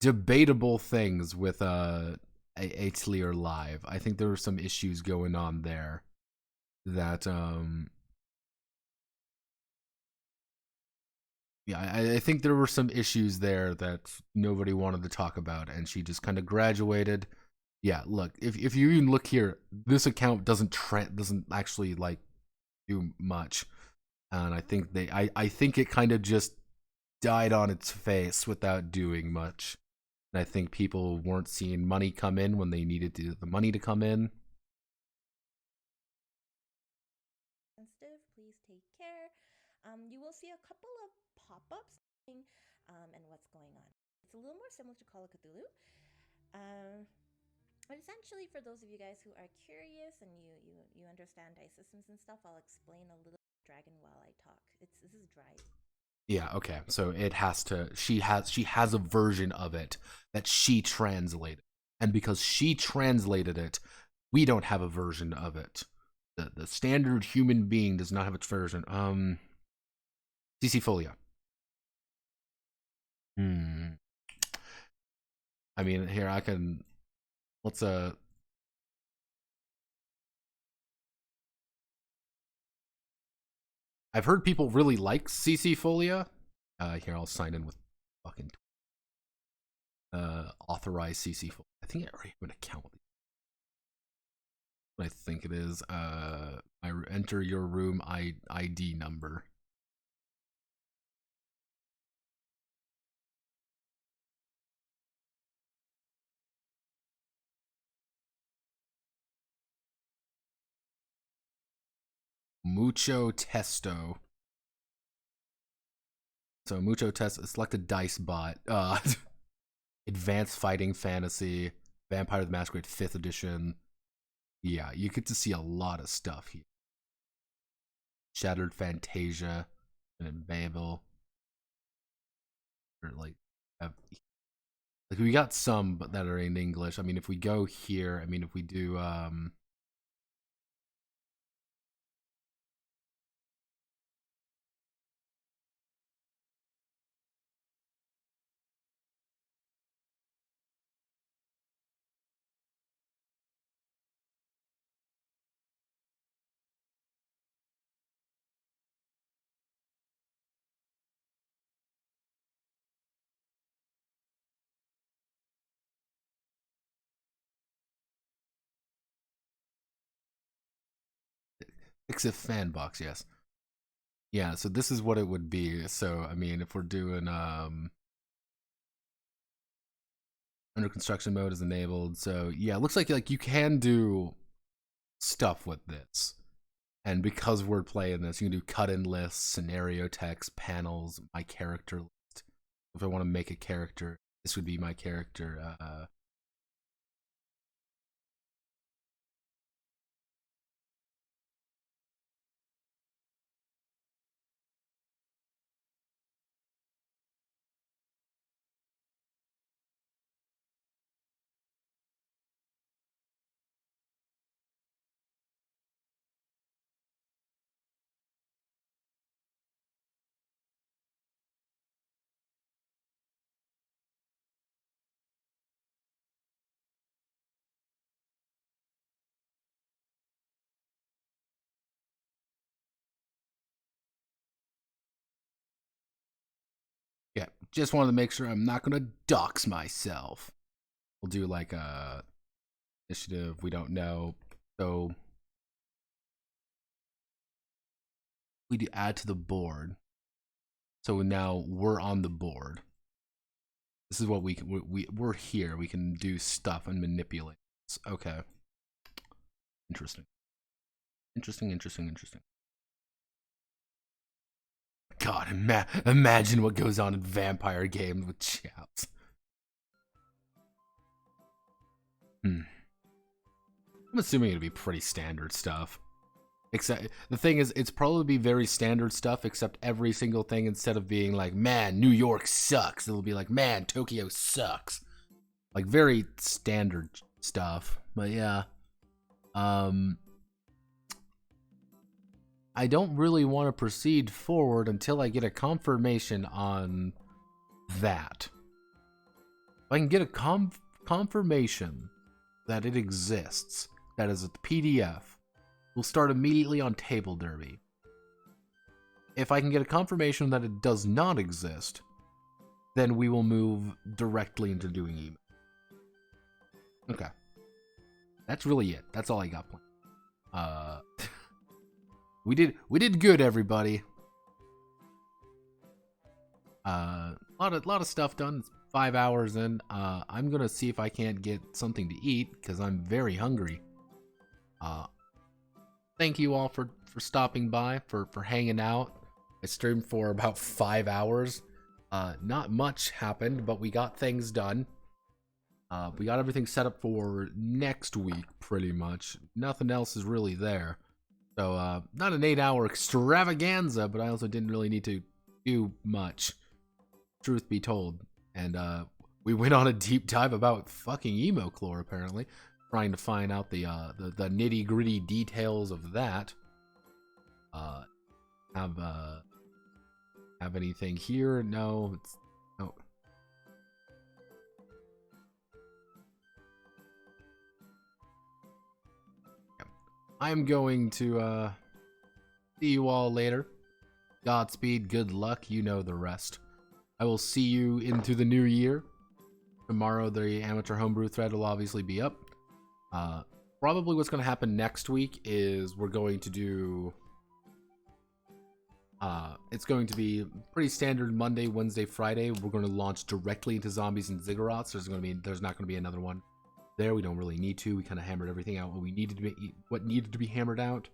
debatable things with Atelier Live. I think there were some issues going on there that yeah, I think there were some issues there that nobody wanted to talk about, and she just kind of graduated. Yeah, look, if you even look here, this account doesn't actually like do much, and I think I think it kind of just died on its face without doing much. And I think people weren't seeing money come in when they needed the money to come in. Sensitive, please take care. You will see a couple of pop-ups and what's going on. It's a little more similar to Call of Cthulhu. But essentially, for those of you guys who are curious and you understand dice systems and stuff, I'll explain a little dragon while I talk. This is dry. Yeah, okay. So it has to she has a version of it that she translated. And because she translated it, we don't have a version of it. The standard human being does not have its version. CC Folia. I mean, here I can let's I've heard people really like CC Folia. Here I'll sign in with fucking authorize CC Folia. I think I already have an account with it. I think it is. I enter your room ID number. Mucho Testo. So Mucho Testo, select a dice bot. Advanced Fighting Fantasy, Vampire the Masquerade 5th edition. Yeah, you get to see a lot of stuff here. Shattered Fantasia and Babel. Or like we got some but that are in English. I mean, if we go here, I mean, if we do Fixit fan box, yes. Yeah, so this is what it would be. So I mean, if we're doing under construction mode is enabled. So yeah, it looks like you can do stuff with this. And because we're playing this, you can do cut-in lists, scenario text, panels, my character list. If I want to make a character, this would be my character. Yeah, just wanted to make sure I'm not going to dox myself. We'll do like a initiative we don't know. So we do add to the board. So now we're on the board. This is what we can. We're here. We can do stuff and manipulate. Okay. Interesting. Interesting. God, imagine what goes on in vampire games with chaps. I'm assuming it'll be pretty standard stuff. Except the thing is, it's probably be very standard stuff. Except every single thing, instead of being like, "Man, New York sucks," it'll be like, "Man, Tokyo sucks." Like very standard stuff. But yeah, I don't really want to proceed forward until I get a confirmation on that. If I can get a confirmation that it exists, that is a PDF, we'll start immediately on Table Derby. If I can get a confirmation that it does not exist, then we will move directly into doing email. Okay. That's really it. That's all I got planned. We did good, everybody. Lot of stuff done. It's 5 hours in. I'm gonna see if I can't get something to eat because I'm very hungry. Thank you all for stopping by, for hanging out. I streamed for about 5 hours. Not much happened, but we got things done. We got everything set up for next week, pretty much. Nothing else is really there. So, not an 8-hour extravaganza, but I also didn't really need to do much, truth be told. And, we went on a deep dive about fucking Emoclore, apparently, trying to find out the nitty-gritty details of that. Have anything here? No, it's, no. I'm going to see you all later. Godspeed, good luck, you know the rest. I will see you into the new year. Tomorrow the amateur homebrew thread will obviously be up. Probably what's going to happen next week is we're going to do... it's going to be pretty standard Monday, Wednesday, Friday. We're going to launch directly into zombies and ziggurats. There's not going to be another one there. We don't really need to. We kind of hammered everything out what needed to be hammered out.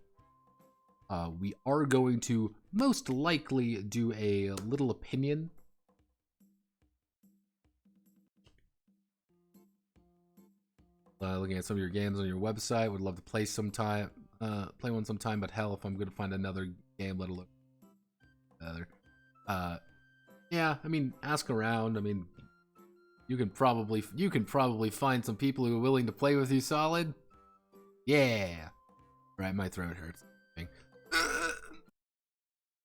We are going to most likely do a little opinion Looking at some of your games on your website. Would love to play sometime. Play one sometime, but hell, if I'm gonna find another game, let alone another. Yeah, I mean, ask around. I mean, you can probably find some people who are willing to play with you solid. Yeah. Right, my throat hurts.